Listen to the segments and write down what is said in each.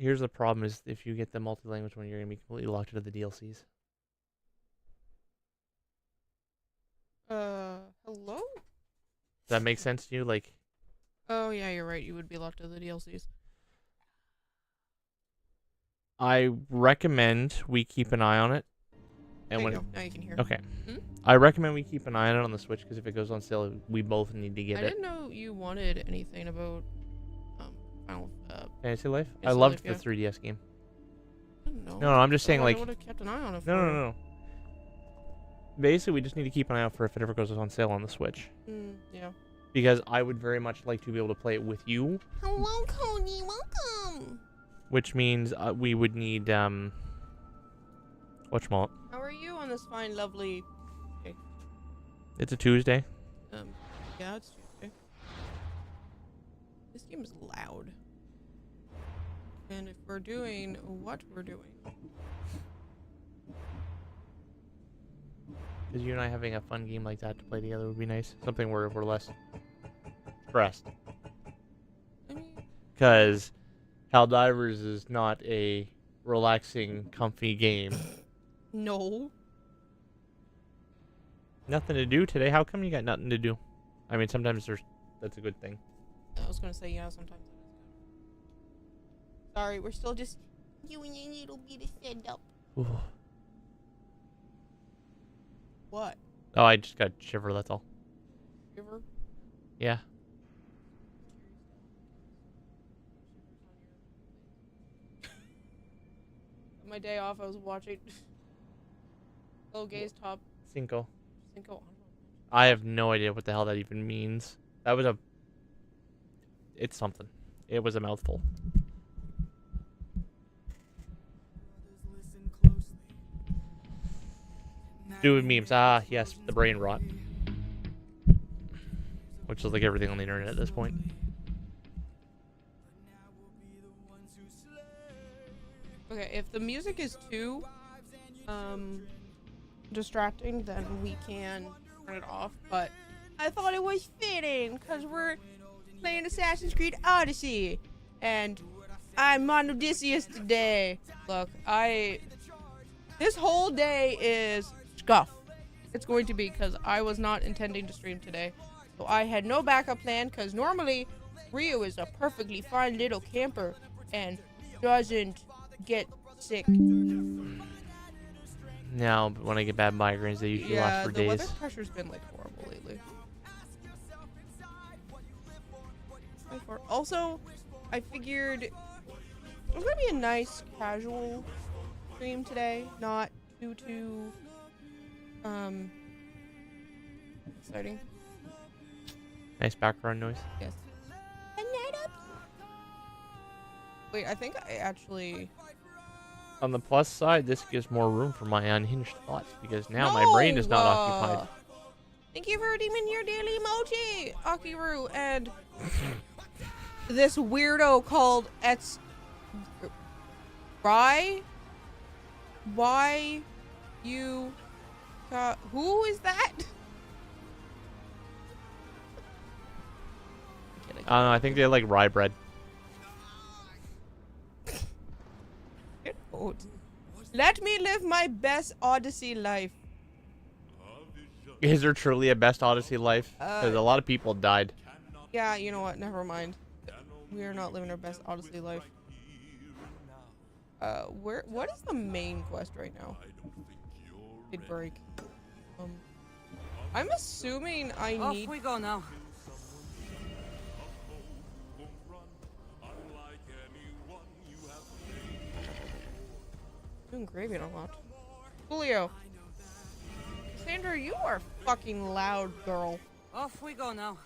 Here's the problem: is if you get the multi-language one, you're gonna be completely locked into the DLCs. Hello? Does that make sense to you? Like, Oh yeah, you're right. You would be locked to the DLCs. I recommend we keep an eye on it. And There when you go. Now you can hear. okay, Hmm? I recommend we keep an eye on it on the Switch because if it goes on sale, we both need to I get it. didn't know you wanted anything about Final Fantasy Life. I Fantasy loved Life, the yeah. 3DS game. I didn't know. No, I'm just saying Otherwise like I would have kept an eye on it. no. Basically, we just need to keep an eye out for if it ever goes on sale on the Switch. Yeah. Because I would very much like to be able to play it with you. Hello, Cody. Welcome. Which means we would need whatchamacallit. How are you on this fine, lovely? It's a Tuesday. Yeah, it's Tuesday. This game is loud. And if we're doing what we're doing. Because you and I having a fun game like that to play together would be nice. Something where we're less stressed. I mean, Because Helldivers is not a relaxing, comfy game. no. Nothing to do today? How come you got nothing to do? I mean, sometimes that's a good thing. I was gonna say, yeah, sometimes it is good. Sorry, we're still just doing a little bit of setup. Ooh. What? Oh, I just got a shiver, that's all. River? Yeah. My day off, I was watching Low Gaze Top Cinco. Cinco. I have no idea what the hell that even means. That was it's something. It was a mouthful. Do with memes. Ah, yes, the brain rot. Which is like everything on the internet at this point. Okay, if the music is too distracting, then we can turn it off. But I thought it was fitting because we're playing Assassin's Creed Odyssey, and I'm Monodysseus today. Look, this whole day is scuff. It's going to be because I was not intending to stream today, so I had no backup plan. Because normally Rio is a perfectly fine little camper and doesn't get sick. Now, when I get bad migraines, they usually last for the weather days. pressure's been like horrible lately. Also, I figured it was gonna be a nice casual stream today, not too exciting. Nice background noise. Yes. Wait, I think I actually. On the plus side, this gives more room for my unhinged thoughts because now my brain is not occupied. Thank you for redeeming your daily emoji, Akiru, and this weirdo called Ets. Why? You. Who is that? I don't know. I think they like rye bread. Let me live my best Odyssey life. Is there truly a best Odyssey life? Because a lot of people died. Yeah, you know what? Never mind. We are not living our best Odyssey life. What is the main quest right now? Big break. I'm assuming I need. Off we go now. Doing gravy unlocked. Julio. Sandra, you are fucking loud, girl. Off we go now.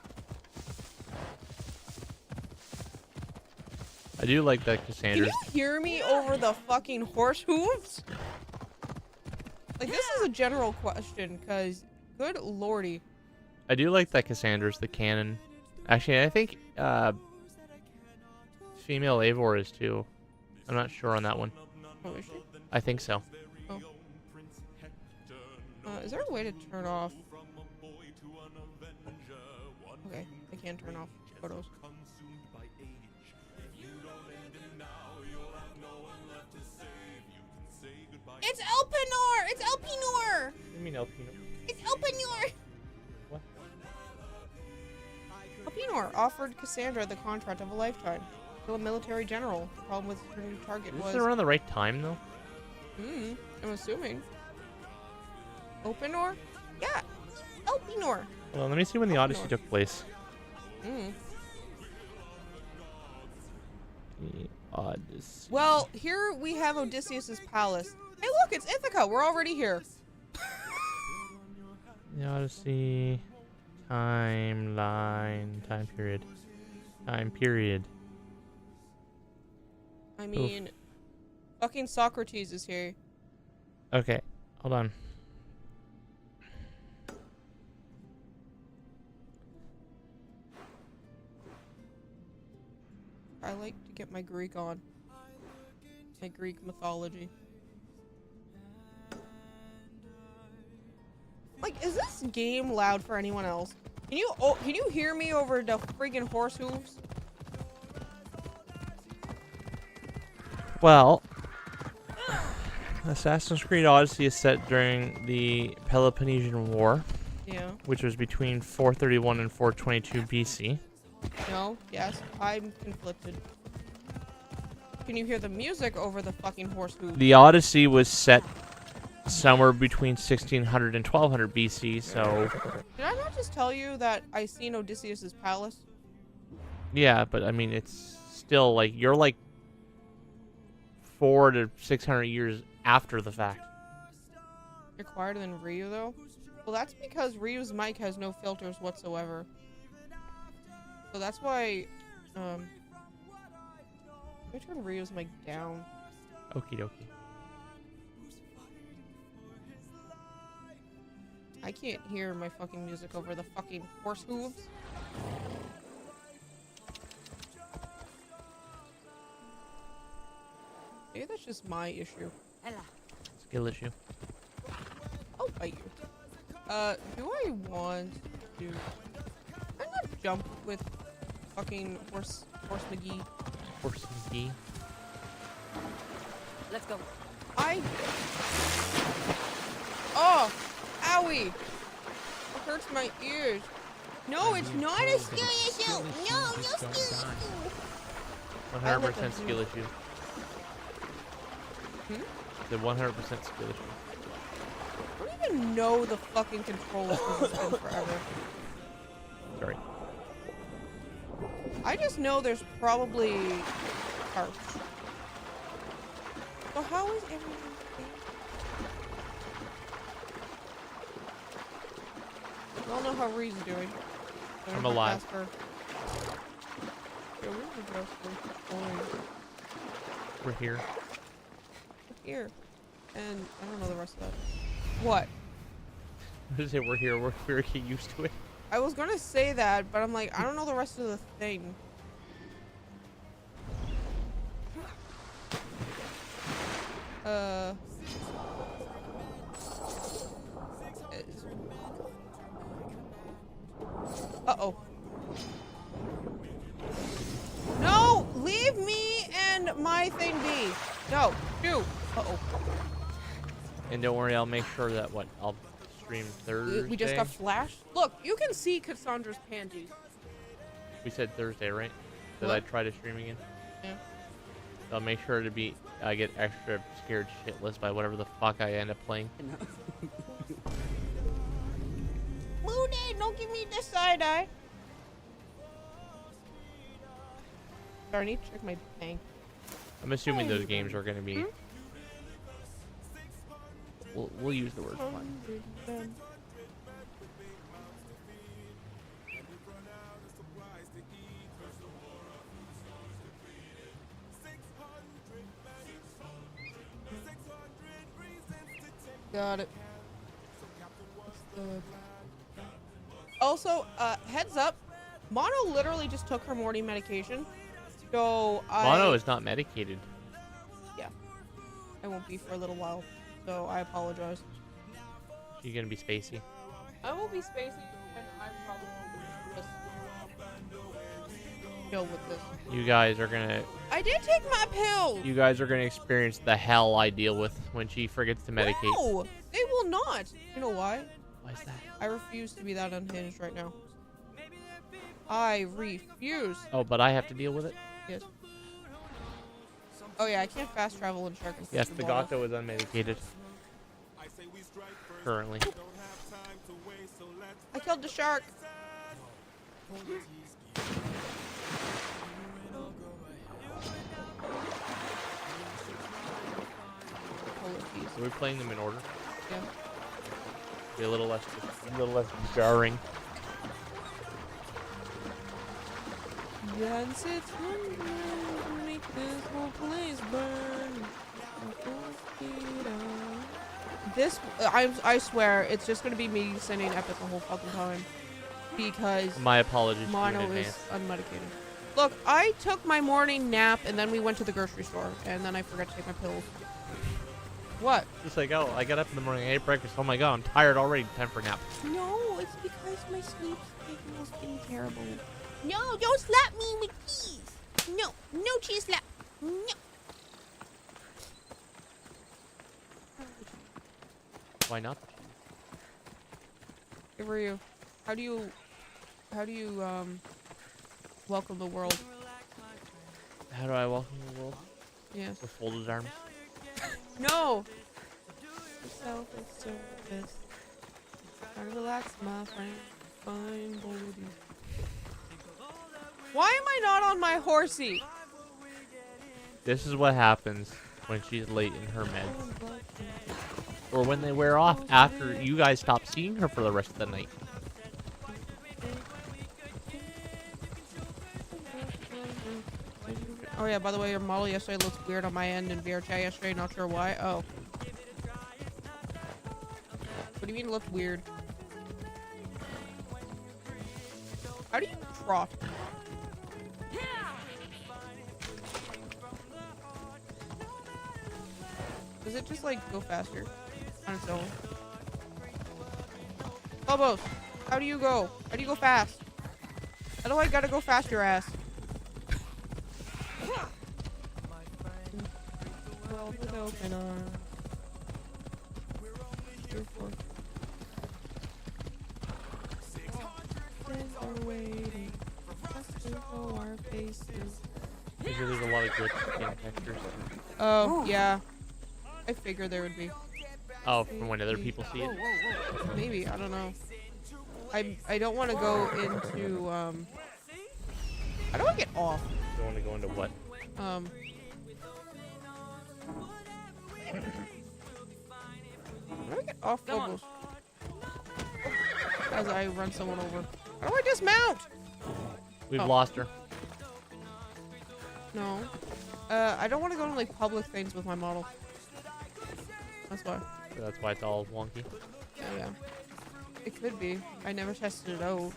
I do like that Can Cassandra's. you hear me over the fucking horse hooves? Like, this is a general question, because, good lordy. I do like that Cassandra's the canon. Actually, I think female Eivor is too. I'm not sure on that one. Oh, is she? I think so. Oh. Is there a way to turn off? Okay, I can turn off photos. It's Elpenor! It's Elpenor! What do you mean Elpino? It's Elpenor! What? Elpenor offered Cassandra the contract of a lifetime. Still a military general. The problem with her new target Is was... this around the right time, though? I'm assuming. Elpenor? Yeah. Elpenor. Hold on, let me see when the Odyssey took place. The Odyssey. Well, here we have Odysseus's palace. Hey, look, it's Ithaca. We're already here. The Odyssey. Timeline. Time period. Time period. I mean, fucking Socrates is here. Okay, hold on. I like to get my Greek on. My Greek mythology. Like, is this game loud for anyone else? Can you hear me over the friggin' horse hooves? Well, Assassin's Creed Odyssey is set during the Peloponnesian War, Yeah. which was between 431 and 422 BC. No. Yes. I'm conflicted. Can you hear the music over the fucking horse hooves? The Odyssey was set somewhere between 1600 and 1200 BC, so... Did I not just tell you that I seen Odysseus's palace? Yeah, but I mean, it's still like, you're like 400 to 600 years after the fact. You're quieter than Ryu, though? Well, that's because Ryu's mic has no filters whatsoever. So that's why, let me turn Ryu's mic down. Okie dokie. I can't hear my fucking music over the fucking horse hooves. Maybe that's just my issue. Skill issue. I'll bite you. Do I want to... I'm not jump with fucking horse McGee. Horse McGee. Let's go. Oh! Owie! It hurts my ears. No, it's not a skill issue! No, no skill issue! 100% skill issue. The 100% skill issue. I don't even know the fucking controls because it's been forever. Sorry. I just know there's probably parts. So how is everything? We all know how Ree's doing. I'm alive. Yeah, where's the rest of the boys? We're here. Here. And I don't know the rest of that. What? I just say we're here. We're get used to it. I was gonna say that, but I'm like, I don't know the rest of the thing. Uh-oh. No! Leave me and my thing be. No. Do. Uh-oh. And don't worry, I'll make sure that I'll stream Thursday. We just got flashed. Look, you can see Cassandra's panties. We said Thursday, right? That What? I try to stream again. Yeah. I'll make sure to be. I get extra scared shitless by whatever the fuck I end up playing. Mooney, don't give me the side eye. Sorry, I need to check my bank. I'm assuming those games are gonna be. We'll use the word fun. Got it. Also, heads up, Mono literally just took her morning medication. So Mono is not medicated. Yeah. I won't be for a little while. So I apologize. She's gonna be spacey. I will be spacey and I'm probably just deal with this. You guys are gonna. I did take my pills. You guys are gonna experience the hell I deal with when she forgets to medicate. No, they will not. You know why? Why is that? I refuse to be that unhinged right now. I refuse. Oh, but I have to deal with it. Yes. Oh yeah, I can't fast travel in shark and Yes, fish the and water. Gato is unmedicated. Currently. I killed the shark. Are we playing them in order? Yeah. Be a little less jarring. Dance it to make this whole place burn. This, I swear, it's just gonna be me sending Epic the whole fucking time. Because My apologies to you in Mono is advance. unmedicated. Look, I took my morning nap and then we went to the grocery store and then I forgot to take my pills. What? Just like, oh, I got up in the morning, I ate breakfast. Oh my god, I'm tired already. Time for a nap. No, it's because my sleep schedule has been terrible. No, don't slap me with cheese. No, no cheese slap. No. Why not? Where are you? How do you welcome the world? How do I welcome the world? Yes. With folded arms. No. Self-service. Try to relax, my friend. Fine body. Why am I not on my horsey? This is what happens when she's late in her meds. Or when they wear off after you guys stop seeing her for the rest of the night. Oh yeah, by the way, your model yesterday looked weird on my end in VRChat yesterday, not sure why. Oh. What do you mean it looked weird? How do you trot? Does it just like go faster on its own? Phobos, how do you go? How do you go fast? How do I gotta go fast, your ass? World with open arms. Waiting, for our faces. Maybe there's a lot of good skin textures. Oh, yeah. I figured there would be. Oh, from when other people see it? Maybe, I don't know. I don't want to go into, how do I get off? You want to go into what? How do I get off Phobos? As I run someone over. How do I dismount? We've Oh. lost her. No. I don't want to go to like public things with my model. That's why. So that's why it's all wonky. Oh, yeah. It could be. I never tested it out.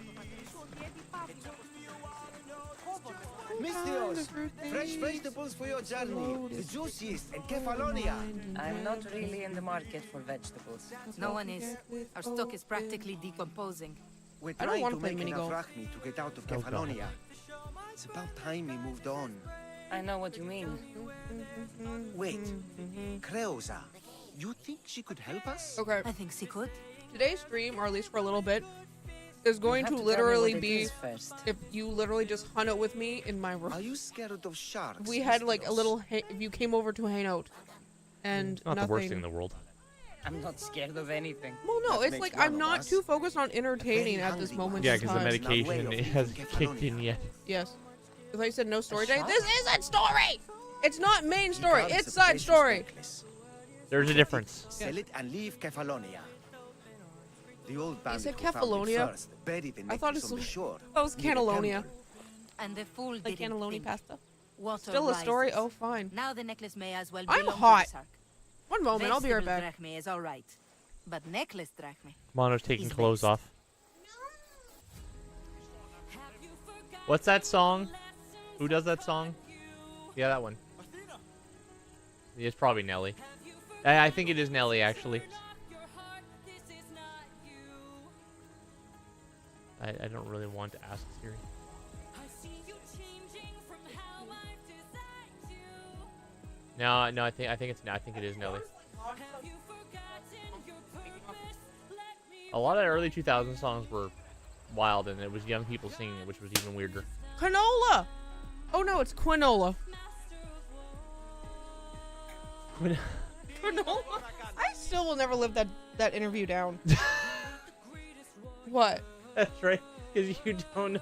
Mistios, fresh vegetables for your journey. The juiciest in Kefalonia. I'm not really in the market for vegetables. No one is. Our stock is practically decomposing. We're I don't trying wanna to play make enough minigolf. rachmi to get out of Oh, God. Kefalonia. It's about time we moved on. I know what you mean. Wait, Creosa, you think she could help us? Okay. I think she could. Today's stream, or at least for a little bit, is going You to have tell me literally what it be is first. if you literally just hung out with me in my room. Are you scared of sharks? We had like a Mistios? little if you came over to hang out and Not nothing. the worst thing in the world. I'm not scared of anything. Well, no, That it's makes like one I'm of not us. too focused on entertaining very at this hungry moment one. Yeah, in because the time. medication way it of hasn't leaving kicked in Kefalonia. yet. Yes. Because I said no story A day. shot? This isn't story. It's not main You story. got It's the side precious story. necklace. There's a difference. Sell it and leave Kefalonia. The old bandit said who found it Kefalonia? first buried the I thought necklace it's on the shore. That was near the cannellonia. temple. And the fool Like didn't cannelloni think. pasta. Water Still a story? rises. Oh, fine. Now the necklace may as well I'm belong hot. to the shark. One moment. I'll be right Vegetable back. drachme is all right, but necklace drachme. Mono's taking He's clothes based. off. What's that song? Who does that song? Yeah, that one. It's probably Nelly. I think it is Nelly, actually. I don't really want to ask Siri. No, I think it is Nelly. A lot of early 2000 songs were wild, and it was young people singing it, which was even weirder. Canola! Oh no, it's quinola. Quinola? I still will never live that interview down. What? That's right, because you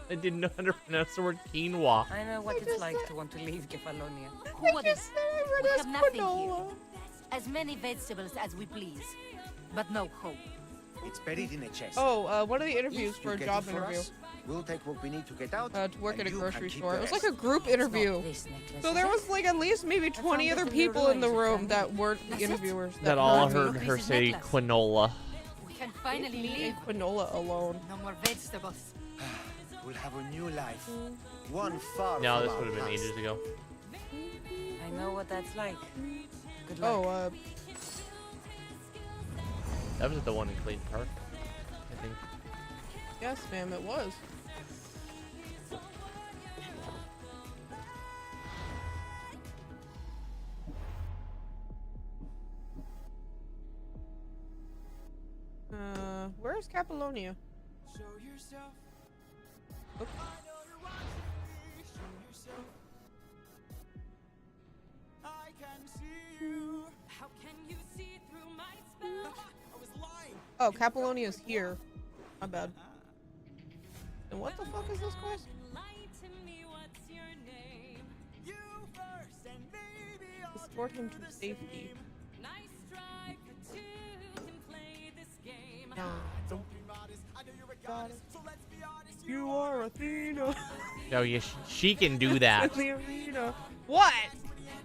didn't know how to pronounce the word quinoa. I know what it's like to want to leave Kefalonia. What is? We It's have nothing here. quinola. As many vegetables as we please, but no hope. It's buried in a chest. Oh, one of the interviews If for you a get job it for interview. us, we'll take what we need to get out. To work and at a you grocery can keep store. the It was like rest. a group interview. This necklace, So is there it? was like at least maybe 20 found other this in the people in the ruins of room Ithaca. that weren't the That's it? interviewers. That all me. heard her say necklace. quinola. We can finally Me leave. and quinola alone. No more vegetables. We'll have a new life. One far No, from this our would have been past. ages ago. I know what that's like. Good luck. Oh, That was at the one in Clayton Park, I think. yes, ma'am, it was. Where's Capolonia? Oops. Oh, Capolonia's here. My bad. And what the fuck is this quest? Escort him to safety. No. You are Athena. No, yeah, she can do that. In the arena. What?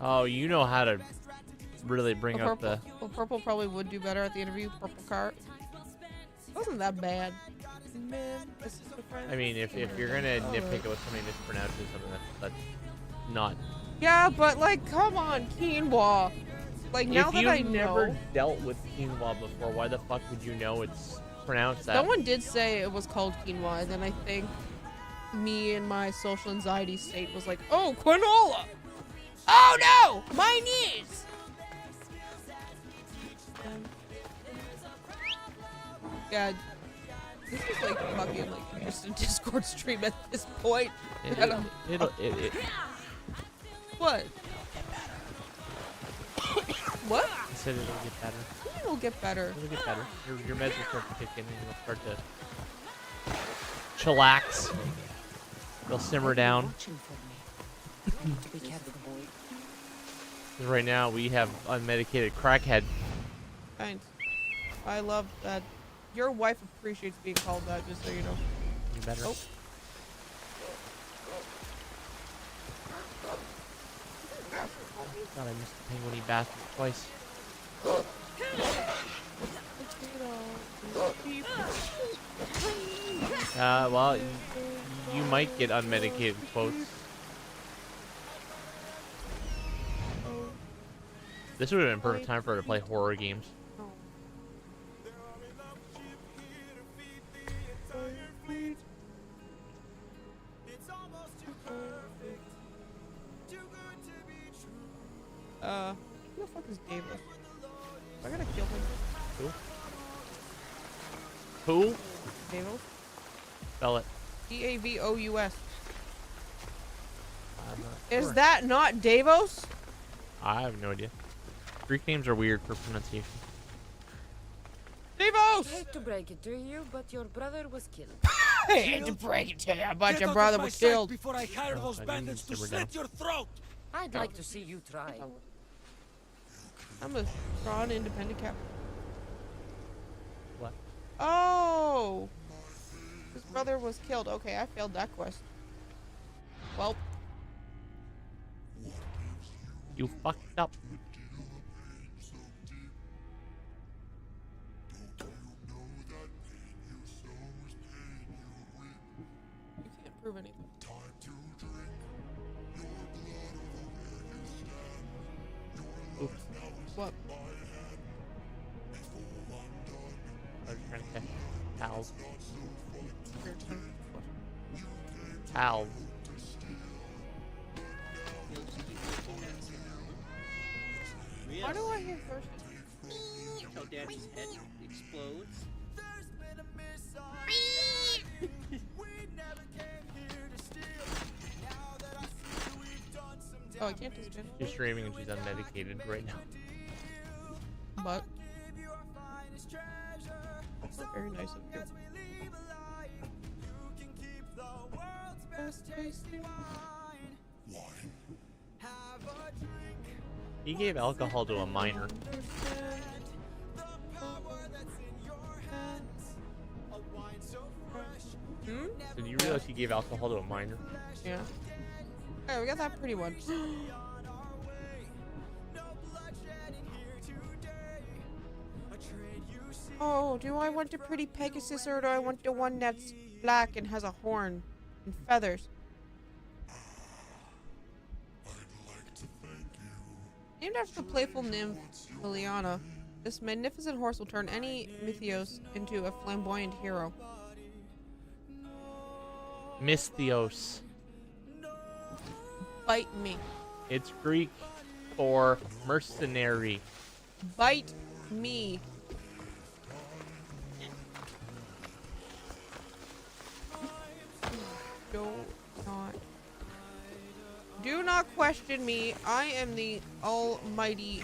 Oh, you know how to really bring Well, up the... Well, purple probably would do better at the interview. Purple cart. Wasn't that bad. Man, this is a friend. I mean, if you're gonna nitpick it with somebody mispronounces something, that's not... Yeah, but like, come on, quinoa. Like now If that you've I never know, dealt with quinoa before, why the fuck would you know it's pronounced that? someone did say it was called quinoa, and then I think me and my social anxiety state was like, oh, quinola. Oh no, my knees. Yeah, this is like fucking like just a Discord stream at this point. It- What? What? I said it'll get better. It'll get better. It'll get better. Your meds will start to kick in and you'll start to chillax. They'll simmer down. Watching for me. Need to be careful. 'Cause right now we have unmedicated crackhead. Thanks. I love that. Your wife appreciates being called that, just so you know. You better. Oh. God, I missed the penguin bastard twice. Well, you might get unmedicated quotes. This would have been a perfect time for her to play horror games. Who the fuck is Davis? I gotta kill him. Who? Davos? Spell it. Davous. I'm not Is sure. that not Davos? I have no idea. Greek names are weird for pronunciation. Davos! Hate to break it to you, but your brother was killed. I hate to break it to you, but your brother was killed. Before I hire those I bandits to didn't simmer slit your throat! I'd like to see you try. I'm a strong, independent cap. What? Oh! His brother was killed. Okay, I failed that quest. Well, You fucked up. you can't prove anything. Oops. What? I was trying to catch pals. Your turn. Pals. Why do I hear thirsty? Until Daddy's head explodes. Oh, I can't just She's streaming and she's unmedicated right now. But that's not very nice of you. He gave alcohol to a minor. Hmm? Did you realize he gave alcohol to a minor? Yeah. Alright, we got that pretty one. Oh, do I want the pretty Pegasus or do I want the one that's black and has a horn and feathers? Named after the playful nymph Liliana, this magnificent horse will turn any mythos into a flamboyant hero. Misthios. Bite me. It's Greek for mercenary. Bite me. Do not question me. I am the almighty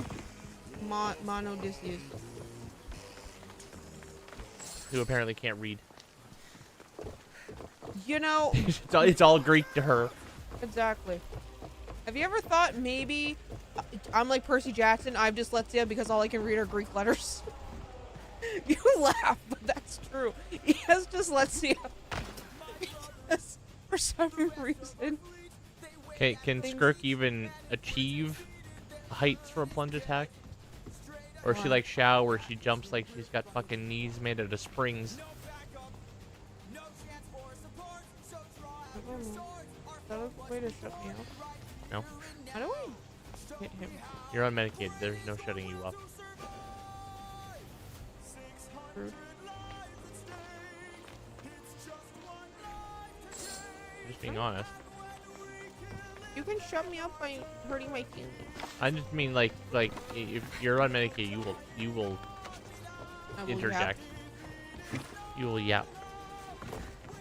Monodysseus. Who apparently can't read. You know... it's all Greek to her. Exactly. Have you ever thought maybe I'm like Percy Jackson, I'm dyslexia because all I can read are Greek letters? You laugh, but that's true. He has dyslexia. Because for some reason... Okay, can Skirk even achieve heights for a plunge attack? Or is she like Shao where she jumps like she's got fucking knees made out of springs? Is that a way to shut me up? No. How do I hit him? You're unmedicated. There's no shutting you up. Rude. Just being honest. You can shut me up by hurting my feelings. I just mean like if you're unmedicated, you will interject. You will yap.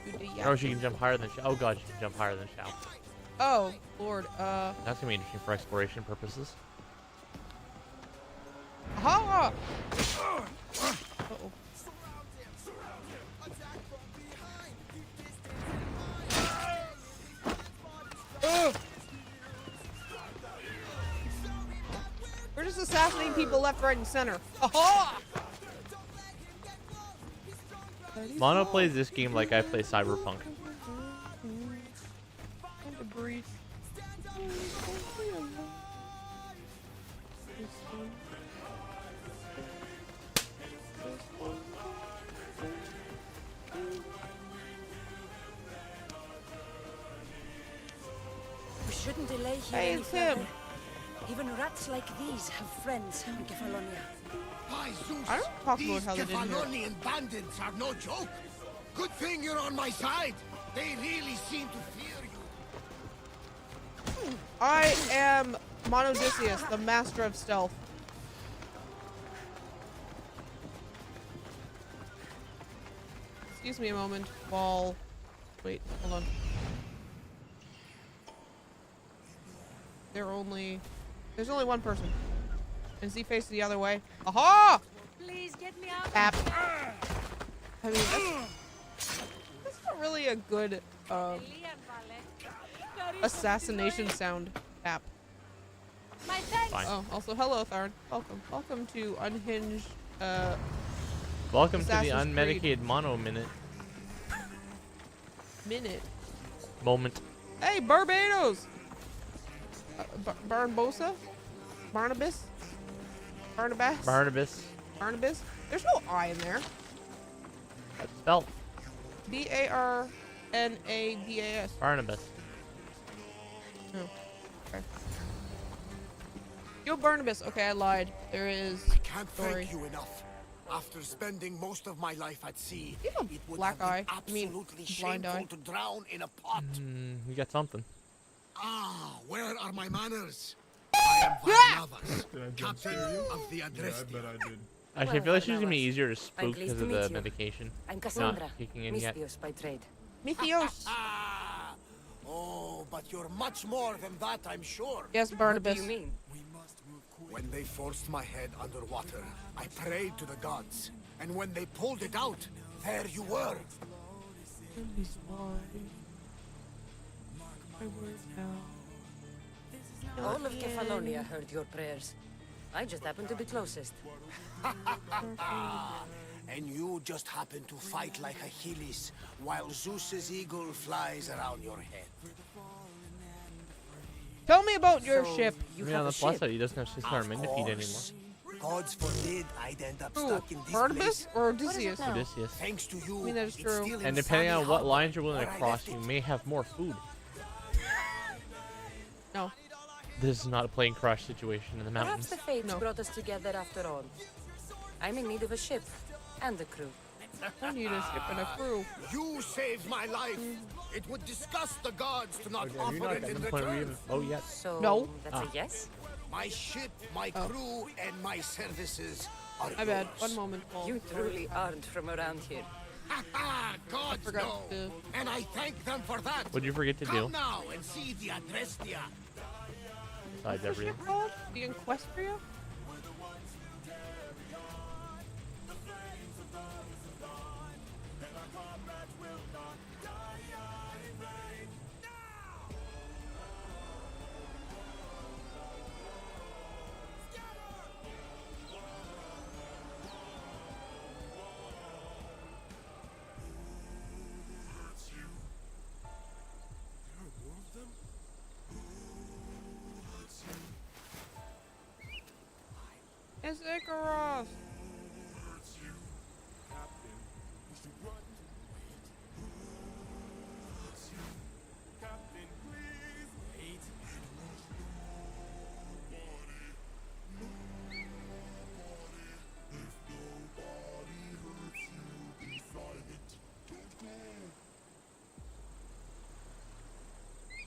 You do Or yap. she can jump higher than Shao. Oh god, she can jump higher than Shao. Oh, Lord. That's gonna be interesting for exploration purposes. Aha! Uh-oh. We're just assassinating people left, right, and center. Aha! Mono plays this game like I play Cyberpunk. We shouldn't delay here Hey, any it's him. further. Even rats like these have friends in Kefalonia. By Zeus, I don't talk about how they these didn't hear it. Kefalonian bandits are no joke. Good thing you're on my side. They really seem to fear you. I am Monodysseus, the master of stealth. Excuse me a moment while... Wait, hold on. There's only one person. And he faces the other way. Aha! Please get me out. Tap. I mean, that's not really a good assassination sound. Tap. My thanks. Fine. Oh, also hello, Tharn. Welcome. Welcome to Unhinged. Welcome to the Assassin's unmedicated Mono minute. Moment. Hey, Barbados. Barbosa? Barnabas? Barnabas? Barnabas? There's no I in there. That's spelled. B-A-R-N-A-B-A-S. Barnabas. Oh, okay. Yo, Barnabas. Okay, I lied. There is I can't story. thank you enough. After spending most of my life at sea, You have a it would black have eye. been I mean, absolutely blind shameful eye. to drown in a pot. You got something. Ah, where are my manners? I Captain of the Adrestia. Actually, I feel like she's gonna be easier to I'm spook pleased because to of meet the you. medication. I'm Cassandra, Not kicking in yet. Mystios by trade. Mythios. Oh, but you're much more than that, I'm sure. Yes, What do Barnabas. you mean? When they forced my head underwater, I prayed to the gods. And when they pulled it out, there you were. All of Kefalonia heard your prayers. I just happened to be closest. And you just happen to fight like Achilles, while Zeus's eagle flies around your head. Tell me about your So, ship. You I mean, have on a the plus ship. side, he doesn't have 600 men to feed anymore. Gods forbid I'd end up Who? stuck in this Barnabas place. or Odysseus? now? Odysseus. Thanks to you, I mean, that is it's true. still in And depending Sunny on what Harbor, lines you're willing to where I cross, left you it. may have more food. No. This is not a plane crash situation in the Perhaps mountains. the fates No. brought us together after all. I'm in need of a ship and a crew. I need a ship and a crew. You saved my life. It would disgust the gods to not Have you offer not it gotten in to the point where you return. even... Oh, yet. So No. that's Ah. a yes? My ship, my crew, and my services are My bad. yours. One moment, Paul. You truly aren't from around here. Ha ha! Gods forgot know, to- and I thank them for that. What'd you forget to do? Come now and see the Adrestia. Besides What's the everything. ship called? The Equestria? It's Icaros!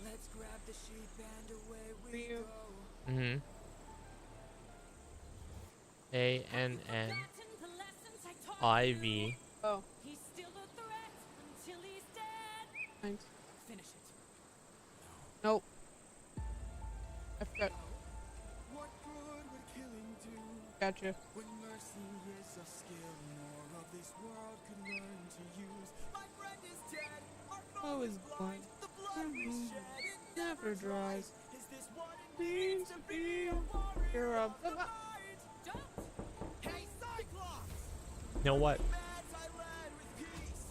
Let's grab the sheep and away For you. Mm-hmm. A-N-N-I-V. Oh. Thanks. Finish it. Nope. I forgot. What good would killing do? Gotcha. When mercy is a skill more of this world could learn to use. My friend is dead. Our Oh, foe is is blind. blind. The blood we shed, it Never dries. Is this what it means to be a warrior? You're a... Hey, Cyclops! You know what? Bats I led with peace.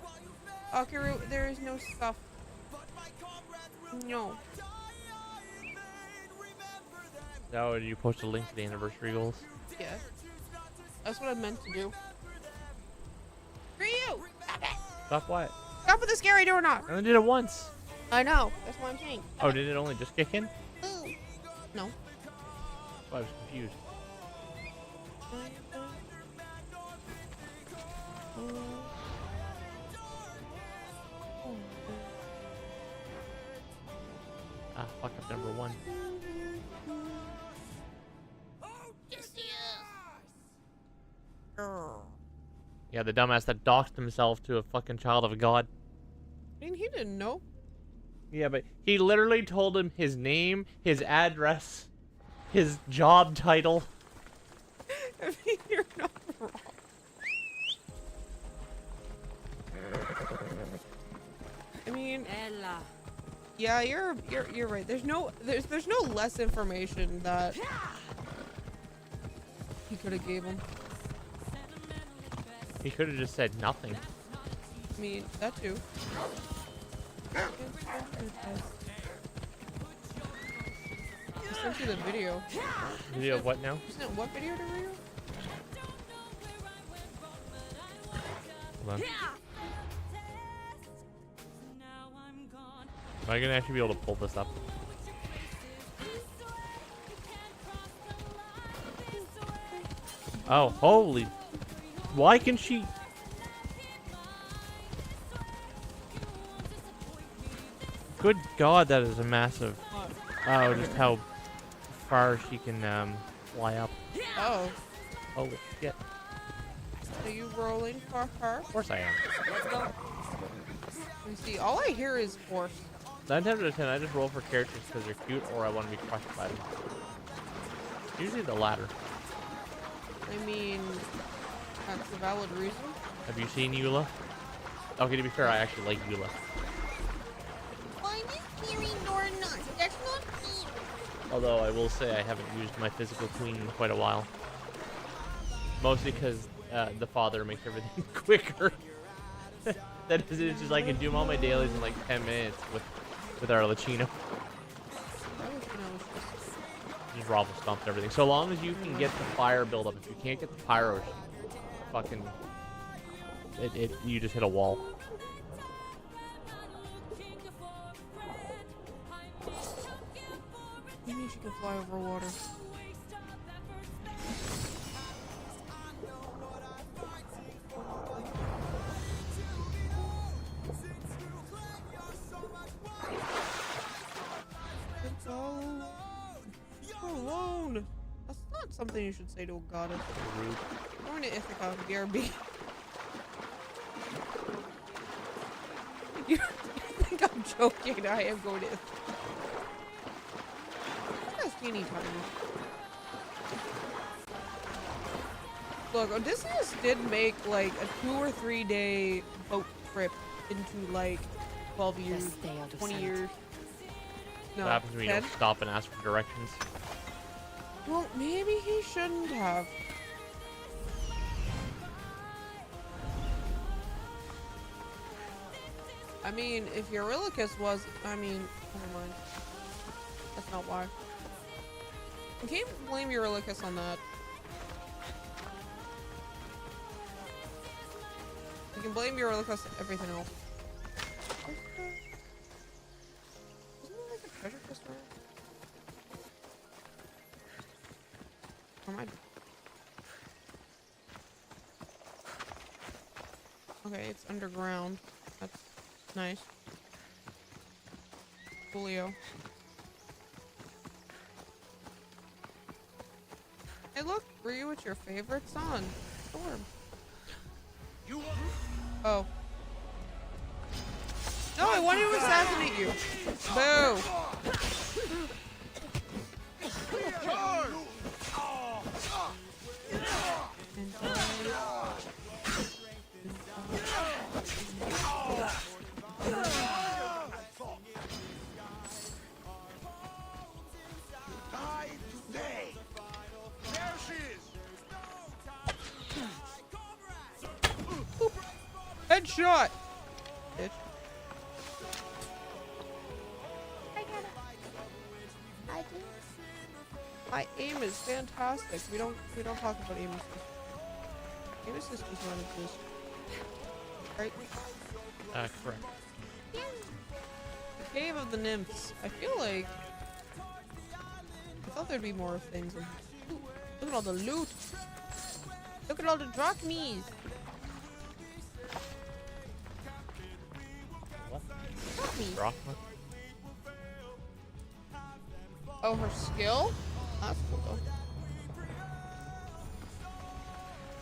While you fed, Akiru, there is no stuff. but my comrades will No. die in vain. Remember them. Now, did you post a link to the anniversary goals? Yeah. That's what I meant to do. Screw you! Stop it! Stop what? Stop with the scary door knock! I only did it once. I know. That's what I'm saying. Oh, did it only just kick in? Ooh. No. Oh, I was confused. Ah, fuck up number one. Yeah, the dumbass that doxed himself to a fucking child of God. I mean, he didn't know. Yeah, but he literally told him his name, his address, his job title. I mean, you're not wrong. I mean, Ella. yeah, you're right. There's no less information that he could have gave him. He could have just said nothing. I mean, that too. I sent you the video. Video of what now? You sent what video to Rio? Hold on. Am I gonna actually be able to pull this up? Oh, holy. Why can she? Good God, that is a massive. Oh, just how far she can fly up. Oh, Oh shit! are you rolling for her? Of course I am. Let me see. All I hear is horse. 9 times out of 10, I just roll for characters because they're cute or I want to be crushed by them. Usually the latter. I mean, that's a valid reason. Have you seen Eula? Okay, to be fair, I actually like Eula. I'm just hearing nor not. That's not me. Although I will say I haven't used my physical queen in quite a while. Mostly because the father makes everything quicker. That is, it's just I can do all my dailies in like 10 minutes with our Lachino. Just Robble stomps everything. So long as you can get the fire build up. If you can't get the pyro, fucking you just hit a wall. Maybe she can fly over water. Alone. That's not something you should say to a goddess. Rude. I'm going to Ithaca, BRB. You think I'm joking? I am going to Ithaca. That's teeny tiny. Look, Odysseus did make like a 2 or 3 day boat trip into like 12 years, Best stay out of 20 sight. years. No, What happens when you 10? don't stop and ask for directions? Well, maybe he shouldn't have. I mean, if Eurylochus was, I mean, never mind. That's not why. You can't blame Eurylochus on that. You can blame Eurylochus on everything else. Isn't there like a treasure chest around? Or am I... Okay, it's underground. That's nice. Coolio. Hey look, Ryu, it's your favorite son. Storm. Oh. No, I wanted to assassinate you. Boo. Headshot! Bitch. My aim is fantastic. We don't talk about aim assist. Aim assist does not exist. Right? Correct. The Cave of the Nymphs. I feel like I thought there'd be more things. Ooh, look at all the loot. Look at all the drachmas. What? Drachmas. Drachma? Oh, her skill? That's cool though.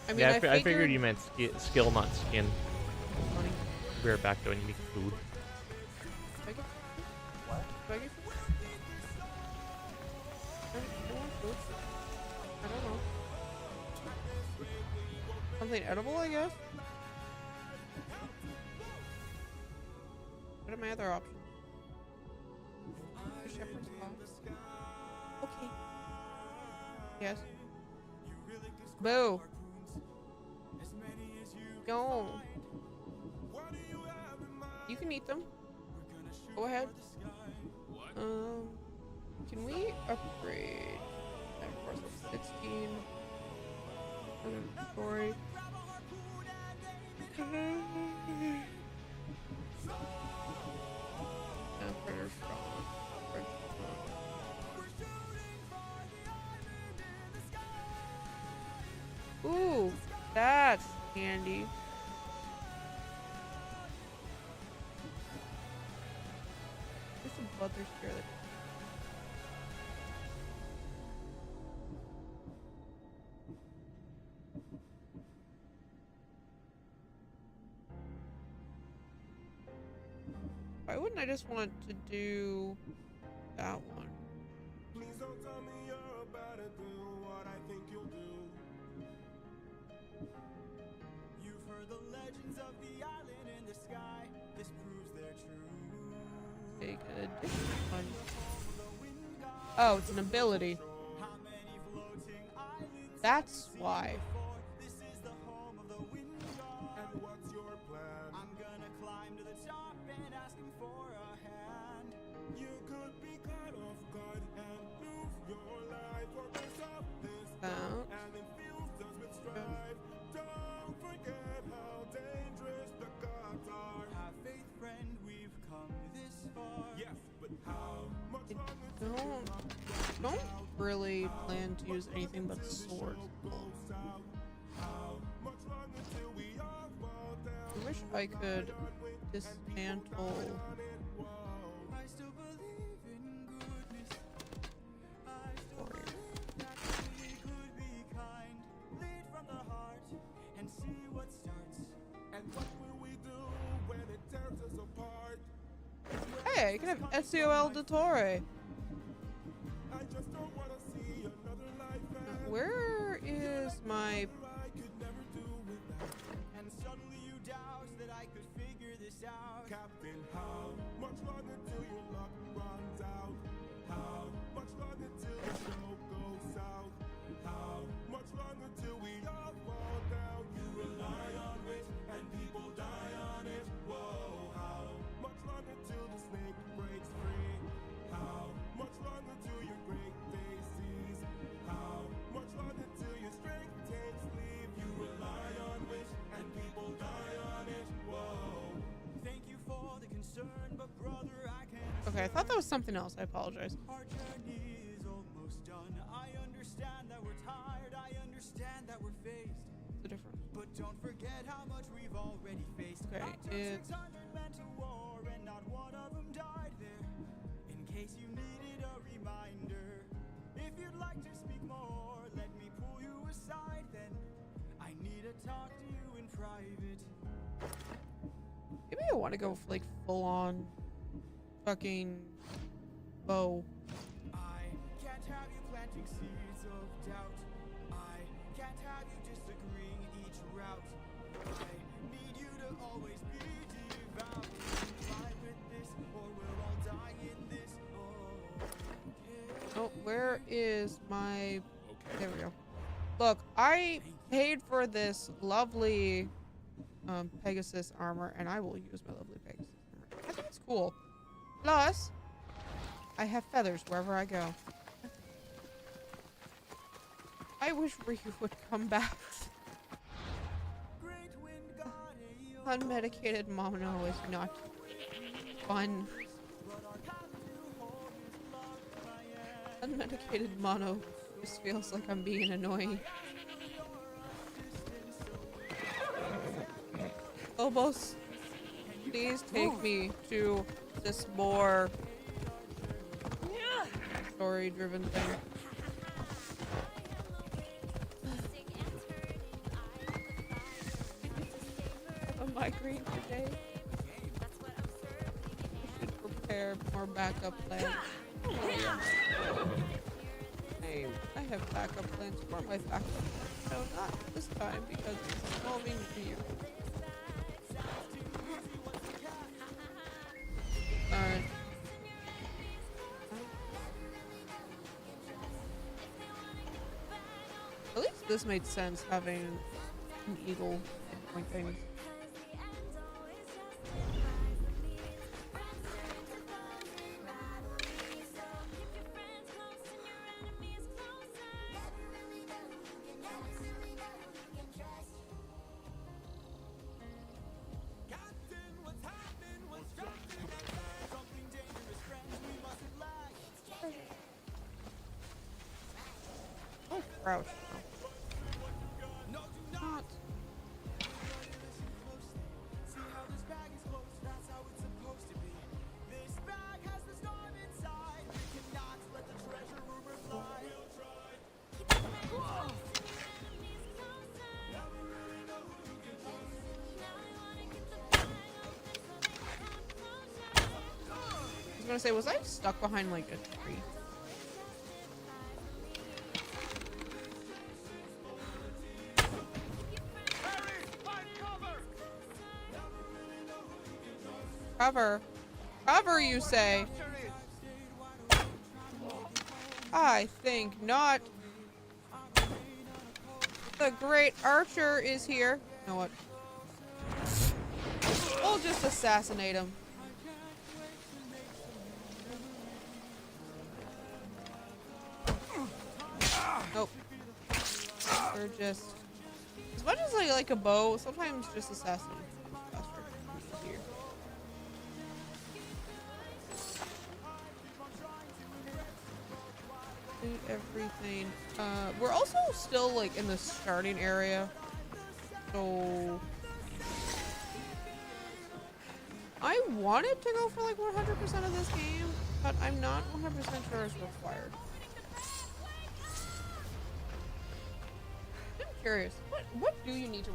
I mean, Yeah, I figured you meant skill, not skin. Money. Be right back though, and you need food. Do I get what? Do I get food? I want food. I don't know. Something edible, I guess? What are my other options? The shepherd's box. Okay. Yes. Boo. Go. You can eat them. Go ahead. Can we upgrade? Of course, it's 16. Inventory. Predator strong. Ooh, that's handy. There's some bloodthirst here. I just want to do that one. Please don't tell me you're about to do what I think you'll do. You've heard the legends of the island in the sky. This proves they're true. Take a different one. Oh, it's an ability. That's why. This is the home of the wind god. And what's your plan? I'm gonna climb to the top and ask him for a hand. You could be caught off guard and lose your life or miss up this Out. and then feel done with strife. Don't forget how dangerous the gods are. Have faith, friend, we've come this far. Yes, but how much longer Don't really plan to use anything but swords. I wish I could dismantle. I still believe in goodness. I still Warrior. believe that we could be kind. Lead from the heart and see what starts. And what will we do when it tears us apart? Hey, I can have SEOL Dottore. I just don't want to see another life end. Where is my... I could never do without. And suddenly you doubt that I could figure this out. Captain, how much longer till your luck runs out? How much longer till the show goes south? How much longer till we all fall down? You rely on wit and people die on it. Whoa, how much longer till the snake breaks free? How much longer till your great day sees? How much longer till your strength takes leave? You rely on wit and people die on it. Whoa. Thank you for the concern, but brother, I can't. Okay, I thought that was something else. I apologize. Our journey is almost done. I understand that we're tired. I understand that we're faced. What's the difference? But don't forget how much we've already faced. Okay, Up to it's... 600 men to war, and not one of them died there. In case you needed a reminder, if you'd like to speak more, let me pull you aside. Then I need to talk to you in private. Maybe I want to go for, like, full-on fucking bow. I can't have you planting seeds of doubt. I can't have you disagreeing each route. I need you to always be devout. Fly with this, or we'll all die in this. Oh, where is my... There we go. Look, I paid for this lovely Pegasus armor, and I will use my lovely Pegasus armor. I think it's cool. Plus, I have feathers wherever I go. I wish Ryu would come back. Great wind god, Unmedicated mono is not fun. Unmedicated mono just feels like I'm being annoying. Lobos, please take me to this more story-driven thing. A migraine today. I should prepare more backup plans. Hey, I have backup plans for my backup plans. No, not this time because it's involving you. Alright. At least this made sense, having an eagle point things. Oh, crouch. Not. See how this bag is closed, that's how it's supposed to be. This bag has the storm inside. We cannot let the treasure rumor fly. We'll try. gonna say, was I stuck behind like a tree? Cover. Cover, you say? I think not. The great archer is here. You know what? We'll just assassinate him. Nope. We're just... As much as I like a bow, sometimes just assassinating is faster. Easier. Do everything. We're also still like in the starting area. So... I wanted to go for like 100% of this game, but I'm not 100% sure it's required. I'm curious. What do you need to 100%?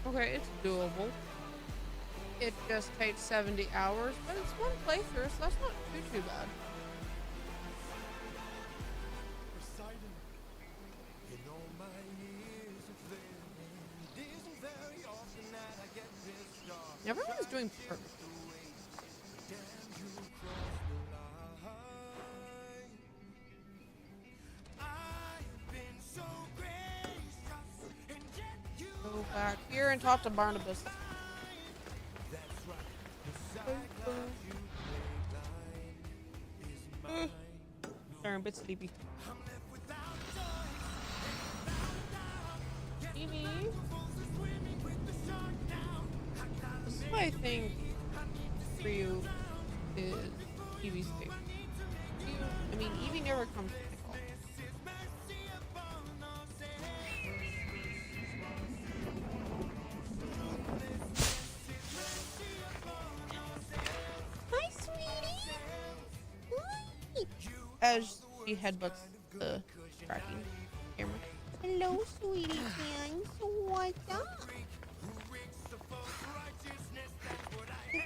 Okay, it's doable. It just takes 70 hours, but it's one playthrough, so that's not too bad. Everyone's doing perfect. Go back here and talk to Barnabas. Sorry, I'm a bit sleepy. Evie. This is what I think for you is Evie's favorite. I mean, Evie never comes to my call. Hi, sweetie. Hi. As she headbutts the tracking camera. Hello, sweetie pants. What's up?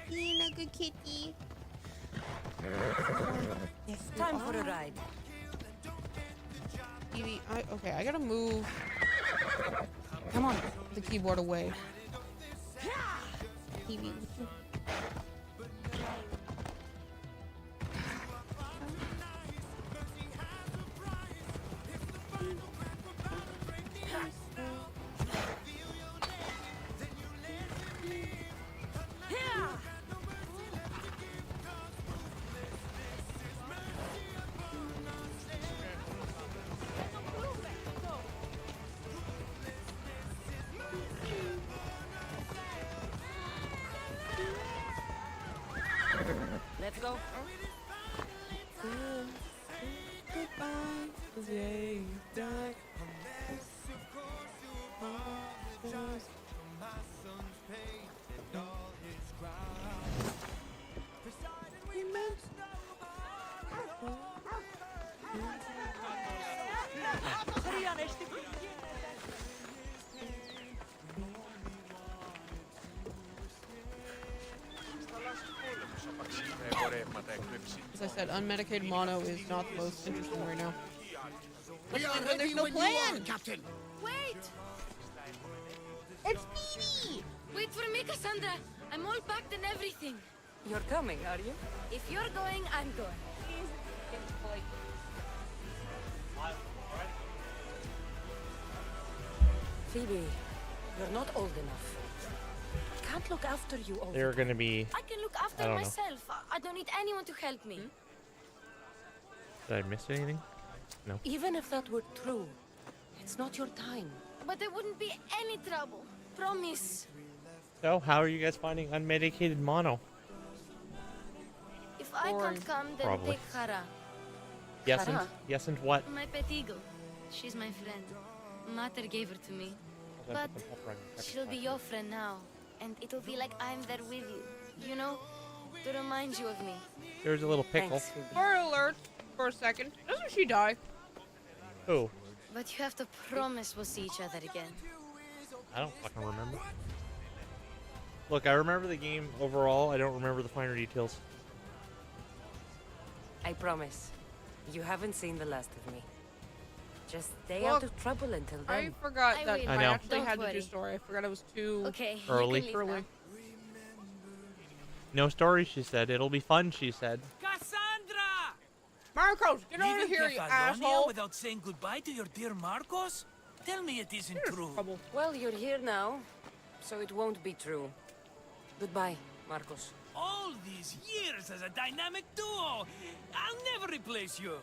Being a good kitty. Yes, Time for a ride. Evie, okay, I gotta move. Come on, the keyboard away. Evie. Let's go. Goodbye. Yeah, you die. As I said, unmedicated mono is not the most interesting right now. We are When ready there's no when you plan. are, Captain. Wait! It's Phoebe! Wait for me, Cassandra. I'm all packed and everything. You're coming, are you? If you're going, I'm going. Phoebe, you're not old enough. I can't look after you all. They're gonna be. I can look I after don't know. myself. I don't need anyone to help me. Did I miss anything? Even if that were true, it's not your time. But there wouldn't be any trouble. Promise. So, how are you guys finding unmedicated mono? If I Boring. can't come, then Probably. take Hara, Yes and Kara? yes and what? my pet eagle. She's my friend. Mater gave her to me. But she'll be your friend now. And it'll be like I'm there with you. You know? To remind you of me. There's a little pickle. Thanks, Phoebe. Spoiler alert for a second. Doesn't she die? Who? But you have to promise we'll see each other again. I don't fucking remember. Look, I remember the game overall. I don't remember the finer details. I promise. You haven't seen the last of me. Just stay out Look, of trouble until I then. forgot I that will. I I know. actually Don't had to do worry. story. I forgot it was too Okay, Early. you can leave early. now. No story, she said. It'll be fun, she said. Cassandra! Marcos, get over Leaving here, you Kefalonia asshole! without saying goodbye to your dear Marcos? Tell me it isn't You're in true. trouble. Well, you're here now, so it won't be true. Goodbye, Marcos. All these years as a dynamic duo, I'll never replace you.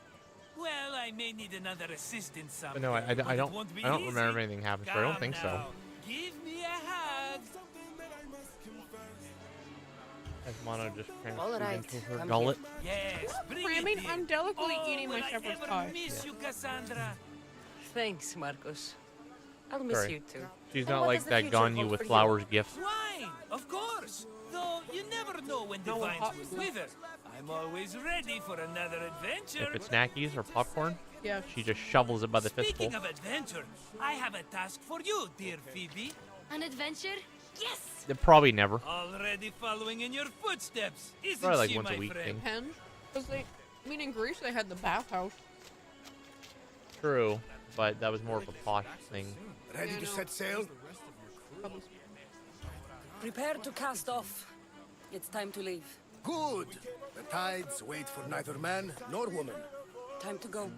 Well, I may need another assistant someday. But no, I but it don't. won't be I don't easy. remember anything happened. But I don't Come think so. now, give me a hug. As Mono just All transferred right, into her come gullet. Yes, bring Raymond, it here. I'm delicately Oh, eating my will I shepherd's ever pie. miss you, Cassandra. Thanks, Marcos. I'll miss Sorry. you too. She's And not what like does the that future gone you hold with for flowers gift. Wine, of course. Though you never know when the No, vines hot- will wither. I'm always ready for another adventure. If it's snackies or popcorn, Yeah. she just shovels it by the fistful. Speaking of adventure, I have a task for you, dear Phoebe. An adventure? Yes! Probably never. Already following in your footsteps, isn't Probably like she, once a my week friend? thing. Pen? Because they, I mean, in Greece they had the bathhouse. True, but that was more of a posh thing. Ready Yeah, to no. set sail? Probably. Prepare to cast off. It's time to leave. Good. The tides wait for neither man nor woman. Time to go.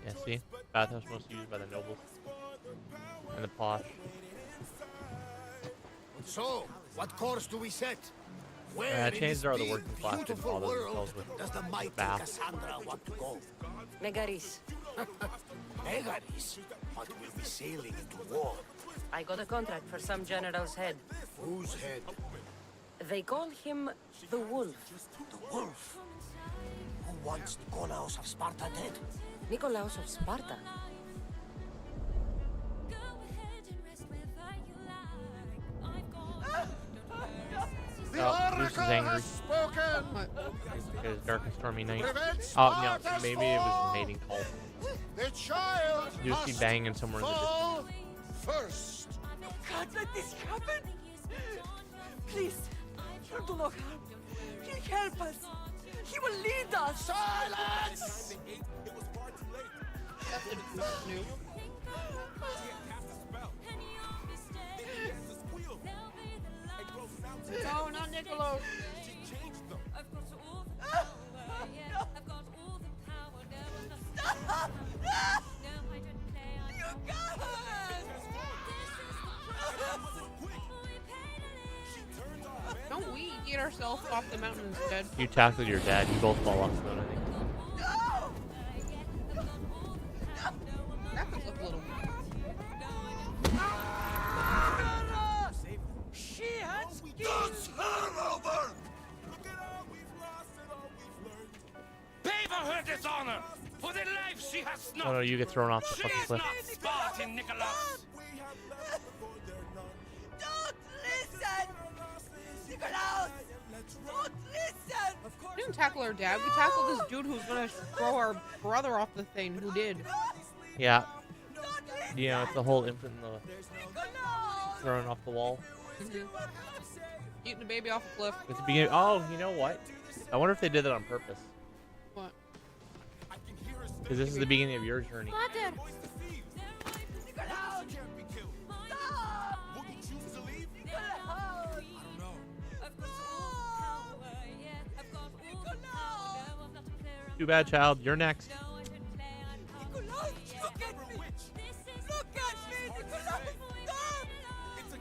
Yeah, see? Bathhouse mostly used by the nobles. And the posh. So, what course do we set? Where in chances this are the big, working class didn't beautiful bother world themselves with does the mighty bath. Cassandra want to go? Megaris, Megaris, but we'll be sailing into war. I got a contract for some general's head. Whose head? They call him the Wolf. The wolf. Who wants Nikolaos of Sparta dead? Nikolaos of Sparta. Oh, Zeus is angry. spoken. What? Because dark and stormy night. Prevent Oh, no, Sparta's maybe it was fall. a mating call. The child Zeus be must banging somewhere in the distance. fall first. Can't let this happen! Please, he'll do no harm. He'll help us. He will lead us. Silence! New. No, not Niccolo. Don't we get ourselves off the mountain instead? You tackled your dad, you both fall off the mountain, I think. That could look a little weird. She had skills. That's her over! Pay for her dishonor, for the life she has Oh not. no, you get thrown off the She fucking is cliff. not Spartan, Nicholas. Don't listen! Nikolaos! Don't listen! We didn't tackle our dad. We tackled this dude who's gonna throw our brother off the thing. Who did? Yeah. You know, it's the whole infant in the thrown off the wall. Eating the baby off a cliff. At the beginning. Oh, you know what? I wonder if they did that on purpose. What? Because this is the beginning of your journey. Father! Too bad, child. You're next. Nicholas, look at me! Look at me, Nicholas! Stop! Don't listen!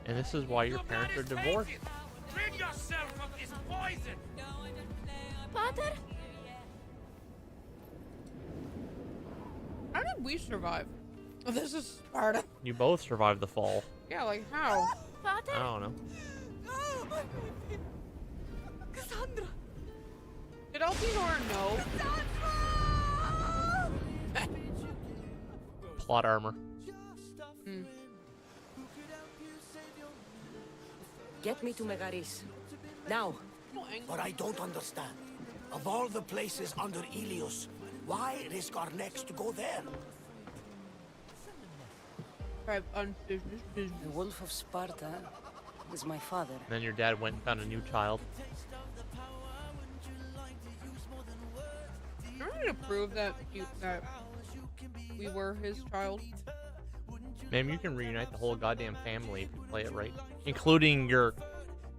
And this is why your parents are divorced. Rid yourself of this poison! Father? How did we survive? Oh, this is Sparta. You both survived the fall. Yeah, like how? Father? I don't know. No, my baby! Cassandra! Did Elsinore know? Plot armor. Get me to Megaris. Now. But I don't understand. Of all the places under Ilios, why risk our necks to go there? I've unfinished business. The Wolf of Sparta is my father. And then your dad went and found a new child. I'm ready to prove that we were his child. Ma'am, you can reunite the whole goddamn family if you play it right. Including your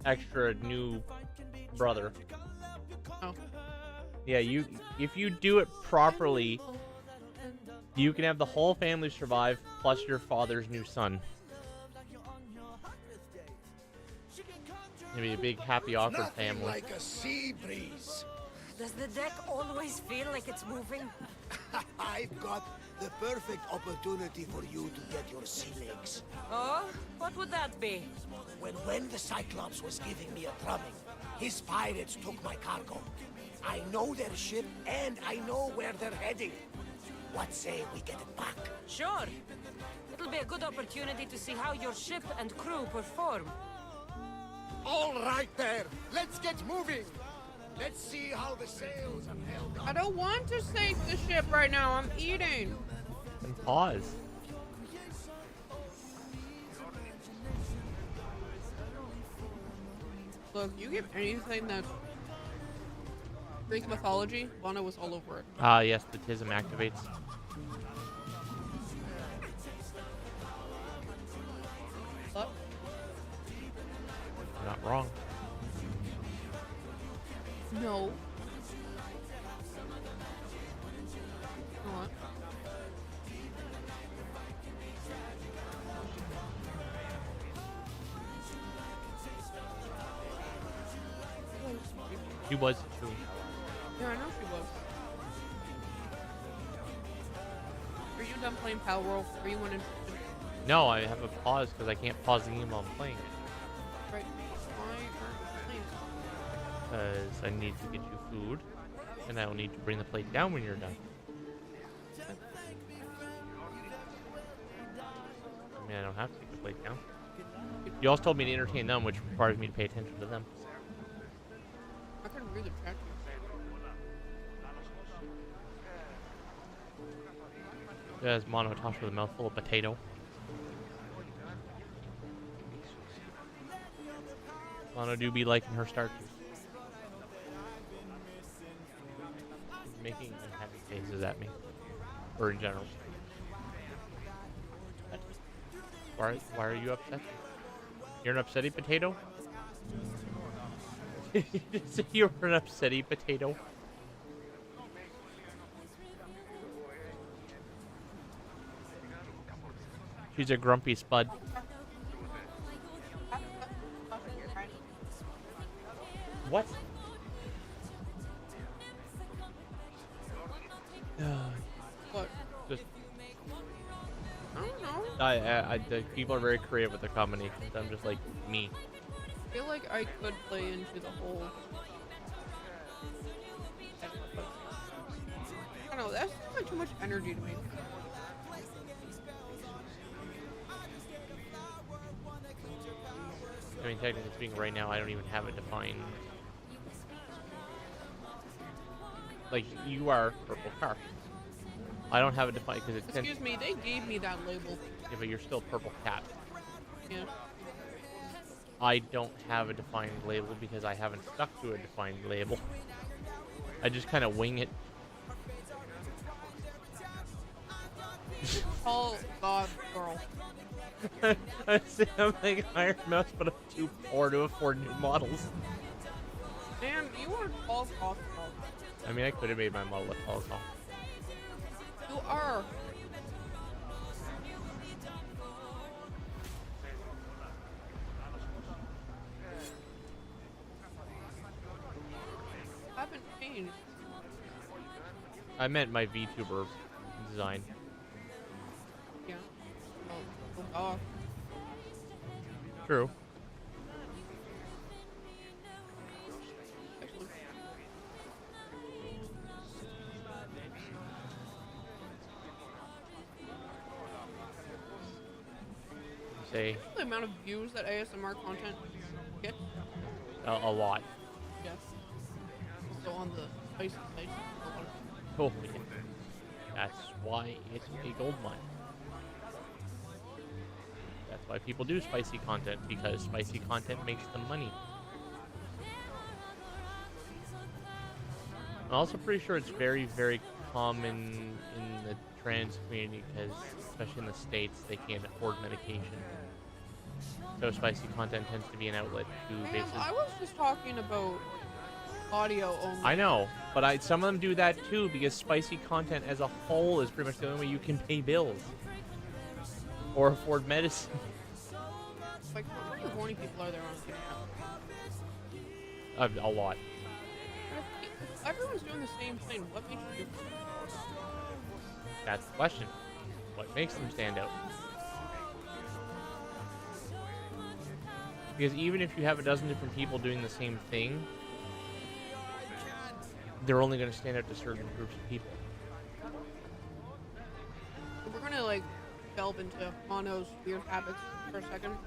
extra new brother. Oh. Yeah, if you do it properly, you can have the whole family survive, plus your father's new son. Maybe a big, happy, awkward family. Like a sea breeze. Does the deck always feel like it's moving? I've got the perfect opportunity for you to get your sea legs. Oh? What would that be? When the Cyclops was giving me a drubbing, his pirates took my cargo. I know their ship, and I know where they're heading. What say we get it back? Sure. It'll be a good opportunity to see how your ship and crew perform. All right there. Let's get moving. Let's see how the sails have held up. I don't want to sink the ship right now. I'm eating. And pause. Look, you give anything that's Greek mythology, Lana was all over it. Ah, yes, the tism activates. What? You're not wrong. No. What? She was too. Yeah, I know she was. Are you done playing Power World? Are you interested? No, I have a pause because I can't pause the game while I'm playing it. Right. Why aren't you playing? Because I need to get you food, and I will need to bring the plate down when you're done. I mean, I don't have to take the plate down. You also told me to entertain them, which requires me to pay attention to them. I couldn't read the chat. There's Monodysseus with a mouthful of potato. Mono do be liking her start to. Making unhappy faces at me. Or in general. Why are you upset? You're an upsetty potato? You just say you were an upsetty potato? She's a grumpy spud. What? What? Just I don't know. the people are very creative with their combinations. I'm just like me. I feel like I could play into the whole. I don't know. That's like too much energy to me. I mean, technically speaking, right now I don't even have it defined. Like you are purple car. I don't have it defined because it's. Excuse me, they gave me that label. Yeah, but you're still purple cat. Yeah. I don't have a defined label because I haven't stuck to a defined label. I just kind of wing it. Oh God, girl. I'm like Iron Mouse, but I'm too poor to afford new models. Man, you are tall cough. I mean, I could have made my model a tall call. You are. Haven't changed. I meant my VTuber design. Yeah. Oh. True. Say The amount of views that ASMR content gets. a lot. Yes. Also on the spicy side. Oh, yeah. That's why it's a gold mine. That's why people do spicy content, because spicy content makes them money. I'm also pretty sure it's very, very common in the trans community, because especially in the States, they can't afford medication. So spicy content tends to be an outlet to basically... I was just talking about audio only. I know, but some of them do that too, because spicy content as a whole is pretty much the only way you can pay bills. Or afford medicine. Like, how many horny people are there on the A lot. If everyone's doing the same thing, what makes you different? That's the question. What makes them stand out? Because even if you have a dozen different people doing the same thing, they're only going to stand out to certain groups of people. We're gonna like delve into Mono's weird habits for a second.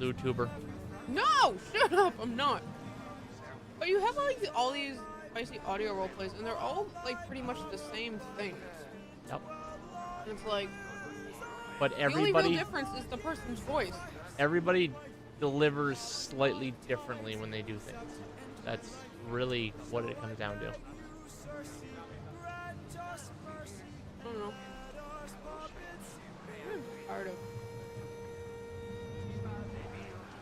YouTuber. No! Shut up! I'm not. But you have like all these spicy audio role plays, and they're all like pretty much the same thing. Yep. And it's like, but the only everybody, real difference is the person's voice. Everybody delivers slightly differently when they do things. That's really what it comes down to. I don't know. I'm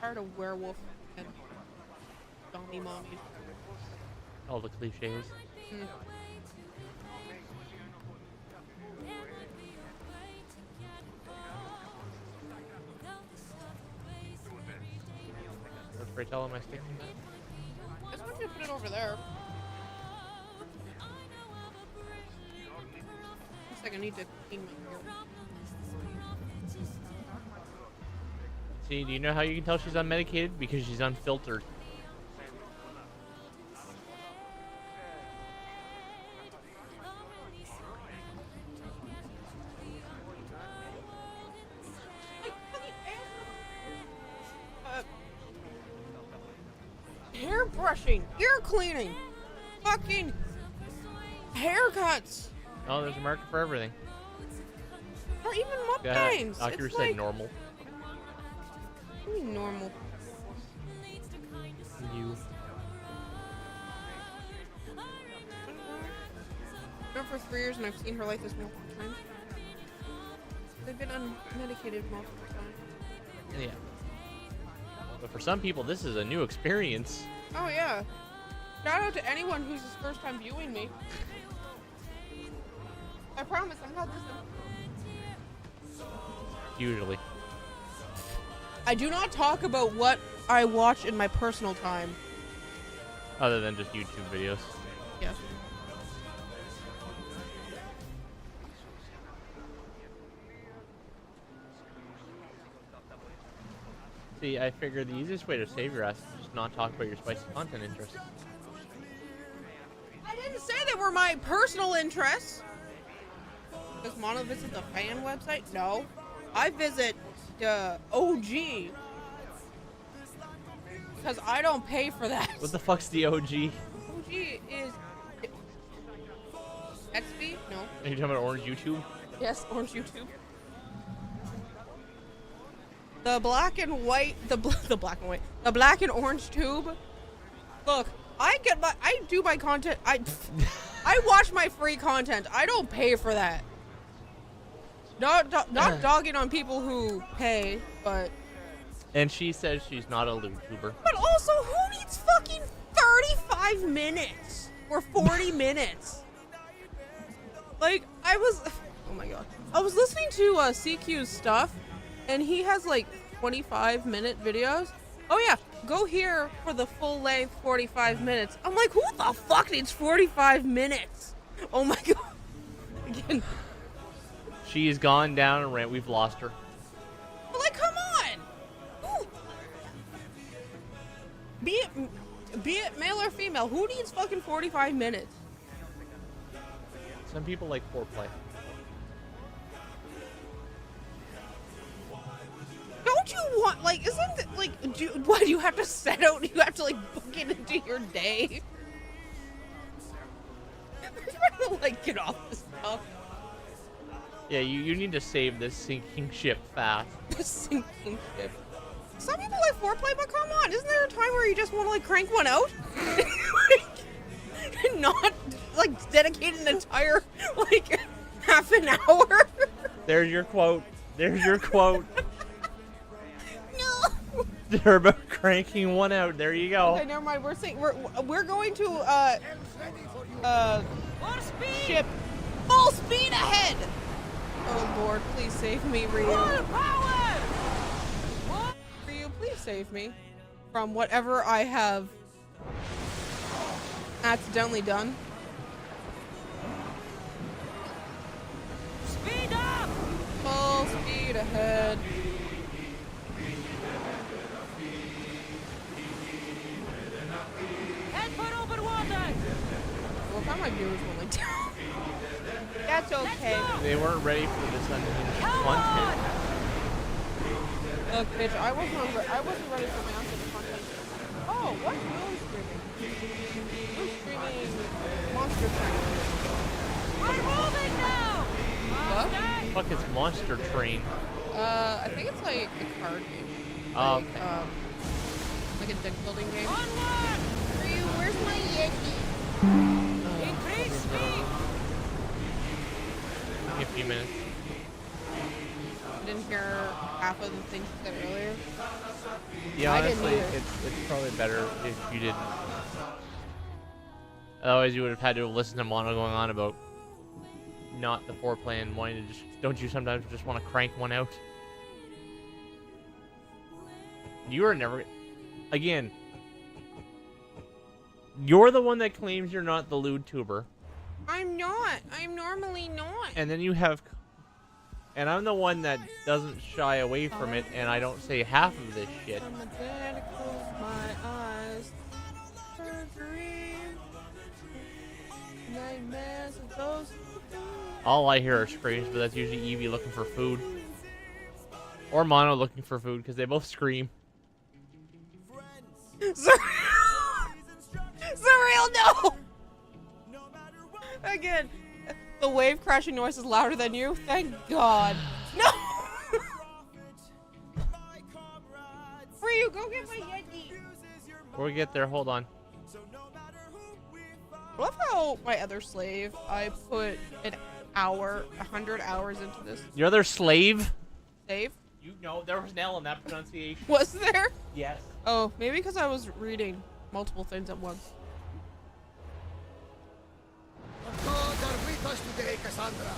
tired of werewolf and zombie mommies. All the cliches. Mm. What tell am I sticking that? I just want you to put it over there. Looks like I need to clean my hair. See, do you know how you can tell she's unmedicated? Because she's unfiltered. Hair brushing, ear cleaning, fucking haircuts. Oh, there's a market for everything. Or even mukbangs. Doctor It's said like, normal. What do you mean normal? You. I've known her for 3 years and I've seen her like this multiple times. They've been unmedicated multiple times. Yeah. But for some people, this is a new experience. Oh yeah. Shout out to anyone who's his first time viewing me. I promise I'm not this. Usually. I do not talk about what I watch in my personal time. Other than just YouTube videos. Yes. See, I figured the easiest way to save your ass is just not talk about your spicy content interests. I didn't say they were my personal interests. Does Mono visit the fan website? No. I visit the OG. Because I don't pay for that. What the fuck's the OG? OG is... XP? No. Are you talking about Orange YouTube? Yes, Orange YouTube. The black and white, the black and white, the black and orange tube. Look, I do my content. I watch my free content. I don't pay for that. Not dogging on people who pay, but. And she says she's not a YouTuber. But also, who needs fucking 35 minutes or 40 minutes? Like, oh my god. I was listening to CQ's stuff, and he has like 25-minute videos. Oh yeah, go here for the full length 45 minutes. I'm like, who the fuck needs 45 minutes? Oh my god. Again. She's gone down a rant. We've lost her. But like, come on. Ooh. Be it male or female, who needs fucking 45 minutes? Some people like foreplay. Don't you want, like, isn't it, like, what, do you have to set out, you have to, like, book it into your day? I'm trying to, like, get off this stuff. Yeah, you need to save this sinking ship fast. The sinking ship. Some people like foreplay, but come on, isn't there a time where you just want to, like, crank one out? Like, not, like, dedicate an entire, like, half an hour? There's your quote. There's your quote. No. They're about cranking one out. There you go. Okay, never mind. We're going to ship full speed ahead. Oh Lord, please save me, Ryu. Ryu, please save me from whatever I have accidentally done. Speed up! Full speed ahead. Head for over water! Well, if my viewers were like down. That's okay. They weren't ready for this content. Look, bitch, I wasn't ready for my uncle content. Oh, what's Will streaming? Will's streaming Monster Train. We're moving now! What? Fuck is Monster Train? I think it's like a card game. Okay. Like a deck building game. Onward! Ryu, where's my Yeti? Increase speed! Give me a few minutes. I didn't hear half of the things you said earlier. Yeah, I didn't honestly, either. it's probably better if you didn't. Otherwise, you would have had to listen to Mono going on about not the foreplay and wanting to just. Don't you sometimes just want to crank one out? You are never. Again, you're the one that claims you're not the lewd tuber. I'm not. I'm normally not. And then you have. And I'm the one that doesn't shy away from it, and I don't say half of this shit. From the dead, I close my eyes. Surgery. Nightmares of those. All I hear are screams, but that's usually Evie looking for food. Or Mono looking for food, because they both scream. Surreal, no! Again, the wave crashing noise is louder than you. Thank God. No! Ryu, go get my Yeti. Before we get there, hold on. I love how my other slave, I put an hour, 100 hours into this. Your other slave? Save? You know, there was an L in that pronunciation. Was there? Yes. Oh, maybe because I was reading multiple things at once. The gods are with us today, Cassandra.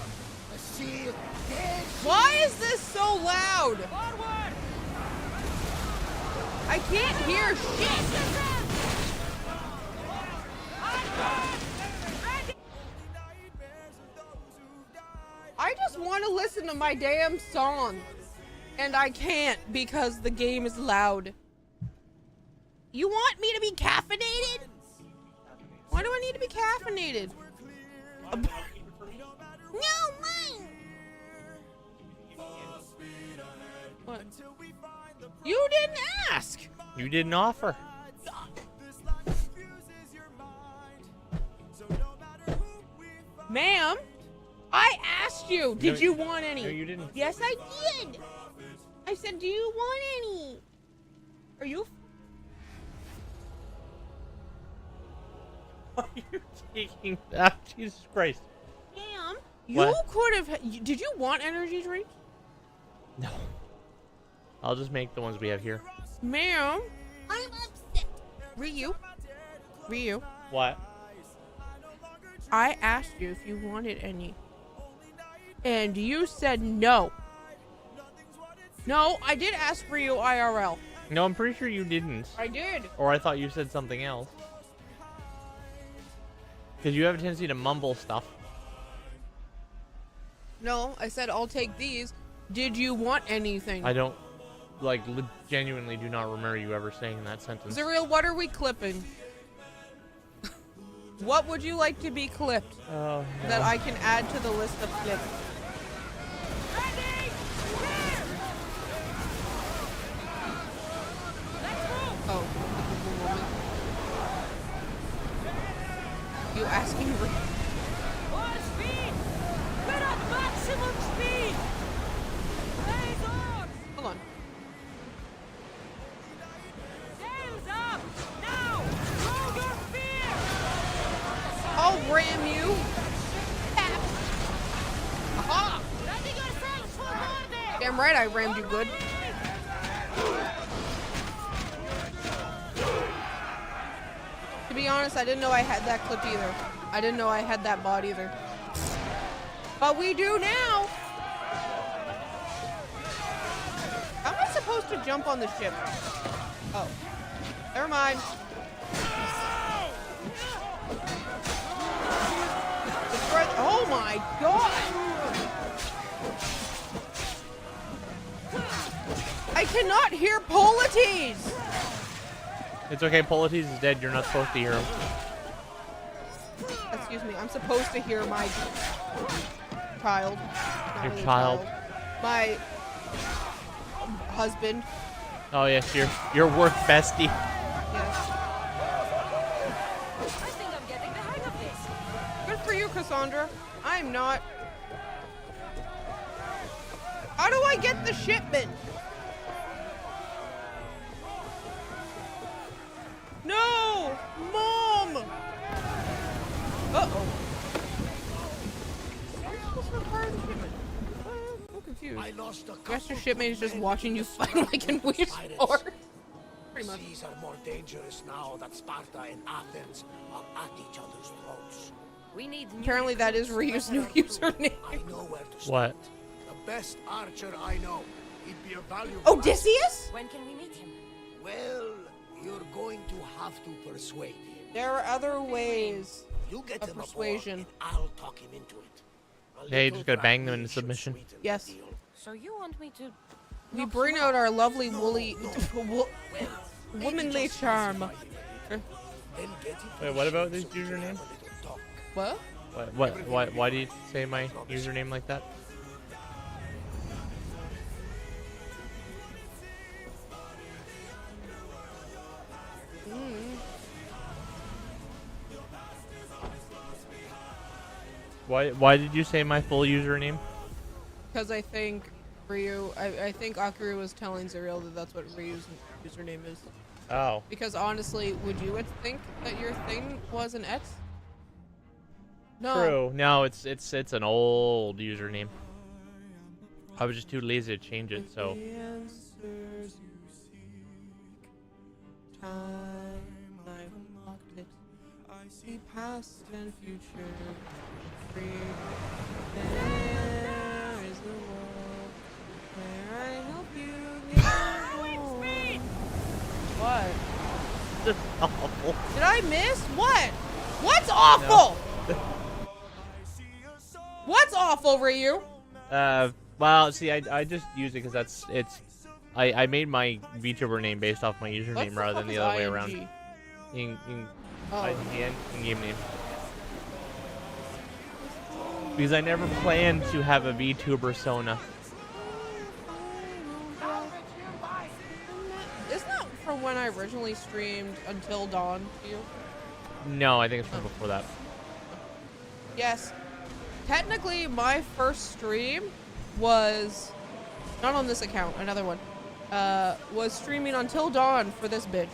The seal dead. Why is this so loud? Forward! I can't hear shit. I just want to listen to my damn song. And I can't because the game is loud. You want me to be caffeinated? Why do I need to be caffeinated? No, mine. What? You didn't ask. You didn't offer. Ma'am, I asked you, did No, you want any? No, you didn't. Yes, I did. I said, do you want any? Are you? Are you taking that? Jesus Christ. Ma'am, you What? could have. Did you want energy drinks? No. I'll just make the ones we have here. Ma'am, I'm upset. Ryu. What? I asked you if you wanted any. And you said no. No, I did ask Ryu IRL. No, I'm pretty sure you didn't. I did. Or I thought you said something else. Because you have a tendency to mumble stuff. No, I said I'll take these. Did you want anything? I don't, like, genuinely do not remember you ever saying that sentence. Zuriel, what are we clipping? What would you like to be clipped Oh, no. that I can add to the list of clips? Oh, you asking me? More speed! We're at maximum speed! Raise on! Hold on. Sails up! Now! Roll your fear! I'll ram you. Aha! Ready yourselves for boarding! Damn right I rammed you good. To be honest, I didn't know I had that clip either. I didn't know I had that bot either. But we do now! How am I supposed to jump on the ship? Oh. Never mind. Destroy oh my god! I cannot hear Polites! It's okay, Polites is dead. You're not supposed to hear him. Excuse me, I'm supposed to hear my child. Not Your really child. My husband. Oh, yes, your work bestie. Yes. I think I'm getting the hang of this. Good for you, Cassandra. I'm not. How do I get the shipment? No! Mom! Uh-oh. What's required the shipment? I'm confused. I lost a Guess your couple shipmate is just men watching you in fight this like in battle Weird with Sport. pirates. Pretty much. Seas are more dangerous now that Sparta and Athens are at each other's throats. We need new Apparently that is Ryu's new username. I know where to start. What? The best archer I know. He'd be a valuable Odysseus? When can we meet him? Well, you're going to have to persuade him. There are other ways. You get Of him aboard persuasion. and I'll talk him into it. A Hey, you little just gotta bang them into practice should submission. sweeten the Yes. deal. So you want me to... We knock bring him out off? our lovely woolly, Maybe womanly just charm. pacify him a little bit. Then get him to Wait, the what about ship this so we can username? have a little talk. What? Why do you say my username like that? Why did you say my full username? Because I think Ryu, I think Akuru was telling Zuriel that that's what Ryu's username is. Oh. Because honestly, would you think that your thing was an X? No. True. No, it's an old username. I was just too lazy to change it, so. The answers you seek. Time, I've unlocked it. I see past and future. Free. There is the world where I help you get home. What? That's awful. Did I miss? What? What's awful? What's awful, Ryu? Well, see, I just use it because I made my VTuber name based off my username What the rather than fuck the is other way ING? around. Oh. In-game name. Because I never planned to have a VTuber persona. Isn't that from when I originally streamed Until Dawn to you? No, I think it's from before that. Yes. Technically, my first stream was not on this account, another one, was streaming Until Dawn for this bitch.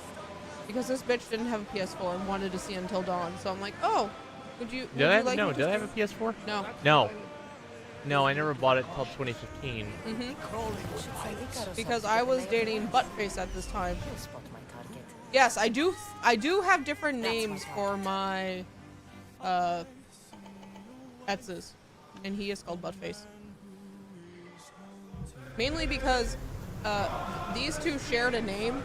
Because this bitch didn't have a PS4 and wanted to see Until Dawn. So I'm like, oh, would you Did I like me to did I have a PS4? No. No. No, I never bought it till 2015. Because I was dating Buttface at this time. Yes, I do have different names for my exes, and he is called Buttface. Mainly because these two shared a name,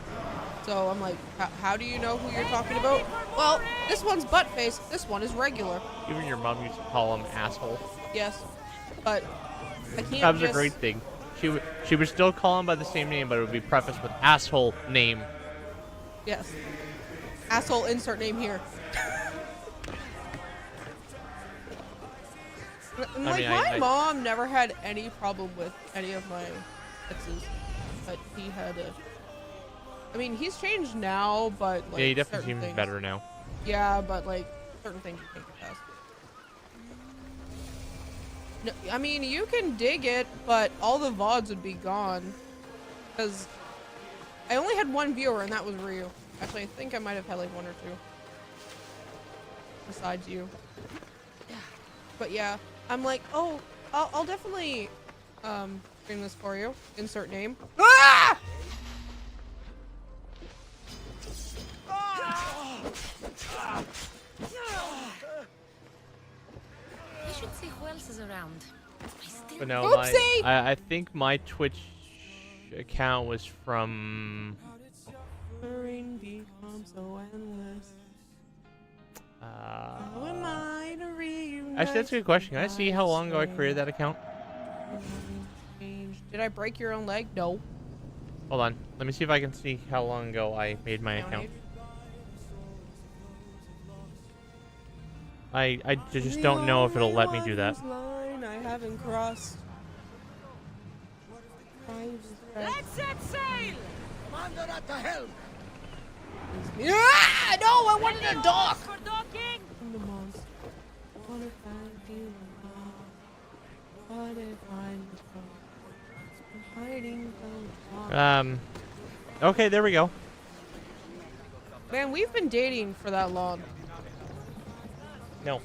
so I'm like, how do you know who you're talking about? Well, this one's Buttface, this one is regular. Even your mom used to call him asshole. Yes, but I can't. That was a great thing. She would still call him by the same name, but it would be prefaced with asshole name. Yes. Asshole, insert name here. My mom never had any problem with any of my exes, but he had a. I mean, he's changed now, but like. Yeah, he definitely seems better now. Yeah, but like certain things you can't get past. No, I mean, you can dig it, but all the VODs would be gone. Because I only had one viewer, and that was Ryu. Actually, I think I might have had like one or two. Besides you. But yeah, I'm like, oh, I'll definitely stream this for you. Insert name. Ah! I should see who else is around. But no, I think my Twitch account was from. Actually, that's a good question. Can I see how long ago I created that account? Did I break your own leg? No. Hold on. Let me see if I can see how long ago I made my account. I just don't know if it'll let me do that. I haven't crossed. Let's set sail! Commander at the helm! Yeah! No, I wanted a dock! For docking! Okay, there we go. Man, we've been dating for that long. No,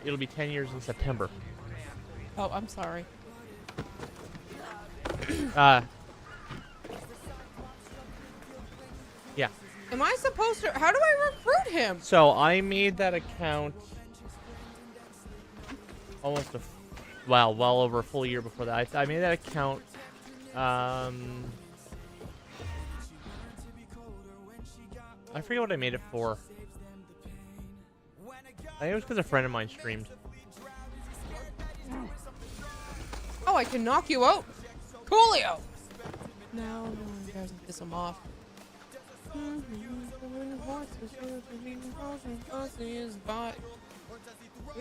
it'll be 10 years in September. Oh, I'm sorry. Yeah. Am I supposed to? How do I recruit him? So I made that account almost well over a full year before that. I made that account. I forget what I made it for. I think it was because a friend of mine streamed. Oh, I can knock you out. Coolio. No, one doesn't piss him off.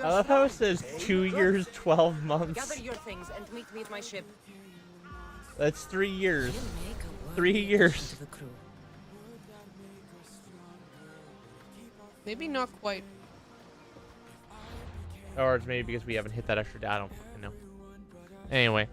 I love how it says 2 years, 12 months. Gather your things and meet me at my ship. That's 3 years. 3 years. Maybe not quite. Or it's maybe because we haven't hit that extra data. I don't fucking know. Anyway.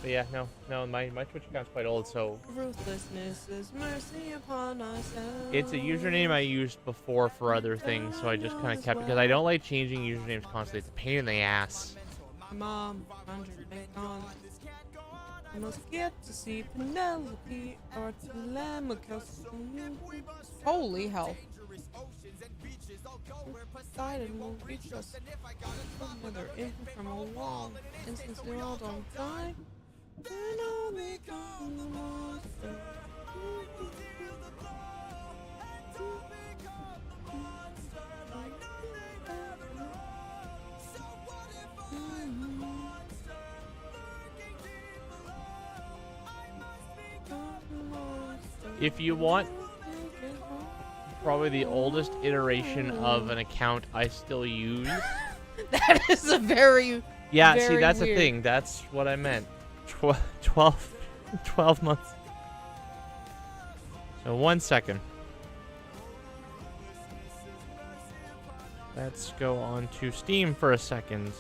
But yeah, no, my Twitch account's quite old, so Ruthlessness is mercy upon ourselves. it's a username I used before for other things, so I just kind of kept it because I don't like changing usernames constantly. It's a pain in the ass. Mom, I must get to see Penelope or Telemachus. Holy hell. Poseidon won't reach us. Another infant from a wall. And since we all don't die, then all they come the monster. If you want probably the oldest iteration of an account I still use. That is a very Yeah, very see, that's weird. the thing. That's what I meant. 12 months. So 1 second. Let's go on to Steam for a second.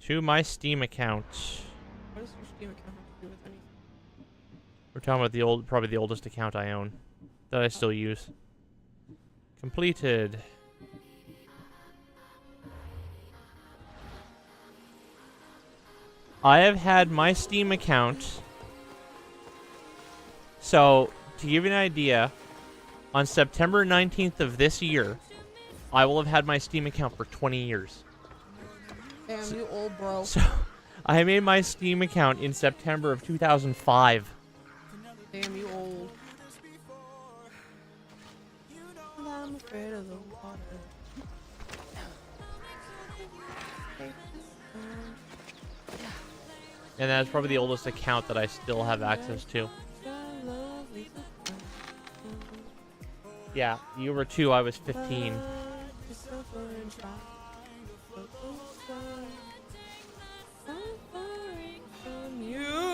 To my Steam account. What does your Steam account have to do with anything? We're talking about probably the oldest account I own that I still use. Completed. I have had my Steam account. So, to give you an idea, on September 19th of this year, I will have had my Steam account for 20 years. Damn, you old bro. So, I made my Steam account in September of 2005. Damn, you old. I'm afraid of the water. And that's probably the oldest account that I still have access to. Yeah, you were 2, I was 15.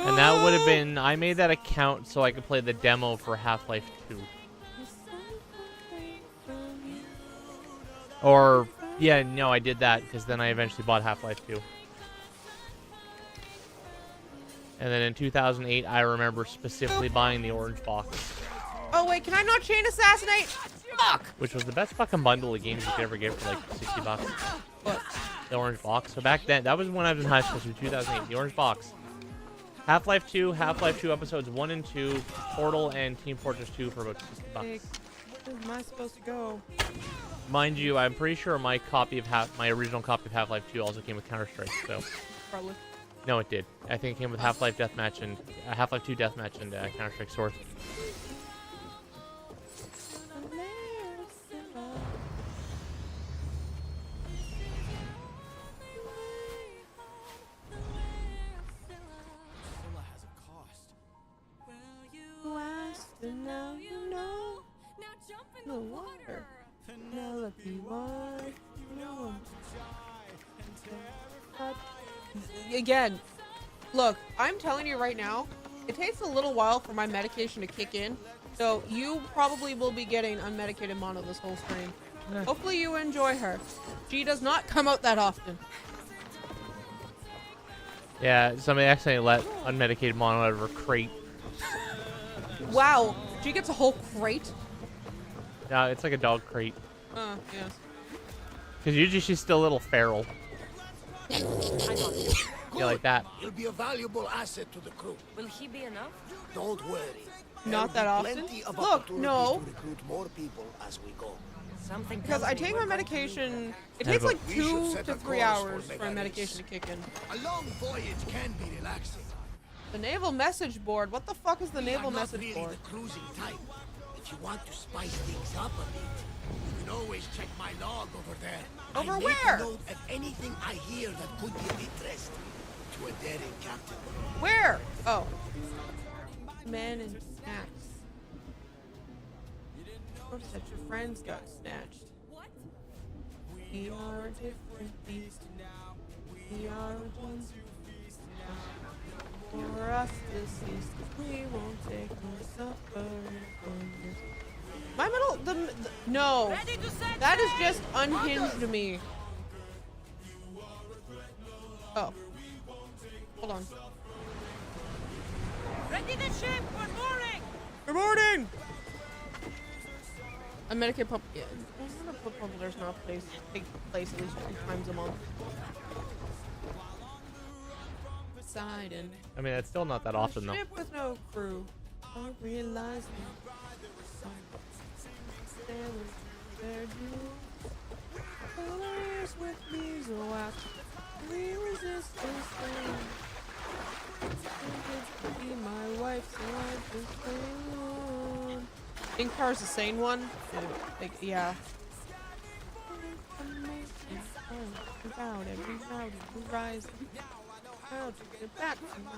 And that would have been... I made that account so I could play the demo for Half-Life 2. Or... yeah, no, I did that because then I eventually bought Half-Life 2. And then in 2008, I remember specifically buying the orange box. Oh, wait, can I not chain assassinate? Fuck! Which was the best fucking bundle of games you could ever get for like 60 bucks. What? The orange box. So back then, that was when I was in high school, so 2008. The orange box. Half-Life 2, Half-Life 2 episodes 1 and 2, Portal, and Team Fortress 2 for about 60 bucks. Where am I supposed to go? Mind you, I'm pretty sure my original copy of Half-Life 2 also came with Counter-Strike, so... Probably. No, it did. I think it came with Half-Life Deathmatch and... Half-Life 2 Deathmatch and Counter-Strike Source. Now you know. Now jump in the water. Penelope, why? Again, look, I'm telling you right now, it takes a little while for my medication to kick in, so you probably will be getting unmedicated Mono this whole stream. Hopefully you enjoy her. She does not come out that often. Yeah, somebody accidentally let unmedicated Mono out of her crate. Wow, she gets a whole crate? Yeah, it's like a dog crate. Yes. Because usually she's still a little feral. Yeah, like that. He'll be a valuable asset to the crew. Will he be enough? Don't worry. Not that often. Of Look, no. To recruit more people as we go. Something because I take my medication. It takes like 2 to 3 hours for a medication to kick in. A long voyage can be relaxing. The naval message board. What the fuck is the naval message really board? The cruising type. If you want to spice things up a bit, you can always check my log over there. Over I make where? a note of anything I hear that could be of interest to a daring captain. Where? Oh. Men and snacks. Notice that your friends got snatched. What? We are a different beast now. We are one. For us this is we won't take no suffering from this. My middle no. That is just unhinged to me. Oh. Hold on. Ready the ship. Good morning. Good morning. A Medicaid pump. Yeah, I'm gonna put pump. There's not a place. Take place at least 3 times a month. Poseidon. I mean, that's still not that often, though. Ship with no crew. I realize with me, so we resist this thing. Be my wife, so I just stay on. Incar's the sane one? Like, yeah. About every rowdy horizon. How to get back to my...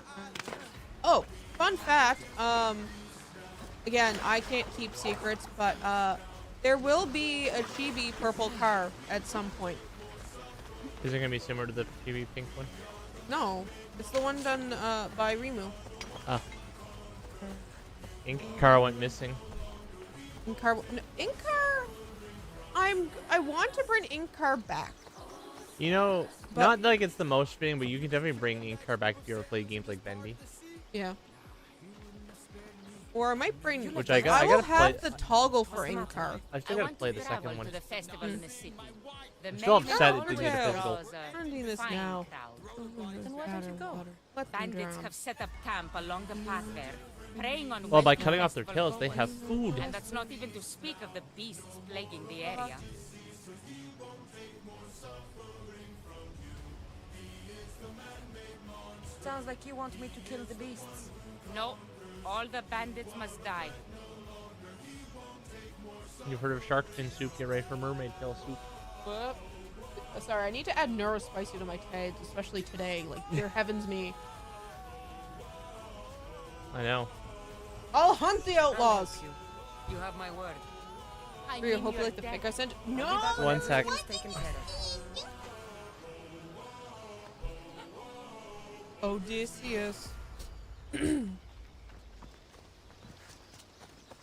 Oh, fun fact. Again, I can't keep secrets, but there will be a chibi purple car at some point. Is it gonna be similar to the chibi pink one? No, it's the one done by Rimu. Ah. Ink car went missing. Inkar. No, Inkar. I want to bring Inkar back. You know, But- not like it's the most fitting, but you can definitely bring Inkar back if you ever play games like Bendy. Yeah. Or I might bring. Which I got- I I will gotta have play- the toggle for Inkar. I still gotta play the second one. To the festival in the city. The I'm still main upset it event didn't get a always physical. draws a I'm doing this fine now. crowd. Then why don't you go? Let them Bandits drown. have set up camp along the path there, preying on Well, by Western cutting off their festival tails, they goers. have food. And that's not even to speak of the beasts plaguing the area. Sounds like you want me to kill the beasts. No, all the bandits must die. You've heard of shark fin soup? Get ready for mermaid tail soup. Whoop. Sorry, I need to add neurospicy to my tags, especially today. Like, dear heavens me. I know. I'll hunt the outlaws. You have my word. Do you hope you like the pic I sent? No! One sec. Taken care of. Odysseus.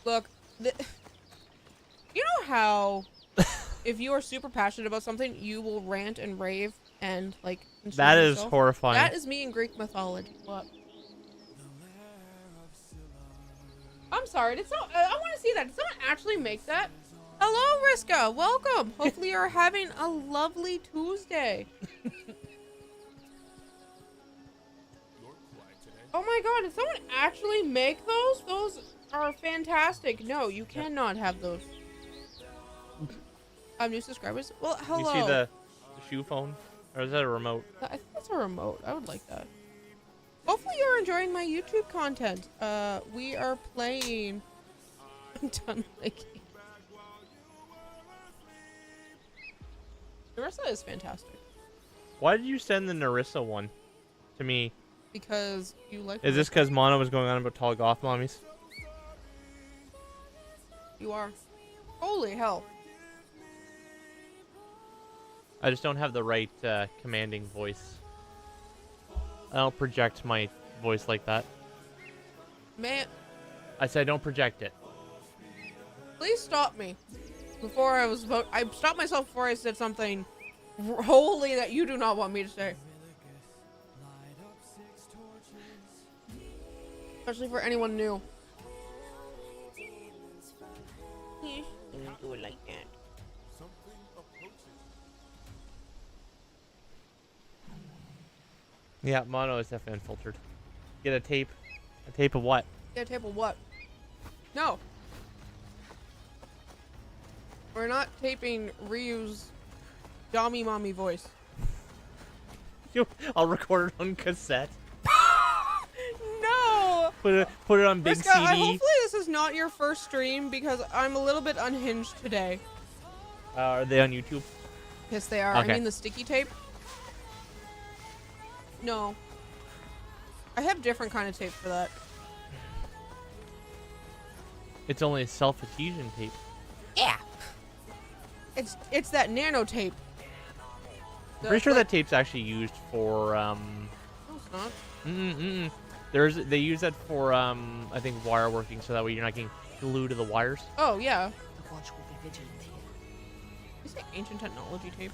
Look, you know how if you are super passionate about something, you will rant and rave and like. consume That is yourself? horrifying. That is me in Greek mythology. What? I'm sorry. Did someone, I want to see that. Did someone actually make that? Hello, Riska. Welcome. Hopefully, you're having a lovely Tuesday. Oh my god, did someone actually make those? Those are fantastic. No, you cannot have those. New subscribers? Well, hello. You see the shoe phone? Or is that a remote? I think that's a remote. I would like that. Hopefully you're enjoying my YouTube content. We are playing... I'm done liking. Narissa is fantastic. Why did you send the Narissa one to me? Because you like... Is this because Mono was going on about tall goth mommies? You are. Holy hell. I just don't have the right commanding voice. I don't project my voice like that. Man, I said don't project it. please stop me. Before I was about... I stopped myself before I said something wholly that you do not want me to say. Especially for anyone new. Yes, don't do it like that. Yeah, Mono is definitely unfiltered. Get a tape. A tape of what? Get a tape of what? No. We're not taping Ryu's Dummy Mommy voice. I'll record it on cassette. No! Put it on big Riska, CD. hopefully this is not your first stream because I'm a little bit unhinged today. Are they on YouTube? Yes, they are. Okay. I mean the sticky tape. No. I have different kind of tape for that. It's only self-adhesion tape. Yeah. It's that nano tape. I'm pretty sure that tape's actually used for No, it's not. They use that for I think wire working, so that way you're not getting glued to the wires. Oh yeah. The watch will be vigilant here. You say ancient technology tape?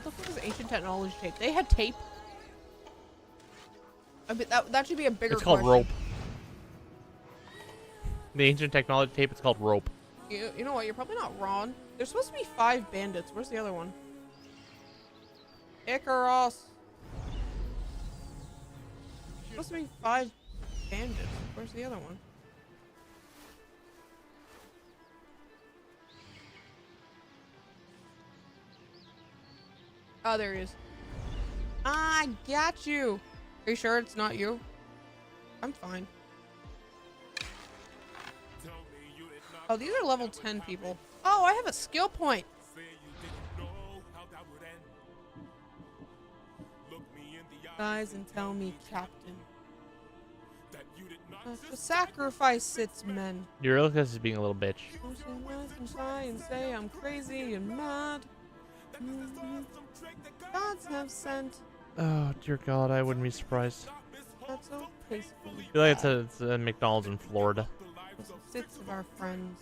What the fuck is ancient technology tape? They had tape. I bet that should be a bigger. It's called question. rope. The ancient technology tape. It's called rope. You know what? You're probably not wrong. There's supposed to be 5 bandits. Where's the other one? Icarus. Supposed to be 5 bandits. Where's the other one? Oh, there he is. I got you. Are you sure it's not you? I'm fine. Oh, these are level 10 people. Oh, I have a skill point. Guys, and tell me, Captain. To sacrifice its men. Eurylochus is being a little bitch. And try and say I'm crazy and mad. Gods have sent. Oh dear God, I wouldn't be surprised. That's so peaceful. I feel like it's a McDonald's in Florida. Six of our friends.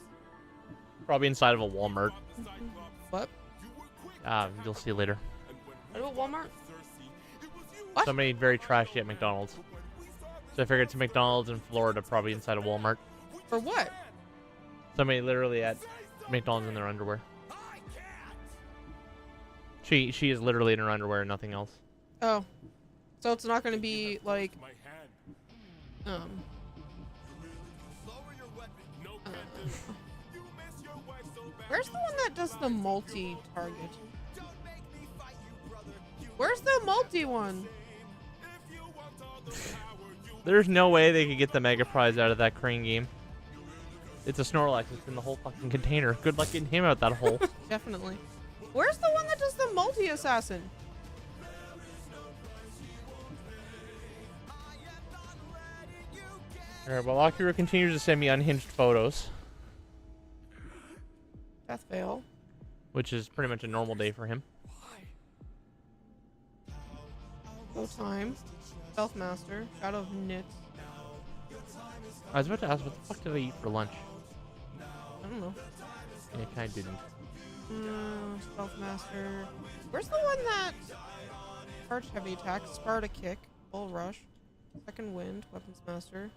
Probably inside of a Walmart. What? You'll see later. What about Walmart? Somebody very trashy at McDonald's. So I figured it's a McDonald's in Florida, probably inside a Walmart. For what? Somebody literally at McDonald's in their underwear. She is literally in her underwear and nothing else. Oh. So it's not going to be like where's the one that does the multi-target? Where's the multi one? There's no way they could get the mega prize out of that crane game. It's a Snorlax. It's in the whole fucking container. Good luck getting him out that hole. Definitely. Where's the one that does the multi-assassin? Alright, well, Akira continues to send me unhinged photos. Death Veil. Which is pretty much a normal day for him. Full time. Stealth Master. Shadow of Nit. I was about to ask, what the fuck did I eat for lunch? I don't know. Yeah, I kinda didn't. Stealth Master. Where's the one that charge heavy attack? Sparta Kick. Bull Rush. Second Wind. Weapons Master.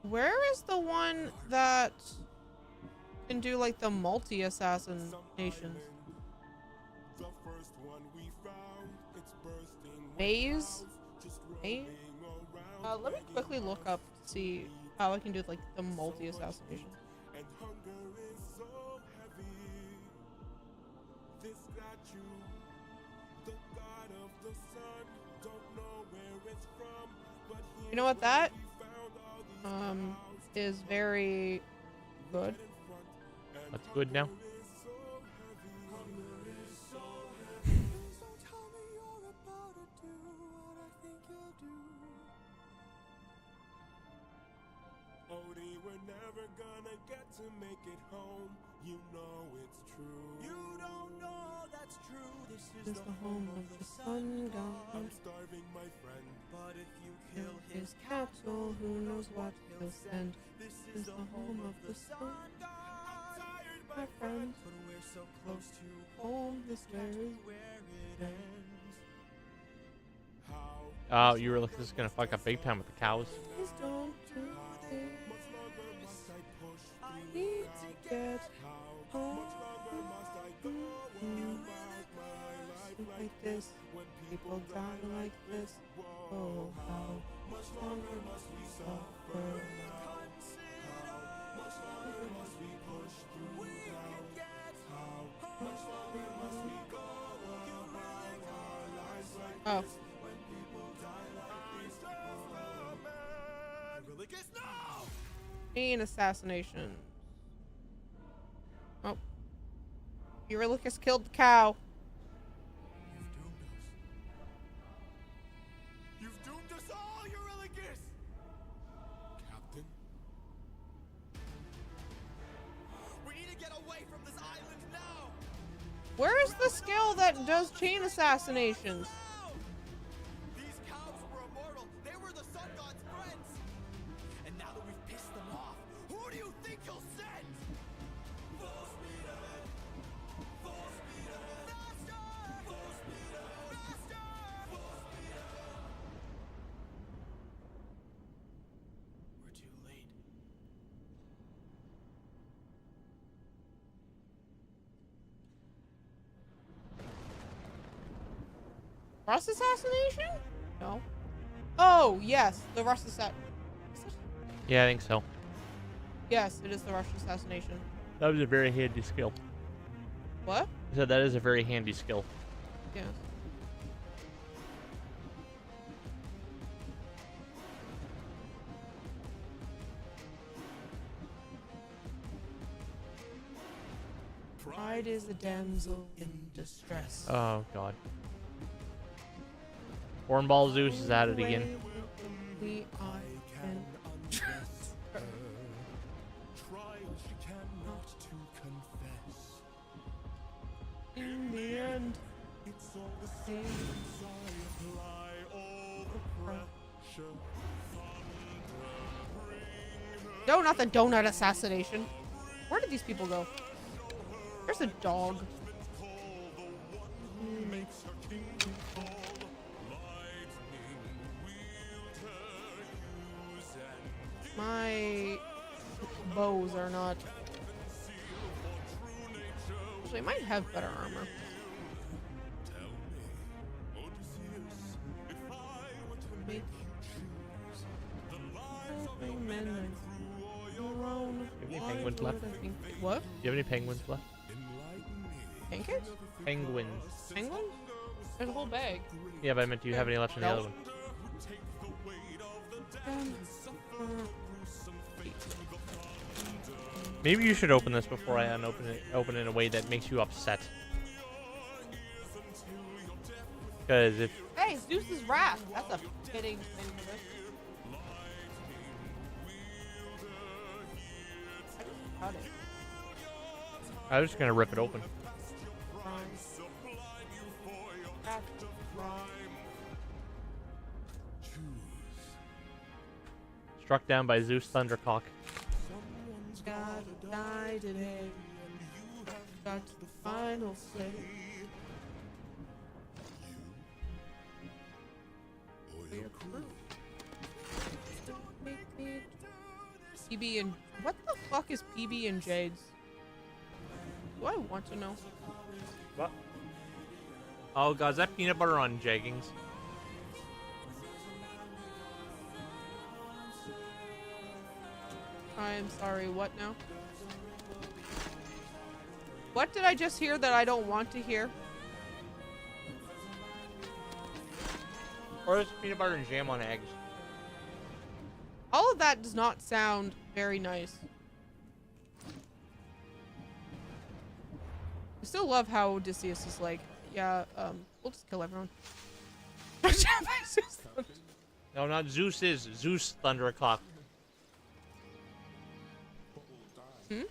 Where is the one that can do like the multi-assassinations? Maze? Maze? Let me quickly look up to see how I can do like the multi-assassination. You know what that is very good. That's good now. Odie, we're never gonna get to make it home. You know it's true. You don't know that's true. This is the home of the sun god. I'm starving, my friend. But if you kill His cattle, who knows what he'll send. This is the home of the sun god. My friend, but we're so close to home. This is where it ends. Oh, you were just gonna fuck up big time with the cows. Please don't do this. I need to get home. Like this, when people die like this. Oh, how much longer must we suffer? How much longer must we push through doubt? How much longer must we go about our lives like this? When people die like this. Oh, man. No! Chain assassination. Oh. Eurylochus killed the cow. You've doomed us all, Eurylochus! Captain? We need to get away from this island now! Where is the skill that does chain assassinations? These cows were immortal. They were the sun god's friends. And now that we've pissed them off, who do you think you'll send? Full speed ahead. Full speed ahead. Faster! Full speed ahead. Faster! Full speed ahead. We're too late. Rust assassination? No. Oh, yes, the Rust assassination. Yeah, I think so. Yes, it is the Rust assassination. That was a very handy skill. What? I said that is a very handy skill. Yeah. Pride is a damsel in distress. Oh god. Hornball Zeus is at it again. We are can Undress her. Try what she cannot to confess. in the end. It's all the same as I apply all the pressure from No, not the donut assassination. Where did these people go? There's a dog. My bows are not. Actually, I might have better armor. Do you have any penguins left? What? Do you have any penguins left? Pancakes? Penguins. Penguins? There's a whole bag. Yeah, but I meant, do you have any left in the other one? Maybe you should open this before I unopen it. Open it in a way that makes you upset. Because if... Hey, Zeus's wrath. That's a fitting thing for this. I just cut it. I was just gonna rip it open. Struck down by Zeus Thundercock. Someone's gotta die today. Got the final say. PB and what the fuck is PB and Jade's? Do I want to know? What? Oh god, is that peanut butter on jeggings? I'm sorry, what now? What did I just hear that I don't want to hear? Or is peanut butter and jam on eggs? All of that does not sound very nice. I still love how Odysseus is like, yeah, we'll just kill everyone. No, not Zeus is. Zeus Thundercock. Hmm?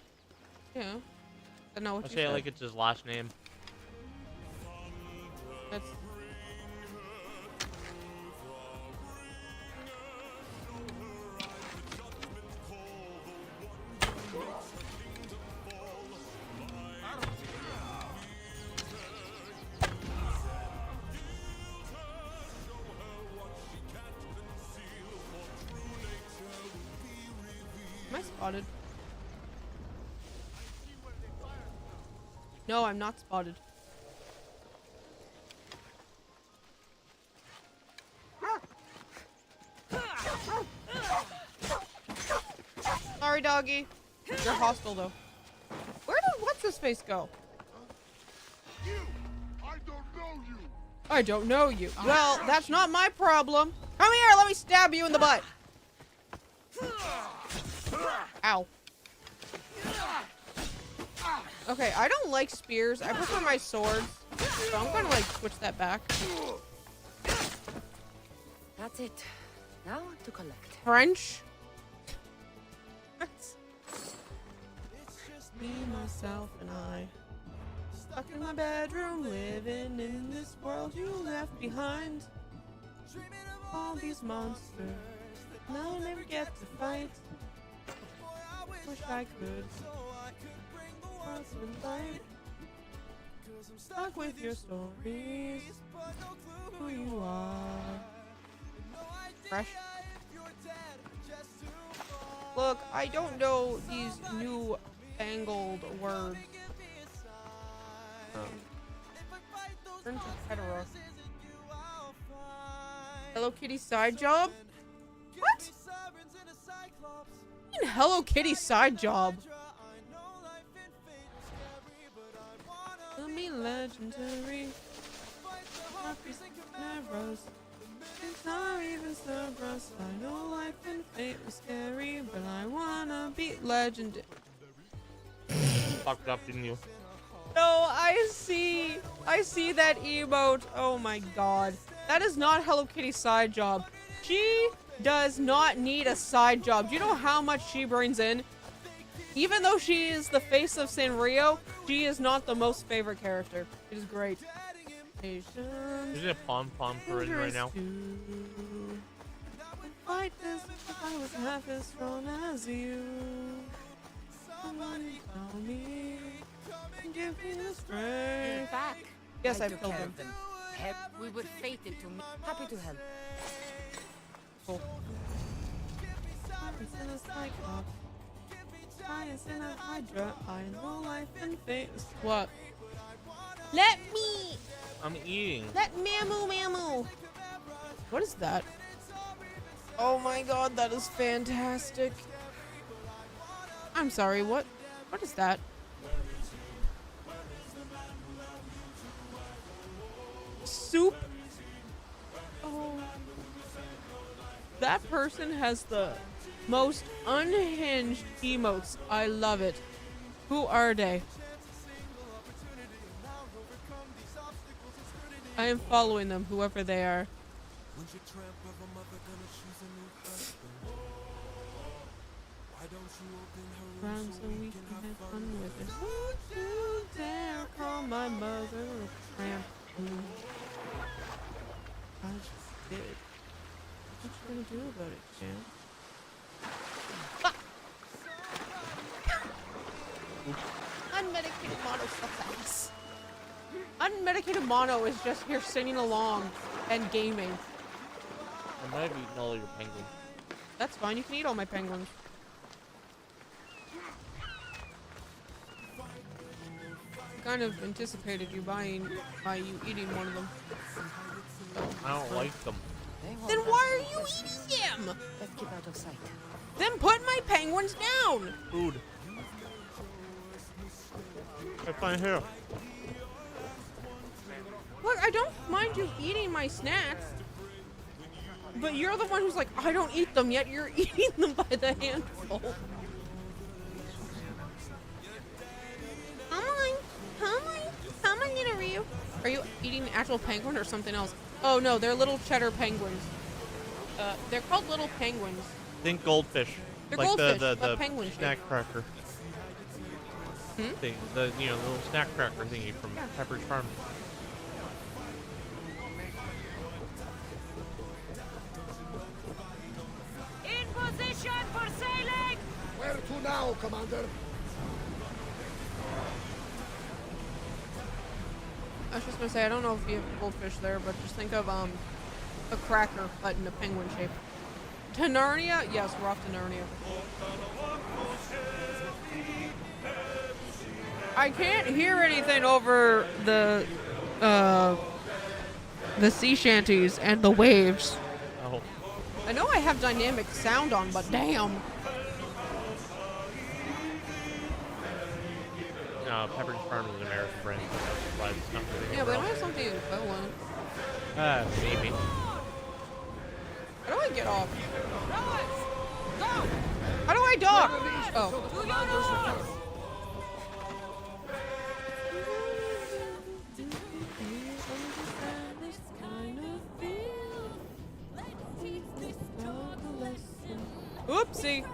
Yeah. I know what I'll you say it said. like it's his last name. That's... Am I spotted? No, I'm not spotted. Sorry, doggy. You're hostile, though. Where did what's-his-face go? You! I don't know you! I don't know you. Well, that's not my problem. Come here, let me stab you in the butt. Ow. Okay, I don't like spears. I prefer my swords. So I'm gonna like switch that back. That's it. Now to collect. French. It's just me, myself, and I. Stuck in my bedroom, living in this world you left behind. All these monsters, and I'll never get to fight. Wish I could. I'm stuck with your stories. Who you are. Fresh. Look, I don't know these new fangled words. Turn to hetero. Hello Kitty side job? What? What do you mean Hello Kitty side job? Tell me legendary. It's not even so gross. I know life and fate was scary, but I wanna be legendary. Fucked up, didn't you? No, I see that emote. Oh my god. That is not Hello Kitty side job. She does not need a side job. Do you know how much she brings in? Even though she is the face of Sanrio, she is not the most favorite character. It is great. There's a pom-pom parade right now. Fight this, I was half as strong as you. Somebody tell me, give me the You're strength. back. Yes, I I've took killed care him. of them. We were fated to meet. Happy to help. Cool. Science in a cyclops. Science in a hydra. I know life and fate. What? Let me! I'm eating. Let Mamu. What is that? Oh my god, that is fantastic. I'm sorry, what? What is that? Soup? Oh. That person has the most unhinged emotes. I love it. Who are they? I am following them, whoever they are. Rhyme so we can have fun with it. Don't you dare call my mother a tramp. I just did. What you gonna do about it, champ? Unmedicated mono sucks ass. Unmedicated mono is just here singing along and gaming. I might have eaten all your penguins. That's fine, you can eat all my penguins. Kind of anticipated you by you eating one of them. I don't like them. Then why are you eating them? Let's keep out of sight. Then put my penguins down! Food. I find here. Look, I don't mind you eating my snacks. But you're the one who's like, I don't eat them, yet you're eating them by the handful. How am I gonna Ryu? Are you eating an actual penguin or something else? Oh no, they're little cheddar penguins. They're called little penguins. Think goldfish. They're like goldfish, the but penguin snack cracker. Thing. The the little snack cracker thingy from Pepperidge Farm. In position for sailing! Where to now, Commander? I was just gonna say, I don't know if you have goldfish there, but just think of a cracker, but in a penguin shape. To Narnia? Yes, we're off to Narnia. I can't hear anything over the sea shanties and the waves. Oh. I know I have dynamic sound on, but damn. No, Pepperidge Farm is an American brand. So that's why it's not really Yeah, but I don't have something equivalent. maybe. How do I get off? How do I dock? Oh. Oopsie.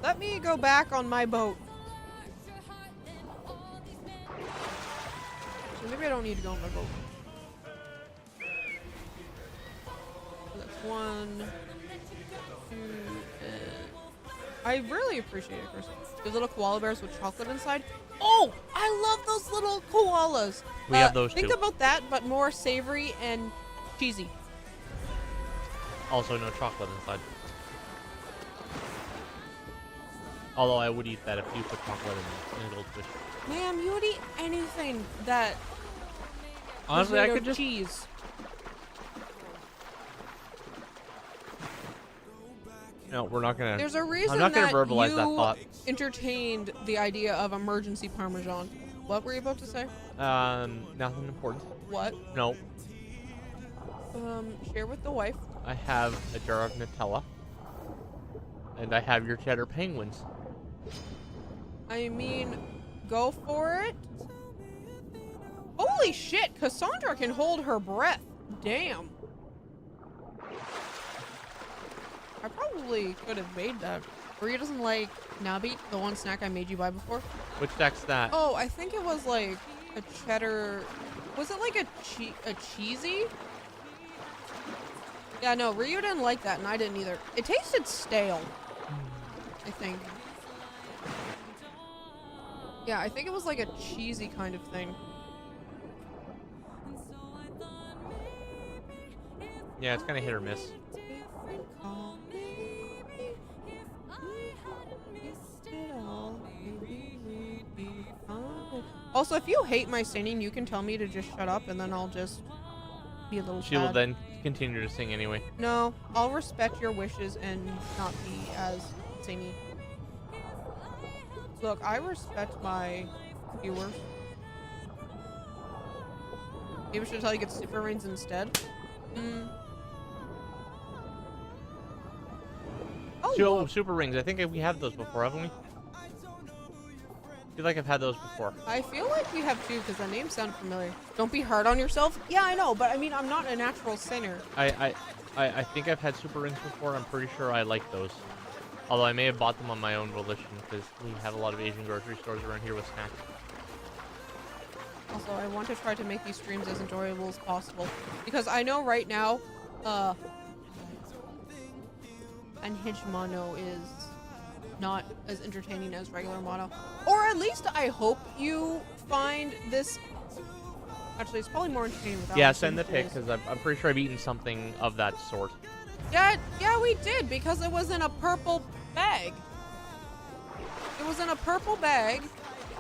Let me go back on my boat. So maybe I don't need to go on my boat. That's 1, 2, and I really appreciate it, Chris. The little koala bears with chocolate inside. Oh, I love those little koalas. We have those Think too. about that, but more savory and cheesy. Also, no chocolate inside. Although I would eat that if you put chocolate in a goldfish. Ma'am, you would eat anything that Honestly, was I made could of just cheese. No, we're not gonna. There's a reason I'm not gonna that verbalize you that thought. entertained the idea of emergency Parmesan. What were you about to say? Nothing important. What? No, Share with the wife. I have a jar of Nutella, and I have your cheddar penguins. I mean, go for it. Holy shit, Cassandra can hold her breath. Damn. I probably could have made that. Maria doesn't like Nabi, the one snack I made you buy before. Which deck's that? Oh, I think it was like a cheddar. Was it like a cheesy? Yeah, no, Ryu didn't like that, and I didn't either. It tasted stale, I think. Yeah, I think it was like a cheesy kind of thing. Yeah, it's kind of hit or miss. Also, if you hate my singing, you can tell me to just shut up, and then I'll just be a little She will sad. then continue to sing anyway. No, I'll respect your wishes and not be as singy. Look, I respect my viewers. Maybe I should tell you get super rings instead. Oh, So, super rings. I think we have those before, haven't we? I feel like I've had those before. I feel like we have two because the names sound familiar. Don't be hard on yourself. Yeah, I know, but I mean, I'm not a natural singer. I think I've had super rings before. I'm pretty sure I like those. Although I may have bought them on my own volition because we have a lot of Asian grocery stores around here with snacks. Also, I want to try to make these streams as enjoyable as possible because I know right now, unhinged mono is not as entertaining as regular mono. Or at least I hope you find this... Actually, it's probably more entertaining without... Yeah, send the pic, because I'm pretty sure I've eaten something of that sort. Yeah, we did, because it was in a purple bag. It was in a purple bag,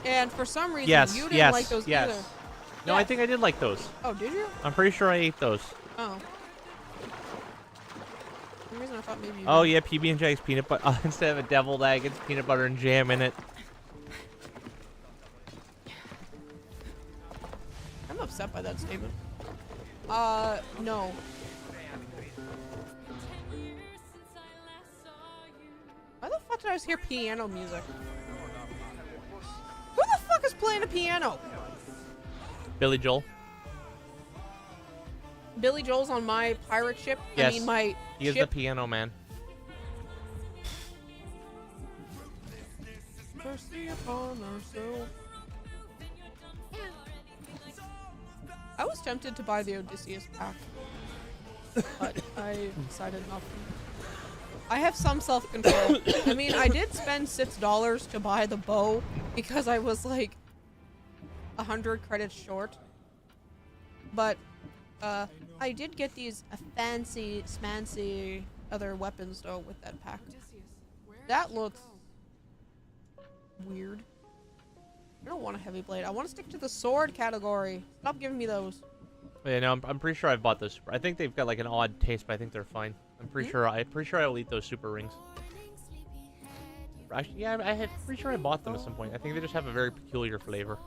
and for some reason, you didn't like those either. No, I think I did like those. Oh, did you? I'm pretty sure I ate those. Oh. For some reason, I thought maybe you Oh, did. yeah, PB&J's peanut butter. Instead of a deviled egg, it's peanut butter and jam in it. I'm upset by that statement. No. Why the fuck did I just hear piano music? Who the fuck is playing a piano? Billy Joel. Billy Joel's on my pirate ship? Yes. I mean, my He is the ship? piano man. Mercy upon our soul. I was tempted to buy the Odysseus pack, but I decided not to. I have some self-control. I mean, I did spend $6 to buy the bow because I was like 100 credits short. But I did get these fancy, smancy other weapons though with that pack. That looks weird. I don't want a heavy blade. I want to stick to the sword category. Stop giving me those. Yeah, no, I'm pretty sure I've bought those. I think they've got like an odd taste, but I think they're fine. I'm pretty sure I'll eat those super rings. Actually, yeah, I'm pretty sure I bought them at some point. I think they just have a very peculiar flavor.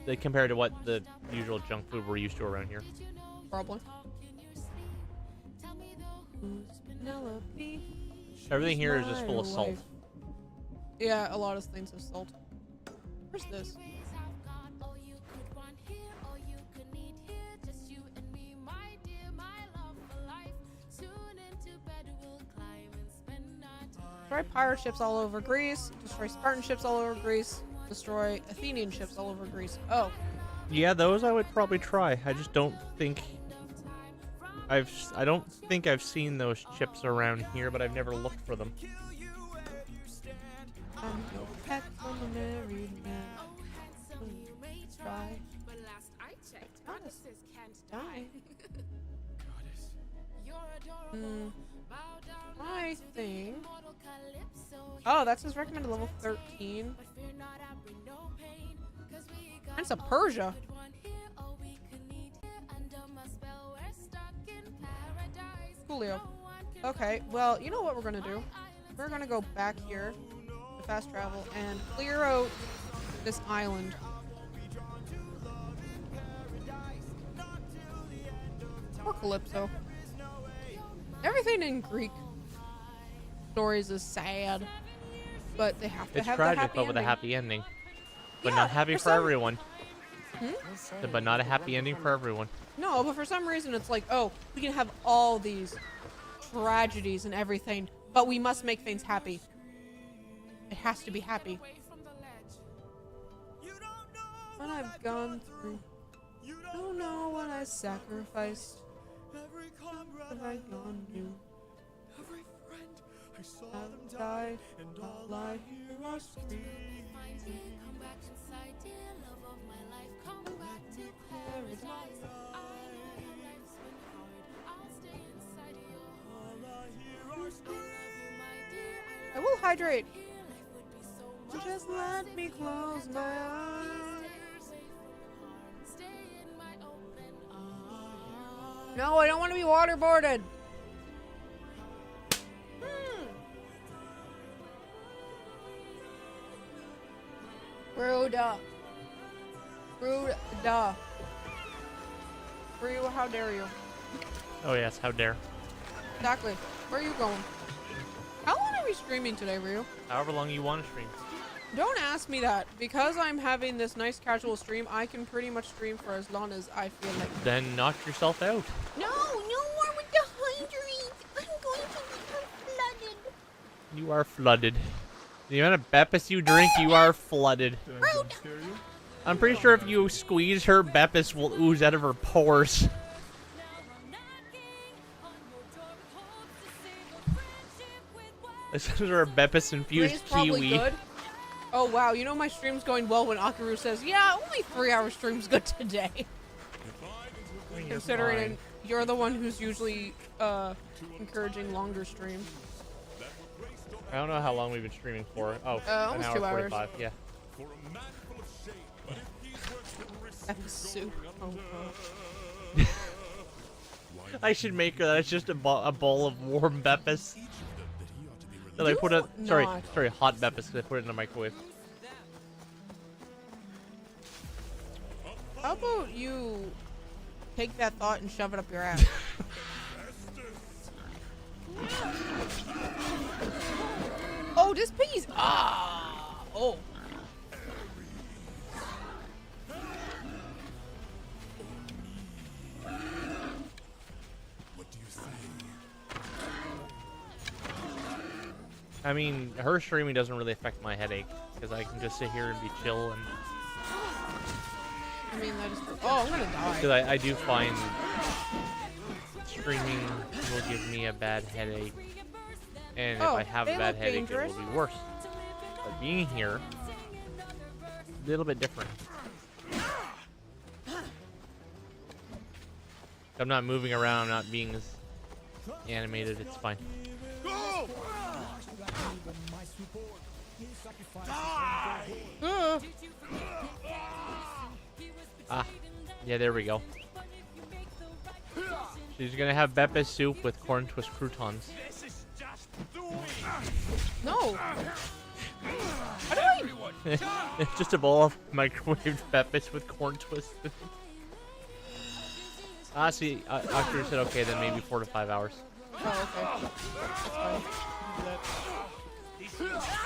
They compared to what the usual junk food we're used to around here. Probably. Everything here is just full of salt. Yeah, a lot of things have salt. Where's this? Destroy pirate ships all over Greece. Destroy Spartan ships all over Greece. Destroy Athenian ships all over Greece. Oh. Yeah, those I would probably try. I just don't think I don't think I've seen those chips around here, but I've never looked for them. I'm no pet from a married man. Try. But last I checked, goddesses can't die. You're I think. Oh, that's his recommended level 13. Prince of Persia. Coolio. Okay, well, you know what we're gonna do? We're gonna go back here to fast travel and clear out this island. Poor Calypso. Everything in Greek stories is sad, but they have to It's have tragic, the happy but with a ending. happy ending. But Yeah, not happy for for some- everyone. Hmm? But not a happy ending for everyone. No, but for some reason it's like, oh, we can have all these tragedies and everything, but we must make things happy. It has to be happy. What I've gone through, don't know what I sacrificed. like on you. Every friend I saw Have them died, and all all I I hear are screams. Come back inside, dear love of my life. Come back to paradise. I know your life's been hard. I'll stay inside your heart. All I hear are I love screams. you, my dear. I will hydrate. Here life would be so much Just let me close my eyes. Stay in my open arms. No, I don't want to be waterboarded. Ruda. Ruda. Ryu, how dare you? Oh yes, how dare. Exactly. Where are you going? How long are we streaming today, Ryu? However long you want to stream. Don't ask me that. Because I'm having this nice casual stream, I can pretty much stream for as long as I feel like. Then knock yourself out. No more with the hydrate. I'm going to become flooded. You are flooded. The amount of Beppis you drink, you are flooded. I'm pretty sure if you squeeze her, Beppis will ooze out of her pores. This is our Beppis infused Ray's probably kiwi. good. Oh wow, you know my stream's going well when Akaru says, yeah, only 3-hour stream's good today. Considering you're the one who's usually encouraging longer streams. I don't know how long we've been streaming for. Oh, an almost hour 2 hours. 45. Yeah. That's soup. Oh, I should make that. It's just a bowl of warm Beppis. That I put it. Sorry, hot Beppis. Because I put it in the microwave. How about you take that thought and shove it up your ass? Oh, this piggy's oh. What do you say? I mean, her streaming doesn't really affect my headache because I can just sit here and be chill and. I mean, that is. Oh, I'm gonna die. Because I do find streaming will give me a bad headache, and if I have a bad headache, it will be worse. But being here, a little bit different. I'm not moving around, I'm not being as animated. It's fine. Go! Yeah, there we go. She's gonna have Beppis soup with corn twist croutons. No. How do I? It's just a bowl of microwaved Beppis with corn twist. See, Octor said okay, then maybe 4 to 5 hours. Oh, okay. That's fine.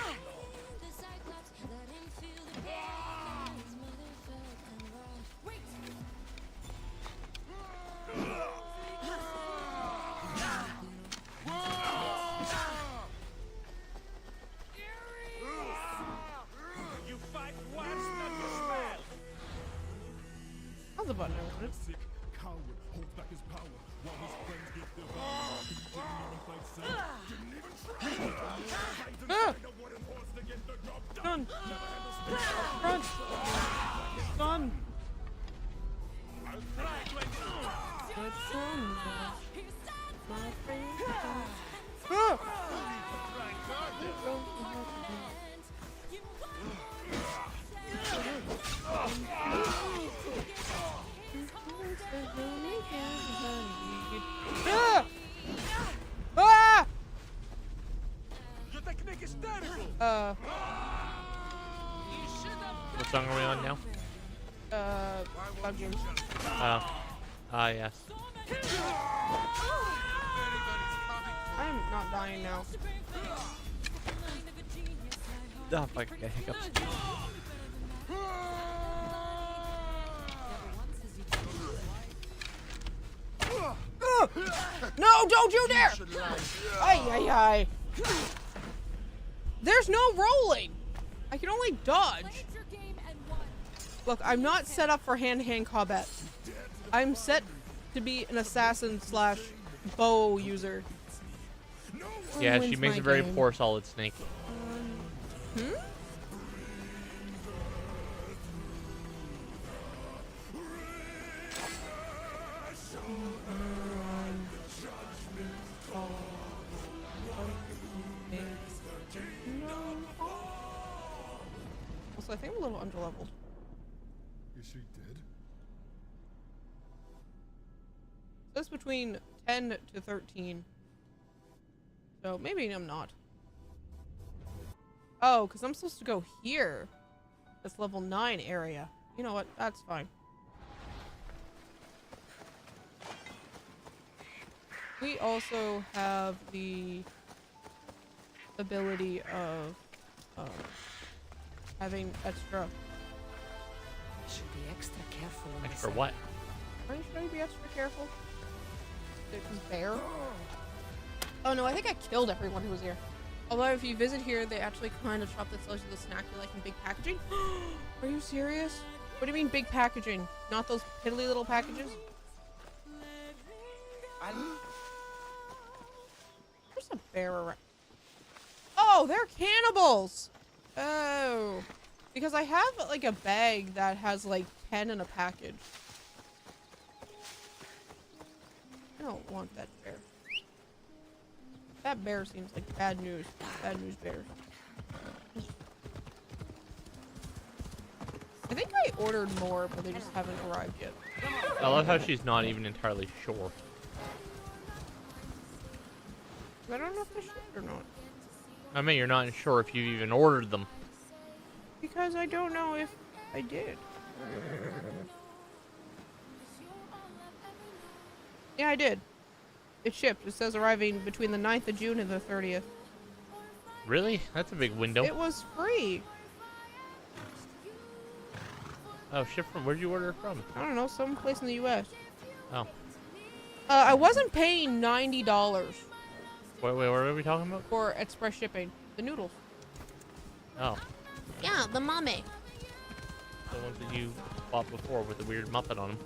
How's the button? I wanted? Coward holds back his power while his friends get their Son! Run! Son! Good son. My friend. Your technique is terrible. What song are we on now? Bug games. Yes. I'm not dying now. Oh, fuck, I got hiccups. No, don't you dare! Ay, ay, ay. There's no rolling. I can only dodge. Look, I'm not set up for hand-to-hand combat. I'm set to be an assassin slash bow user. Yeah, she wins makes my a very game? poor Solid Snake. Hmm? Also, I think I'm a little underleveled. Is she dead? So it's between 10 to 13. So maybe I'm not. Oh, because I'm supposed to go here. This level 9 area. You know what? That's fine. We also have the ability of having extra. I should be extra careful. Extra what? Should I be extra careful? It was bear. Oh no, I think I killed everyone who was here. Although if you visit here, they actually kind of shop that sells you the snack you like in big packaging. Are you serious? What do you mean big packaging? Not those piddly little packages? There's a bear around. Oh, they're cannibals! Oh. Because I have like a bag that has like 10 in a package. I don't want that bear. That bear seems like bad news. Bad news bear. I think I ordered more, but they just haven't arrived yet. I love how she's not even entirely sure. I don't know if I should or not. I mean, you're not sure if you even ordered them. Because I don't know if I did. Yeah, I did. It shipped. It says arriving between the 9th of June and the 30th. Really? That's a big window. It was free. Oh, shipped from, where'd you order it from? I don't know, some place in the U.S. Oh. I wasn't paying $90 Wait, what are we talking about? for express shipping. The noodles. Oh. Yeah, the mommy. The ones that you bought before with the weird Muppet on them.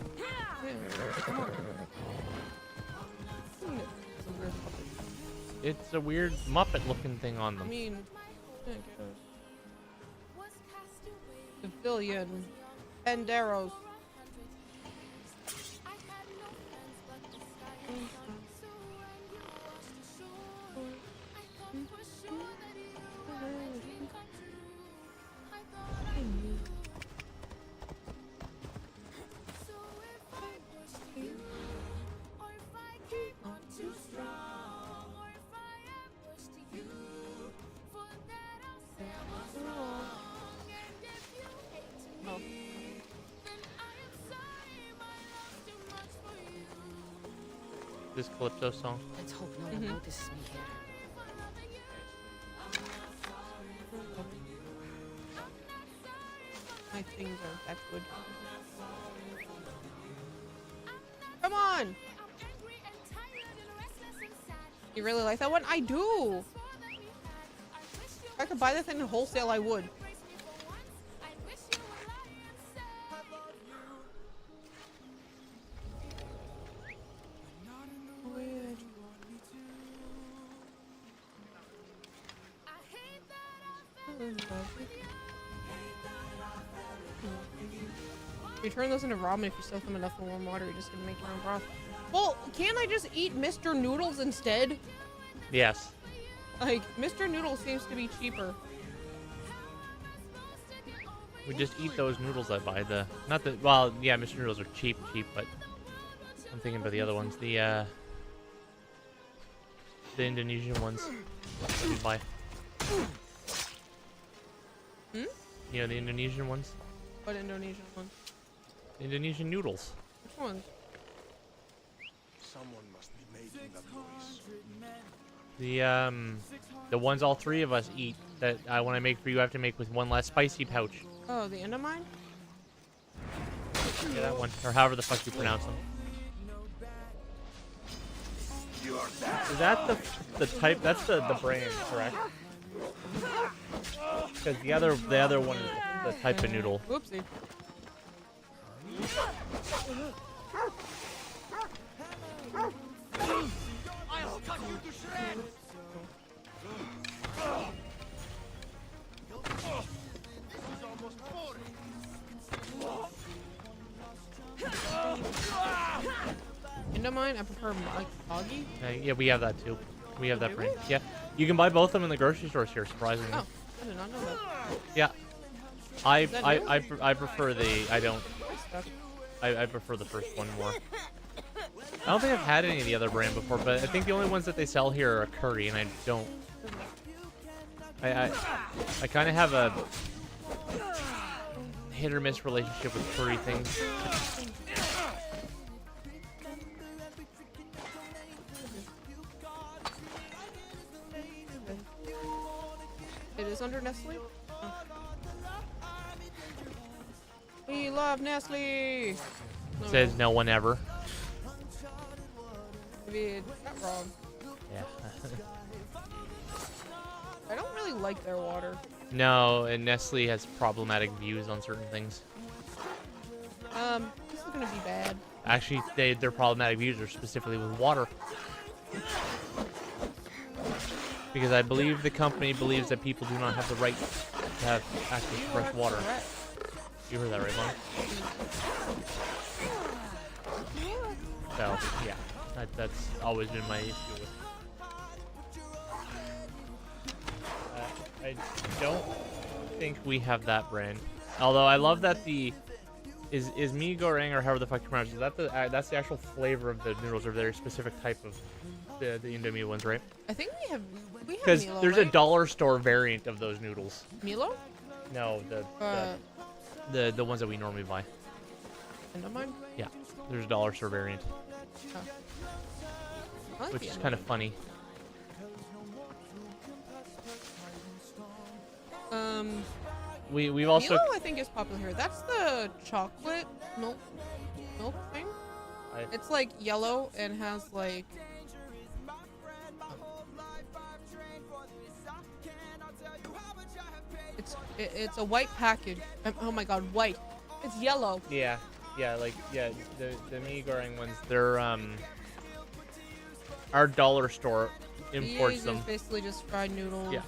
It's a weird Muppet looking thing on I them. mean, civilian Panderos. This Calypso song. Let's hope no one notices me here. My things are that good. Come on! You really like that one? I do! If I could buy that thing in wholesale, I would. You turn those into ramen if you soak them enough in warm water, you're just gonna make your own broth. Well, can't I just eat Mr. Noodles instead? Yes. Like, Mr. Noodles seems to be cheaper. We just eat those noodles I buy. Not the, well, yeah, Mr. Noodles are cheap, but I'm thinking about the other ones. The Indonesian ones that we buy. Hmm? You know, the Indonesian ones? What Indonesian ones? Indonesian noodles. Which ones? Someone must be making that noise. The ones all three of us eat that when I make for you, I have to make with one less spicy pouch. Oh, the Indomine? Yeah, that one, or however the fuck you pronounce them. Is that the type? That's the brand, correct? Because the other one is the type of noodle. Whoopsie. don't mind. I prefer like soggy. Yeah, we have that too. We have that Do brand. we? Yeah, you can buy both of them in the grocery stores here. Surprisingly. Oh, I did not know that. Yeah. Is that new? I prefer the I prefer the first one more. I don't think I've had any of the other brand before, but I think the only ones that they sell here are curry, and I don't. I kind of have a hit or miss relationship with curry things. It is under Nestle. Oh. We love Nestle. No, Says no one ever. maybe it's not wrong. Yeah. I don't really like their water. No, and Nestle has problematic views on certain things. This is gonna be bad. Actually, their problematic views are specifically with water. Because I believe the company believes that people do not have the right to have access to fresh water. You heard that right, Mom? So, yeah. That's always been my issue with. I don't think we have that brand. Although I love that the is mee goreng or however the fuck you pronounce it. That's the actual flavor of the noodles. Are very specific type of the Indomie ones, right? I think we have Because Milo, there's right? a dollar store variant of those noodles. Milo? No, the ones that we normally buy. Indomie? Yeah, there's a dollar store variant, Oh. I like which the is kind of Indomie. funny. We've also Milo, I think, is popular here. That's the chocolate milk thing. It's like yellow and has like. It's a white package. Oh my god, white. It's yellow. yeah the mee goreng ones, they're our dollar store imports These them. is basically just fried noodles. Yeah,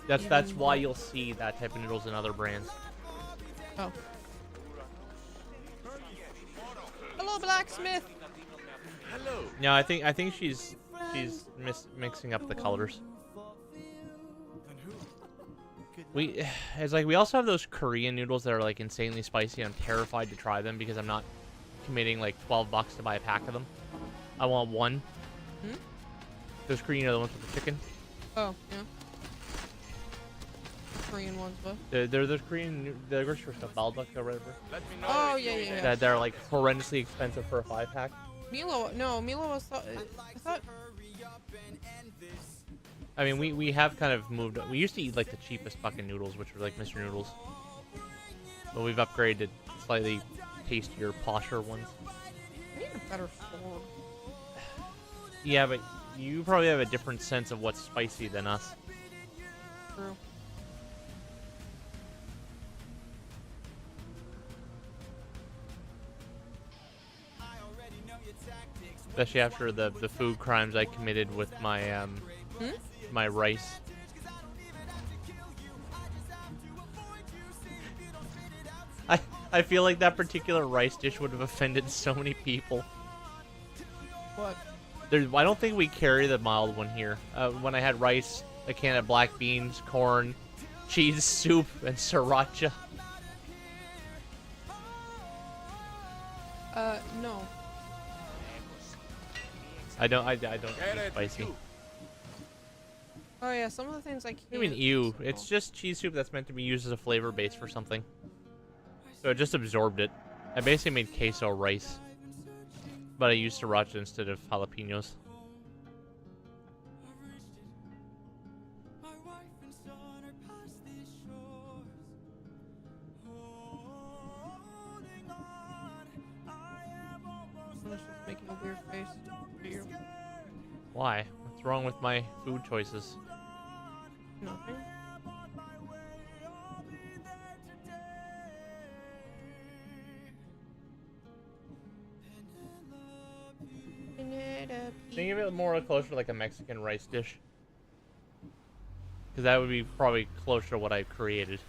that's even why though- you'll see that type of noodles in other brands. Oh. Hello, blacksmith. No, I think she's mixing up the colors. It's like we also have those Korean noodles that are like insanely spicy. I'm terrified to try them because I'm not committing like $12 to buy a pack of them. I want one. Hmm? Those Korean, the ones with the chicken. Oh, yeah. Korean ones, but. They're those Korean, the grocery stuff, balduck or whatever. Oh, yeah. That they're like horrendously expensive for a 5-pack. Milo was. I thought. I mean, we have kind of moved. We used to eat like the cheapest fucking noodles, which were like Mr. Noodles. But we've upgraded to slightly tastier, posher ones. I need a better form. Yeah, but you probably have a different sense of what's spicy than us. True. Especially after the food crimes I committed with my my rice. I feel like that particular rice dish would have offended so many people. What? I don't think we carry the mild one here. When I had rice, a can of black beans, corn, cheese, soup, and sriracha. No. I don't eat spicy. Oh yeah, some of the things I can't. I mean, ew. It's just cheese soup that's meant to be used as a flavor base for something. So it just absorbed it. I basically made queso rice. But I used sriracha instead of jalapenos. I'm just making a weird face to you. Why? What's wrong with my food choices? Nothing. Think of it more closer to like a Mexican rice dish. Because that would be probably closer to what I created.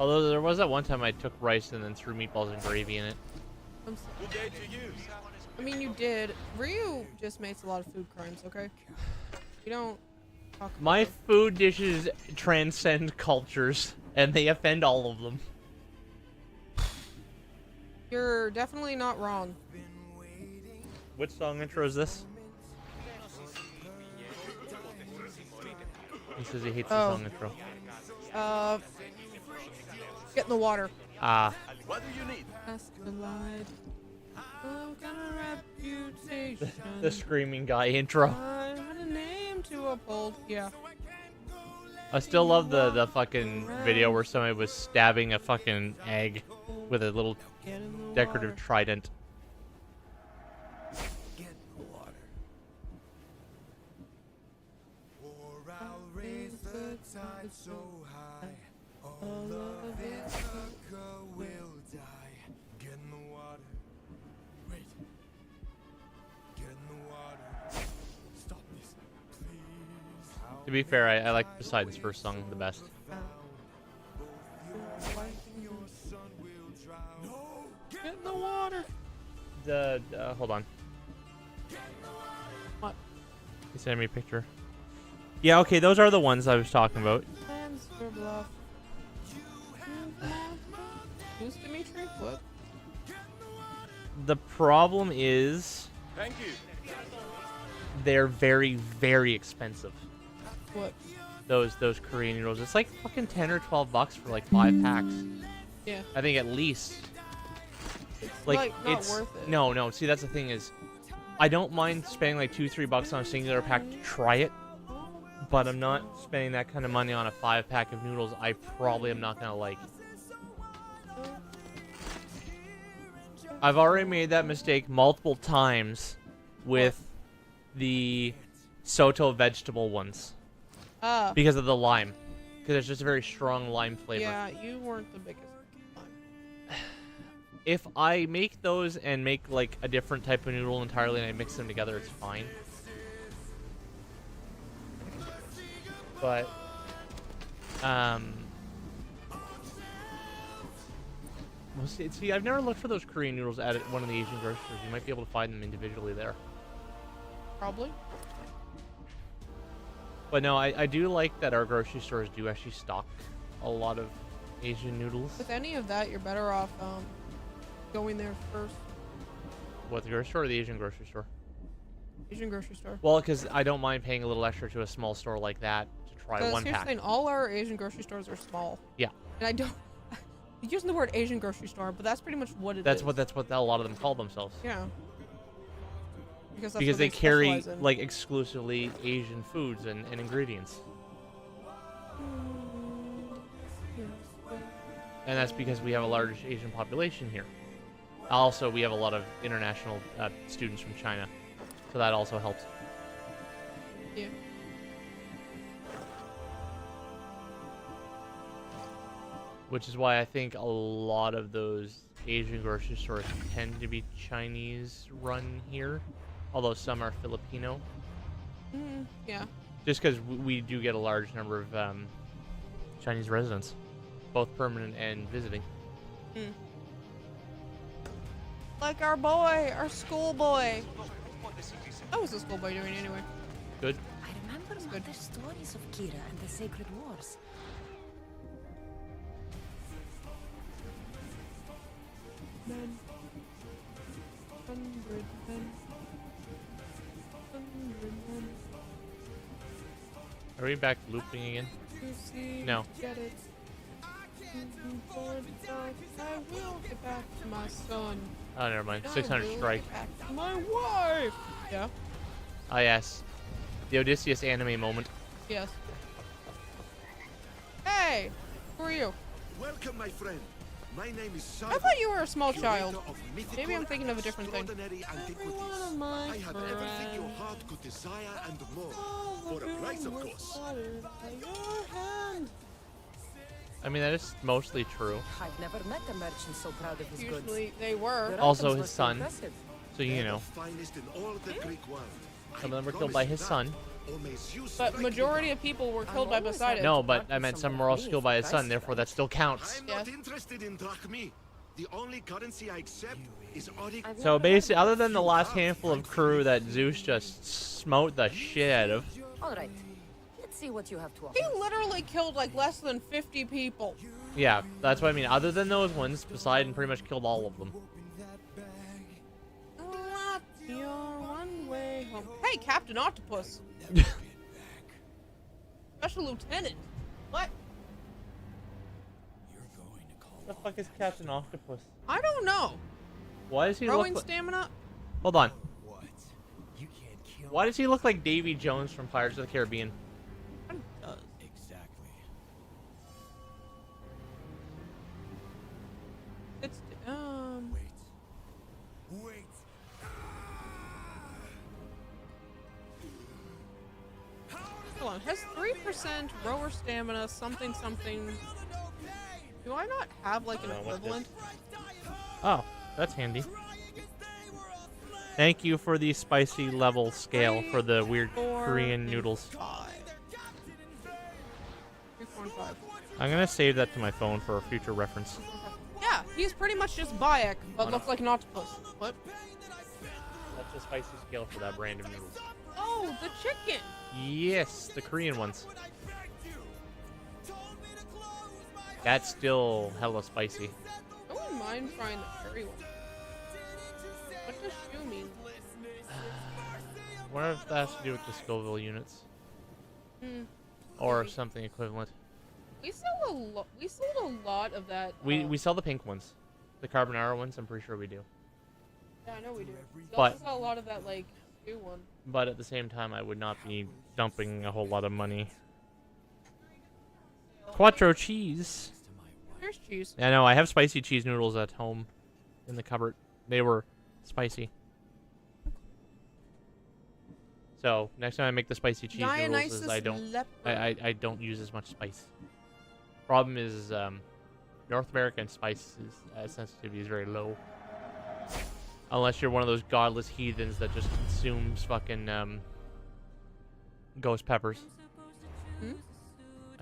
Although there was that one time I took rice and then threw meatballs and gravy in it. I'm sorry. I mean, you did. Ryu just makes a lot of food crimes, okay? You don't talk about My them. food dishes transcend cultures, and they offend all of them. You're definitely not wrong. Which song intro is this? He says he hates the song intro. Get in the water. Ah. What do you need? The screaming guy intro. I had a name to uphold. Yeah. I still love the fucking video where somebody was stabbing a fucking egg with a little decorative trident. Get the water. Or I'll raise the tide so high. All of Ithaca will die. Get in the water. Wait. Get in the water. Stop this, please. To be fair, I like Poseidon's first song the best. Get in the water. Hold on. What? He sent me a picture. Yeah, okay, those are the ones I was talking about. Plans for bluff. Who's Dimitri? What? The problem is Thank you. they're very, very expensive. What? Those Korean noodles. It's like fucking 10 or 12 bucks for like 5 packs. Yeah. I think at least. It's Like not it's worth it. no. See, that's the thing is, I don't mind spending like $2-3 bucks on a singular pack to try it, but I'm not spending that kind of money on a 5-pack of noodles. I probably am not gonna like. I've already made that mistake multiple times with the Soto vegetable ones because of the lime, because it's just a very strong lime flavor. Yeah, you weren't the biggest. If I make those and make like a different type of noodle entirely and I mix them together, it's fine. But well, see, I've never looked for those Korean noodles at one of the Asian grocery stores. You might be able to find them individually there. Probably. But no, I do like that our grocery stores do actually stock a lot of Asian noodles. With any of that, you're better off going there first. What, the grocery store or the Asian grocery store? Asian grocery store. Well, because I don't mind paying a little extra to a small store like that to try one Here's the pack. thing, all our Asian grocery stores are small. Yeah. And I don't. You're using the word Asian grocery store, but that's pretty much what it is. That's what a lot of them call themselves. Yeah. Because Because they carry like exclusively Asian foods and ingredients. And that's because we have a large Asian population here. Also, we have a lot of international students from China, so that also helps. Yeah. Which is why I think a lot of those Asian grocery stores tend to be Chinese run here, although some are Filipino. Yeah. Just because we do get a large number of Chinese residents, both permanent and visiting. Like our boy, our schoolboy. What was the schoolboy doing anyway? Good. I remember mother's stories of Kira and the Sacred Wars. Men. 100 men. 100 men. Are we back looping again? To see, No. Get it. I will get back to my son. Oh, never mind. I 600 will strike. get back to my wife. Yeah. Ah, yes. The Odysseus anime moment. Yes. Hey, who are you? Welcome, my friend. My name is I thought you were a small curator child. of mythical Maybe I'm thinking of a different thing. extraordinary antiquities. One of my I have everything your friends. heart could desire and more. For a price, of course. I mean, that is mostly true. I've never met a merchant so proud of his goods. Usually they were. Their Also items his were so son. impressive. So, you know. Finest in all the Greek world. Some of them were killed by his son. Only Zeus But break majority me of people were I'm killed by always Poseidon. No, but I meant some were also killed by his son, therefore that still counts. I'm Yes. not interested in drachmi. The only currency I accept is Oryx. I've So never basically, heard of other than the last handful of crew that Zeus just smote the shit out of, it. All right. Let's see what you have to offer. He literally killed like less than 50 people. yeah, that's what I mean. Other than those ones, Poseidon pretty much killed all of them. Not your one way home. Hey, Captain Octopus. Special Lieutenant. What? The fuck is Captain Octopus? I don't know. Why does he Throwing look like... stamina? Hold on. What? You can't kill Why does he look like Davy Jones from Pirates of the Caribbean? Exactly. It's Wait. hold on. Has 3% rower stamina something something. Do I not have like an No, what's equivalent? Oh, that's handy. Thank you for the spicy level scale for the weird 4, Korean and noodles. 5. 3, 4, and 5. I'm gonna save that to my phone for a future reference. Yeah, he's pretty much just Bayek, but looks like an octopus. What? That's the spicy scale for that brand of noodles. Oh, the chicken. Yes, the Korean ones. That's still hella spicy. I wouldn't mind trying the curry one. What does shoe mean? I wonder if that has to do with the Scoville units. Hmm. Or something equivalent. We sold a lot of that. We sell the pink ones. The carbonara ones, I'm pretty sure we do. Yeah, I know we do. We But- also sell a lot of that like shoe one. But at the same time, I would not be dumping a whole lot of money. Quattro cheese. Here's cheese. I know, I have spicy cheese noodles at home in the cupboard. They were spicy. So, next time I make the spicy cheese noodles, Dionysus is I don't leopard. I don't use as much spice. Problem is, North American spice sensitivity is very low. Unless you're one of those godless heathens that just consumes fucking ghost peppers. Hmm?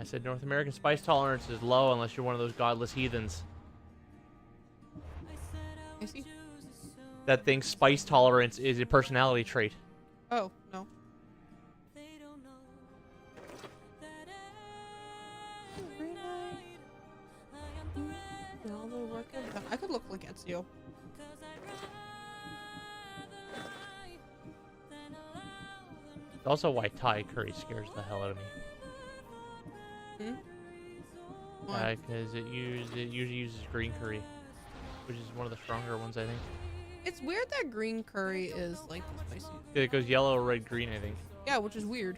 I said North American spice tolerance is low unless you're one of those godless heathens I see. that thinks spice tolerance is a personality trait. Oh, no. I could look like Ezio. Also why Thai curry scares the hell out of me. Hmm? Why? Because it usually uses green curry, which is one of the stronger ones, I think. It's weird that green curry is like spicy. It goes yellow, red, green, I think. Yeah, which is weird.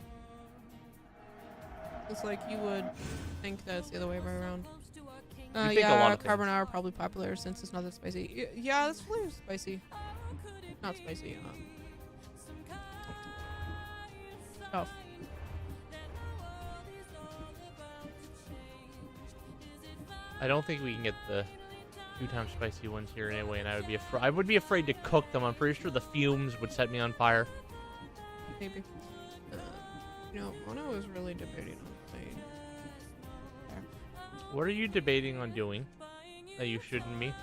It's like you would think that it's the other way around. You think a Yeah, lot of things. carbonara are probably popular since it's not that spicy. Yeah, this flavor is spicy. Not spicy. Tough. I don't think we can get the 2-times spicy ones here anyway, and I would be afraid to cook them. I'm pretty sure the fumes would set me on fire. Maybe. You know, Mona was really debating on playing. What are you debating on doing that you shouldn't be?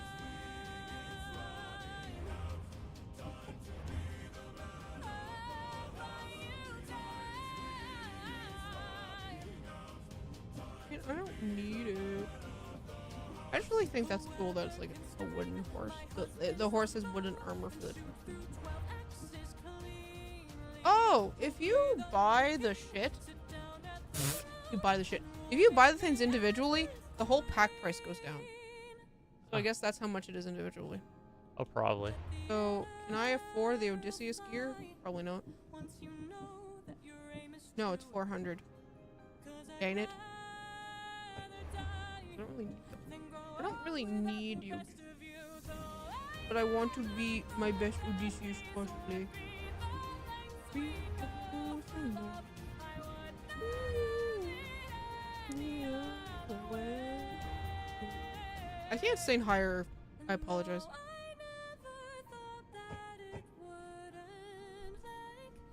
I don't need it. I just really think that's cool that it's like a wooden horse. The horse has wooden armor for the Oh, if you buy the shit, If you buy the things individually, the whole pack price goes down. So I guess that's how much it is individually. Oh, probably. So, can I afford the Odysseus gear? Probably not. No, it's 400. Dang it. I don't really need you. But I want to be my best Odysseus cosplay. I can't sing higher. I apologize.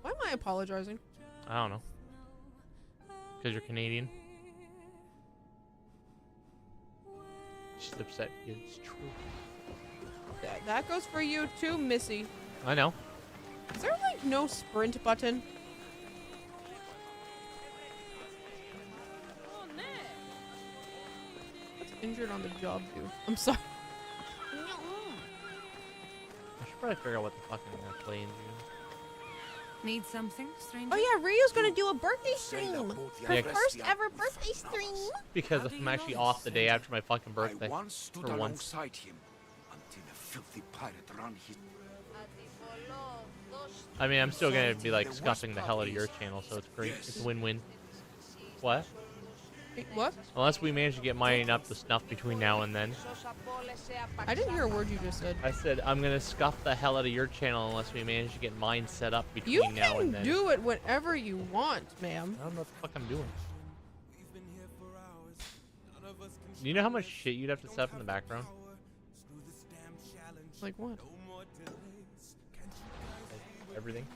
Why am I apologizing? I don't know. Because you're Canadian. She's upset. It's true. That goes for you too, Missy. I know. Is there like no sprint button? What's injured on the job do? I'm sorry. I should probably figure out what the fuck I'm gonna play in June. Need something, stranger? Oh yeah, Ryu's gonna do a birthday stream. Her Yeah, first ever birthday stream. Because I'm actually off the day after my fucking birthday. I once stood For once. alongside him until a filthy pirate ran his... I mean, I'm still gonna be like scuffing the hell out of your channel, so it's great. It's a win-win. What? What? Unless we manage to get mine up to snuff between now and then. I didn't hear a word you just said. I said I'm gonna scuff the hell out of your channel unless we manage to get mine set up between You now and can then. do it whenever you want, ma'am. I don't know what the fuck I'm doing. Do you know how much shit you'd have to set up in the background? Like what? Everything?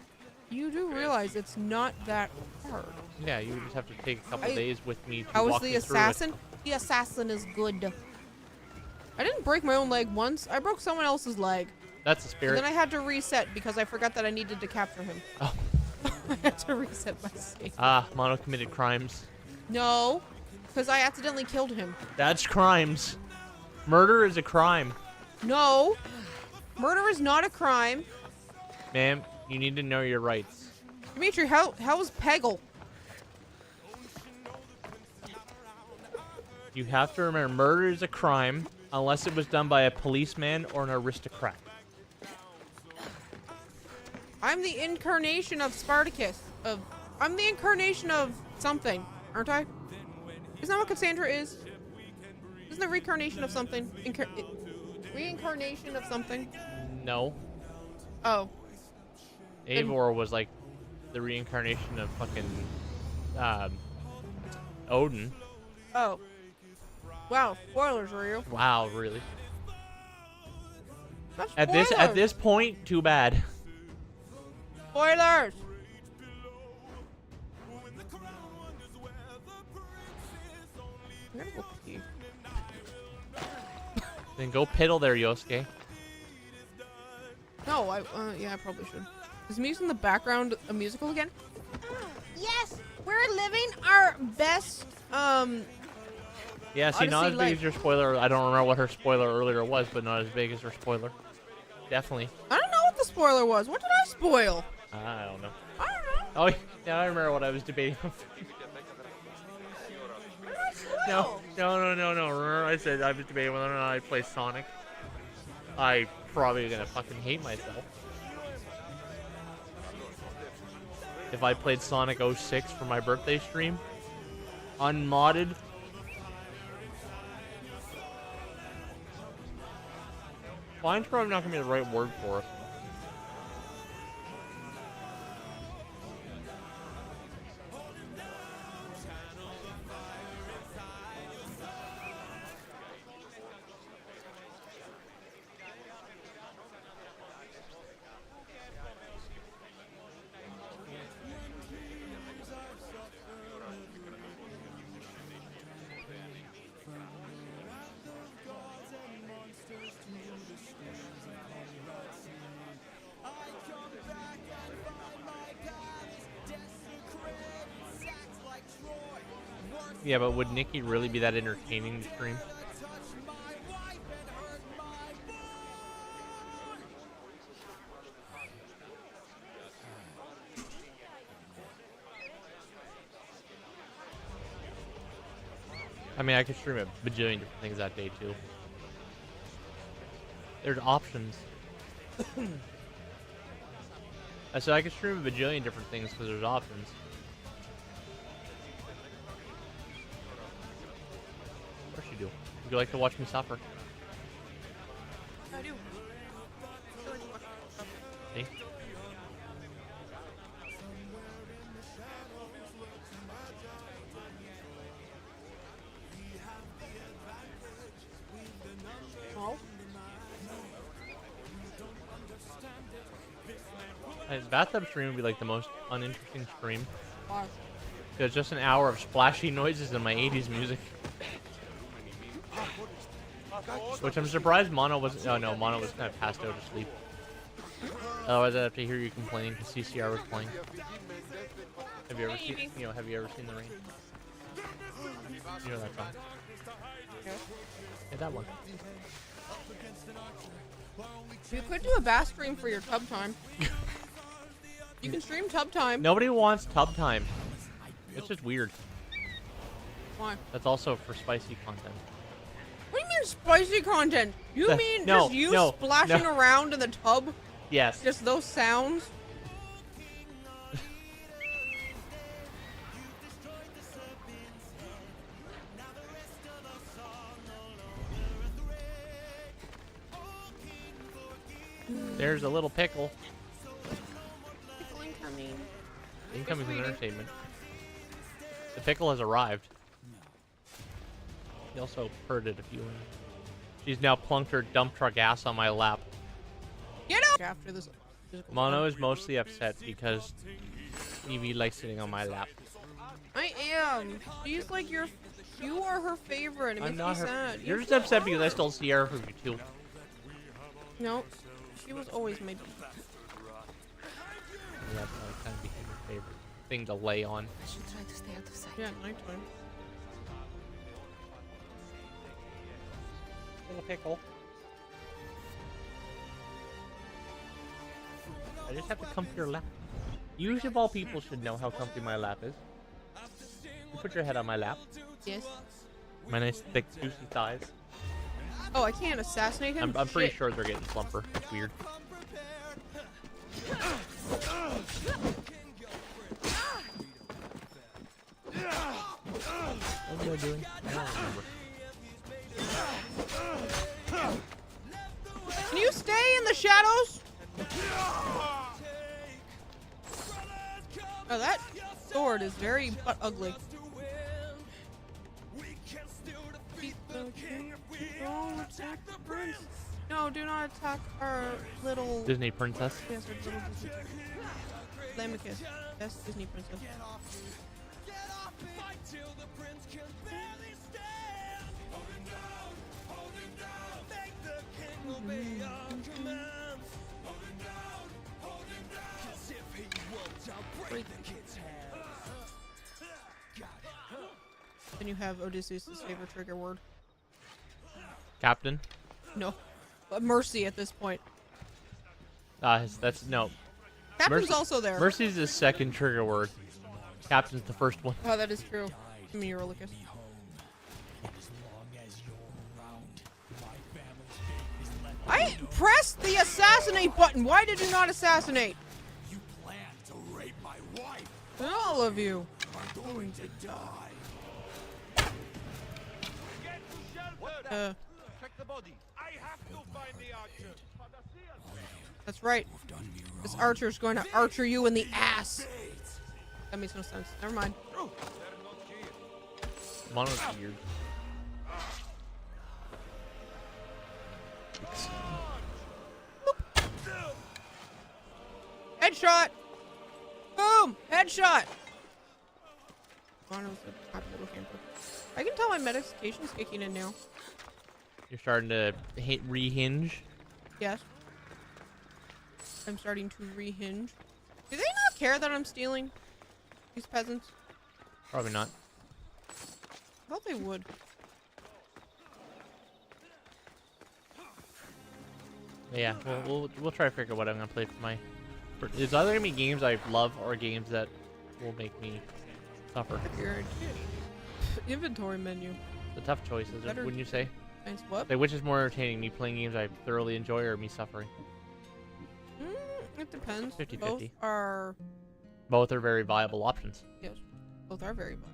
You do realize it's not that hard. Yeah, you would just have to take a couple days with me to How was walk the me through assassin? The assassin is good. I didn't break my own leg once. I broke someone else's leg. That's the And spirit. then I had to reset because I forgot that I needed to capture him. Oh. I had to reset my save. Ah, Mono committed crimes. No, because I accidentally killed him. That's crimes. Murder is a crime. No, murder is not a crime. Ma'am, you need to know your rights. Dimitri, how was Peggle? You have to remember, murder is a crime unless it was done by a policeman or an aristocrat. I'm the incarnation of Spartacus. I'm the incarnation of something, aren't I? Isn't that what Cassandra is? Isn't the reincarnation of something? Reincarnation of something? No. Oh. Eivor was like the reincarnation of fucking Odin. Oh. Wow, spoilers, Ryu. Wow, really? That's At spoilers. this point, too bad. Spoilers. I'm gonna go pee. Then go piddle there, Yosuke. No, yeah, I probably should. Is music in the background a musical again? Yes, we're living our best, Yeah, see, not as Odyssey big life. as your spoiler. I don't remember what her spoiler earlier was, but not as big as her spoiler. Definitely. I don't know what the spoiler was. What did I spoil? I don't know. I don't know. Oh, yeah, I remember what I was debating. No. Remember I said I was debating whether or not I'd play Sonic. I probably gonna fucking hate myself. If I played Sonic 06 for my birthday stream, unmodded. Fine's probably not gonna be the right word for it. Yeah, but would Nikki really be that entertaining to stream? I mean, I could stream a bajillion different things that day, too. There's options. I said I could stream a bajillion different things because there's options. Of course you do. Would you like to watch me suffer? I do. See? Oh. Bathtub stream would be like the most uninteresting stream. Why? There's just an hour of splashy noises in my 80s music. Which I'm surprised Mono was. Oh no, Mono was kind of passed out to sleep. Otherwise, I'd have to hear you complaining because CCR was playing. Have you ever seen? Have you ever seen The Rain? You know that song? Yeah, that one. You could do a bass stream for your tub time. You can stream tub time. Nobody wants tub time. It's just weird. Why? That's also for spicy content. What do you mean spicy content? You mean just you splashing around in the tub? Yes. Just those sounds? There's a little pickle. Pickle incoming. Incoming from entertainment. The pickle has arrived. He also purred a few. She's now plunked her dump truck ass on my lap. Get out! After this. Mono is mostly upset because Evie likes sitting on my lap. I am. She's like you are her favorite. It I'm makes not me her. sad. You're just upset because I stole Sierra from you too. No, she was always my. Yeah, that kind of became her favorite thing to lay on. I should try to stay out of sight. Yeah, nighttime. Little pickle. I just have to come to your lap. You of all people should know how comfy my lap is. You put your head on my lap. Yes. My nice thick juicy thighs. Oh, I can't assassinate him? I'm pretty sure they're getting plumper. It's weird. What was I doing? I don't remember. Can you stay in the shadows? Oh, that sword is very butt ugly. Don't attack the prince. No, do not attack our little Disney princess. Yes, our little Disney. Lamachus. Yes, Disney princess. Then you have Odysseus' favorite trigger word. Captain. No, but mercy at this point. That's no. Captain's also there. Mercy's the second trigger word. Captain's the first one. Oh, that is true. I mean, Eurolycus. I pressed the assassinate button. Why did you not assassinate? You plan to rape my wife. All of you are going to die. Check the body. I have to find the archer. That's right. This archer's going to archer you in the ass. That makes no sense. Never mind. Mono's weird. Headshot! Boom! Headshot! Mono's a happy little camper. I can tell my medication's kicking in now. You're starting to rehinge. Yes. I'm starting to rehinge. Do they not care that I'm stealing? These peasants? Probably not. I thought they would. Yeah, we'll try to figure out what I'm gonna play for my. It's either gonna be games I love or games that will make me suffer. Inventory menu. The tough choices, wouldn't you say? Thanks, what? Like, which is more entertaining, me playing games I thoroughly enjoy or me suffering? It depends. 50-50. Both are very viable options. Yes, both are very viable.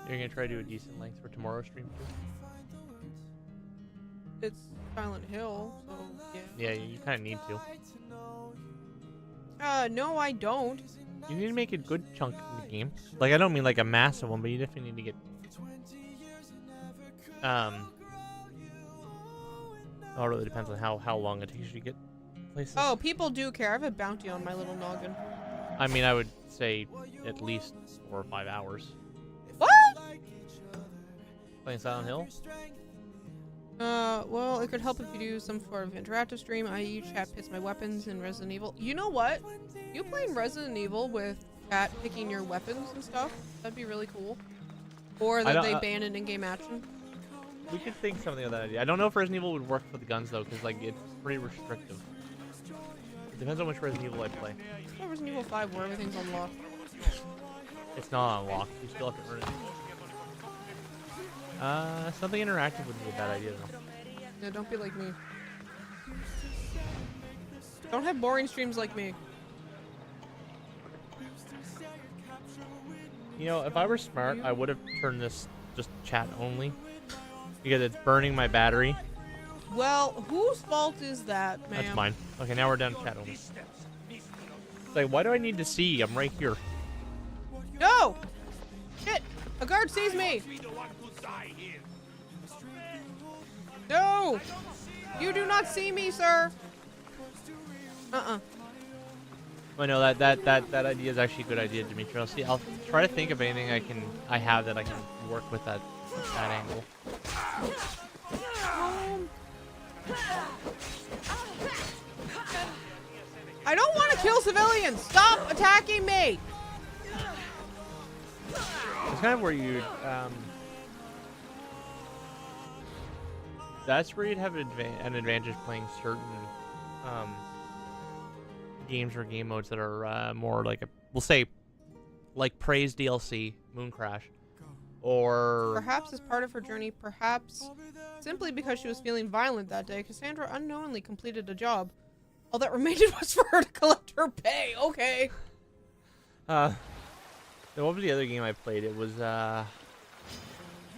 You're gonna try to do a decent length for tomorrow's stream too? It's Silent Hill, so yeah. Yeah, you kind of need to. No, I don't. You need to make a good chunk in the game. Like, I don't mean like a massive one, but you definitely need to get... Oh, it really depends on how long it takes you to get places. Oh, people do care. I have a bounty on my little noggin. I mean, I would say at least 4 or 5 hours. What? Playing Silent Hill? Well, it could help if you do some sort of interactive stream, i.e. chat picks my weapons in Resident Evil. You know what? You playing Resident Evil with chat picking your weapons and stuff? That'd be really cool. Or that they ban it in-game action. We could think something of that idea. I don't know if Resident Evil would work for the guns, though, because, like, it's pretty restrictive. It depends on which Resident Evil I play. It's not Resident Evil 5 where everything's unlocked. It's not unlocked. You still have to earn it. Something interactive would be a bad idea, though. Yeah, don't be like me. Don't have boring streams like me. You know, if I were smart, I would have turned this just chat only. Because it's burning my battery. Well, whose fault is that, man? That's mine. Okay, now we're down to chat only. It's like, why do I need to see? I'm right here. No! Shit! A guard sees me! No! You do not see me, sir! I know that idea is actually a good idea, Dimitri. I'll try to think of anything I have that I can work with that angle. I don't want to kill civilians! Stop attacking me! It's kind of where you'd, that's where you'd have an advantage playing certain, games or game modes that are, more like we'll say, like Praise DLC, Moon Crash, or... Perhaps as part of her journey, perhaps simply because she was feeling violent that day, Cassandra unknowingly completed a job. All that remained was for her to collect her pay. Okay. What was the other game I played? It was, I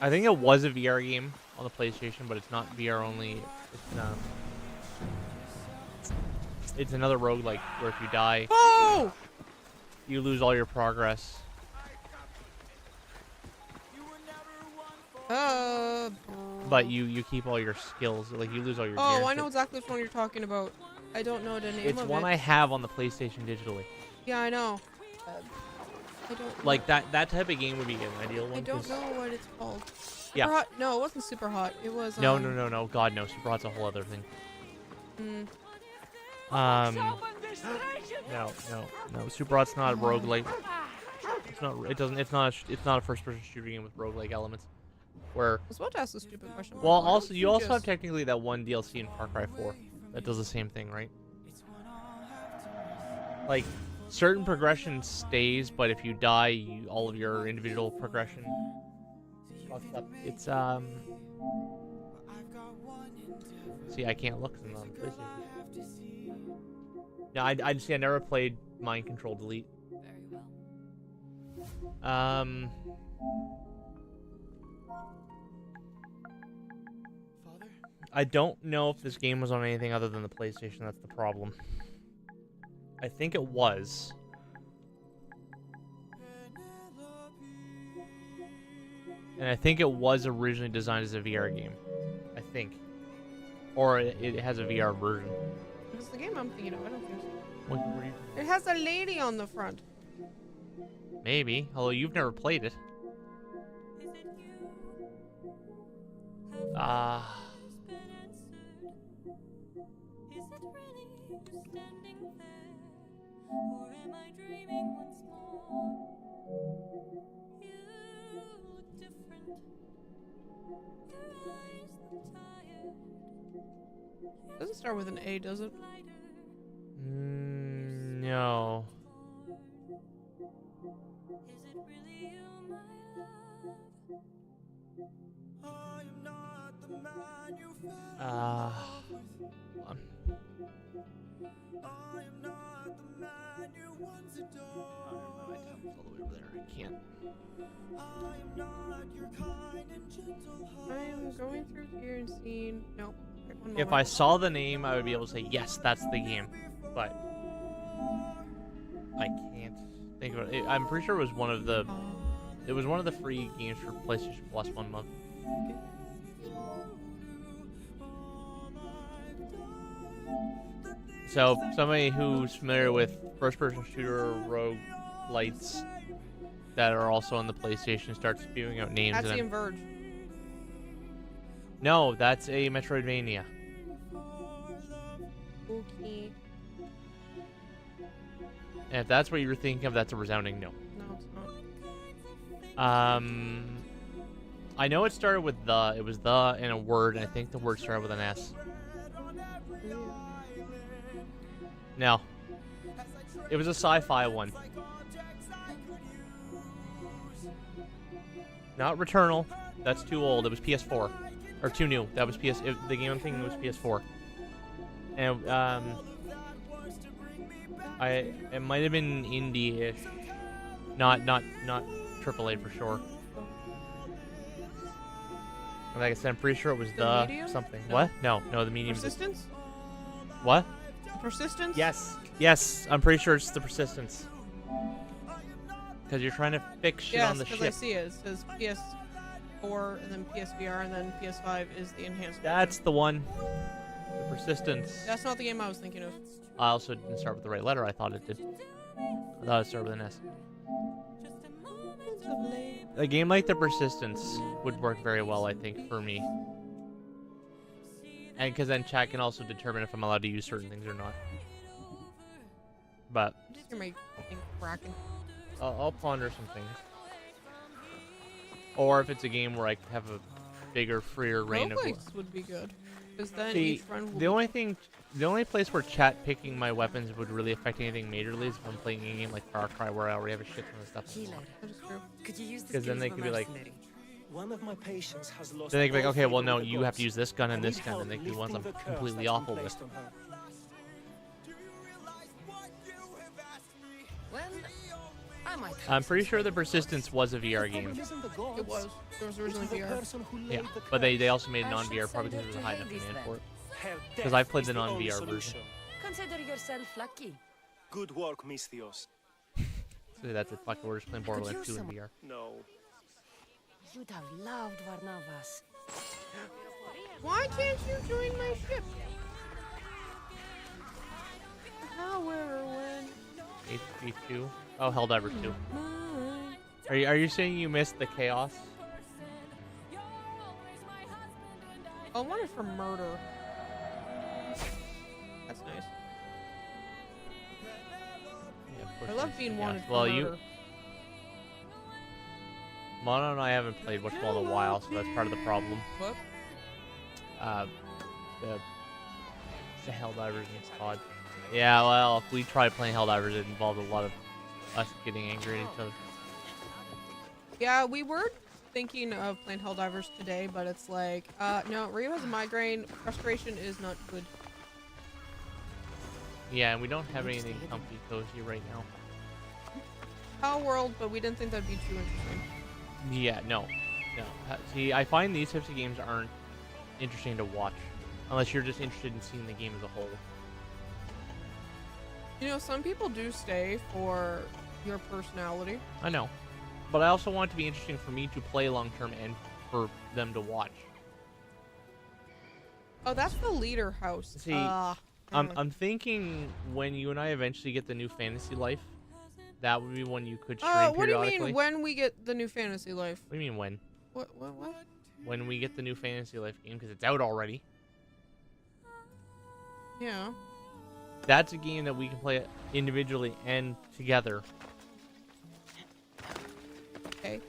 think it was a VR game on the PlayStation, but it's not VR only. It's another roguelike where if you die, you lose all your progress. But you keep all your skills. Like, you lose all your gear. I know exactly which one you're talking about. I don't know the name of it. It's one I have on the PlayStation digitally. Yeah, I know. I don't like that type of game would be an ideal one. I don't know what it's called. Yeah. Super Hot? No, it wasn't Super Hot. It was No. God, no. Super Hot's a whole other thing. No. Super Hot's not a roguelike. It's not a first-person shooter game with roguelike elements. Where I was about to ask a stupid question. Well, you also have technically that one DLC in Far Cry 4 that does the same thing, right? Like, certain progression stays, but if you die, all of your individual progression fucks up. It's See, I can't look because I'm on PlayStation. No, I never played Mind Control Delete. I don't know if this game was on anything other than the PlayStation. That's the problem. I think it was. And I think it was originally designed as a VR game. I think. Or it has a VR version. It's the game I'm thinking of. I don't think so. What were you... It has a lady on the front. Maybe. Although you've never played it. Or am I dreaming once more? You look different. Your eyes look tired. Doesn't start with an A, does it? No. Is it really you, my love? I am not the man you fell Hold on. I am not the man you once adored. can't. I'm going through here and seeing. Nope. Wait, one If moment. I saw the name, I would be able to say yes, that's the game. But I can't think of it. I'm pretty sure it was one of the. It was one of the free games for PlayStation Plus 1 month. So somebody who's familiar with first-person shooter roguelites that are also on the PlayStation starts spewing out names. That's and the Verge. No, that's a Metroidvania. Okay. And if that's what you were thinking of, that's a resounding no. No, it's not. I know it started with the. It was the in a word, and I think the word started with an S. No. It was a sci-fi one. Not Returnal. That's too old. It was PS4. Or too new. That was PS. The game I'm thinking was PS4. And it might have been indie-ish. Not AAA for sure. Like I said, I'm pretty sure it was the Medium? something. No. What? No, the medium. Persistence? What? Persistence? Yes. I'm pretty sure it's the Persistence. Because you're trying to fix shit on the Yes, ship. because I see it. It says PS4 and then PSVR and then PS5 is the enhanced. That's the one. The Persistence. That's not the game I was thinking of. I also didn't start with the right letter. I thought it did. I thought it started with an S. A game like The Persistence would work very well, I think, for me. And because then chat can also determine if I'm allowed to use certain things or not. But Just gonna make things cracking. I'll ponder some things. Or if it's a game where I have a bigger, freer reign of. Roguelikes would be good, because then See, each run will the only place where chat picking my weapons would really affect anything majorly is if I'm playing a game like Far Cry where I already have a shit ton of stuff. That is true. Could you use the Because then skills they of a could be like, mercenary? One of my patients has lost. then they could be like, all okay, well favor no, with the you have to gods. use this gun and I this need gun, help and they could be ones I'm lifting the curse completely that's been awful with. placed on her. Well, I might. I'm pretty sure The Persistence was a VR The game. problem isn't the gods. It was. It was originally It's the VR. person who Yeah, laid the but they curse. also made I non-VR should probably send because her there was a to high enough Hades demand then. for it. Her Because death I played is the the only non-VR solution. version. Consider yourself lucky. Good work, Misthios. So that's it. Fuck, we're just playing Borderlands 2 in VR. No. You'd have loved Varnavas. Why can't you join my ship? How, where, or when? HP2. Oh, Helldivers 2. Are you saying you missed the chaos? I wanted for murder. That's nice. Yeah, of course I it love is being the wanted chaos. for Well, murder. Mono and I haven't played Witchfall in a while, so that's part of the problem. What? The Helldivers and COD. Yeah, well, if we tried playing Helldivers, it involved a lot of us getting angry at each other. Yeah, we were thinking of playing Helldivers today, but it's like, no, Ryu has a migraine. Frustration is not good. Yeah, and we don't have anything comfy cozy right now. Power World, but we didn't think that'd be too interesting. Yeah, no. See, I find these types of games aren't interesting to watch, unless you're just interested in seeing the game as a whole. You know, some people do stay for your personality. I know, but I also want it to be interesting for me to play long term and for them to watch. Oh, that's the leader house. See, I'm thinking when you and I eventually get the new Fantasy Life, that would be when you could stream what do you periodically. mean when we get the new Fantasy Life? What do you mean when? What? When we get the new Fantasy Life game, because it's out already. Yeah. That's a game that we can play individually and together. Okay.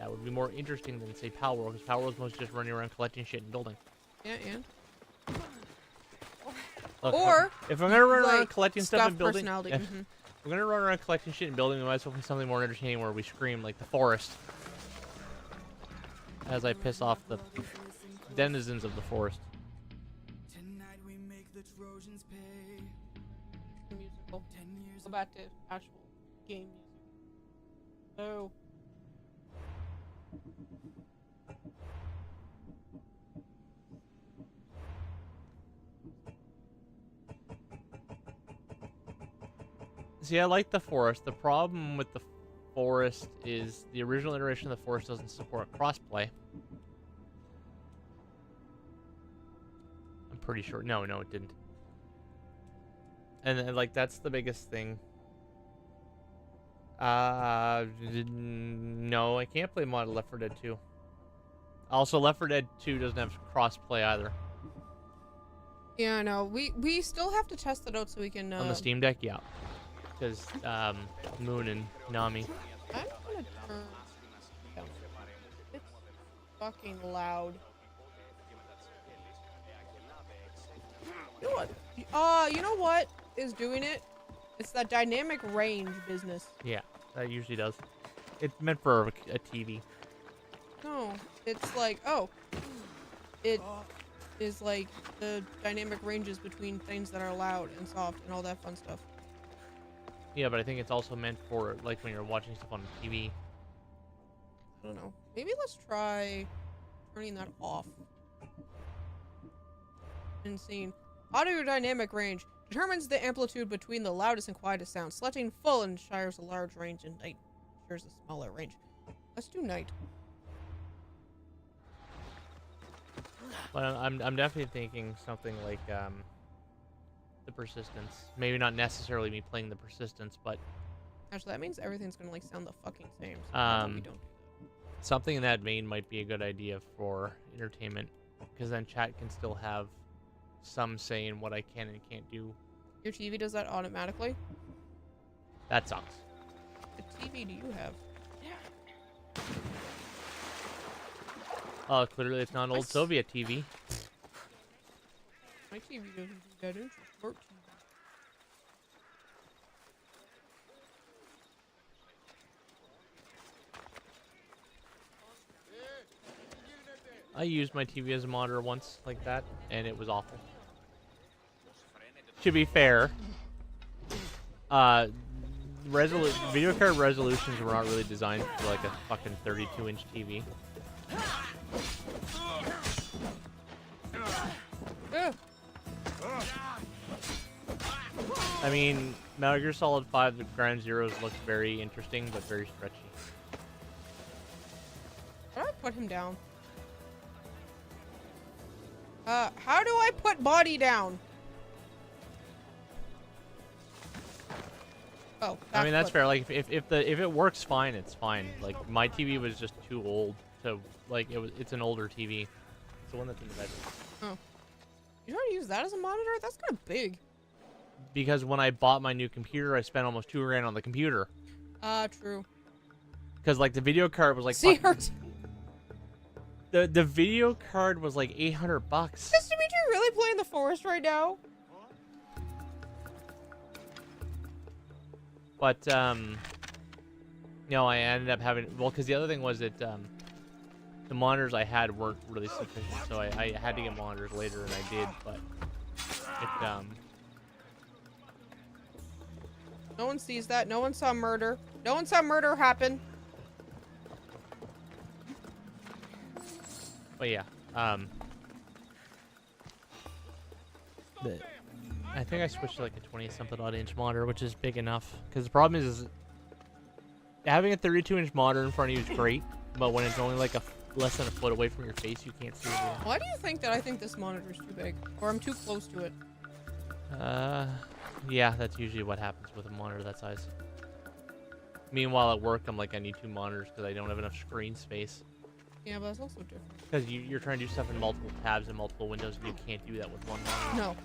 That would be more interesting than, say, Power World, because Power World's mostly just running around collecting shit and building. Yeah, Look, or if I'm gonna run around like, collecting stuff and building, personality. if we're gonna run around collecting shit and building, we might as well find something more entertaining where we scream like the forest, as I piss off the denizens of the forest. Tonight we make the Trojans pay. Musical. 10 years Go back to actual game music. Oh. See, I like the forest. The problem with the forest is the original iteration of the forest doesn't support crossplay. I'm pretty sure. No, it didn't. And like that's the biggest thing. No, I can't play mod Left 4 Dead 2. Also, Left 4 Dead 2 doesn't have crossplay either. Yeah, no. We still have to test it out so we can. On the Steam Deck, yeah. Because Moon and Nami. I'm gonna turn down. It's fucking loud. You know what? You know what is doing it? It's that dynamic range business. Yeah, that usually does. It's meant for a TV. No, it's like, oh, it is like the dynamic ranges between things that are loud and soft and all that fun stuff. Yeah, but I think it's also meant for like when you're watching stuff on TV. I don't know. Maybe let's try turning that off. Insane. Audio dynamic range determines the amplitude between the loudest and quietest sounds. Selecting full ensures a large range and night ensures a smaller range. Let's do night. But I'm definitely thinking something like the persistence. Maybe not necessarily me playing the persistence, but actually that means everything's gonna like sound the fucking same. So we don't. Something in that vein might be a good idea for entertainment, because then chat can still have some say in what I can and can't do. Your TV does that automatically? That sucks. What TV do you have? Oh, clearly it's not an old Soviet TV. My TV doesn't do that. It's a smart TV. I used my TV as a monitor once like that, and it was awful. To be fair, video card resolutions were not really designed for like a fucking 32-inch TV. I mean, Metal Gear Solid 5, the Ground Zeroes looked very interesting, but very stretchy. How do I put him down? How do I put body down? Oh, I mean that's fair. Like if it works fine, it's fine. Like my TV was just too old to like it's an older TV. It's the one that's in the bedroom. Oh, you trying to use that as a monitor? That's kind of big. Because when I bought my new computer, I spent almost $2 grand on the computer. True. Because like the video card was like the video card was like $800. Is Dimitri really playing the forest right now? But no, I ended up having because the other thing was that the monitors I had weren't really sufficient, so I had to get monitors later, and I did. But it no one sees that. No one saw murder. No one saw murder happen. But yeah, I think I switched to like a 20-something odd inch monitor, which is big enough. Because the problem is having a 32-inch monitor in front of you is great, but when it's only like less than a foot away from your face, you can't see it. Why do you think that I think this monitor is too big, or I'm too close to it? Yeah, that's usually what happens with a monitor that size. Meanwhile, at work, I'm like, I need 2 monitors because I don't have enough screen space. Yeah, but that's also different. Because you're trying to do stuff in multiple tabs and multiple windows, and you can't do that with one monitor. No.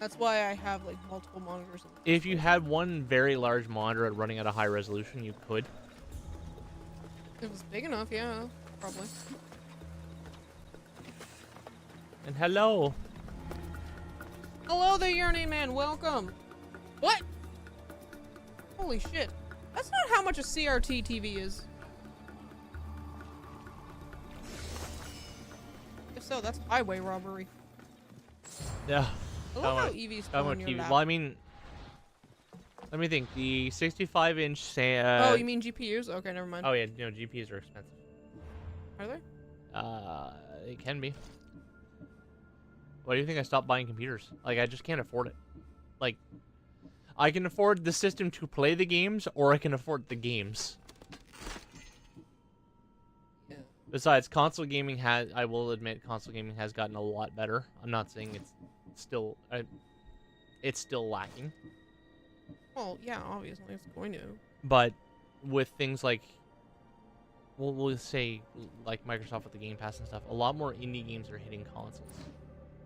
That's why I have like multiple monitors. If you had one very large monitor running at a high resolution, you could. If it was big enough, yeah, probably. And hello. Hello there, Yearning Man. Welcome. What? Holy shit. That's not how much a CRT TV is. If so, that's highway robbery. Yeah. I love how Evie's on your lap. Well, I mean, Let me think. The 65-inch. Oh, you mean GPUs? Okay, never mind. Oh yeah, GPUs are expensive. Are they? It can be. Why do you think I stopped buying computers? Like, I just can't afford it. Like, I can afford the system to play the games, or I can afford the games. Yeah. Besides, console gaming I will admit, console gaming has gotten a lot better. I'm not saying it's still lacking. Well, yeah, obviously it's going to. But with things like, we'll say, like Microsoft with the Game Pass and stuff, a lot more indie games are hitting consoles.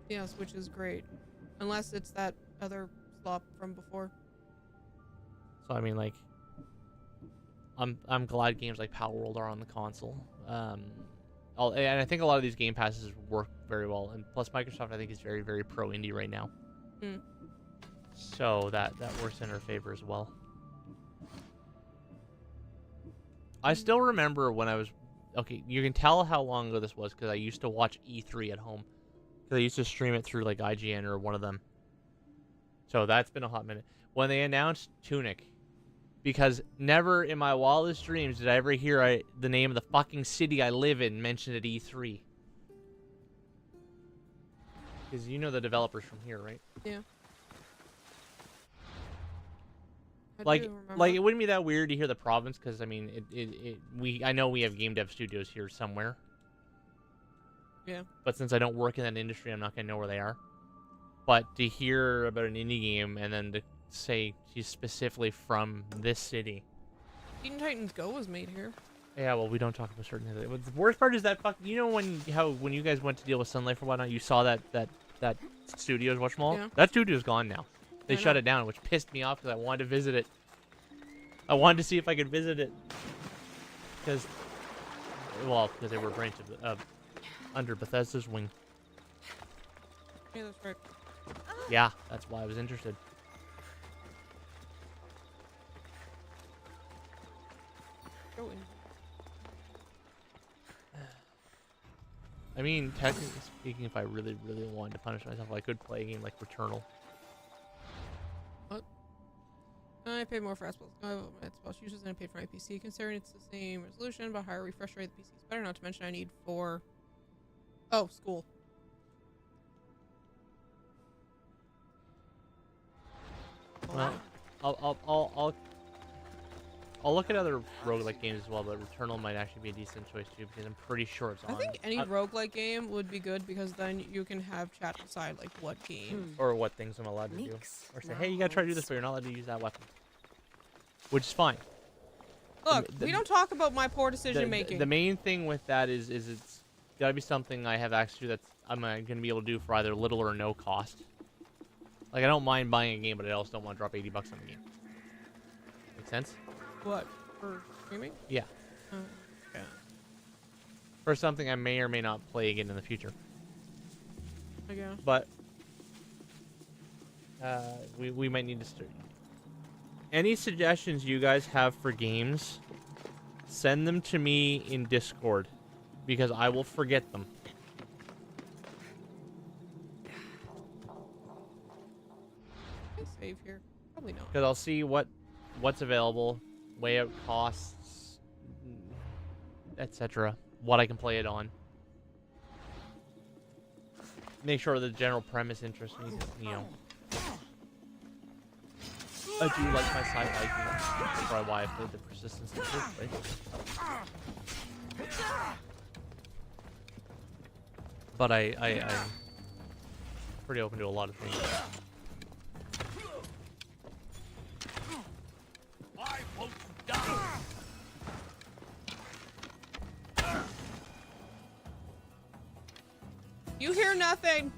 Yes, which is great. Unless it's that other slop from before. So I mean, like, I'm glad games like Power World are on the console. And I think a lot of these Game Passes work very well. And plus, Microsoft I think is very, very pro indie right now. Hmm. So that works in her favor as well. I still remember when I was... Okay, you can tell how long ago this was because I used to watch E3 at home. Because I used to stream it through, like, IGN or one of them. So that's been a hot minute. When they announced Tunic. Because never in my wildest dreams did I ever hear the name of the fucking city I live in mentioned at E3. Because you know the developers from here, right? Yeah. Like it wouldn't be that weird to hear the province, because I mean, I know we have game dev studios here somewhere. Yeah. But since I don't work in that industry, I'm not gonna know where they are. But to hear about an indie game and then to say she's specifically from this city. Teen Titans Go was made here. Yeah, well, we don't talk about certain things. The worst part is that you know when you guys went to deal with Sunlight for whatnot, you saw that studio's whatchamall? Yeah. That studio's gone now. They shut it down, which pissed me off because I wanted to visit it. I wanted to see if I could visit it. Because they were a branch of under Bethesda's wing. Yeah, that's right. Yeah, that's why I was interested. I mean, technically speaking, if I really, really wanted to punish myself, I could play a game like Returnal. What? I paid more for Xbox users than I paid for my PC. Considering it's the same resolution, but higher refresh rate, the PC is better. Not to mention I need 4... Oh, school. Well, I'll look at other roguelike games as well, but Returnal might actually be a decent choice too, because I'm pretty sure it's on. I think any roguelike game would be good, because then you can have chat decide like what game or what things I'm allowed to do, or say, hey, you gotta try to do this, but you're not allowed to use that weapon, which is fine. Look, we don't talk about my poor decision making. The main thing with that is it's gotta be something I have access to that I'm gonna be able to do for either little or no cost. Like, I don't mind buying a game, but I also don't want to drop $80 on the game. Make sense? What? For streaming? Yeah. Yeah. For something I may or may not play again in the future. I guess. But we might need to start. Any suggestions you guys have for games, send them to me in Discord, because I will forget them. Can I save here? Probably not. Because I'll see what's available, weigh out costs, etc. What I can play it on. Make sure the general premise interests me, you know. I do like my sci-fi games. That's probably why I played the Persistence in the first place. But I'm pretty open to a lot of things. I won't die. You hear nothing.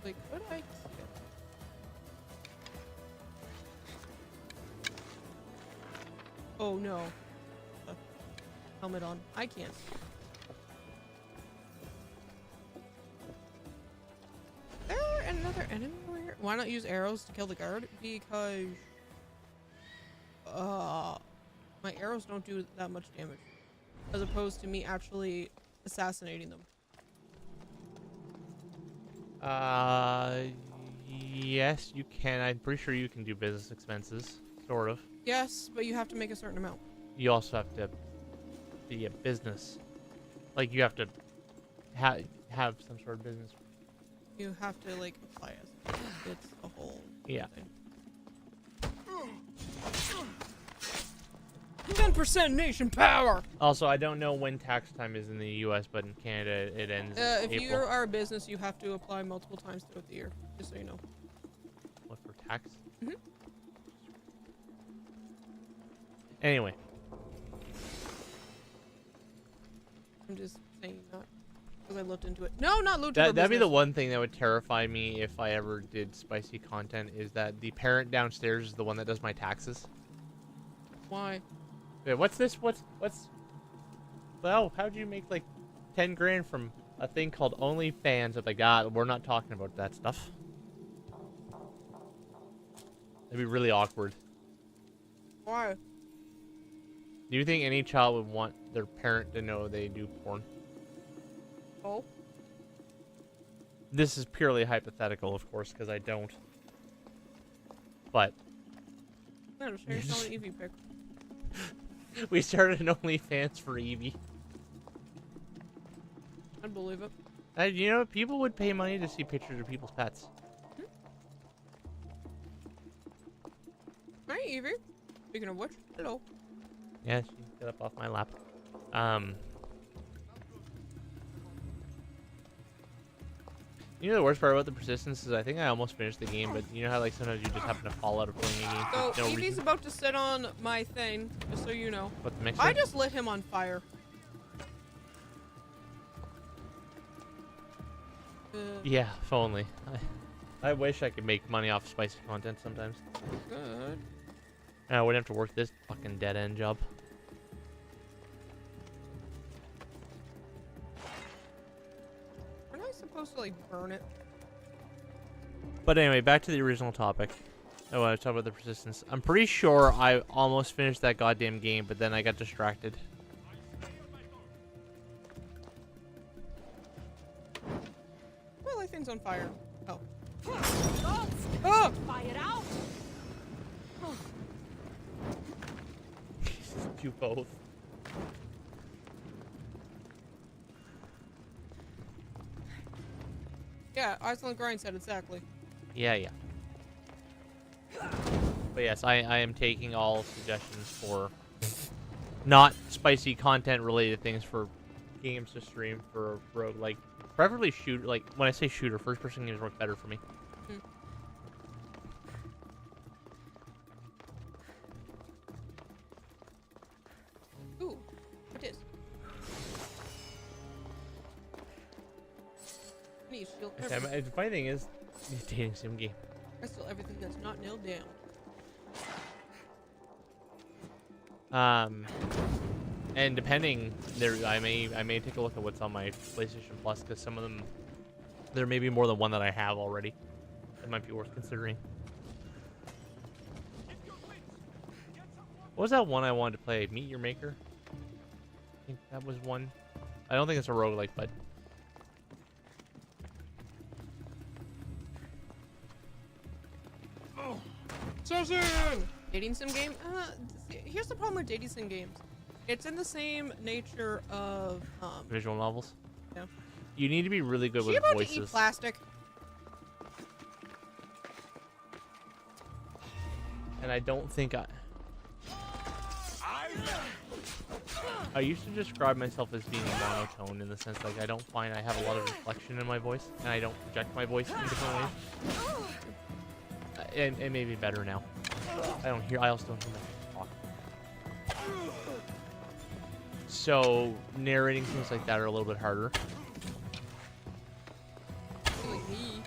Like, what I? Oh no. Helmet on. I can't. Is there another enemy over here? Why not use arrows to kill the guard? Because my arrows don't do that much damage, as opposed to me actually assassinating them. Yes, you can. I'm pretty sure you can do business expenses, sort of. Yes, but you have to make a certain amount. You also have to be a business. Like, you have to have some sort of business. You have to, like, apply it. It's a whole Yeah. thing. 10% nation power! Also, I don't know when tax time is in the U.S., but in Canada, it ends in If April. you are a business, you have to apply multiple times throughout the year, just so you know. What, for tax? Mhm. Anyway. I'm just saying that because I looked into it. No, not looked That'd be the one thing that would terrify me if I ever did spicy content, is that the parent downstairs is the one that does my taxes. Why? Wait, what's this? What's... Well, how'd you make, like, 10 grand from a thing called OnlyFans? I'm like, we're not talking about that stuff. It'd be really awkward. Why? Do you think any child would want their parent to know they do porn? Oh. This is purely hypothetical, of course, because I don't. But... Yeah, just share some Eevee pic. We started an OnlyFans for Eevee. I believe it. You know, people would pay money to see pictures of people's pets. Hi, Eevee. Speaking of which, hello. Yeah, she got up off my lap. You know the worst part about the persistence is I think I almost finished the game, but you know how like sometimes you just happen to fall out of playing a game So, for no Eevee's reason? about to sit on my thing, just so you know. What, the mixer? I just lit him on fire. Yeah, if only. I wish I could make money off spicy content sometimes. Good. I wouldn't have to work this fucking dead-end job. Aren't I supposed to, like, burn it? But anyway, back to the original topic. Oh, I was talking about the persistence. I'm pretty sure I almost finished that goddamn game, but then I got distracted. Well, my thing's on fire. Oh. Oh! Fire out! You both. Yeah, Iceland Grind said exactly. Yeah. But yes, I am taking all suggestions for not spicy content related things for games to stream for rogue, like preferably shooter. Like when I say shooter, first person games work better for me. Ooh, what is? I need to steal everything. The funny thing is, it's a dating sim game. I steal everything that's not nailed down. And depending, I may take a look at what's on my PlayStation Plus, because some of them, there may be more than one that I have already. It might be worth considering. What was that one I wanted to play? Meet Your Maker? I think that was one. I don't think it's a roguelike, but... Dating sim game? Here's the problem with dating sim games. It's in the same nature of visual novels? Yeah. You need to be really good with about voices. to eat plastic? And I don't think I used to describe myself as being monotone in the sense like I don't find I have a lot of inflection in my voice, and I don't project my voice in different ways. And maybe better now. I also don't hear myself talk. So narrating things like that are a little bit harder. Like me.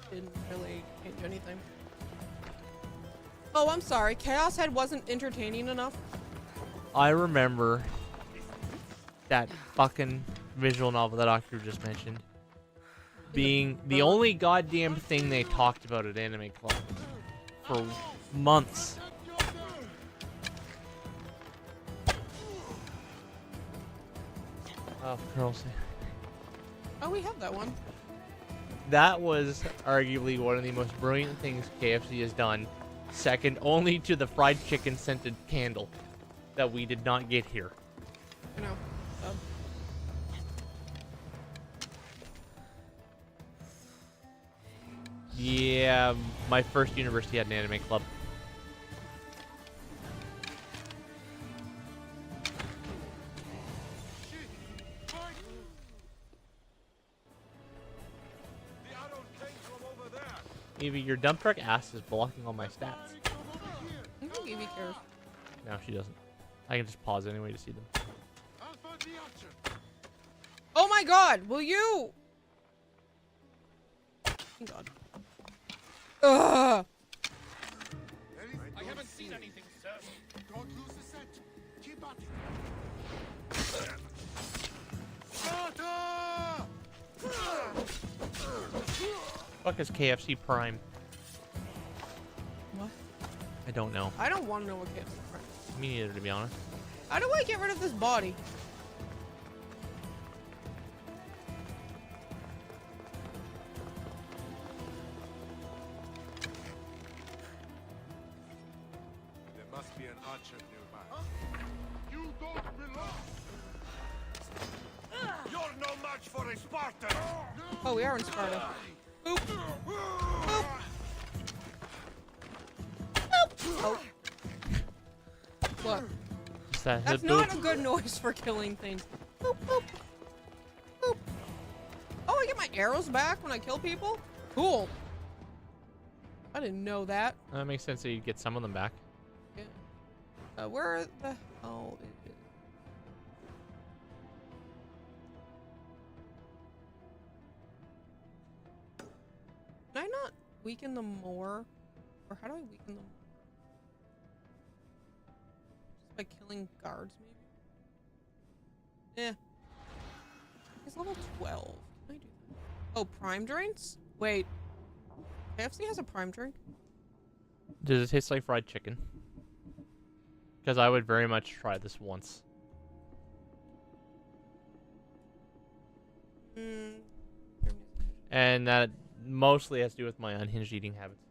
Didn't really change anything. Oh, I'm sorry. Chaos Head wasn't entertaining enough. I remember that fucking visual novel that Octo just mentioned being the only goddamn thing they talked about at Anime Club for months. Oh, girls. Oh, we have that one. That was arguably one of the most brilliant things KFC has done, second only to the fried chicken scented candle that we did not get here. I know. Yeah, my first university had an anime club. Evie, your dump truck ass is blocking all my stats. I think Evie cares. No, she doesn't. I can just pause anyway to see them. Oh my god, will you? Thank god. Ugh. I haven't seen anything, sir. Don't lose the scent. Keep at it. Fuck is KFC Prime? What? I don't know. I don't want to know what KFC is. Me neither, to be honest. How do I get rid of this body? There must be an archer nearby. You don't belong. You're no match for a Spartan. Oh, we are in Sparta. Boop. Boop. Oh. What? That's not a good noise for killing things. Boop, boop. Boop. Oh, I get my arrows back when I kill people? Cool. I didn't know that. That makes sense that you get some of them back. Yeah. Where the hell is it? Can I not weaken them more? Or how do I weaken them? Just by killing guards, maybe? Eh. He's level 12. Can I do that? Oh, prime drinks? Wait. KFC has a prime drink? Does it taste like fried chicken? Because I would very much try this once. And that mostly has to do with my unhinged eating habits.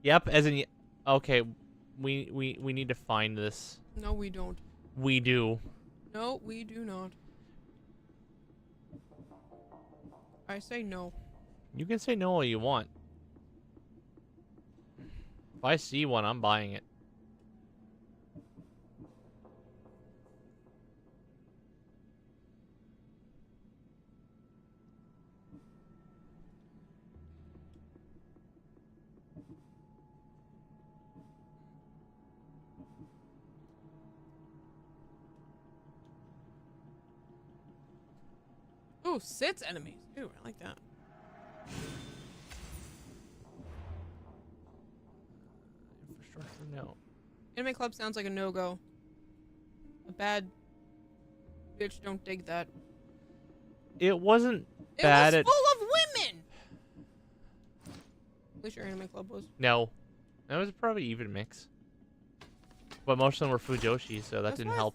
Yep, as in... Okay, we need to find this. No, we don't. We do. No, we do not. I say no. You can say no all you want. If I see one, I'm buying it. Ooh, sits enemies. Ooh, I like that. Infrastructure, no. Anime club sounds like a no-go. A bad bitch don't dig that. It wasn't bad. It was full of women! At least your anime club was. No. That was probably even mix. But most of them were Fujoshi, so that didn't help.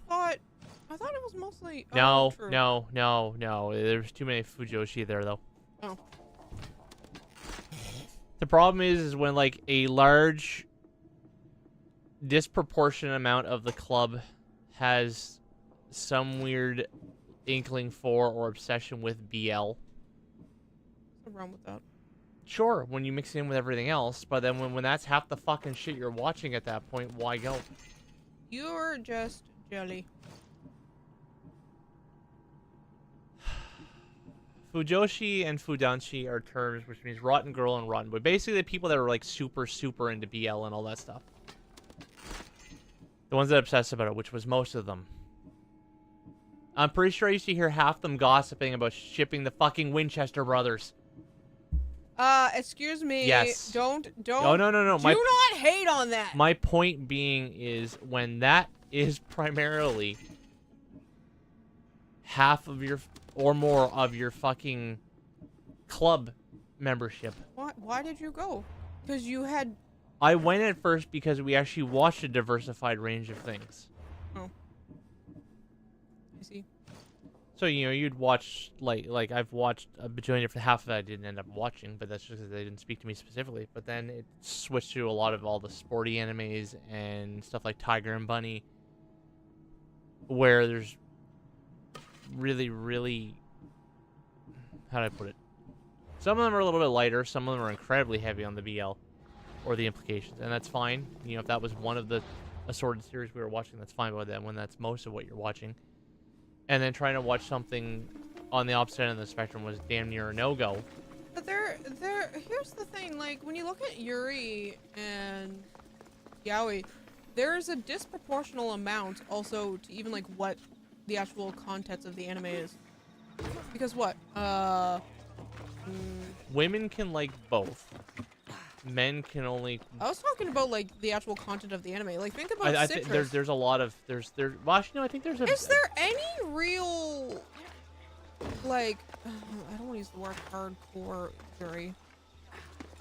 I thought it was mostly... No, true. no. There's too many Fujoshi there, though. Oh. The problem is when, like, a large, disproportionate amount of the club has some weird inkling for or obsession with BL. What's wrong with that? Sure, when you mix it in with everything else, but then when that's half the fucking shit you're watching at that point, why go? You're just jelly. Fujoshi and Fudanshi are terms which means rotten girl and rotten boy. Basically, the people that are like super into BL and all that stuff. The ones that obsess about it, which was most of them. I'm pretty sure I used to hear half them gossiping about shipping the fucking Winchester brothers. Excuse me. Yes. Don't. No. Do not hate on that. My point being is when that is primarily half of your or more of your fucking club membership. Why did you go? Because you had... I went at first because we actually watched a diversified range of things. Oh. I see. So, you know, you'd watch, like I've watched a bajillion different, half of it I didn't end up watching, but that's just because they didn't speak to me specifically. But then it switched to a lot of all the sporty animes and stuff like Tiger and Bunny, where there's really, really, how do I put it? Some of them are a little bit lighter, some of them are incredibly heavy on the BL, or the implications, and that's fine. You know, if that was one of the assorted series we were watching, that's fine with them when that's most of what you're watching. And then trying to watch something on the opposite end of the spectrum was damn near a no-go. But here's the thing, like, when you look at Yuri and Yaoi, there's a disproportional amount also to even, like, what the actual contents of the anime is. Because what? Women can like both. Men can only... I was talking about, like, the actual content of the anime. Like, think about I Citrus. there's a lot of... Well, actually, no, I think there's a... Is there any real, like, I don't want to use the word hardcore Yuri,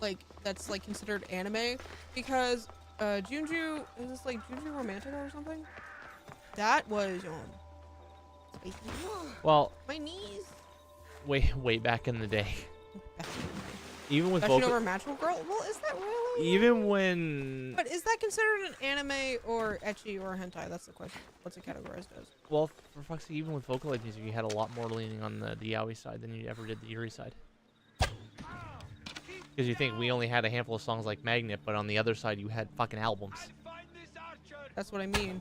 like, that's, like, considered anime? Because, Junju, is this, like, Junju Romantica or something? That was, well... My knees! Way back in the day. Even with Fashion over Magical Girl? Well, is that really? Even when... But is that considered an anime or ecchi or hentai? That's the question. What's it categorized as? Well, for fuck's sake, even with Vocaloid music, you had a lot more leaning on the yaoi side than you ever did the Yuri side. Because you think we only had a handful of songs like Magnet, but on the other side you had fucking albums. That's what I mean.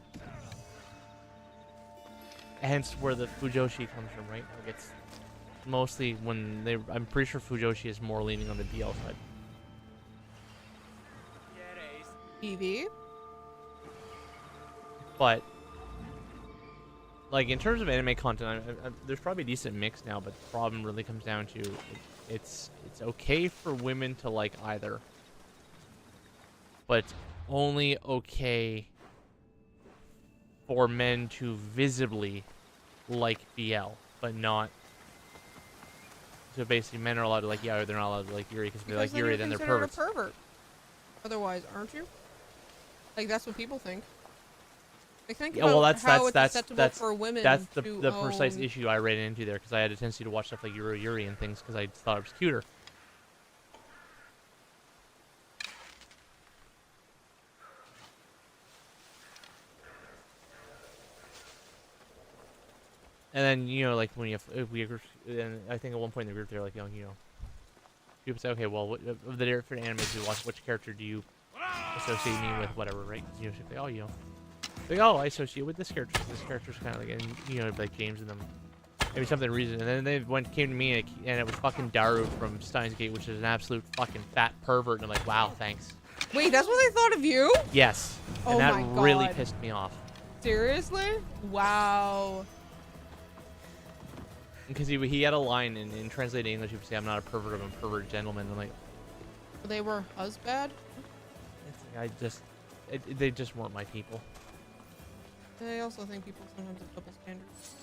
Hence where the Fujoshi comes from, right? Like it's mostly when they... I'm pretty sure Fujoshi is more leaning on the BL side. EV? But, like, in terms of anime content, there's probably a decent mix now, but the problem really comes down to it's okay for women to like either, but it's only okay for men to visibly like BL, but not... So basically, men are allowed to like Yaoi, they're not allowed to like Yuri, because if they like Yuri, then they're perverts. A pervert. Otherwise, aren't you? Like, that's what people think. Like, think about how it's acceptable for women that's the to precise own... issue I ran into there, because I had a tendency to watch stuff like Yuri and things because I thought it was cuter. And then, you know, like, when you have, and I think at one point in the group, they're like, you know, people say, okay, well, of the different animes we watch, which character do you associate me with, whatever, right? You know, like, oh, you know, like, oh, I associate with this character. This character's kind of like, and, you know, like James and them, maybe something reason. And then they came to me, and it was fucking Daru from Steins Gate, which is an absolute fucking fat pervert. And I'm like, wow, thanks. Wait, that's what they thought of you? Yes. Oh, and my that God. really pissed me off. Seriously? Wow. Because he had a line in translated English, he would say, I'm not a pervert, I'm a pervert gentleman. And I'm like... They were husband? They just weren't my people. I also think people sometimes have double standards.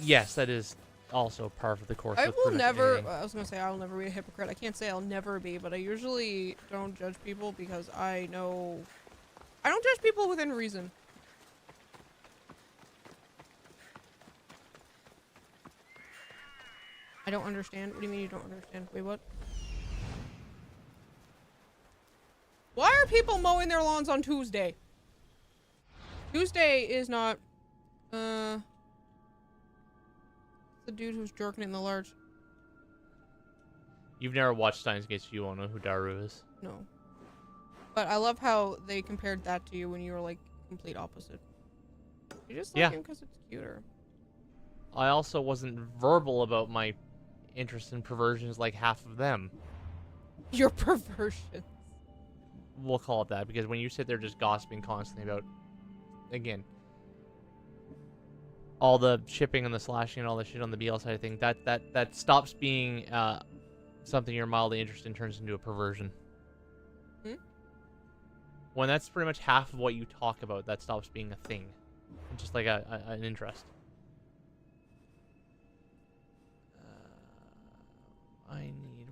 Yes, that is also par for the course. I will never, I was going to say I will never be a hypocrite. I can't say I'll never be, but I usually don't judge people because I don't judge people within reason. I don't understand. What do you mean you don't understand? Wait, what? Why are people mowing their lawns on Tuesday? Tuesday is not, the dude who's jerking in the large. You've never watched Steins Gate, so you won't know who Daru is. No. But I love how they compared that to you when you were, like, complete opposite. You just like him because it's cuter. I also wasn't verbal about my interest in perversions like half of them. Your perversion. We'll call it that, because when you sit there just gossiping constantly about, again, all the shipping and the slashing and all the shit on the BL side of things, that stops being something you're mildly interested in, turns into a perversion. Hmm? When that's pretty much half of what you talk about, that stops being a thing. It's just like an interest.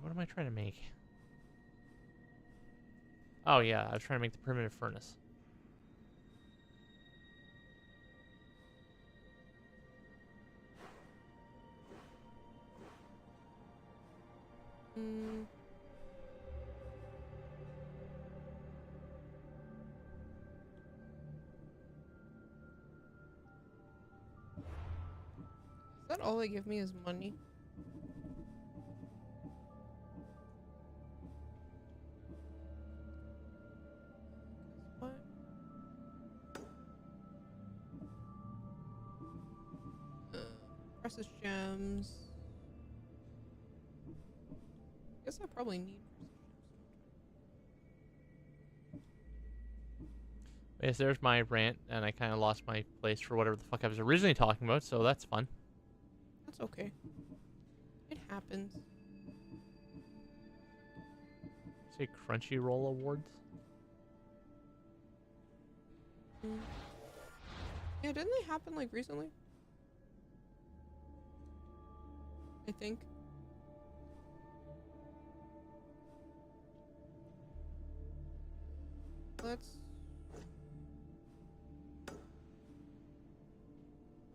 What am I trying to make? Oh yeah, I was trying to make the primitive furnace. Mm. Is that all they give me is money? What? Precious gems. Guess I probably need precious gems. Yes, there's my rant, and I kind of lost my place for whatever the fuck I was originally talking about, so that's fun. That's okay. It happens. Say Crunchyroll Awards? Mm. Yeah, didn't they happen like recently? I think.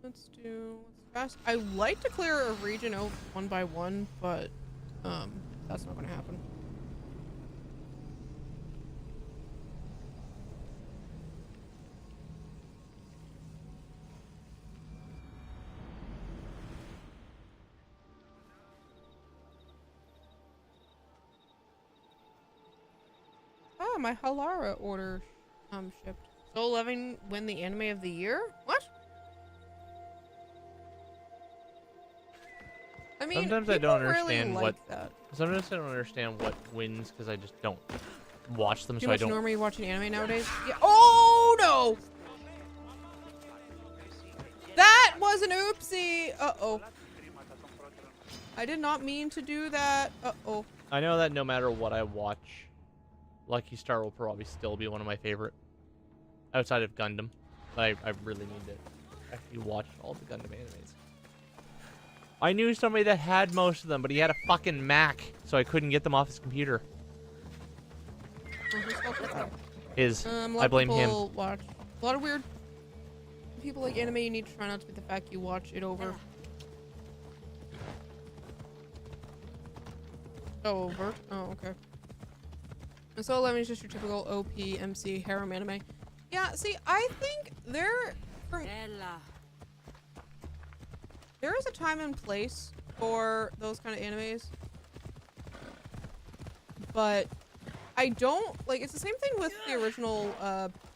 Let's do fast. I like to clear a region out one by one, but that's not gonna happen. Ah, my Halara order shipped. Soul 11 win the anime of the year? What? I mean, sometimes I don't really understand like what. that. Sometimes I don't understand what wins because I just don't watch them. Too So I much don't. normally watching anime nowadays. Yeah. Oh no! That was an oopsie. Uh-oh. I did not mean to do that. Uh-oh. I know that no matter what I watch, Lucky Star will probably still be one of my favorite. Outside of Gundam. I really need to actually watch all the Gundam animes. I knew somebody that had most of them, but he had a fucking Mac, so I couldn't get them off his computer. I blame him. Watch a lot of weird people like anime. You need to try not to be the fact you watch it over. Oh, overt? Oh, okay. And so 11 is just your typical OP MC harem anime. Yeah, see, I think there is a time and place for those kind of animes. But I don't like it's the same thing with the original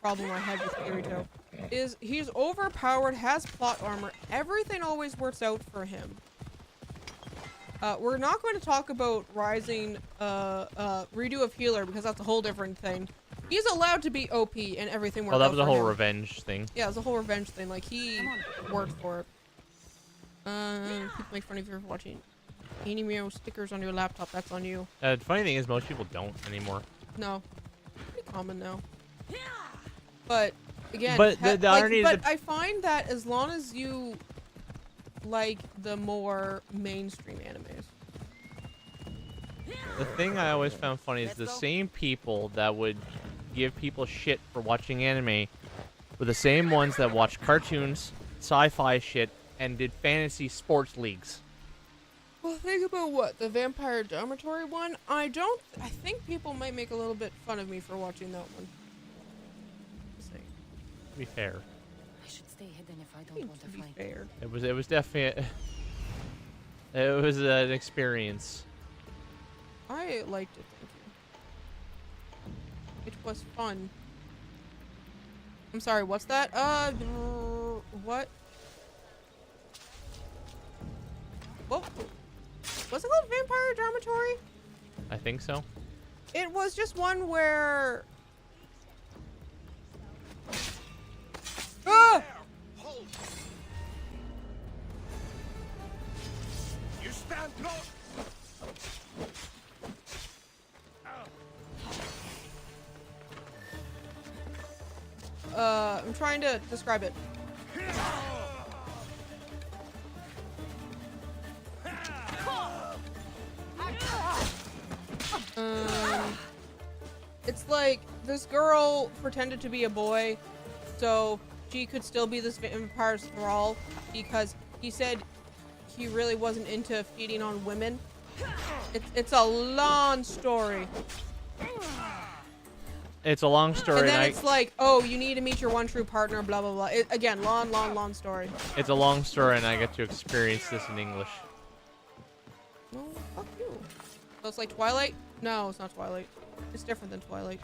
problem I had with Kirito. Is he's overpowered, has plot armor, everything always works out for him. We're not going to talk about Rising redo of Healer because that's a whole different thing. He's allowed to be OP and everything worked out. Oh, that was a whole him. revenge thing. Yeah, it was a whole revenge thing. Like he worked for it. People make fun of you for watching anime stickers on your laptop. That's on you. The funny thing is most people don't anymore. No, pretty common now. But again, but the irony is I find that as long as you like the more mainstream animes. The thing I always found funny is the same people that would give people shit for watching anime were the same ones that watched cartoons, sci-fi shit, and did fantasy sports leagues. Well, think about what? The Vampire Dormitory one? I think people might make a little bit fun of me for watching that one. To be fair. I should stay hidden if I don't want to fight. Fair. It was definitely it was an experience. I liked it, thank you. It was fun. I'm sorry, what's that? What? What? Was it called Vampire Dormitory? I think so. It was just one where... Ah! You stand close. I'm trying to describe it. It's like this girl pretended to be a boy so she could still be this vampire's thrall because he said he really wasn't into feeding on women It's a long story. It's a long story. And then it's like, oh, you need to meet your one true partner, blah, blah, blah. Again, long story. It's a long story, and I get to experience this in English. Well, fuck you. So it's like Twilight? No, it's not Twilight. It's different than Twilight.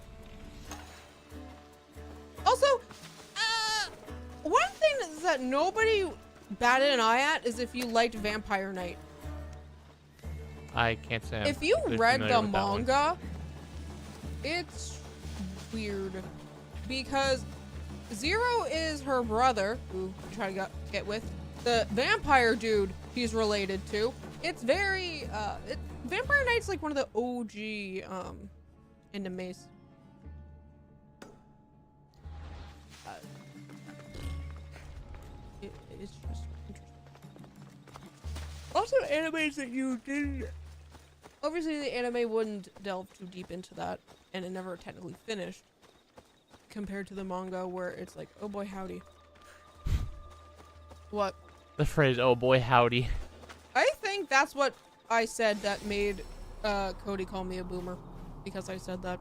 Also, one thing is that nobody batted an eye at is if you liked Vampire Knight. I can't say. If you I'm read familiar the with that one. manga, it's weird because Zero is her brother, who I try to get with. The vampire dude he's related to. It's very Vampire Knight's like one of the OG animes. It's just interesting. Also, animes that you didn't. Obviously, the anime wouldn't delve too deep into that, and it never technically finished. Compared to the manga, where it's like, oh boy, howdy. What? The phrase, oh boy, howdy. I think that's what I said that made Cody call me a boomer. Because I said that.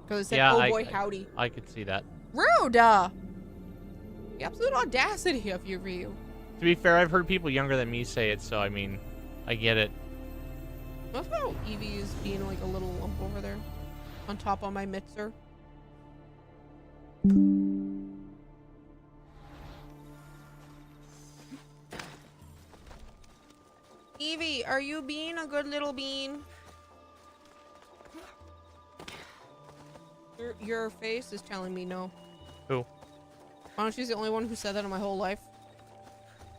Because I said, oh boy, howdy. I could see that. Rude! The absolute audacity of you, Ryu. To be fair, I've heard people younger than me say it, so I mean, I get it. What about Evie is being like a little lump over there? On top of my mitzer? Evie, are you being a good little bean? Your face is telling me no. Who? Why don't she's the only one who said that in my whole life?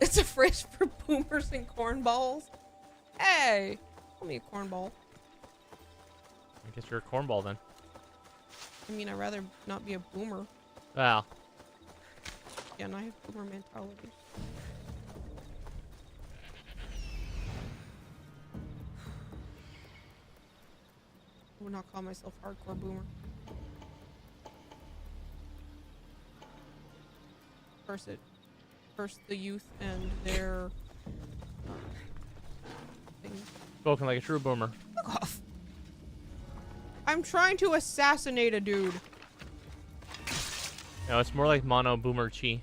It's a phrase for boomers and cornballs. Hey! Call me a cornball. I guess you're a cornball then. I mean, I'd rather not be a boomer. Wow. Yeah, and I have boomer mentality. I would not call myself hardcore boomer. First the youth and their things. Spoken like a true boomer. Fuck off. I'm trying to assassinate a dude. No, it's more like mono boomer chi.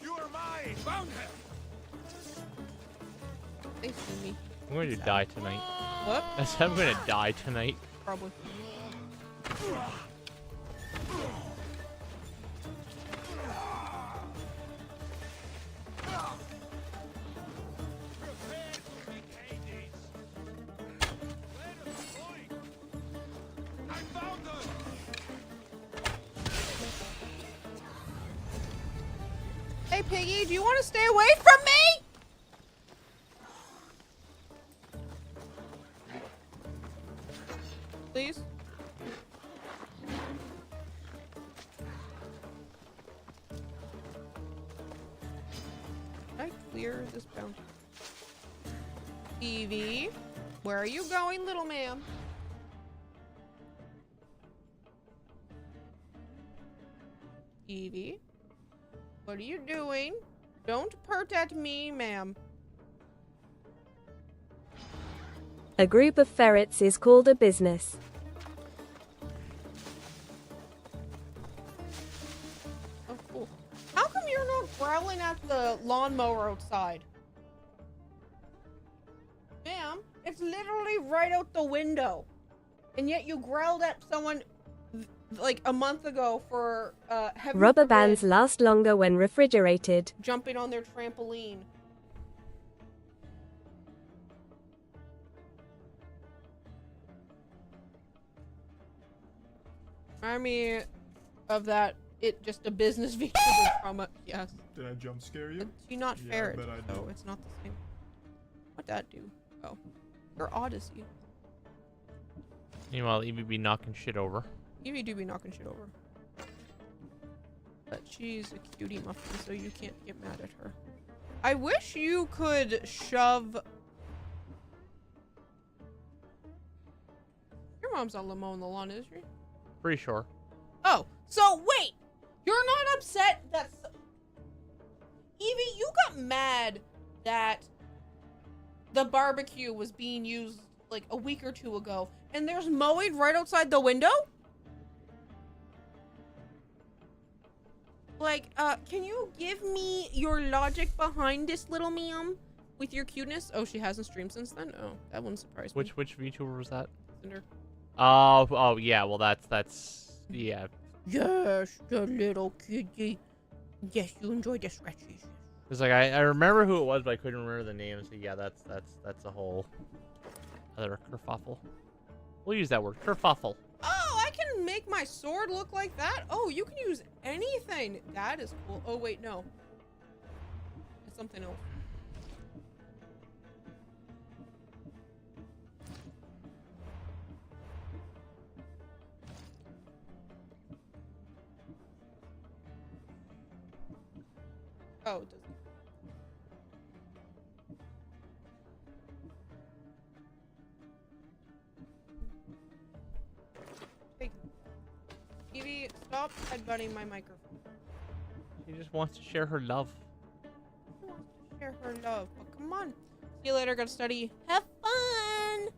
You are mine! Found her! They see me. I'm going to die tonight. What? I said I'm going to die tonight. Probably. Hey, Piggy, do you want to stay away from me? Please? Can I clear this bounty? Evie, where are you going, little ma'am? Evie? What are you doing? Don't pert at me, ma'am. A group of ferrets is called a business. Oh, cool. How come you're not growling at the lawnmower outside? Ma'am, it's literally right out the window. And yet you growled at someone like a month ago for heaven Rubber forbid, bands last longer when refrigerated. jumping on their trampoline. Army of that, it just a business vehicle from it. Yes. Did I jump scare you? You're not Yeah, ferret, I bet I so did. it's not the same. What'd that do? Oh. Your Odyssey. Meanwhile, Evie be knocking shit over. Evie do be knocking shit over. But she's a cutie muffin, so you can't get mad at her. I wish you could shove... Your mom's not mowing the lawn, is she? Pretty sure. Oh, so wait! You're not upset that... Evie, you got mad that the barbecue was being used like a week or two ago, and there's mowing right outside the window? Like, can you give me your logic behind this, little ma'am? With your cuteness? Oh, she hasn't streamed since then? Oh, that wouldn't surprise me. Which VTuber was that? Cinder. Oh, yeah, well, yeah. Yes, the little kitty. Yes, you enjoy the scratches. It's like, I remember who it was, but I couldn't remember the name, so yeah, that's a whole other kerfuffle. We'll use that word, kerfuffle. Oh, I can make my sword look like that? Oh, you can use anything. That is cool. Oh, wait, no. It's something else. Oh, it doesn't. Hey, Evie, stop headbutting my microphone. She just wants to share her love. She wants to share her love, but come on. See you later, gotta study. Have fun!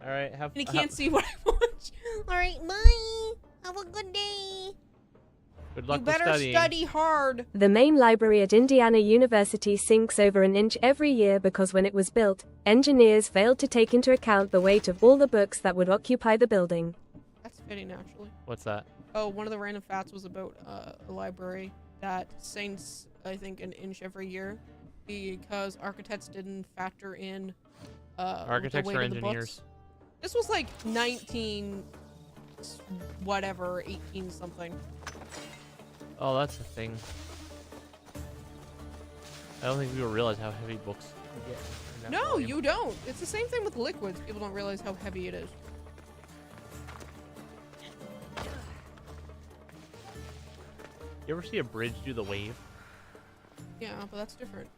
Alright, have fun. And he can't see what I watch. Alright, bye! Have a good day! Good luck You with better studying. study hard. The main library at Indiana University sinks over an inch every year because when it was built, engineers failed to take into account the weight of all the books that would occupy the building. That's fitting, actually. What's that? Oh, one of the random facts was about a library that sinks, I think, an inch every year because architects didn't factor in Architects the weight or of the engineers? books. This was like 19 whatever, 18 something. Oh, that's the thing. I don't think people realize how heavy books can get. in that No, volume. you don't. It's the same thing with liquids. People don't realize how heavy it is. You ever see a bridge do the wave? Yeah, but that's different.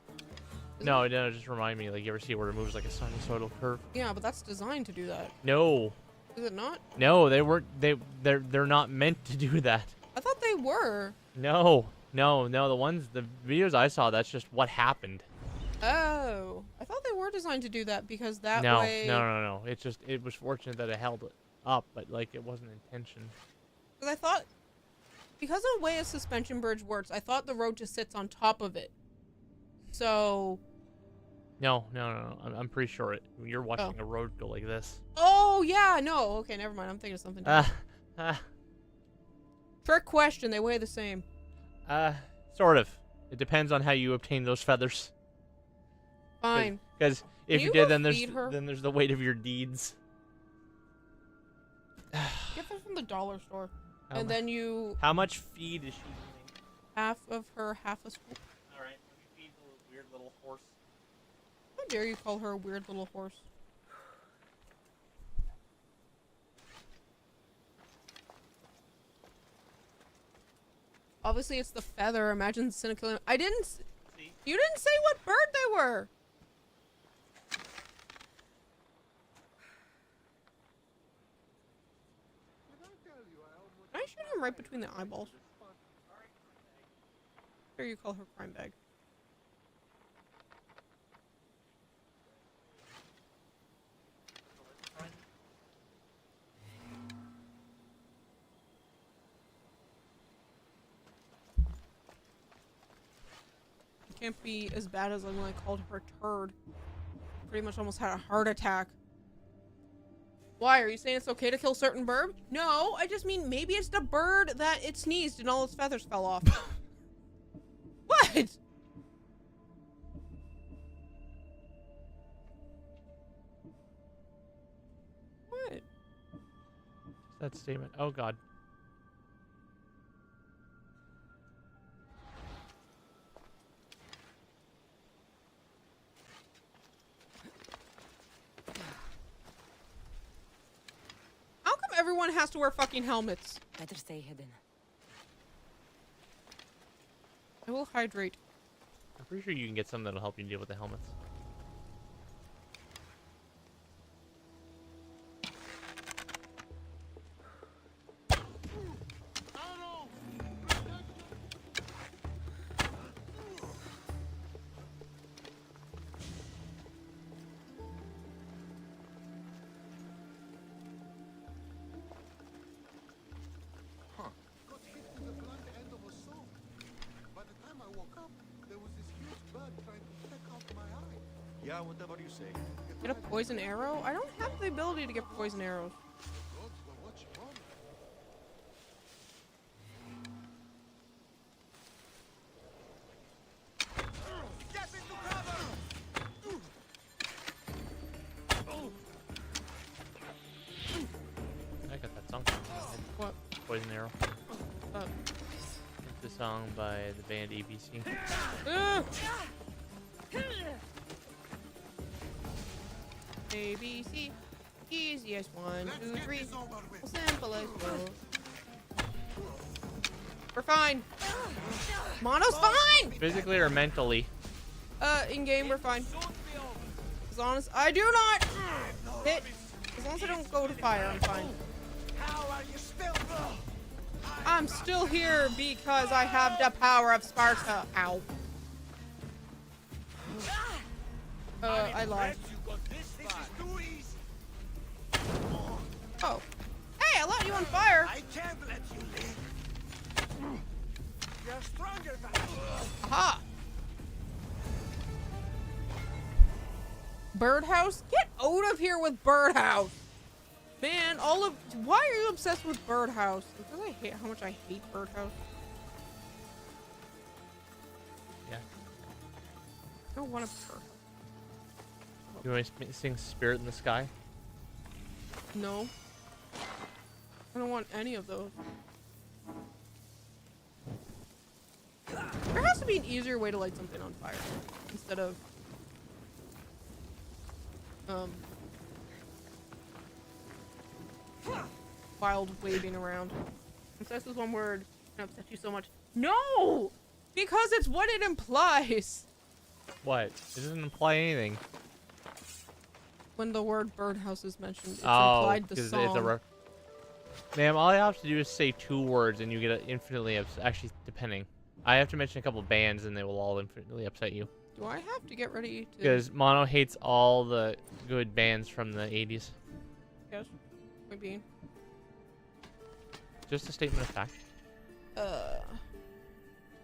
No, just remind me. Like, you ever see where it moves like a sinusoidal curve? Yeah, but that's designed to do that. No. Is it not? No, they weren't. They're not meant to do that. I thought they were. No. The videos I saw, that's just what happened. Oh, I thought they were designed to do that because that No, way. no. It was fortunate that it held it up, but like it wasn't intention. Because I thought, because of the way a suspension bridge works, I thought the road just sits on top of it. So. No. I'm pretty sure you're watching a road go like this. Oh yeah, no. Okay, never mind. I'm thinking of something different. Trick question. They weigh the same. Sort of. It depends on how you obtain those feathers. Fine. Because if Can you did, feed her? then there's the weight of your deeds. Get them from the dollar store, and then you. How much feed is she eating? Half of her, half a scoop. All right, let me feed the weird little horse. How dare you call her a weird little horse? Obviously, it's the feather. Imagine cynical. I didn't. See? You didn't say what bird they were. I shoot him right between the eyeballs. Or you call her crime bag. Can't be as bad as when I called her turd. Pretty much almost had a heart attack. Why? Are you saying it's okay to kill certain bird? No, I just mean maybe it's the bird that it sneezed and all its feathers fell off. What? What? That statement. Oh God. How come everyone has to wear fucking helmets? Better stay hidden. I will hydrate. I'm pretty sure you can get some that'll help you deal with the helmets. Yeah, whatever you say. Get a poison arrow? I don't have the ability to get poison arrows. I got that song. What? Poison Arrow. It's a song by the band ABC. ABC. Easiest 1, 2, 3. Simple as well. We're fine. Mono's fine! Physically or mentally? In game, we're fine. As long as I do not hit. As long as I don't go to fire, I'm fine. I'm still here because I have the power of Sparta. Ow. I lied. Oh. Hey, I let you on fire. I can't let you live. You're stronger than me. Aha. Birdhouse? Get out of here with Birdhouse. Man, why are you obsessed with Birdhouse? Because I hate how much I hate Birdhouse. Yeah. I don't want a Birdhouse. You want to sing Spirit in the Sky? No. I don't want any of those. There has to be an easier way to light something on fire instead of wild waving around. Obsessed with one word can upset you so much. No! Because it's what it implies. What? It doesn't imply anything. When the word birdhouse is mentioned, it's Oh, implied the because song. it's a Ma'am, all I have to do is say 2 words and you get infinitely upset. Actually, depending. I have to mention a couple bands and they will all infinitely upset you. Do I have to get ready to... Because Mono hates all the good bands from the 80s. Yes. Point being. Just a statement of fact.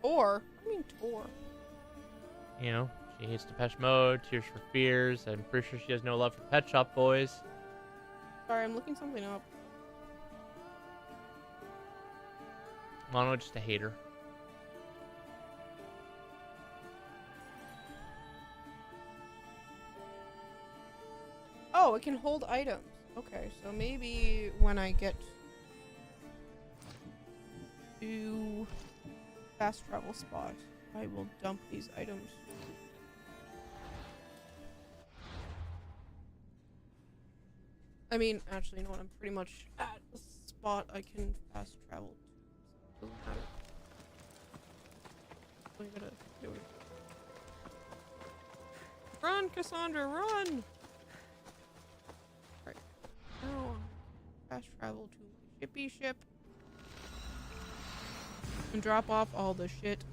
Tor? I mean Tor. You know, she hates Depeche Mode, Tears for Fears. I'm pretty sure she has no love for Pet Shop Boys. Sorry, I'm looking something up. Mono just a hater. Oh, it can hold items. Okay, so maybe when I get to fast travel spot, I will dump these items. I mean, actually, you know what? I'm pretty much at a spot I can fast travel to. Doesn't matter. So I gotta do it. Run, Cassandra, run! Right. Now, fast travel to my shippy ship. And drop off all the shit.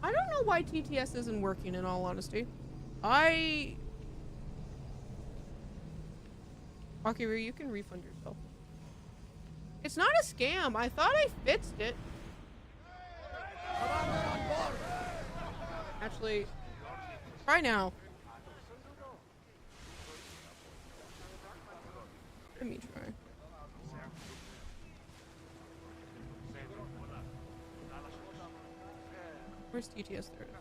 I don't know why TTS isn't working, in all honesty. Akiru, you can refund yourself. It's not a scam. I thought I fixed it. Actually, try now. Let me try. Where's TTS? There it is.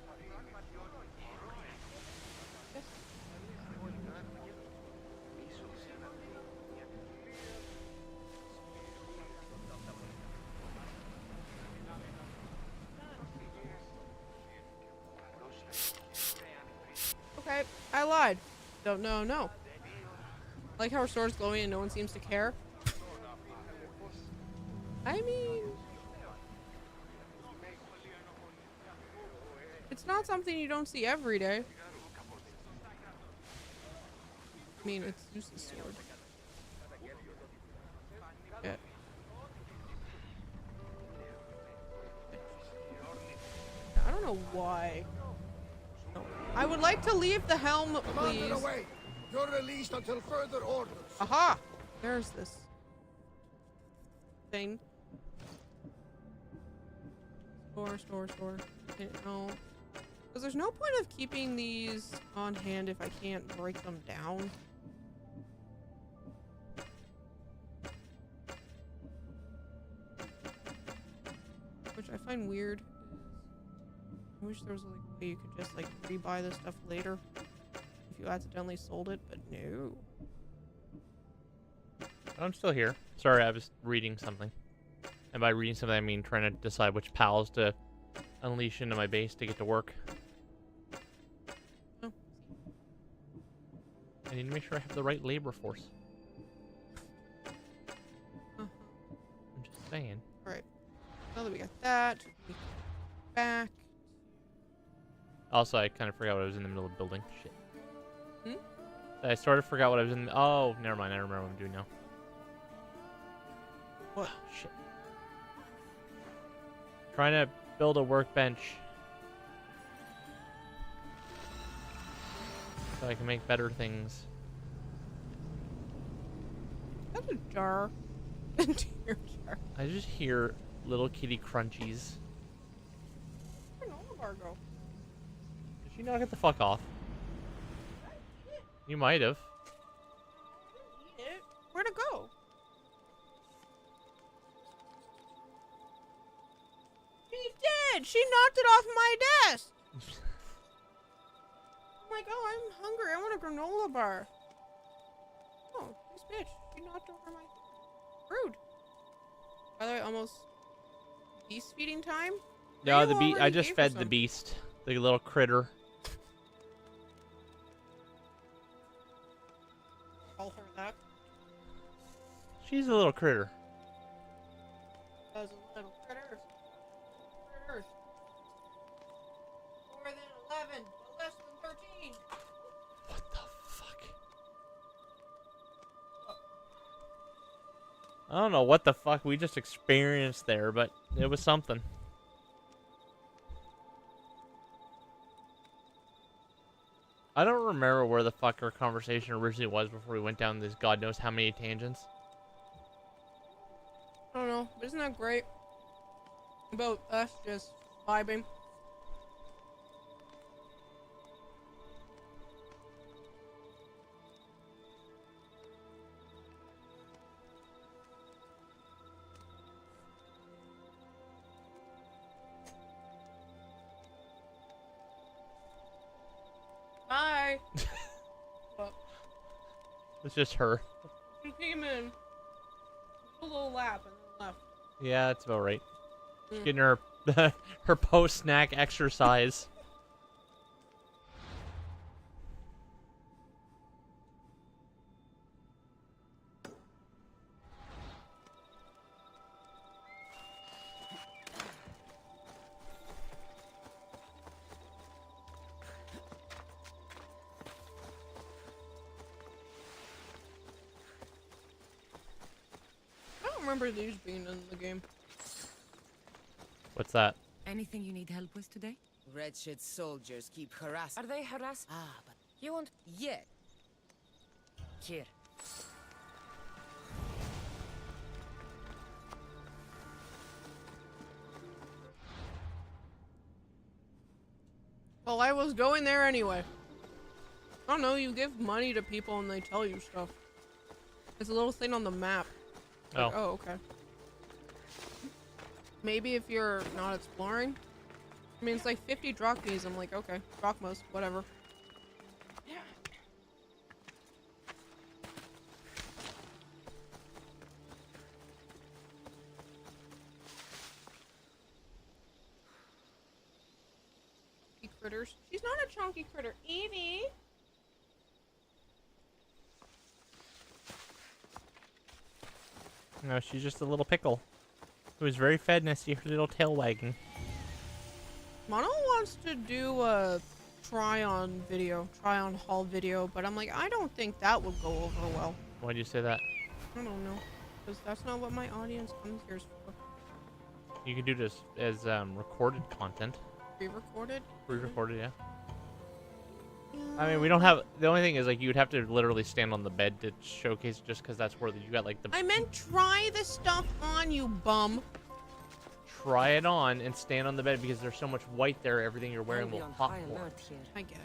Yes. Okay, I lied. Don't know, no. Like how our sword's glowing and no one seems to care. I mean... it's not something you don't see every day. I mean, it's just a sword. Yeah. I don't know why. No. I would like to leave the helm, please. Away. You're released until further orders. Aha! There's this thing. Store. No. Because there's no point of keeping these on hand if I can't break them down. Which I find weird. I wish there was like a way you could just like rebuy this stuff later if you accidentally sold it, but no. I'm still here. Sorry, I was reading something. And by reading something, I mean trying to decide which pals to unleash into my base to get to work. Oh. I need to make sure I have the right labor force. I'm just saying. Alright. Now that we got that, we go back. Also, I kind of forgot what I was in the middle of building. Shit. Hmm? I sort of forgot what I was in. Oh, never mind. I remember what I'm doing now. What? Oh, shit. Trying to build a workbench so I can make better things. That's a jar. Dear jar. I just hear little kitty crunchies. Where'd Granola bar go? Did she not get the fuck off? You might have. Where'd it go? She did! She knocked it off my desk! I'm like, oh, I'm hungry. I want a granola bar. Oh, this bitch. She knocked over my... Rude. By the way, almost beast feeding time? No, the You beast. I already just gave her fed the some. beast. The little critter. Call her that. She's a little critter. Those little critters. Critters. More than 11, but less than 13. What the fuck? I don't know what the fuck we just experienced there, but it was something. I don't remember where the fuck our conversation originally was before we went down this god knows how many tangents. I don't know, but isn't that great? About us just vibing. Bye. What? It's just her. She came in. A little lap and then left. Yeah, that's about right. She's Mm. getting her her post-snack exercise. I don't remember these being in the game. What's that? Anything you need help with today? Wretched soldiers keep harassing. Are they harassed? Ah, but You want... yeah. Here. Well, I was going there anyway. I don't know, you give money to people and they tell you stuff. There's a little thing on the map. Like, Oh. oh, okay. Maybe if you're not exploring. I mean, it's like 50 drachmas. I'm like, okay, drachmas, whatever. Chunky critters. She's not a chunky critter, Evie. No, she's just a little pickle who is very fed and I see her little tail wagging. Mono wants to do a try-on haul video, but I'm like, I don't think that would go over well. Why do you say that? I don't know, because that's not what my audience comes here for. You can do this as recorded content. Pre-recorded? Pre-recorded, yeah. I mean, we don't have... The only thing is, like, you'd have to literally stand on the bed to showcase just because that's where you got, like, the... I meant try the stuff on, you bum. try it on and stand on the bed because there's so much white there, everything you're wearing will pop more. I guess.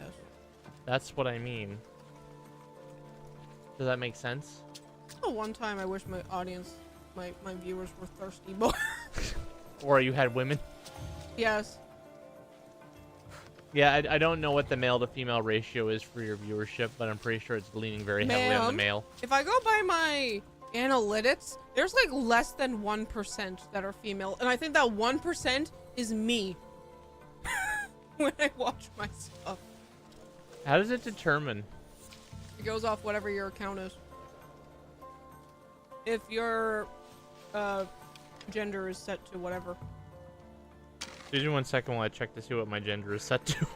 That's what I mean. Does that make sense? Oh, one time I wish my audience, my viewers were thirsty more. Or you had women? Yes. Yeah, I don't know what the male to female ratio is for your viewership, but I'm pretty sure it's leaning very heavily on the male. If I go by my analytics, there's like less than 1% that are female, and I think that 1% is me when I watch my stuff. How does it determine? It goes off whatever your account is. If your gender is set to whatever. Give me 1 second while I check to see what my gender is set to.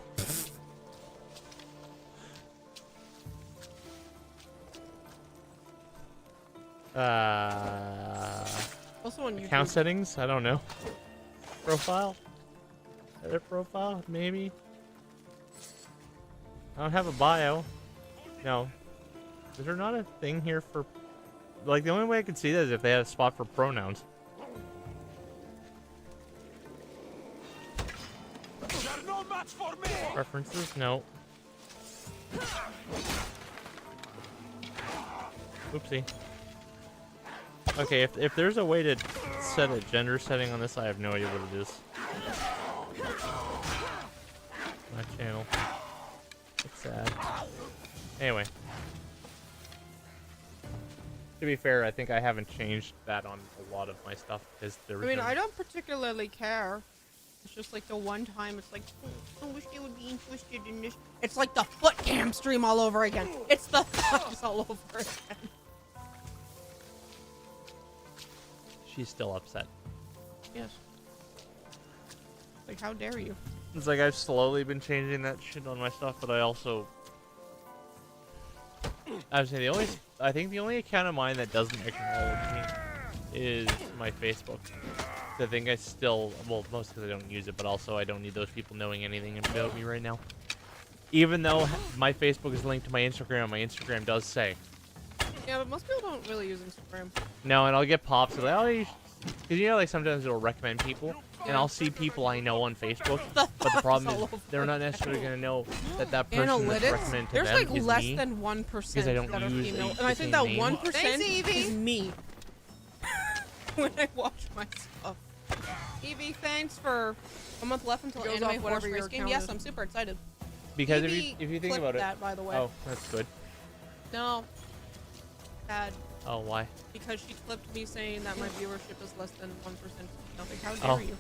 Also on YouTube. Account settings? I don't know. Profile? Edit profile? Maybe? I don't have a bio. No. Is there not a thing here for... Like, the only way I could see that is if they had a spot for pronouns. No match for me. Preferences? No. Oopsie. Okay, if there's a way to set a gender setting on this, I have no idea what it is. My channel. It's sad. Anyway. To be fair, I think I haven't changed that on a lot of my stuff because there was I mean, I don't particularly care. It's just like the one time it's like, oh, I wish they would be interested in this. It's like the foot cam stream all over again. It's the thumbs all over again. She's still upset. Yes. Like, how dare you? It's like I've slowly been changing that shit on my stuff, but I also... I would say I think the only account of mine that doesn't acknowledge me is my Facebook. I think I still, well, mostly because I don't use it, but also I don't need those people knowing anything about me right now. Even though my Facebook is linked to my Instagram, my Instagram does say. Yeah, but most people don't really use Instagram. No, and I'll get pops like, oh, because you know, like sometimes it'll recommend people, and I'll see people I know on Facebook, but the problem is they're not necessarily going to know that that person that's recommended to there's them like is less me, than 1% because I don't that are use female, the and I think that same 1% is me when I watch my stuff. Evie, thanks for a month left until Goes Anime off whatever Force your Race game. account Yes, is. I'm super excited. Because Evie if you think clipped about it, that, by the way. oh, that's good. No. Bad. Oh, why? Because she clipped me saying that my viewership is less than 1%. Like, how dare you?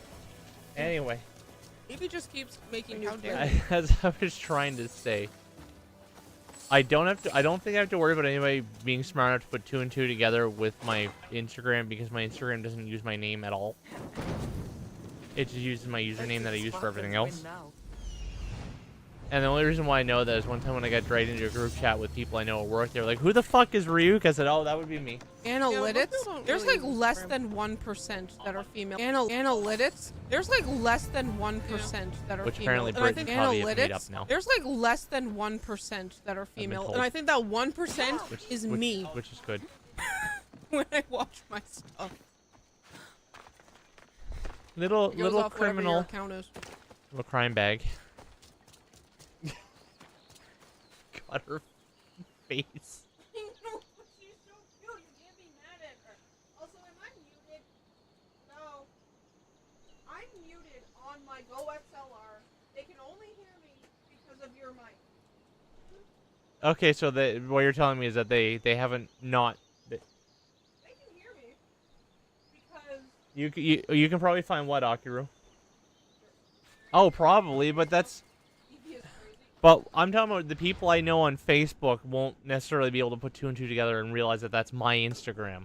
Anyway. Evie just keeps making how dare I, you. as I was trying to say, I don't think I have to worry about anybody being smart enough to put 2 and 2 together with my Instagram because my Instagram doesn't use my name at all. It just uses my username that I use for everything else. And the only reason why I know that is one time when I got dragged into a group chat with people I know at work, they were like, who the fuck is Ryuk? I said, oh, that would be me. Analytics, there's like less than 1% that are female. Analytics, there's like less than 1% that are Which female. apparently And I Brit think and Tavi have made up analytics, now. there's like less than 1% that are female. told. And I think that 1% is me Which is good. when I watch my stuff. Little It goes off whatever your criminal. account is. Little crime bag. Got her face. I'm muted on my Go XLR. They can only hear me because of your mic. Okay, so what you're telling me is that they haven't not. They can hear me because You can probably find what, Akiru? Oh, probably, but that's. But I'm talking about the people I know on Facebook won't necessarily be able to put 2 and 2 together and realize that that's my Instagram.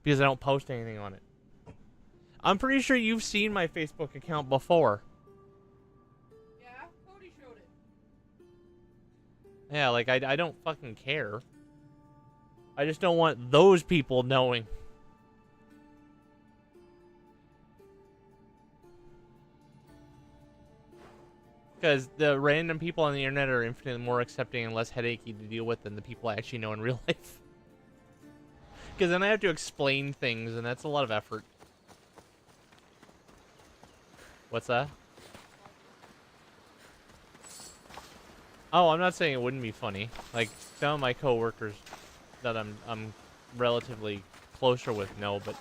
Because I don't post anything on it. I'm pretty sure you've seen my Facebook account before. yeah, Cody showed it. Yeah, like, I don't fucking care. I just don't want those people knowing. Because the random people on the internet are infinitely more accepting and less headachy to deal with than the people I actually know in real life. Because then I have to explain things, and that's a lot of effort. What's that? Oh, I'm not saying it wouldn't be funny. Like, some of my coworkers that I'm relatively closer with know, but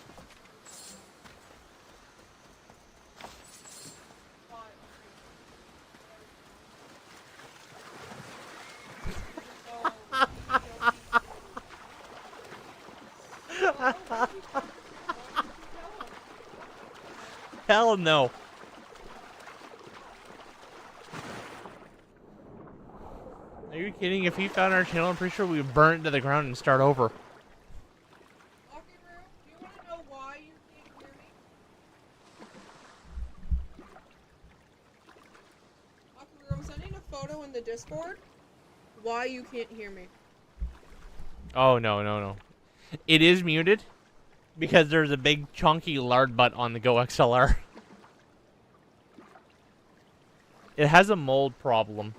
hell no. Are you kidding? If he found our channel, I'm pretty sure we would burn it to the ground and start over. I'm sending a photo in the Discord. Why you can't hear me? Oh, no. It is muted because there's a big chunky lard butt on the Go XLR. It has a mold problem.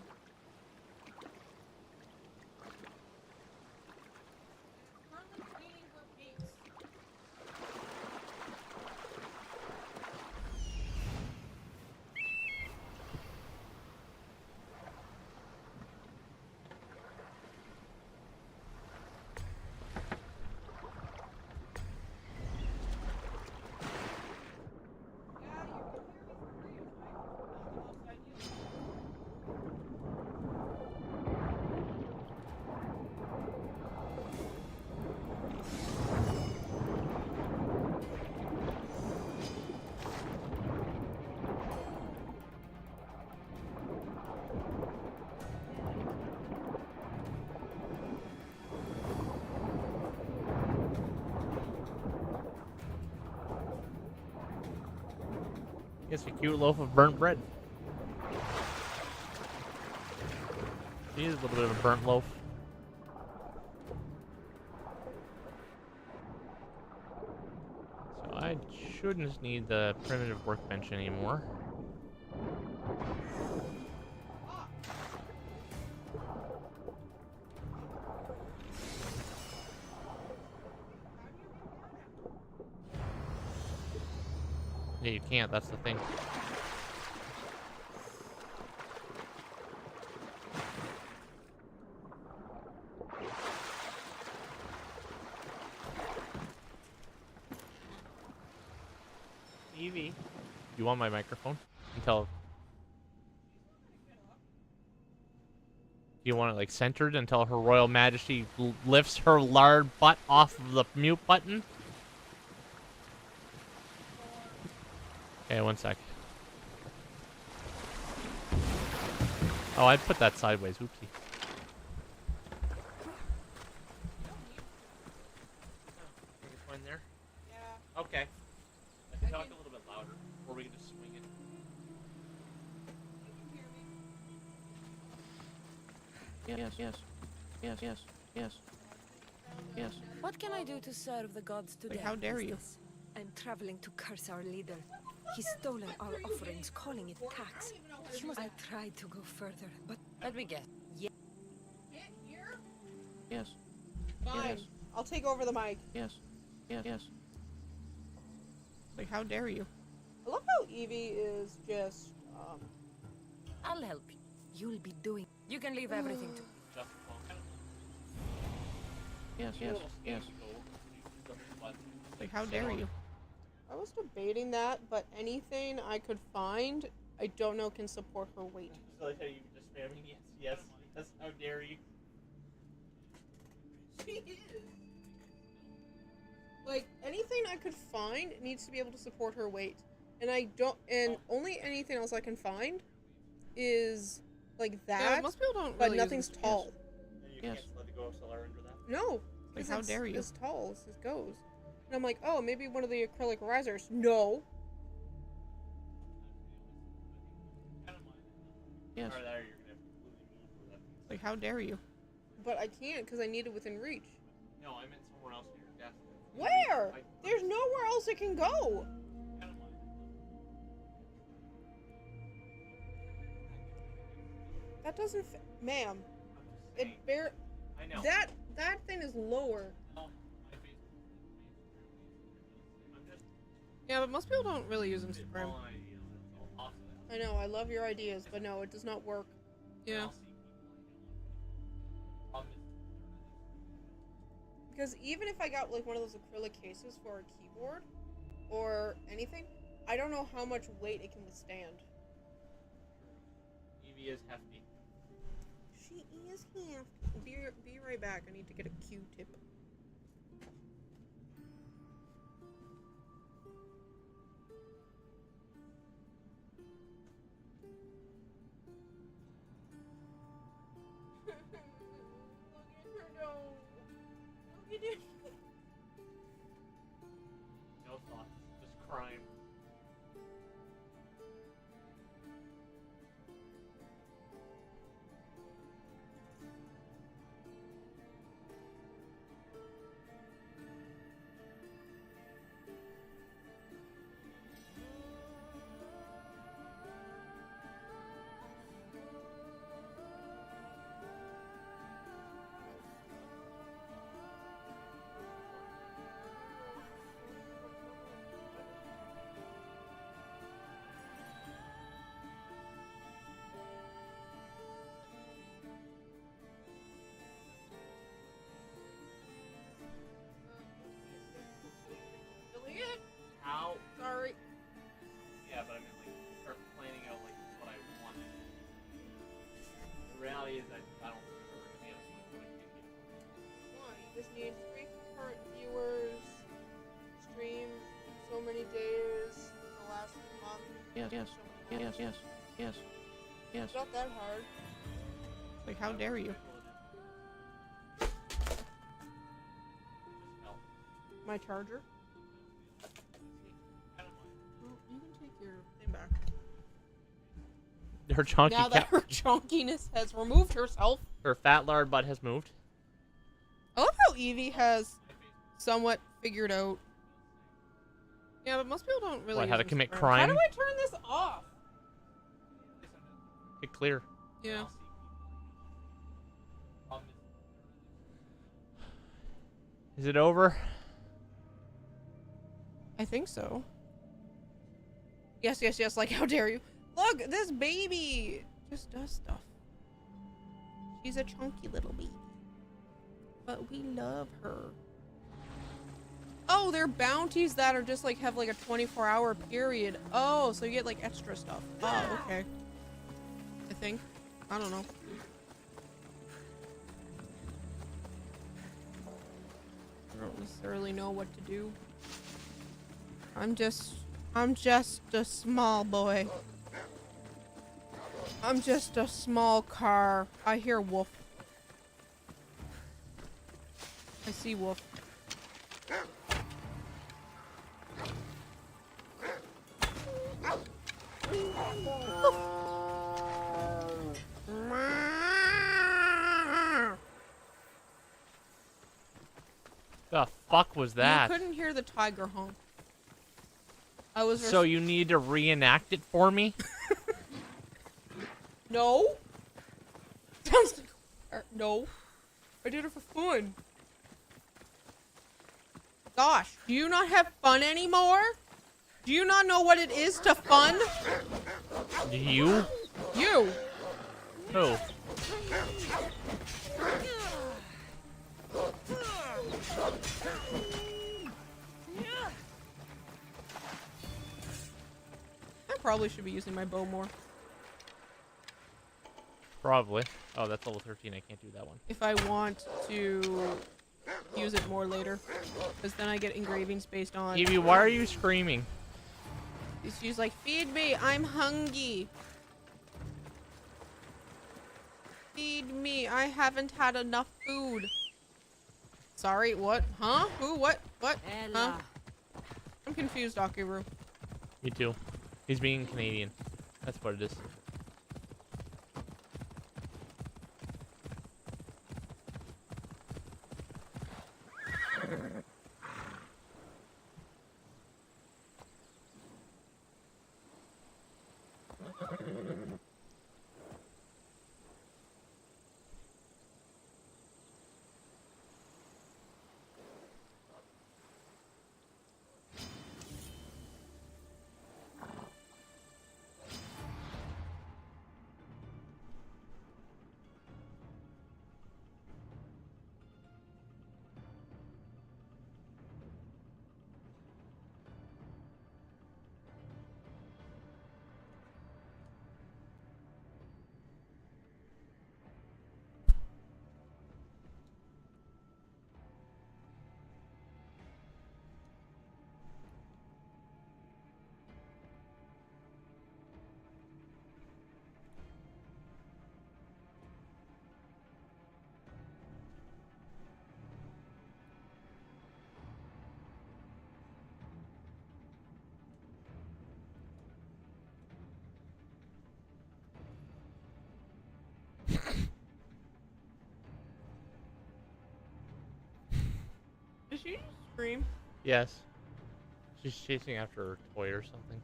Guess a cute loaf of burnt bread. He's a little bit of a burnt loaf. So I shouldn't need the primitive workbench anymore. Yeah, you can't, that's the thing. Evie, you want my microphone? Until you want it like centered until Her Royal Majesty lifts her lard butt off of the mute button? Okay, one sec. Oh, I put that sideways. Oopsie. One there? Yeah. Okay. I can talk a little bit louder, or we can just swing it. Yes. What can I do to serve the gods today? Like, how dare you? I'm traveling to curse our leader. He's stolen our offerings, calling it tax. I tried to go further, but let me guess. Yeah. Yes. Fine. I'll take over the mic. Yes. Like, how dare you? I love how Evie is just, I'll help you. You'll be doing. You can leave everything to. Yes. Like, how dare you? I was debating that, but anything I could find, I don't know can support her weight. I like how you were just spamming yes, how dare you? She is. Like, anything I could find needs to be able to support her weight. And I don't, and only anything else I can find is, like, that, yeah, most people don't but really nothing's tall. And you can't let the Go XLR under that? No. Like, how dare you? As tall as it goes. And I'm like, oh, maybe one of the acrylic risers. No. Yes. Like, how dare you? But I can't because I need it within reach. No, I meant somewhere else in your desk. Where? There's nowhere else it can go. That doesn't fit. Ma'am. It bare. I know. That thing is lower. Yeah, but most people don't really use Instagram. I know, I love your ideas, but no, it does not work. Yeah. Because even if I got like one of those acrylic cases for a keyboard or anything, I don't know how much weight it can withstand. Evie is hefty. She is hefty. Be right back. I need to get a Q-tip. No thoughts, just crime. How? Sorry. Yeah, but I mean, like, start planning out, like, what I want. The reality is that I don't think we're going to be able to do it. Why? You just need 3 concurrent viewers, stream so many days in the last month. Yes. It's not that hard. Like, how dare you? My charger? You can take your thing back. Her chunky Now that her chunkiness has removed herself. Her fat lard butt has moved. I love how Evie has somewhat figured out. Yeah, but most people don't really. What, how to use commit Instagram. crime? How do I turn this off? Get clear. Yeah. Is it over? I think so. Yes. Like, how dare you? Look, this baby just does stuff. She's a chunky little baby. But we love her. Oh, they're bounties that are just like have like a 24-hour period. Oh, so you get like extra stuff. Oh, okay. I think. I don't know. I don't necessarily know what to do. I'm just a small boy. I'm just a small car. I hear wolf. I see wolf. The fuck was that? You couldn't hear the tiger honk. I was. So you need to reenact it for me? No. Sounds like no. I did it for fun. Gosh, do you not have fun anymore? Do you not know what it is to fun? You? You. Who? I probably should be using my bow more. Probably. Oh, that's level 13. I can't do that one. If I want to use it more later. Because then I get engravings based on... Evie, why are you screaming? She's like, feed me, I'm hungry. Feed me, I haven't had enough food. Sorry, what? Huh? Who? What? What? Huh? I'm confused, Akiru. Me too. He's being Canadian. That's what it is. Did she scream? Yes. She's chasing after her toy or something.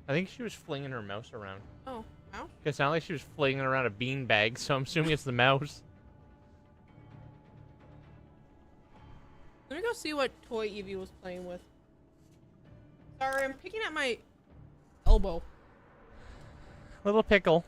I think she was flinging her mouse around. Oh, mouse? It sounded like she was flinging around a beanbag, so I'm assuming it's the mouse. Let me go see what toy Evie was playing with. Sorry, I'm picking at my elbow. Little pickle.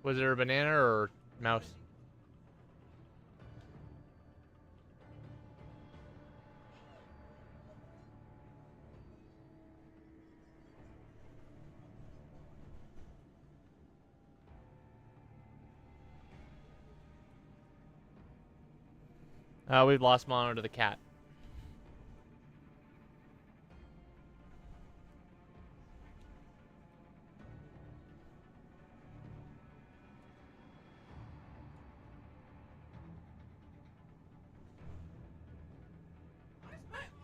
Was there a banana or mouse? We've lost Mono to the cat.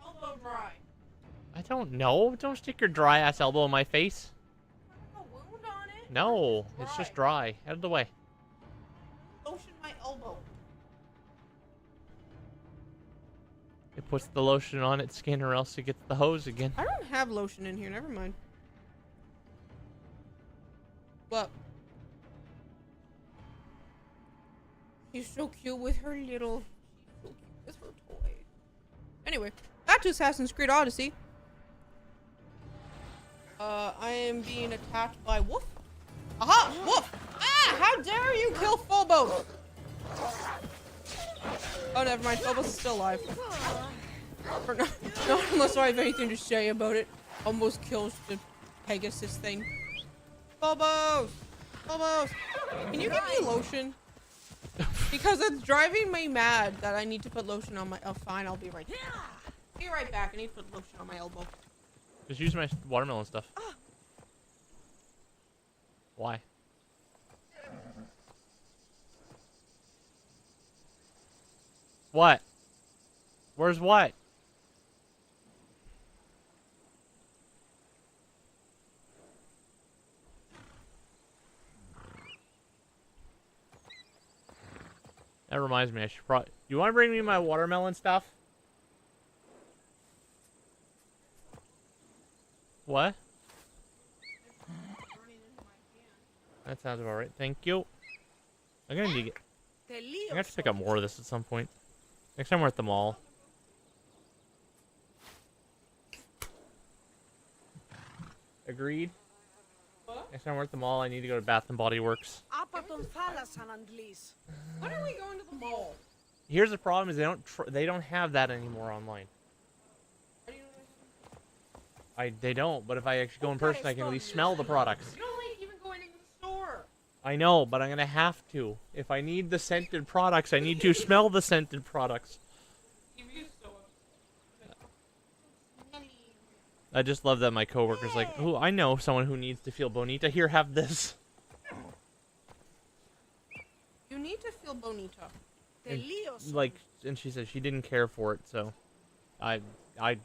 Elbow dry. I don't know. Don't stick your dry ass elbow in my face. A wound on it? No, it's just dry. Out of the way. Lotion my elbow. It puts the lotion on its skin or else it gets the hose again. I don't have lotion in here. Never mind. What? She's so cute with her little... She's so cute with her toy. Anyway, back to Assassin's Creed Odyssey. I am being attacked by Wolf. Aha! Wolf! Ah! How dare you kill Phobos! Oh, never mind. Phobos is still alive. Or not unless I have anything to say about it. Almost kills the Pegasus thing. Phobos! Phobos! Can you give me lotion? Because it's driving me mad that I need to put lotion on my... Oh, fine. I'll be right back. Be right back. I need to put lotion on my elbow. Just use my watermelon stuff. Why? What? Where's what? That reminds me, I should probably... You want to bring me my watermelon stuff? What? That sounds about right. Thank you. I'm gonna need it. I'm gonna have to pick up more of this at some point. Next time we're at the mall. Agreed. What? Next time we're at the mall, I need to go to Bath and Body Works. When are we going to the mall? Here's the problem: is they don't have that anymore online. They don't. But if I actually go in person, I can at least smell the products. You don't like even going into the store. I know, but I'm gonna have to. If I need the scented products, I need to smell the scented products. I just love that my coworker's like, "Oh, I know someone who needs to feel bonita. Here, have this." You need to feel bonita. And she said she didn't care for it, so I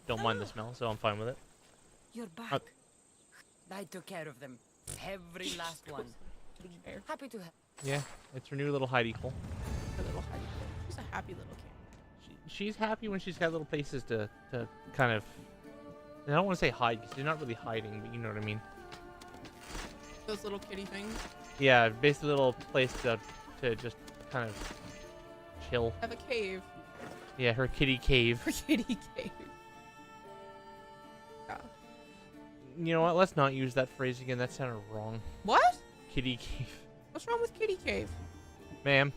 don't mind the smell, so I'm fine with it. You're back. I took care of them. Every last one. Happy to have. Yeah, it's her new little Heidi Cole. Her little Heidi Cole. She's a happy little kid. She's happy when she's got little places to kind of... I don't want to say hide, because they're not really hiding, but you know what I mean. Those little kitty things? Yeah, basically a little place to just kind of chill. Have a cave. Yeah, her kitty cave. Her kitty cave. Yeah. You know what? Let's not use that phrase again. That sounded wrong. What? Kitty cave. What's wrong with kitty cave? Ma'am.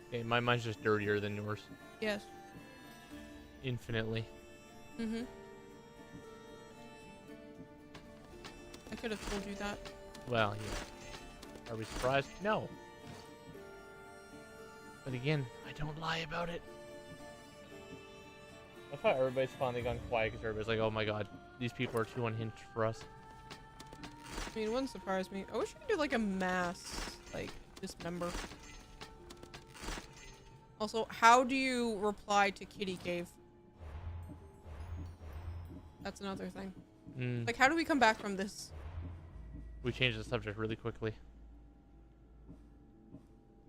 Okay, mine's just dirtier than yours. Yes. Infinitely. Mm-hmm. I could have told you that. Well, yeah. Are we surprised? No. But again, I don't lie about it. I thought everybody's finally gone quiet because everybody's like, oh my god, these people are too unhinged for us. I mean, it wouldn't surprise me. I wish we could do like a mass, like, dismember. Also, how do you reply to Kitty Cave? That's another thing. Like, how do we come back from this? We changed the subject really quickly.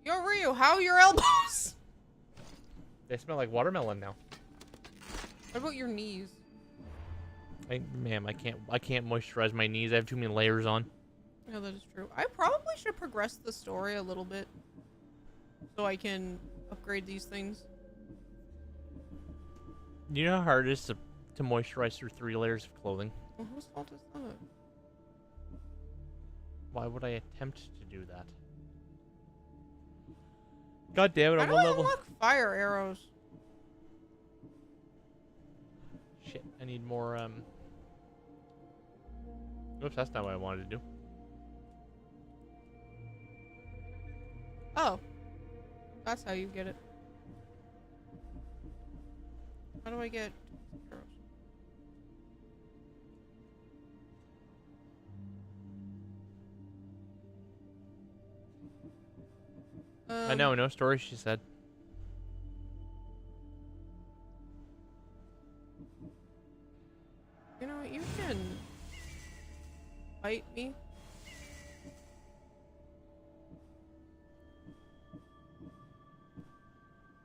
Yo, Ryu, how are your elbows? They smell like watermelon now. What about your knees? Ma'am, I can't moisturize my knees. I have too many layers on. Yeah, that is true. I probably should progress the story a little bit so I can upgrade these things. You know how hard it is to moisturize through 3 layers of clothing? Well, whose fault is that? Why would I attempt to do that? God damn it! How I'm do one I level. unlock fire arrows? Shit! I need more. Oops, that's not what I wanted to do. Oh, that's how you get it. How do I get arrows? I know, no story, she said. You know, you can fight me.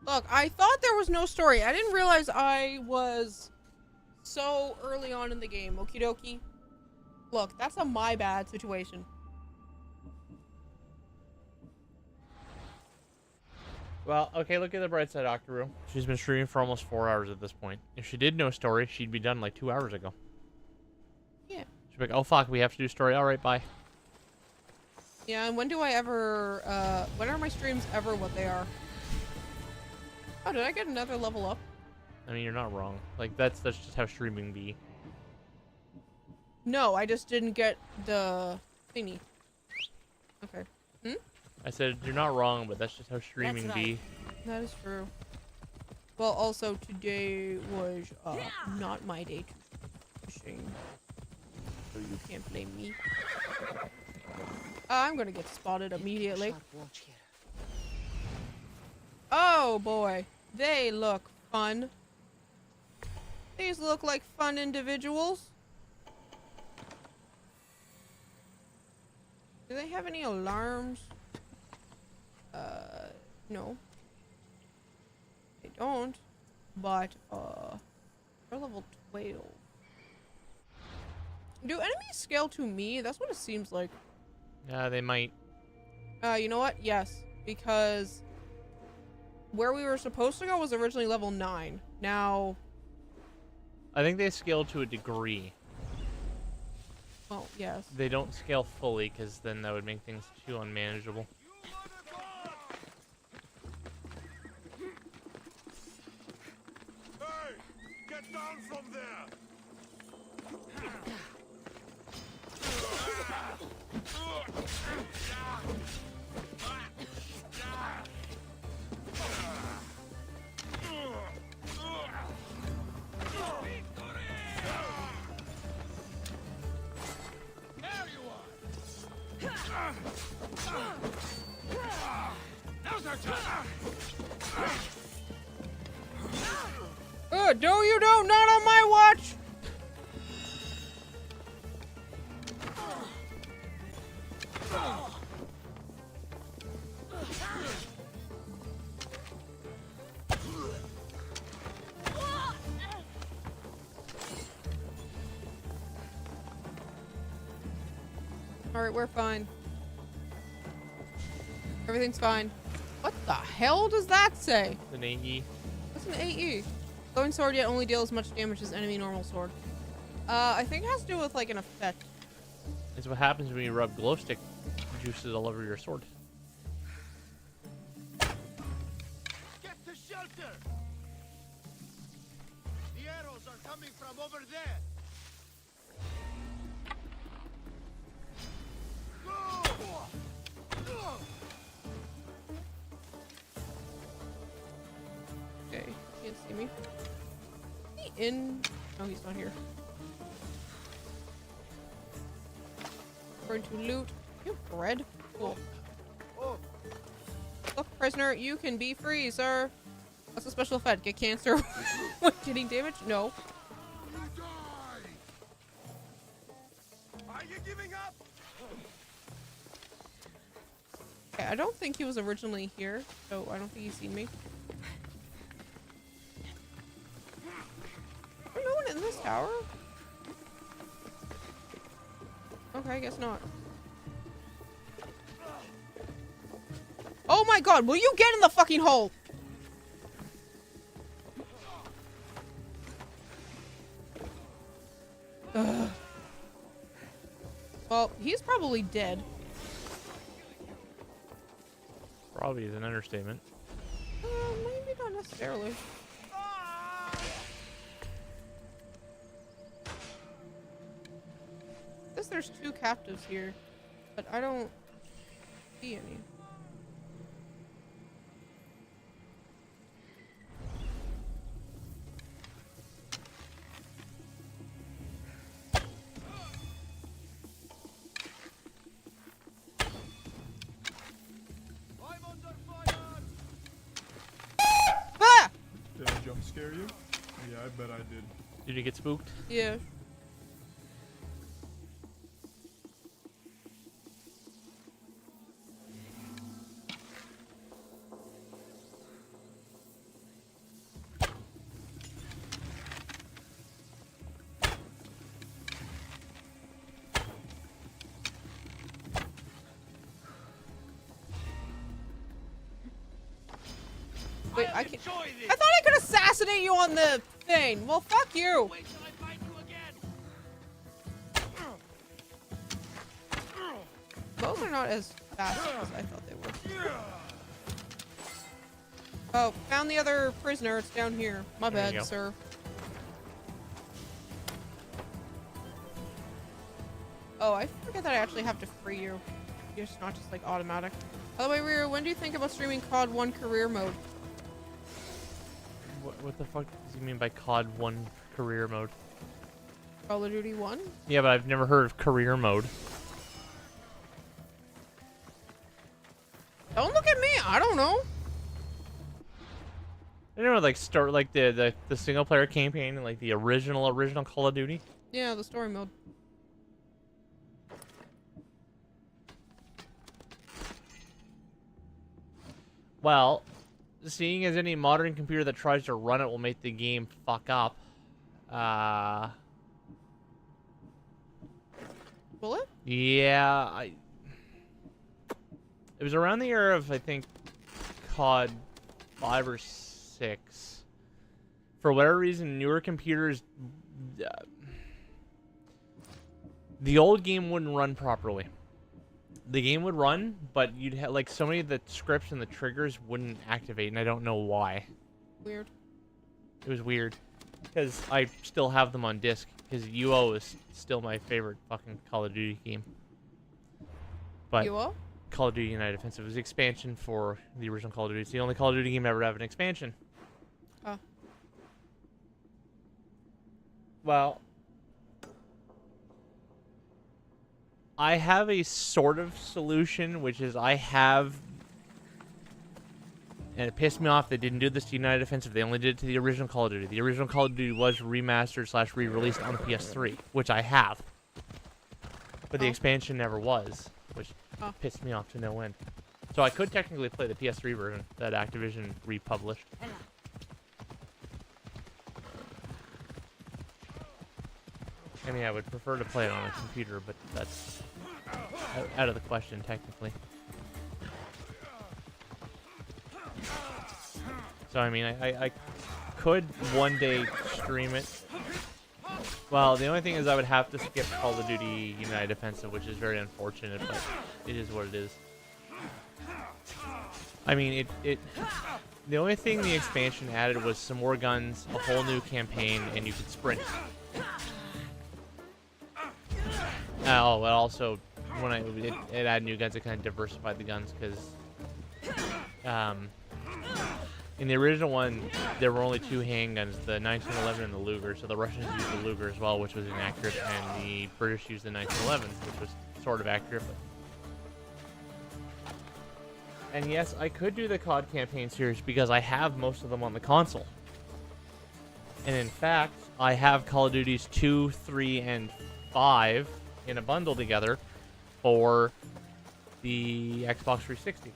Look, I thought there was no story. I didn't realize I was so early on in the game. Okie dokie. Look, that's a my bad situation. Well, okay, look at the bright side, Octoroo. She's been streaming for almost 4 hours at this point. If she did know story, she'd be done like 2 hours ago. Yeah. She'd be like, oh fuck, we have to do story. Alright, bye. Yeah, and when do I ever, when are my streams ever what they are? Oh, did I get another level up? I mean, you're not wrong. Like, that's just how streaming be. No, I just didn't get the thingy. Okay. I said, you're not wrong, but that's just how streaming be. That is true. Well, also, today was, not my day to stream. So you can't blame me. I'm gonna get spotted immediately. Oh boy, they look fun. These look like fun individuals. Do they have any alarms? No. They don't. But, they're level 12. Do enemies scale to me? That's what it seems like. Yeah, they might. You know what? Yes. Because where we were supposed to go was originally level 9. Now... I think they scale to a degree. Well, yes. They don't scale fully, because then that would make things too unmanageable. Hey! Get down from there! No, you don't! Not on my watch! Alright, we're fine. Everything's fine. What the hell does that say? It's an AE. What's an AE? Glowing sword yet only deals as much damage as enemy normal sword. I think it has to do with like an effect. It's what happens when you rub glow stick juices all over your sword. Get to shelter! The arrows are coming from over there! Okay, can't see me. Is he in? No, he's not here. going to loot. You have bread? Cool. Look, prisoner, you can be free, sir. What's the special effect? Get cancer when getting damaged? No. Are you giving up? Okay, I don't think he was originally here, so I don't think he's seen me. There's no one in this tower? Okay, I guess not. Oh my god, will you get in the fucking hole? Ugh. Well, he's probably dead. Probably is an understatement. Maybe not necessarily. Guess there's 2 captives here, but I don't see any. Did I jump scare you? Yeah, I bet I did. Did you get spooked? Yeah. Wait, I thought I could assassinate you on the thing. Well, fuck you. Those are not as fast as I thought they were. Oh, found the other prisoner. It's down here. My There you bad, go. sir. Oh, I forget that I actually have to free you. It's not just like automatic. By the way, Rhea, when do you think about streaming COD 1 career mode? What the fuck does he mean by COD 1 career mode? Call of Duty 1? Yeah, but I've never heard of career mode. Don't look at me. I don't know. I never like start like the single player campaign and like the original Call of Duty. Yeah, the story mode. Well, seeing as any modern computer that tries to run it will make the game fuck up. Will it? Yeah, it was around the era of, I think, COD 5 or 6. For whatever reason, newer computers, the old game wouldn't run properly. The game would run, but you'd have like so many of the scripts and the triggers wouldn't activate, and I don't know why. Weird. It was weird, because I still have them on disc, because UO is still my favorite fucking Call of Duty game. But UO? Call of Duty United Offensive was expansion for the original Call of Duty. It's the only Call of Duty game ever to have an expansion. Oh. Well, I have a sort of solution, which is I have, and it pissed me off they didn't do this to United Offensive. They only did it to the original Call of Duty. The original Call of Duty was remastered / re-released on the PS3, which I have. But the expansion never was, which pissed me off to no end. So I could technically play the PS3 version that Activision republished. I mean, I would prefer to play it on a computer, but that's out of the question, technically. So, I mean, I could one day stream it. Well, the only thing is I would have to skip Call of Duty United Offensive, which is very unfortunate, but it is what it is. I mean, the only thing the expansion added was some more guns, a whole new campaign, and you could sprint. Oh, but also, when it added new guns, it kind of diversified the guns, because In the original one, there were only 2 handguns, the 1911 and the Luger, so the Russians used the Luger as well, which was inaccurate, and the British used the 1911, which was sort of accurate. But... And yes, I could do the COD campaign series because I have most of them on the console. And in fact, I have Call of Duties 2, 3, and 5 in a bundle together for the Xbox 360.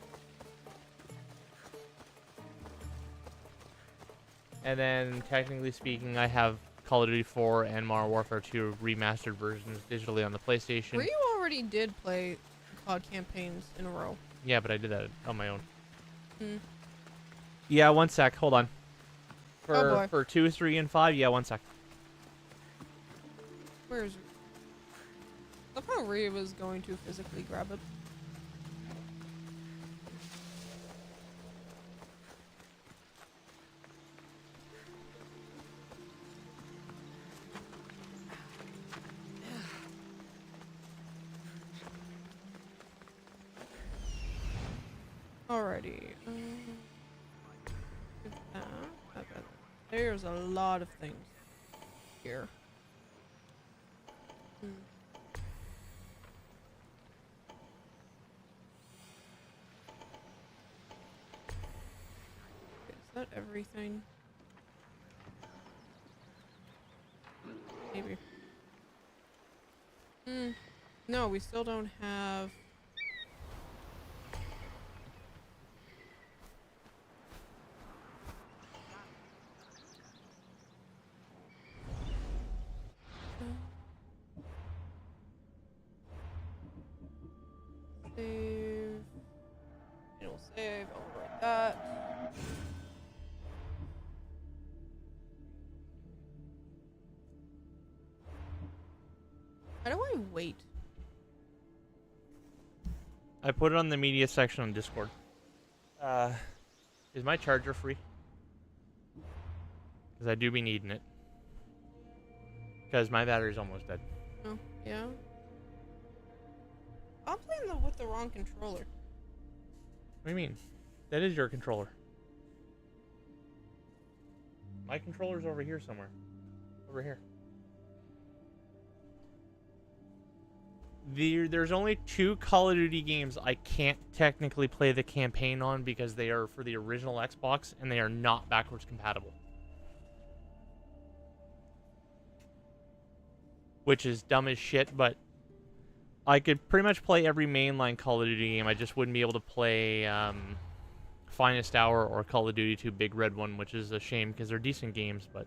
And then, technically speaking, I have Call of Duty 4 and Modern Warfare 2 remastered versions digitally on the PlayStation. Where you already did play COD campaigns in a row. Yeah, but I did that on my own. Hmm. Yeah, 1 sec. Hold on. Oh boy. For 2, 3, and 5, yeah, 1 sec. Where is it? Look how Rhea was going to physically grab it. Alrighty. There's a lot of things here. Hmm. Is that everything? Maybe. No, we still don't have... Save. It'll save. I'll write that. How do I wait? I put it on the media section on Discord. Is my charger free? Because I do be needing it. Because my battery's almost dead. Oh, yeah? I'm playing with the wrong controller. What do you mean? That is your controller. My controller's over here somewhere. Over here. There's only 2 Call of Duty games I can't technically play the campaign on because they are for the original Xbox and they are not backwards compatible. Which is dumb as shit, but I could pretty much play every mainline Call of Duty game. I just wouldn't be able to play Finest Hour or Call of Duty 2 Big Red One, which is a shame because they're decent games, but...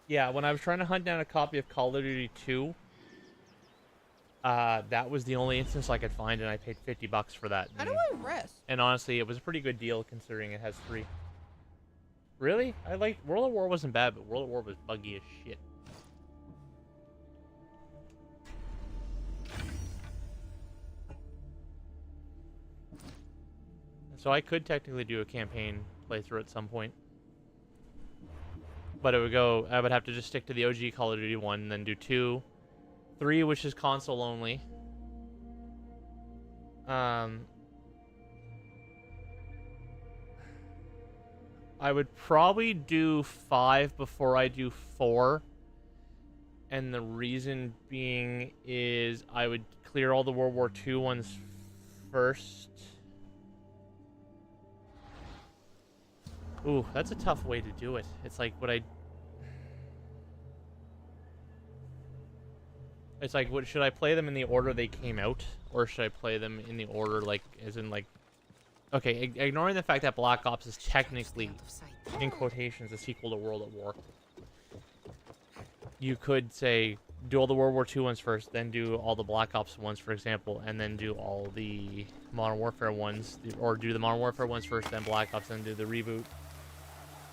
Yeah, when I was trying to hunt down a copy of Call of Duty 2, that was the only instance I could find, and I paid $50 for that. How do I rest? And honestly, it was a pretty good deal considering it has 3. Really? I liked... World at War wasn't bad, but World at War was buggy as shit. So I could technically do a campaign playthrough at some point. But it would go... I would have to just stick to the OG Call of Duty 1, and then do 2. 3, which is console only. I would probably do 5 before I do 4. And the reason being is I would clear all the World War II ones first. Ooh, that's a tough way to do it. It's like, It's like, should I play them in the order they came out? Or should I play them in the order, like, as in, like... Okay, ignoring the fact that Black Ops is technically, in quotations, a sequel to World at War. You could say, do all the World War II ones first, then do all the Black Ops ones, for example, and then do all the Modern Warfare ones. Or do the Modern Warfare ones first, then Black Ops, then do the reboot.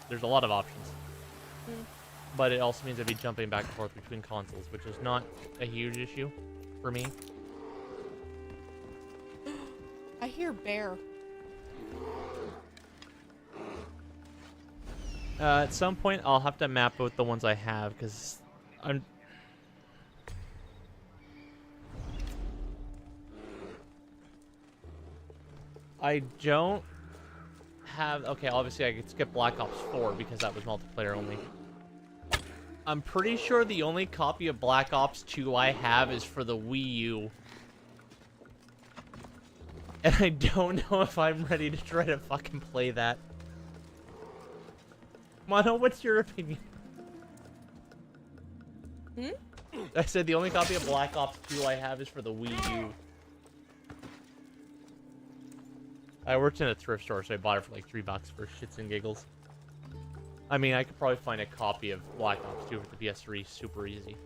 There's a lot of options. But it also means I'd be jumping back and forth between consoles, which is not a huge issue for me. I hear bear. At some point, I'll have to map out the ones I have, because I'm... I don't have... Okay, obviously I could skip Black Ops 4 because that was multiplayer only. I'm pretty sure the only copy of Black Ops 2 I have is for the Wii U. And I don't know if I'm ready to try to fucking play that. Mono, what's your opinion? I said the only copy of Black Ops 2 I have is for the Wii U. I worked in a thrift store, so I bought it for like $3 for shits and giggles. I mean, I could probably find a copy of Black Ops 2 for the PS3 super easy.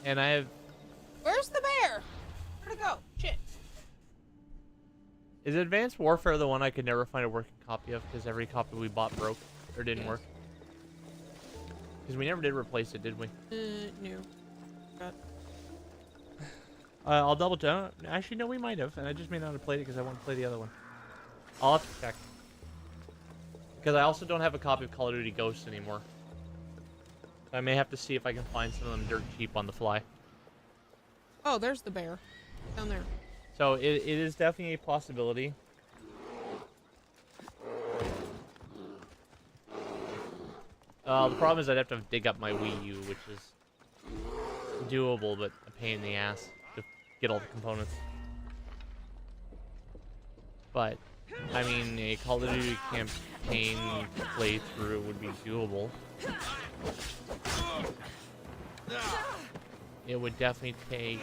And I have... Where's the bear? Where'd it go? Shit. Is Advanced Warfare the one I could never find a working copy of because every copy we bought broke or didn't work? Because we never did replace it, did we? No. I'll double check. Actually, no, we might have, and I just may not have played it because I want to play the other one. I'll have to check. Because I also don't have a copy of Call of Duty Ghosts anymore. So I may have to see if I can find some of them dirt cheap on the fly. Oh, there's the bear. Down there. So it is definitely a possibility. The problem is I'd have to dig up my Wii U, which is doable, but a pain in the ass to get all the components. But, I mean, a Call of Duty campaign playthrough would be doable. It would definitely take...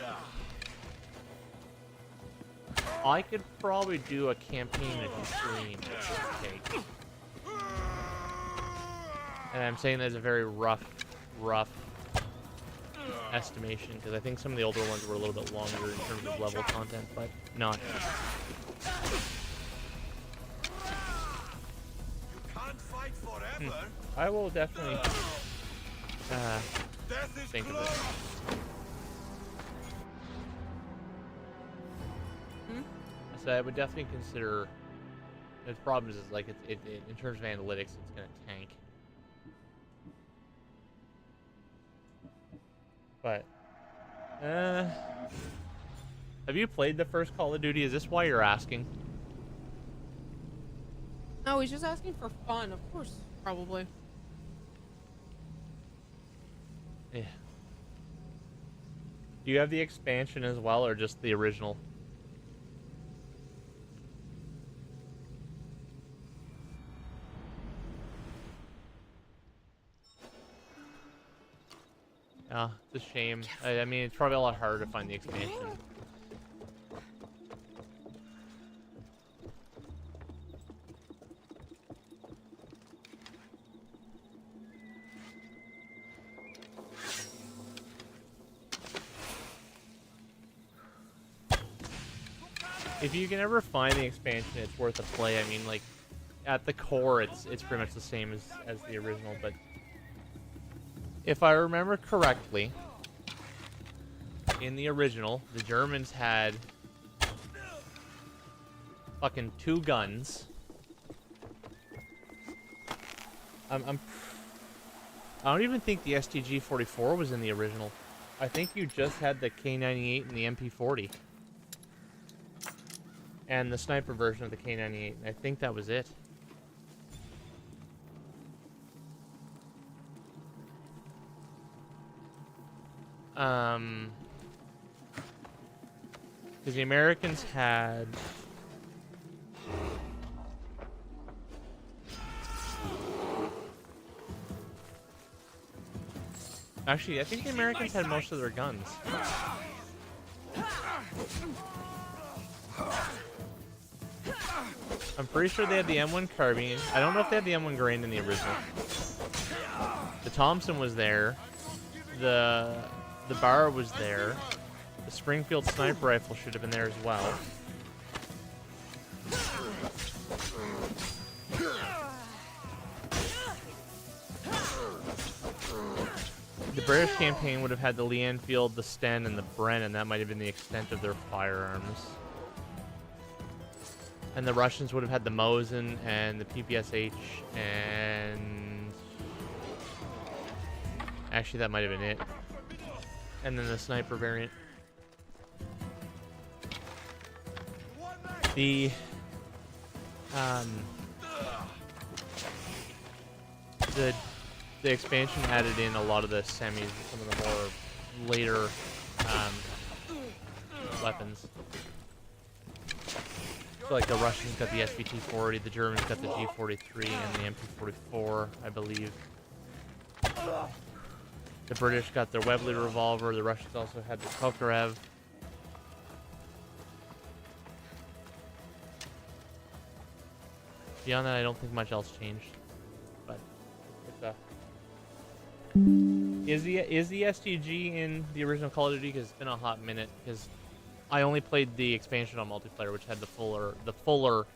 I could probably do a campaign at stream. And I'm saying that as a very rough estimation, because I think some of the older ones were a little bit longer in terms of level content, but not. I will definitely think of it. So I would definitely consider. The problem is like it in terms of analytics, it's gonna tank. But have you played the first Call of Duty? Is this why you're asking? No, he's just asking for fun. Of course, probably. Yeah. Do you have the expansion as well, or just the original? Oh, it's a shame. I mean, it's probably a lot harder to find the expansion. If you can ever find the expansion, it's worth a play. I mean, like, at the core, it's pretty much the same as the original, but if I remember correctly, in the original, the Germans had fucking 2 guns. I don't even think the STG-44 was in the original. I think you just had the K98 and the MP40. And the sniper version of the K98. I think that was it. Because the Americans had... Actually, I think the Americans had most of their guns. I'm pretty sure they had the M1 carbine. I don't know if they had the M1 Garand in the original. The Thompson was there. The Bar was there. The Springfield sniper rifle should have been there as well. The British campaign would have had the Lee Enfield, the Sten, and the Bren, and that might have been the extent of their firearms. And the Russians would have had the Mosin and the PPSH and... Actually, that might have been it. And then the sniper variant. The expansion added in a lot of the semis and some of the more later weapons. So like the Russians got the SVT-40, the Germans got the G43 and the MP44, I believe. The British got their Webley revolver. The Russians also had the Tokarev. Beyond that, I don't think much else changed. But it's is the STG in the original Call of Duty? Because it's been a hot minute. Because I only played the expansion on multiplayer, which had the fuller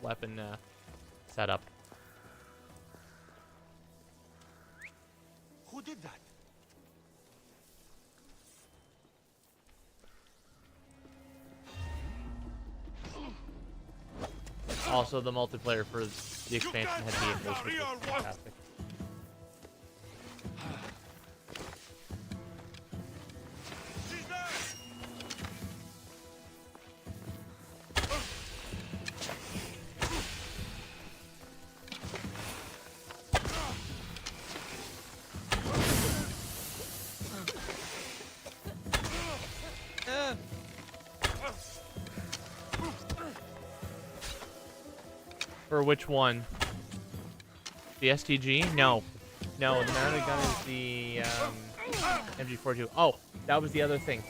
weapon setup. Who did that? Also, the multiplayer for the expansion had vehicles, which was fantastic. For which one? The STG? No. No, the mounted gun is the MG42. Oh, that was the other thing.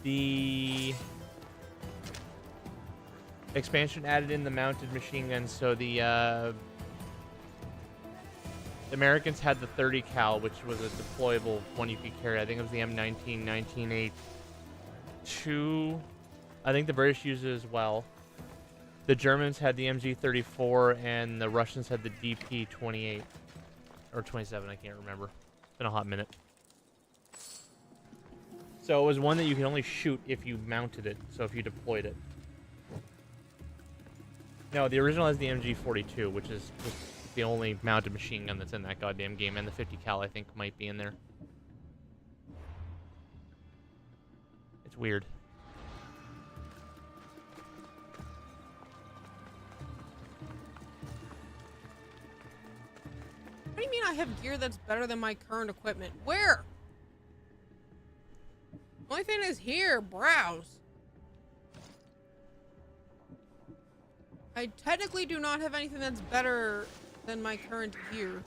The expansion added in the mounted machine guns, so the Americans had the 30 cal, which was a deployable one you could carry. I think it was the M19 1982. I think the British used it as well. The Germans had the MG34 and the Russians had the DP28 or 27, I can't remember. It's been a hot minute. So it was one that you could only shoot if you mounted it, so if you deployed it. No, the original has the MG42, which is just the only mounted machine gun that's in that goddamn game, and the 50 cal I think might be in there. It's weird. What do you mean I have gear that's better than my current equipment? Where? Only thing is here, browse. I technically do not have anything that's better than my current gear.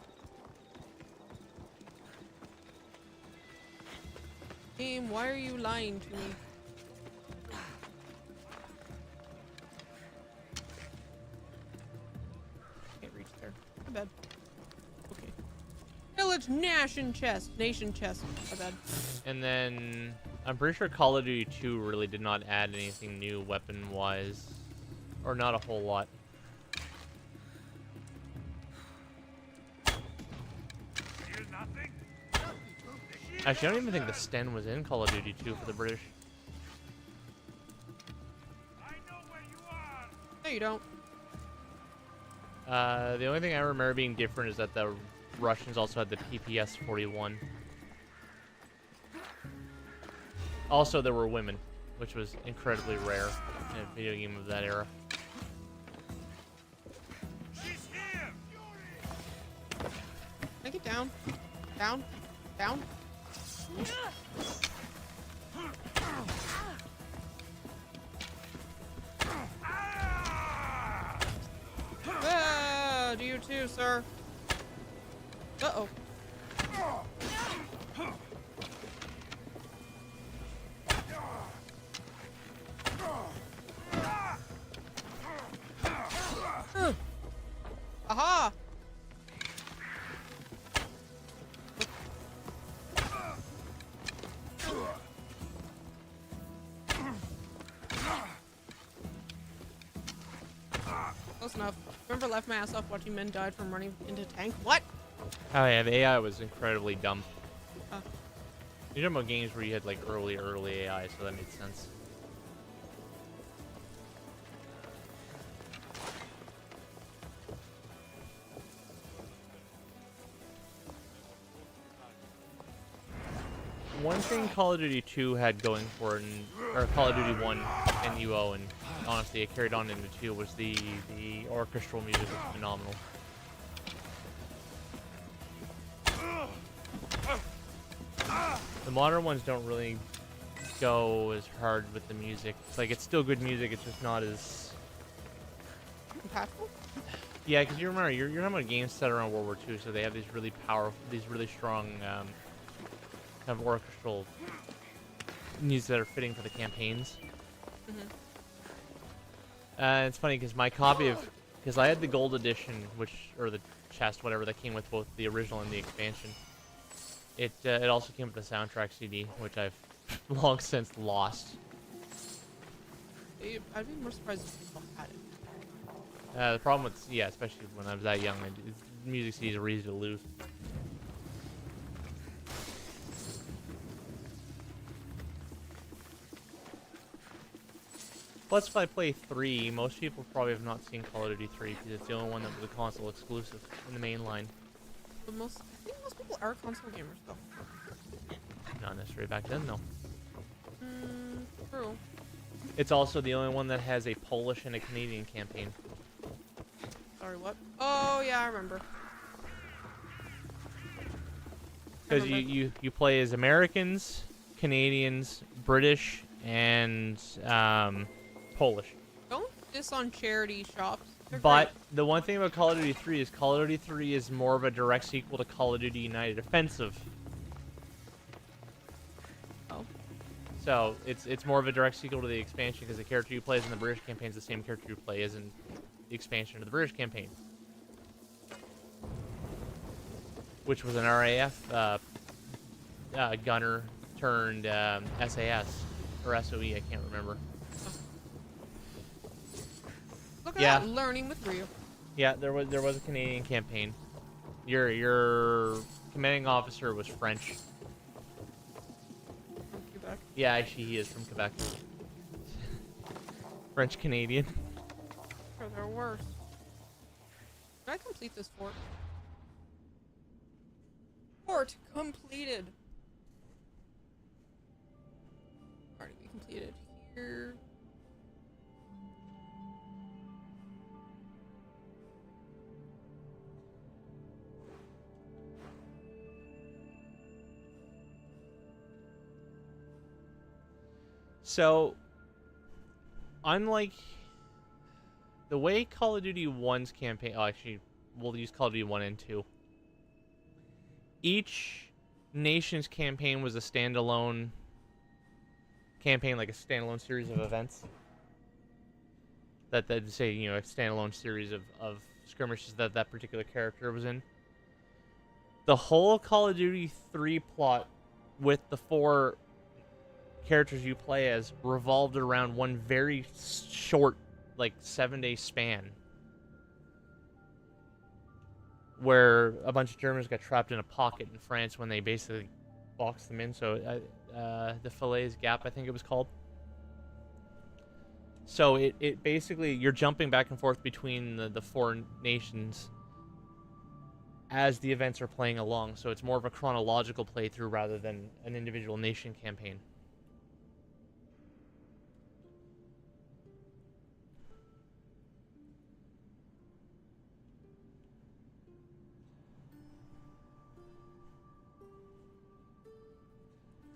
Game, why are you lying to me? Can't reach there. My bad. Okay. Village Nation chest. Nation chest. My bad. And then I'm pretty sure Call of Duty 2 really did not add anything new weapon-wise. Or not a whole lot. Actually, I don't even think the Sten was in Call of Duty 2 for the British. No, you don't. The only thing I remember being different is that the Russians also had the PPS-41. Also, there were women, which was incredibly rare in a video game of that era. Can I get down? Down? Down? Ah, do you too, sir? Uh-oh. Aha! Close enough. Remember, left my ass off watching men died from running into tank. What? Oh yeah, the AI was incredibly dumb. Huh. You're talking about games where you had like early AI, so that made sense. thing Call of Duty 2 had going for it, or Call of Duty 1 and UO, and honestly it carried on into 2, was the orchestral music was phenomenal. The modern ones don't really go as hard with the music. It's like, it's still good music, it's just not as impactful. Yeah, because you remember, you're talking about games set around World War II, so they have these really powerful, these really strong kind of orchestral music that are fitting for the campaigns. It's funny because my copy of, because I had the gold edition, or the chest, whatever, that came with both the original and the expansion. It also came with the soundtrack CD, which I've long since lost. I'd be more surprised if people had it. The problem with, yeah, especially when I was that young, music CDs are easy to lose. Plus, if I play 3, most people probably have not seen Call of Duty 3 because it's the only one that was a console exclusive in the main line. But I think most people are console gamers, though. Not necessarily back then, no. True. It's also the only one that has a Polish and a Canadian campaign. Sorry, what? Oh, yeah, I remember. Because you play as Americans, Canadians, British, and Polish. Don't diss on charity shops. They're But great. the one thing about Call of Duty 3 is Call of Duty 3 is more of a direct sequel to Call of Duty United Offensive. Oh. So it's more of a direct sequel to the expansion because the character you play as in the British campaign is the same character you play as in the expansion of the British campaign, which was an RAF gunner turned SAS or SOE. I can't remember. Look at that, learning with Rio. Yeah, there was a Canadian campaign. Your commanding officer was French. From Quebec. Yeah, actually, he is from Quebec. French Canadian. Or they're worse. Did I complete this fort? Fort completed. Already be completed here. So, unlike the way Call of Duty 1's campaign... Oh, actually, we'll use Call of Duty 1 and 2. Each nation's campaign was a standalone campaign, like a standalone series of events. That'd say, you know, a standalone series of skirmishes that particular character was in. The whole Call of Duty 3 plot with the 4 characters you play as revolved around one very short, like 7-day span, where a bunch of Germans got trapped in a pocket in France when they basically boxed them in. So the Falaise Gap, I think it was called. So it basically, you're jumping back and forth between the 4 nations as the events are playing along. So it's more of a chronological playthrough rather than an individual nation campaign.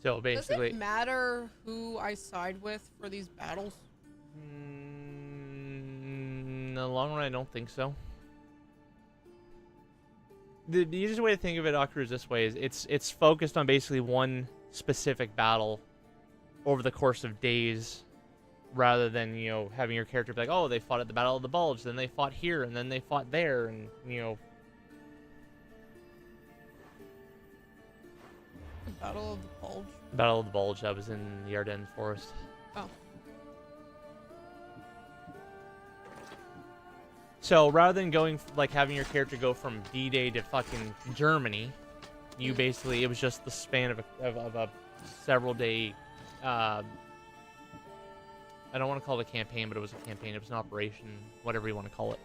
So basically, does it matter who I side with for these battles? In the long run, I don't think so. The easiest way to think of it, Doctor, is this way: it's focused on basically one specific battle over the course of days, rather than, you know, having your character be like, oh, they fought at the Battle of the Bulge, then they fought here, and then they fought there, and, you know. Battle of the Bulge. Battle of the Bulge, that was in the Ardennes Forest. Oh. So rather than going, like, having your character go from D-Day to fucking Germany, you basically, it was just the span of a several day, I don't want to call it a campaign, but it was a campaign. It was an operation, whatever you want to call it.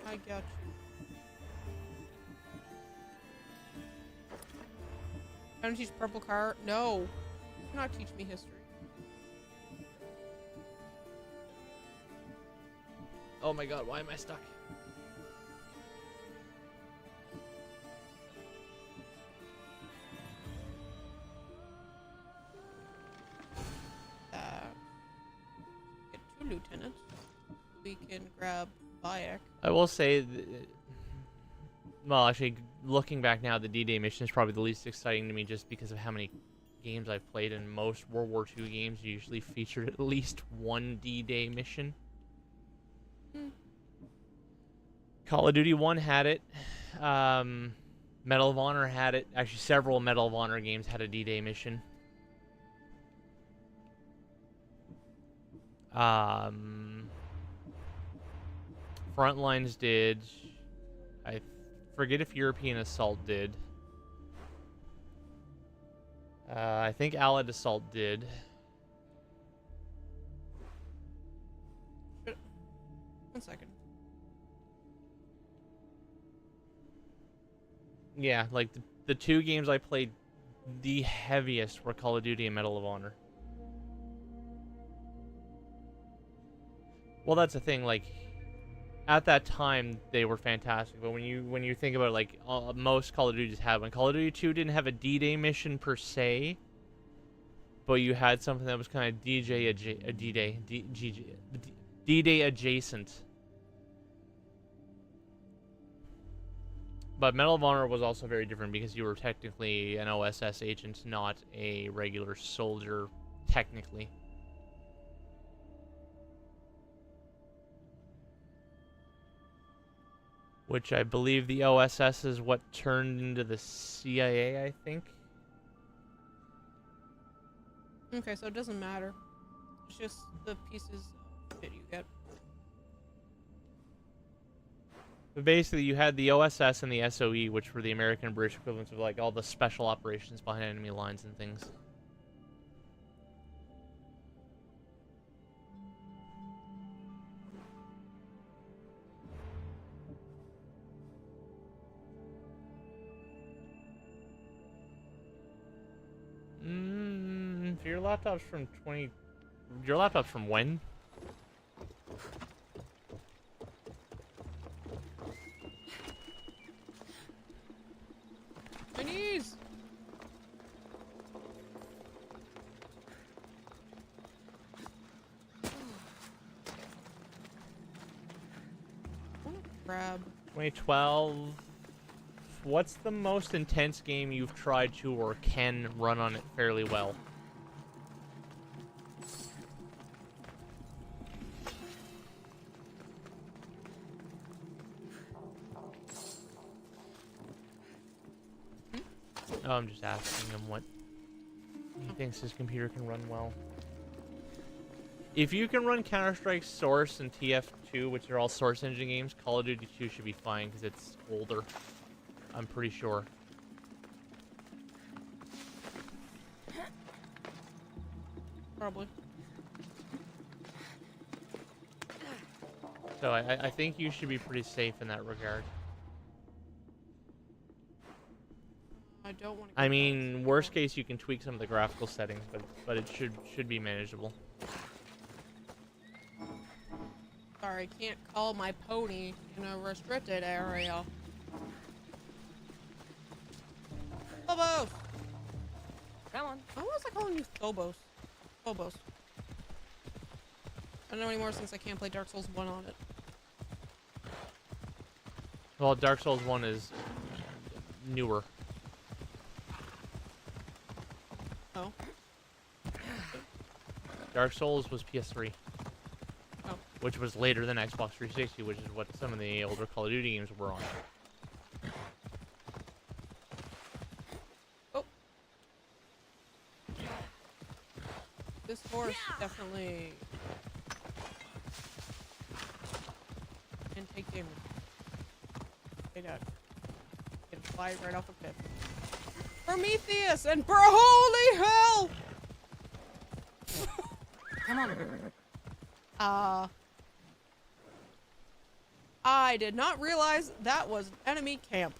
I got you. I don't teach purple car. No. Do not teach me history. Oh my god, why am I stuck? Get 2 lieutenants. We can grab Bayek. I will say, well, actually, looking back now, the D-Day mission is probably the least exciting to me just because of how many games I've played, and most World War II games usually featured at least one D-Day mission. Call of Duty 1 had it. Medal of Honor had it. Actually, several Medal of Honor games had a D-Day mission. Frontlines did. I forget if European Assault did. I think Allied Assault did. One second. Yeah, like the 2 games I played the heaviest were Call of Duty and Medal of Honor. Well, that's the thing, like, at that time they were fantastic, but when you think about it, like, most Call of Duties had one. Call of Duty 2 didn't have a D-Day mission per se, but you had something that was kind of D-Day adjacent. But Medal of Honor was also very different because you were technically an OSS agent, not a regular soldier, technically. Which I believe the OSS is what turned into the CIA, I think. Okay, so it doesn't matter. It's just the pieces that you get. But basically, you had the OSS and the SOE, which were the American and British equivalents of like all the special operations behind enemy lines and things. So your laptop's from Your laptop's from when? My knees! Grab. 2012. What's the most intense game you've tried to or can run on it fairly well? Oh, I'm just asking him what he thinks his computer can run well. If you can run Counter-Strike Source and TF2, which are all Source Engine games, Call of Duty 2 should be fine because it's older. I'm pretty sure. Probably. So I think you should be pretty safe in that regard. I don't want to. I mean, worst case, you can tweak some of the graphical settings, but it should be manageable. Sorry, I can't call my pony in a restricted area. Phobos! Come on. Why was I calling you Phobos? Phobos. I don't know anymore since I can't play Dark Souls 1 on it. Well, Dark Souls 1 is newer. Oh. Dark Souls was PS3. Oh. Which was later than Xbox 360, which is what some of the older Call of Duty games were on. Oh. This horse definitely can take damage. Hey, Dad. Can fly right off a cliff. Prometheus and holy hell! Come on. I did not realize that was an enemy camp.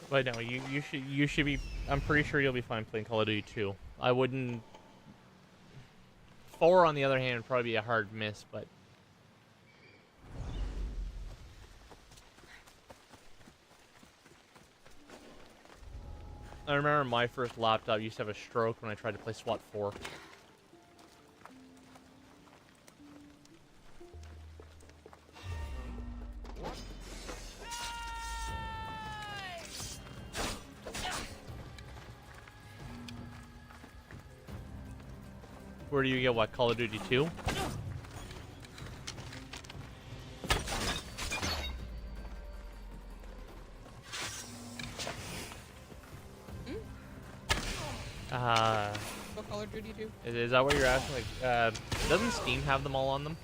But no, you should be. I'm pretty sure you'll be fine playing Call of Duty 2. I wouldn't. 4, on the other hand, would probably be a hard miss, but. I remember my first laptop used to have a stroke when I tried to play SWAT 4. Where do you get what? Call of Duty 2? What Call of Duty 2? Is that what you're asking? Like, doesn't Steam have them all on them?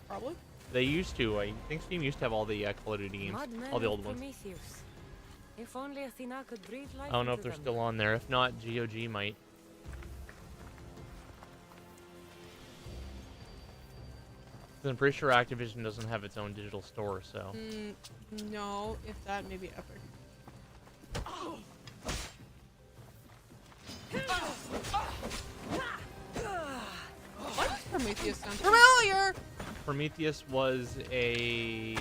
Probably. They used to. I think Steam used to have all the Call of Duty games, all the old ones. If only Athena could breathe life I don't know if into they're them. still on there. If not, GOG might. I'm pretty sure Activision doesn't have its own digital store, so. No, if that, maybe Epic. What does Prometheus sound familiar? Prometheus was a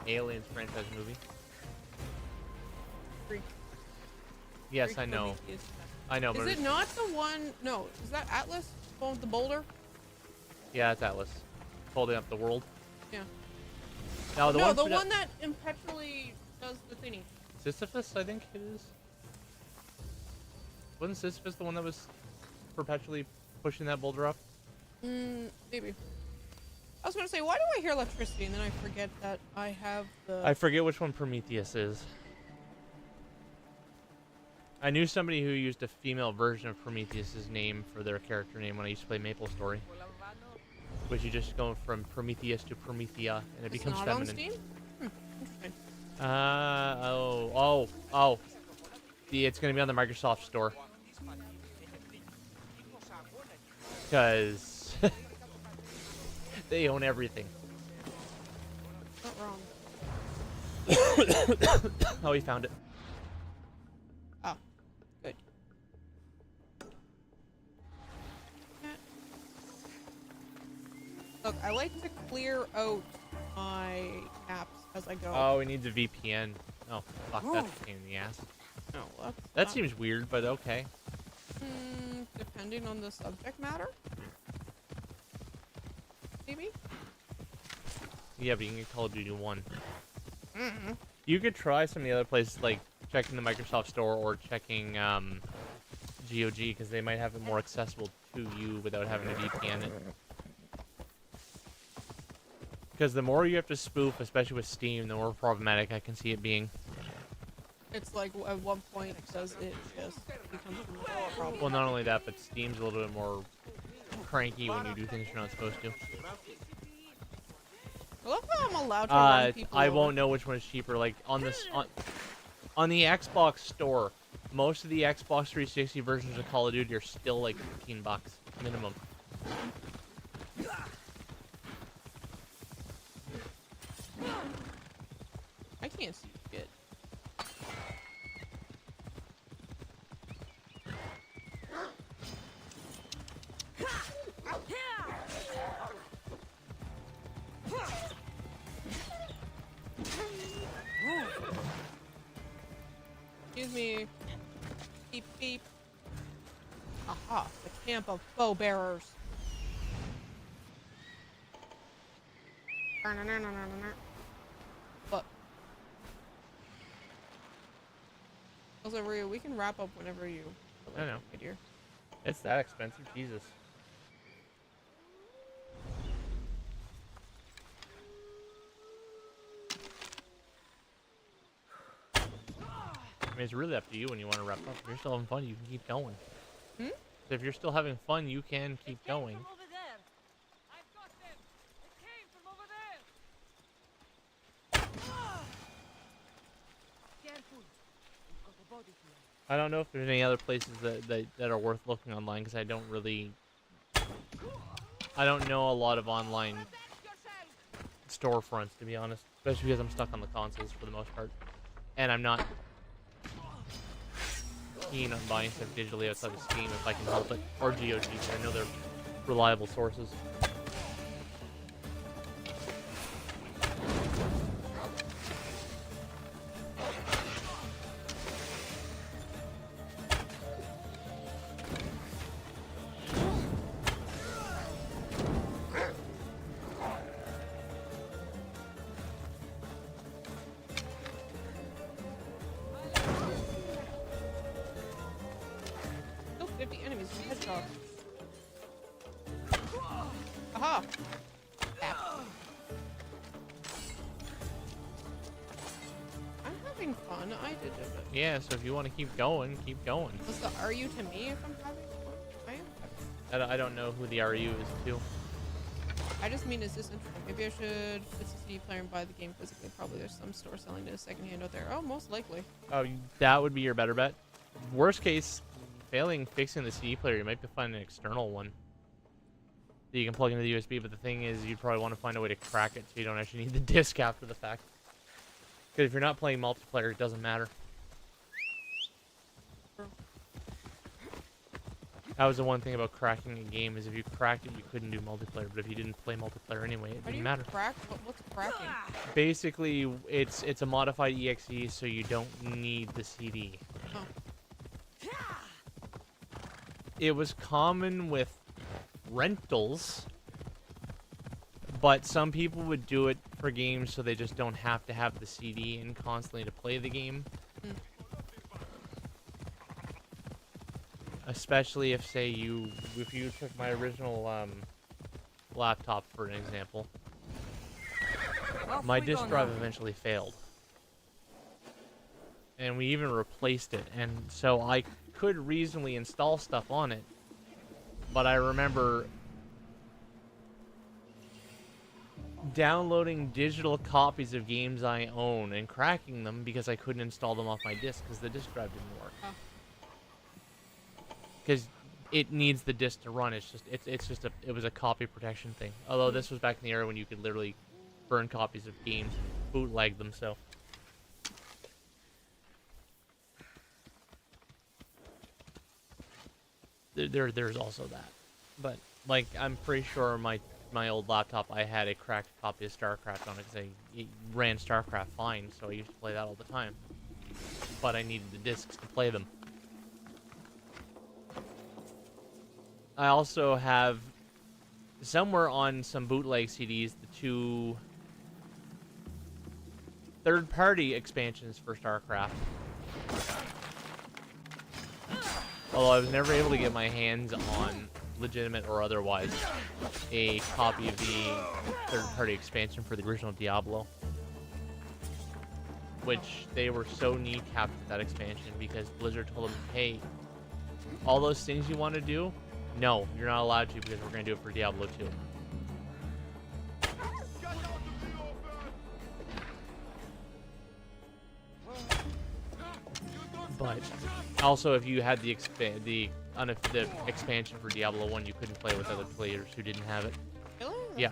Aliens franchise movie. Freak. Yes, Freak I know. Prometheus. I know, but Is it not the one? No, is that Atlas? The one with the boulder? yeah, it's Atlas, holding up the world. Yeah. Now the no, one the one that impetually does the thingy. Sisyphus, I think it is. Wasn't Sisyphus the one that was perpetually pushing that boulder up? Maybe. I was gonna say, why do I hear electricity and then I forget that I have the. I forget which one Prometheus is. I knew somebody who used a female version of Prometheus's name for their character name when I used to play MapleStory. Which you just go from Prometheus to Promethea and it becomes not feminine. On Steam? Interesting. It's gonna be on the Microsoft Store. Because they own everything. Not wrong. Oh, he found it. Oh, good. Look, I like to clear out my apps as I go. Oh, he needs a VPN. Oh, fuck, that's a pain in the ass. Oh, well, That seems weird, but okay. Depending on the subject matter? Maybe? Yeah, but you can get Call of Duty 1. You could try some of the other places, like checking the Microsoft Store or checking GOG, because they might have it more accessible to you without having to VPN it. Because the more you have to spoof, especially with Steam, the more problematic I can see it being. It's like at one point does it just becomes a problem. Well, not only that, but Steam's a little bit more cranky when you do things you're not supposed to. I love how I'm allowed to run people I over. won't know which one is cheaper. Like on the Xbox Store, most of the Xbox 360 versions of Call of Duty are still like $15 minimum. I can't see shit. Excuse me. Beep beep. Aha, the camp of bow bearers. Look. Also, Rhea, we can wrap up whenever you. I know. My dear. It's that expensive, Jesus. I mean, it's really up to you when you want to wrap up. If you're still having fun, you can keep going. So if you're still having fun, you can keep going. I don't know if there's any other places that are worth looking online, because I don't know a lot of online storefronts, to be honest. Especially because I'm stuck on the consoles for the most part. And I'm not keen on buying stuff digitally outside of Steam if I can help it, or GOG, because I know they're reliable sources. Still 50 enemies in the hedgehog. Aha! I'm having fun. I did it. Yeah, so if you want to keep going, keep going. What's the RU to me if I'm having fun? I am having fun. I don't know who the RU is to. I just mean, is this interesting? Maybe I should fix the CD player and buy the game physically. Probably there's some store selling it secondhand out there. Oh, most likely. Oh, that would be your better bet. Worst case, failing fixing the CD player, you might find an external one that you can plug into the USB, but the thing is, you'd probably want to find a way to crack it so you don't actually need the disc after the fact. Because if you're not playing multiplayer, it doesn't matter. That was the one thing about cracking a game, is if you cracked it, you couldn't do multiplayer, but if you didn't play multiplayer anyway, it didn't matter. Crack? What's cracking? Basically, it's a modified EXE, so you don't need the CD. Oh. It was common with rentals, but some people would do it for games so they just don't have to have the CD in constantly to play the game. Especially if, say, if you took my original laptop for an example, my disk drive eventually failed, and we even replaced it, and so I could reasonably install stuff on it, but I remember downloading digital copies of games I own and cracking them because I couldn't install them off my disk because the disk drive didn't work. Because it needs the disk to run. It was a copy protection thing. Although this was back in the era when you could literally burn copies of games, bootleg them. So there's also that. But like, I'm pretty sure my old laptop, I had a cracked copy of StarCraft on it because it ran StarCraft fine, so I used to play that all the time. But I needed the discs to play them. I also have, somewhere on some bootleg CDs, the 2 third-party expansions for StarCraft. Although I was never able to get my hands on, legitimate or otherwise, a copy of the third-party expansion for the original Diablo. Which they were so kneecapped with that expansion because Blizzard told them, hey, all those things you want to do, no, you're not allowed to because we're going to do it for Diablo 2. But also, if you had the expansion for Diablo 1, you couldn't play with other players who didn't have it. Really? Yeah.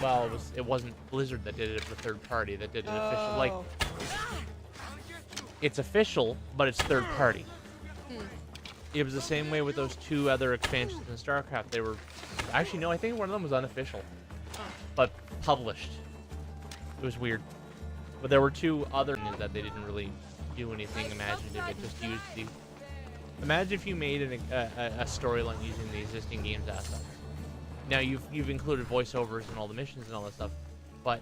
Well, it wasn't Blizzard that did it, it was a third party that did it official. Like, it's official, but it's third party. It was the same way with those 2 other expansions in StarCraft. They were... Actually, no, I think one of them was unofficial. But published. It was weird. But there were 2 other that they didn't really do anything imaginative. It just used the... Imagine if you made a storyline using the existing game's assets. Now, you've included voiceovers and all the missions and all that stuff, but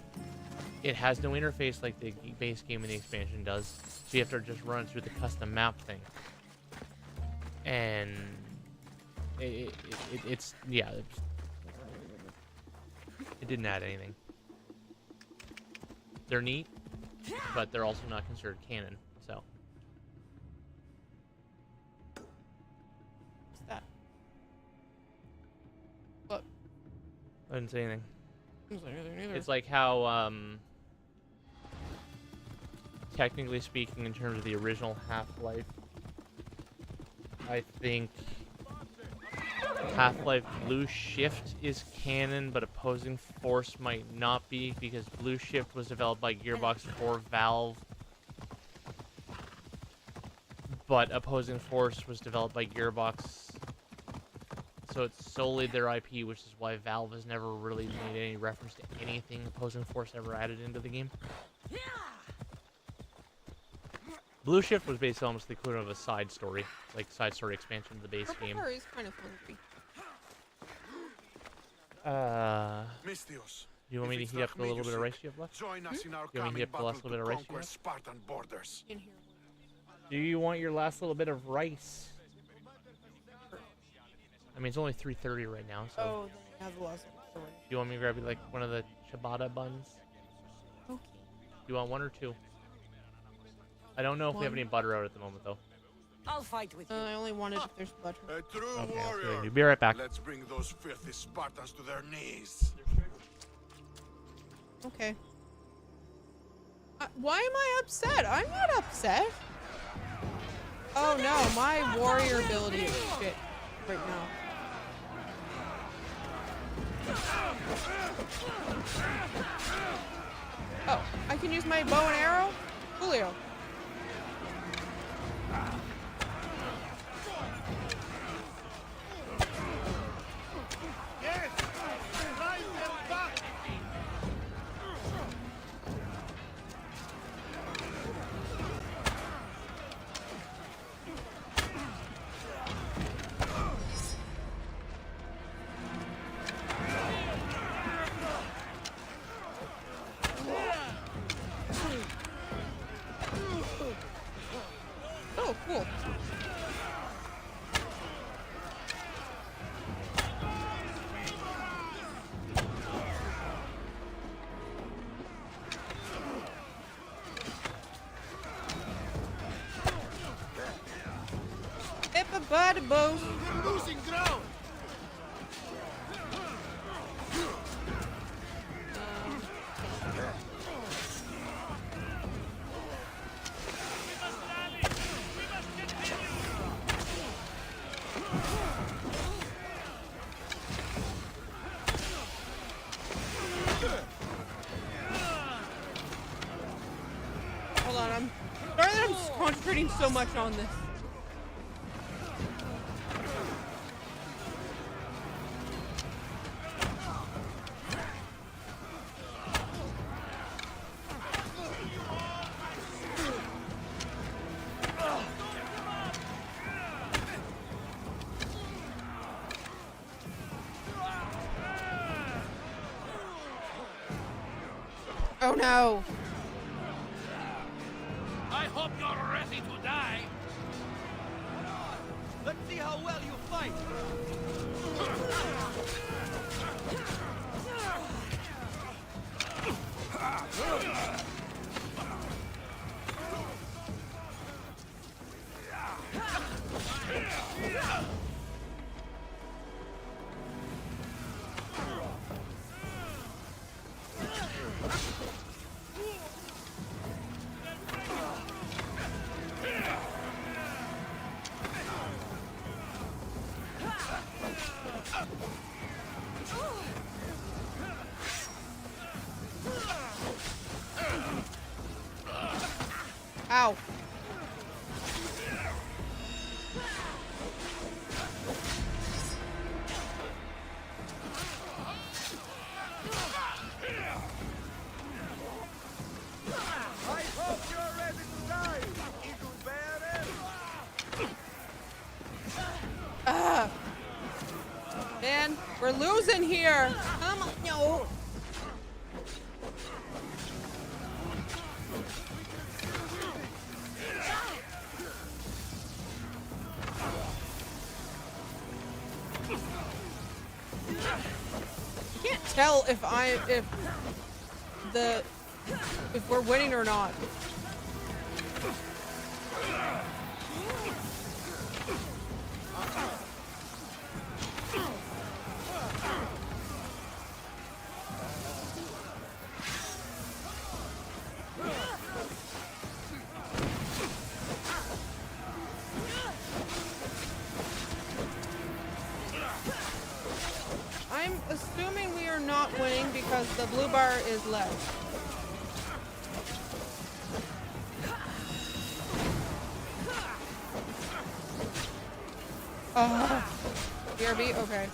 it has no interface like the base game and the expansion does, so you have to just run it through the custom map thing. And it's yeah, it didn't add anything. They're neat, but they're also not considered canon. So What's that? What? I didn't say anything. I didn't say anything either. It's like how technically speaking, in terms of the original Half-Life, I think Half-Life Blue Shift is canon, but Opposing Force might not be, because Blue Shift was developed by Gearbox for Valve, but Opposing Force was developed by Gearbox, so it's solely their IP, which is why Valve has never really made any reference to anything Opposing Force ever added into the game. Blue Shift was basically almost the equivalent of a side story, like side story expansion of the base game. Purple is kind of hungry. Misthios, Do you want me to heat up the little bit of rice you have left? join us in our Do you want me to heat up the last little bit of rice you have? Spartan borders. In here. Do you want your last little bit of rice? I mean, it's only 3:30 right now, so. Oh, then I have the last one. Do you want me to grab you like one of the ciabatta buns? Okay. Do you want one or two? I don't know if we have any butter out at the moment, though. I'll fight with you. I only wanted if there's butter. A true Okay, warrior. I'll be right back. Let's bring those filthy Spartans to their knees. Okay. Why am I upset? I'm not upset. Oh no, my warrior ability is shit right now. Oh, I can use my bow and arrow? Coolio. Yes! Drive them back! Oh, cool. Hippopotamus. We're losing ground! Hold on, I'm sorry that I'm concentrating so much on this. Oh no! I hope you're ready to die. Let's see how well you fight. Ow. I hope you're ready to die, Eagle Bearer! Ah. Man, we're losing here. Come on, no. I can't tell if we're winning or not. I'm assuming we are not winning because the blue bar is left. BRB? Okay.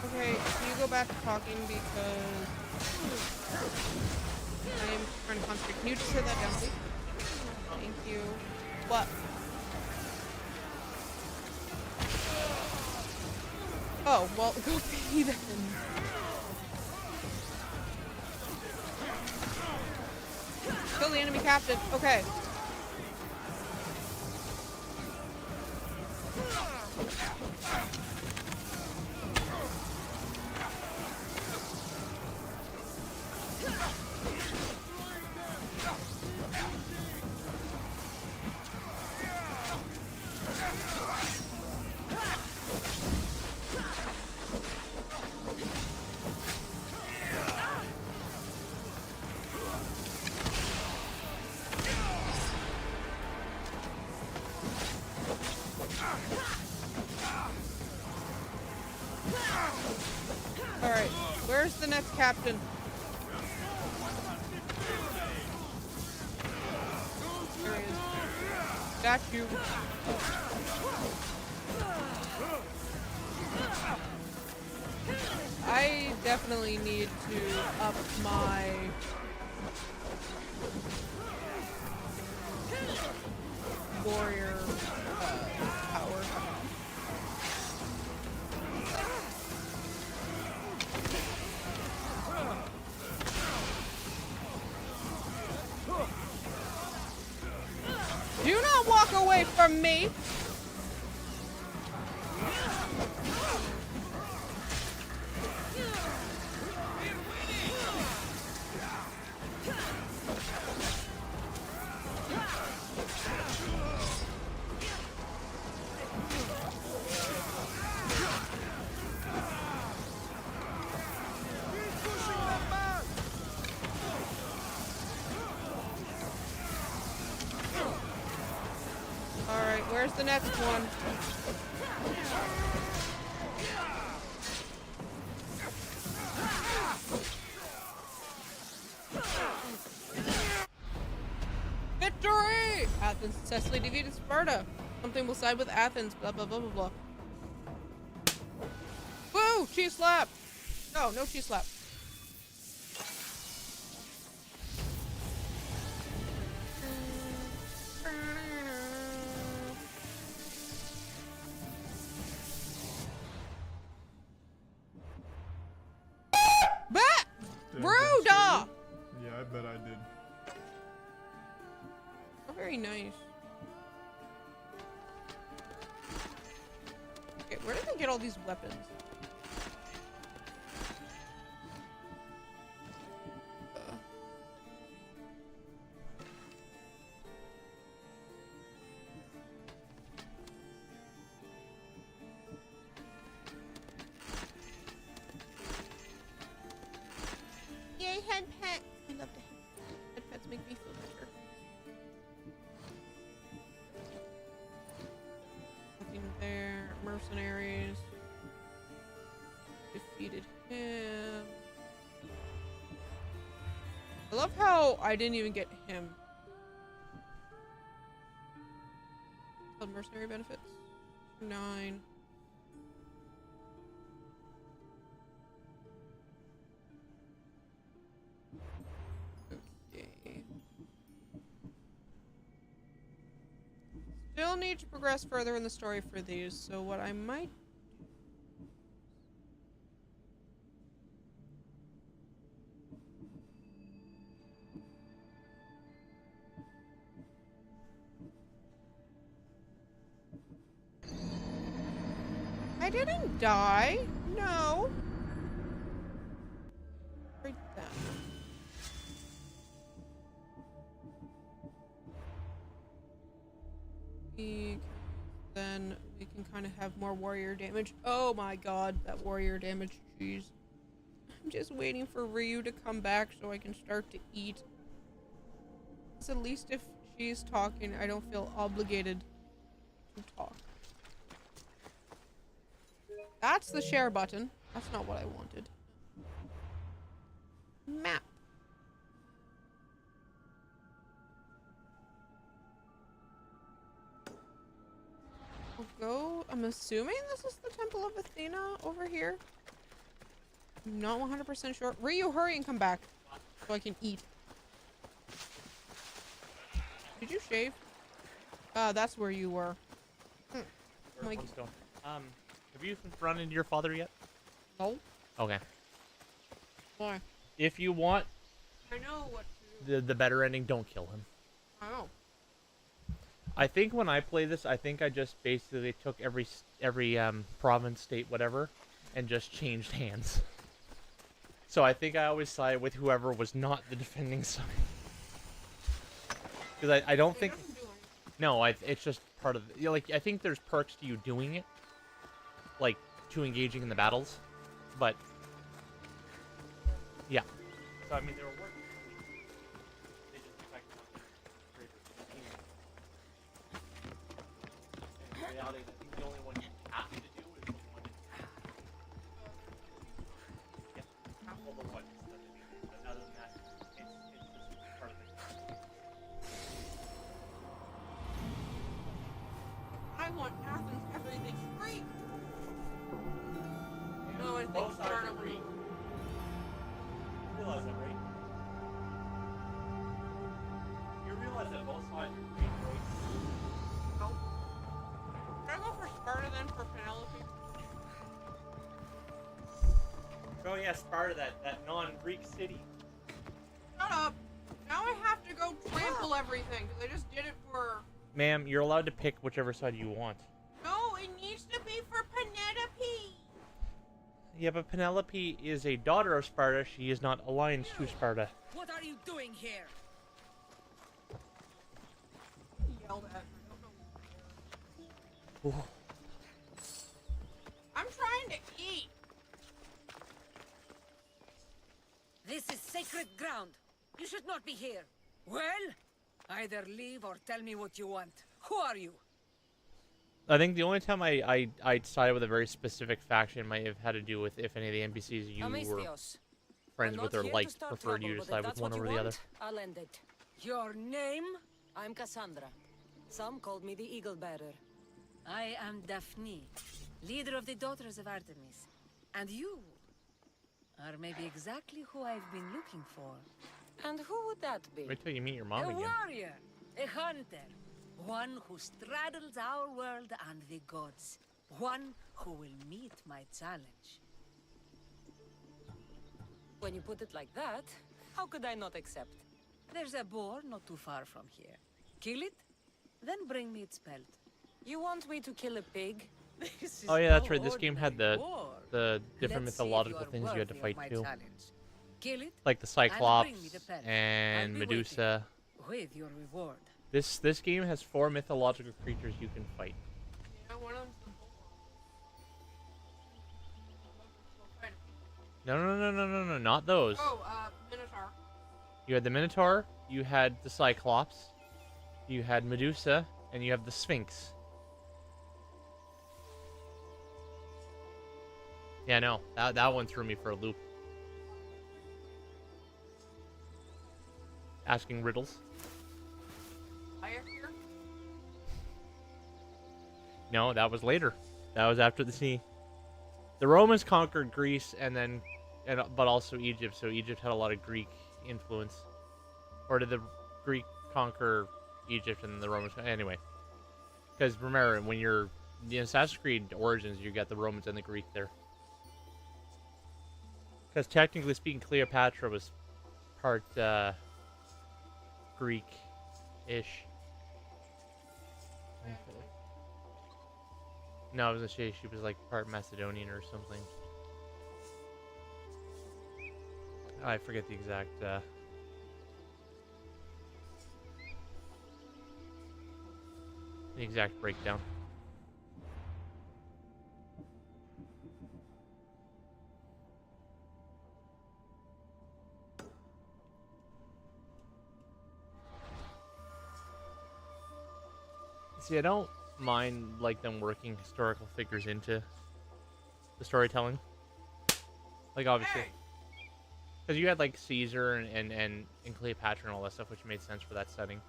Okay, can you go back to talking because I'm trying to concentrate. Can you just hit that down, please? Thank you. What? Oh, well, go pee then. Kill the enemy captain. Okay. Alright, where's the next captain? There he is. Got you. I definitely need to up my warrior power. Do not walk away from me! Alright, where's the next one? Victory! Athens successfully defeated Sparta. Something will side with Athens, blah blah blah blah blah. Woo! Cheese slap! No, no cheese slap. Ruda! Yeah, I bet I did. Oh, very nice. Okay, where did they get all these weapons? Yay, head pet! I love the head pet. Head pets make me feel better. Nothing there. Mercenaries. Defeated him. I love how I didn't even get him. Called mercenary benefits. 9. Still need to progress further in the story for these, so what I might I didn't die. No. Right then. Then we can kind of have more warrior damage. Oh my god, that warrior damage, jeez. I'm just waiting for Ryu to come back so I can start to eat. So at least if she's talking, I don't feel obligated to talk. That's the share button. That's not what I wanted. Map. We'll go. I'm assuming this is the Temple of Athena over here. I'm not 100% sure. Ryu, hurry and come back so I can eat. Did you shave? That's where you were. Like, have you run into your father yet? No. Okay. Why? If you want I know what to do. the better ending, don't kill him. I know. I think when I play this, I think I just basically took every province, state, whatever, and just changed hands. So I think I always side with whoever was not the defending side. Because I don't think... No, it's just part of... You know, like, I think there's perks to you doing it. Like, to engaging in the battles. But... Yeah. So, I mean, there were working. They just affect in reality, I think the only one you have to do is the one well, the one. But other than that, it's just part of the... I want Athens, everything's free. No, I think Sparta would be. You realize that, right? You realize that both sides are free, right? No. Should I go for Sparta then for Penelope? Oh yeah, Sparta, that non-Greek city. Shut up. Now I have to go trample everything because I just did it for... Ma'am, you're allowed to pick whichever side you want. No, it needs to be for Penelope. Yeah, but Penelope is a daughter of Sparta. She is not aligned to Sparta. What are you doing here? Yelled at. I'm trying to eat. This is sacred ground. You should not be here. Well, either leave or tell me what you want. Who are you? I think the only time I sided with a very specific faction might have had to do with if any of the NPCs you were friends with or liked preferred you to side with one over the other. I'll end it. Your name? I'm Cassandra. Some called me the Eagle Bearer. I am Daphne, leader of the Daughters of Artemis. And you are maybe exactly who I've been looking for. And who would that be? Wait till you meet your mom A again. warrior, a hunter, one who straddles our world and the gods, one who will meet my challenge. When you put it like that, how could I not accept? There's a boar not too far from here. Kill it, then bring me its pelt. You want me to kill a pig? Oh yeah, that's right. This game had the different mythological things you had to fight too. Kill it, like the Cyclops and Medusa. with your reward. This game has 4 mythological creatures you can fight. Yeah, one of them's the No, not those. Oh, Minotaur. You had the Minotaur, you had the Cyclops, you had Medusa, and you have the Sphinx. Yeah, no, that one threw me for a loop. Asking riddles. No, that was later. That was after the sea. The Romans conquered Greece but also Egypt, so Egypt had a lot of Greek influence. Or did the Greek conquer Egypt and the Romans? Anyway. Because remember, when you're in Assassin's Creed Origins, you got the Romans and the Greek there. Because technically speaking, Cleopatra was part Greek-ish. No, I was gonna say she was like part Macedonian or something. I forget the exact breakdown. See, I don't mind like them working historical figures into the storytelling. Like obviously, because you had like Caesar and Cleopatra and all that stuff, which made sense for that setting.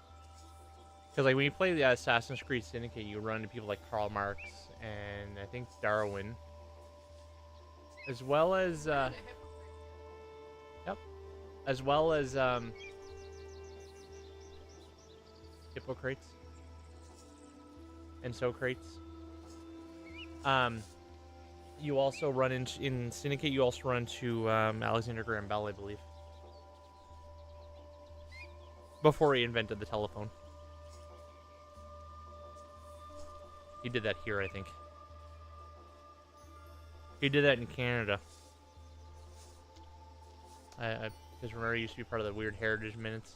Because like when you play the Assassin's Creed Syndicate, you run into people like Karl Marx and I think Darwin, as well as Hippocrates and Socrates. You also run in Syndicate. You also run into Alexander Graham Bell, I believe, before he invented the telephone. He did that here, I think. He did that in Canada. I because remember, he used to be part of the weird heritage minutes.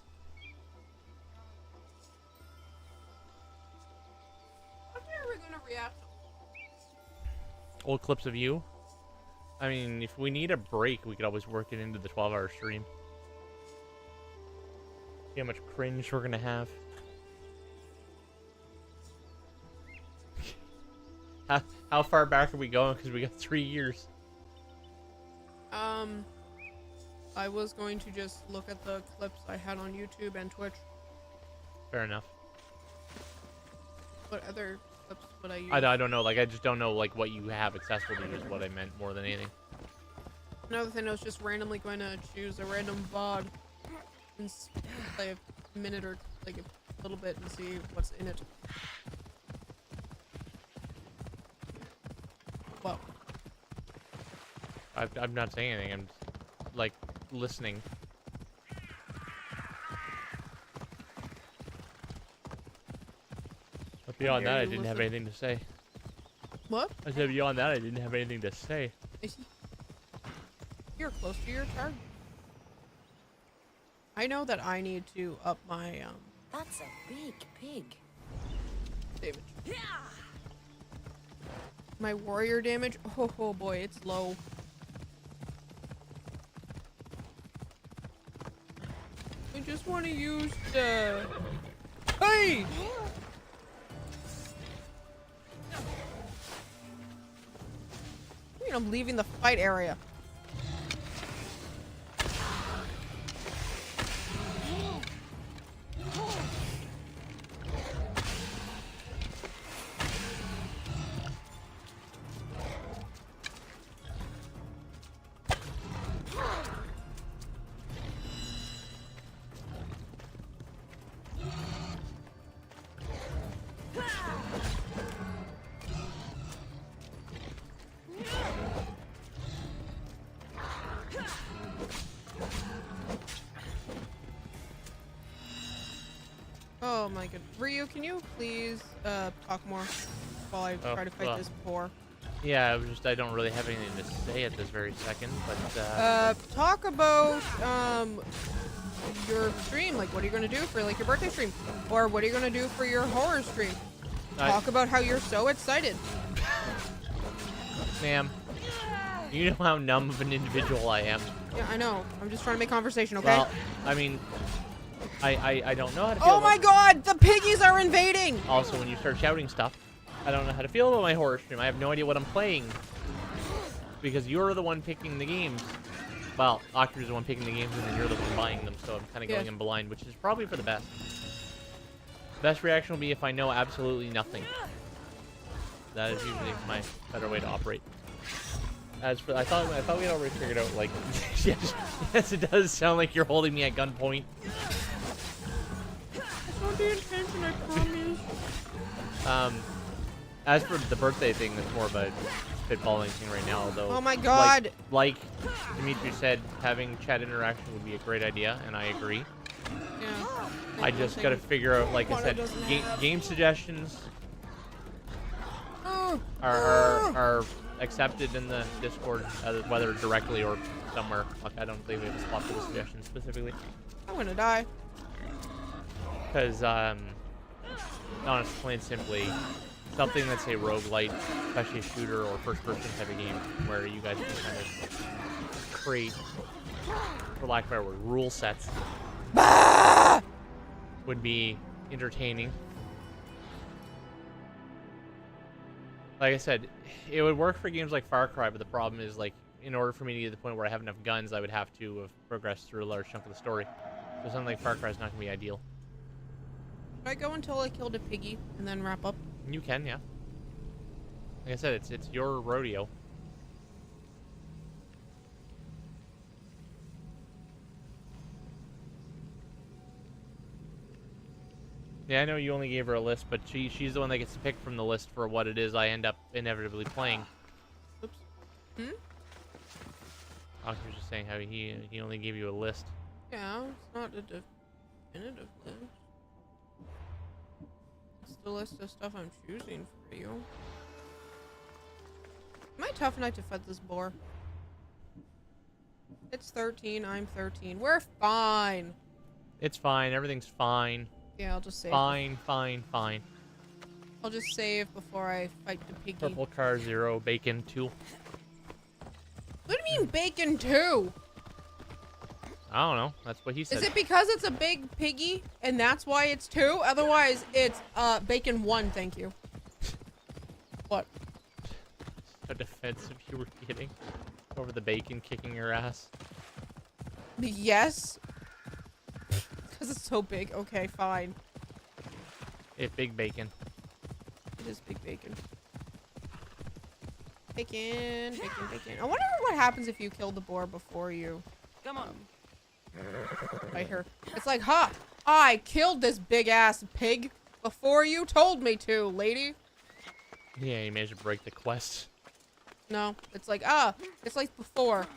How are we gonna react? Old clips of you. I mean, if we need a break, we could always work it into the 12-hour stream. See how much cringe we're gonna have. How far back are we going? Because we got 3 years. I was going to just look at the clips I had on YouTube and Twitch. Fair enough. What other clips would I use? I don't know. Like, I just don't know like what you have accessible to you is what I meant more than anything. Another thing, I was just randomly going to choose a random VOD and play a minute or like a little bit and see what's in it. Well, I'm not saying anything. I'm just, like listening. But beyond that, I didn't have anything to say. What? I said beyond that, I didn't have anything to say. You're close to your target. I know that I need to up my That's a big pig. damage. My warrior damage. Oh boy, it's low. I just want to use the. Hey! I'm leaving the fight area. Oh my god. Ryu, can you please talk more while I try to fight this boar? Yeah, I don't really have anything to say at this very second, but talk about your stream. Like, what are you gonna do for like your birthday stream, or what are you gonna do for your horror stream? Talk about how you're so excited. Ma'am, you know how numb of an individual I am. Yeah, I know. I'm just trying to make conversation, okay? Well, I mean, I don't know how to feel. Oh my god, the piggies are invading! Also, when you start shouting stuff, I don't know how to feel about my horror stream. I have no idea what I'm playing. Because you're the one picking the games. Well, Ocular's the one picking the games, and then you're the one buying them, so I'm kind of going in blind, which is probably for the best. Best reaction will be if I know absolutely nothing. That is usually my better way to operate. As for, I thought we had already figured out, like, yes, it does sound like you're holding me at gunpoint. That's not the intention, I promise. As for the birthday thing, that's more of a spitballing thing right now, although. Oh my god! Like Dimitri said, having chat interaction would be a great idea, and I agree. Yeah. I just gotta figure out, like I said, game suggestions are accepted in the Discord, whether directly or somewhere. Like, I don't think we have a spot for the suggestions specifically. I'm gonna die. Because, honestly, plain and simply, something that's a roguelite, especially a shooter or first-person type of game, where you guys can kind of create, for lack of a better word, rule sets, would be entertaining. Like I said, it would work for games like Far Cry, but the problem is, like, in order for me to get to the point where I have enough guns, I would have to have progressed through a large chunk of the story. So something like Far Cry is not going to be ideal. Should I go until I killed a piggy and then wrap up? You can, yeah. Like I said, it's your rodeo. Yeah, I know you only gave her a list, but she's the one that gets to pick from the list for what it is I end up inevitably playing. Oops. Hmm? I was just saying how he only gave you a list. Yeah, it's not a definitive list. It's the list of stuff I'm choosing for you. Am I tough enough to fight this boar? It's 13, I'm 13. We're fine. It's fine, everything's fine. Yeah, I'll just save. Fine. I'll just save before I fight the piggy. Purple car 0, bacon 2. What do you mean bacon 2? I don't know. That's what he said. Is it because it's a big piggy and that's why it's 2? Otherwise, it's bacon 1, thank you. What? How defensive you were getting over the bacon kicking your ass. Yes. Because it's so big. Okay, fine. It's big bacon. It is big bacon. Bacon. I wonder what happens if you kill the boar before you... Come on. Fight her. It's like, ha! I killed this big-ass pig before you told me to, lady. Yeah, you managed to break the quest. No, it's like, it's like before.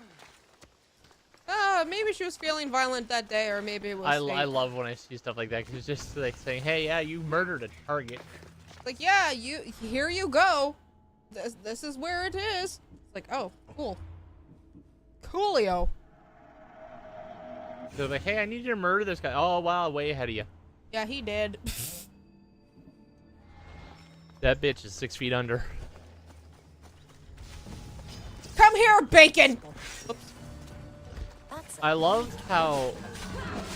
Maybe she was feeling violent that day, or maybe it was I love when I see stuff like that, because it's just like saying, hey, yeah, you murdered a target. Like, yeah, here you go. This is where it is. It's like, oh, cool. Coolio. So like, hey, I need you to murder this guy. Oh, wow, way ahead of you. Yeah, he did. That bitch is 6 feet under. Come here, bacon! Oops. I loved how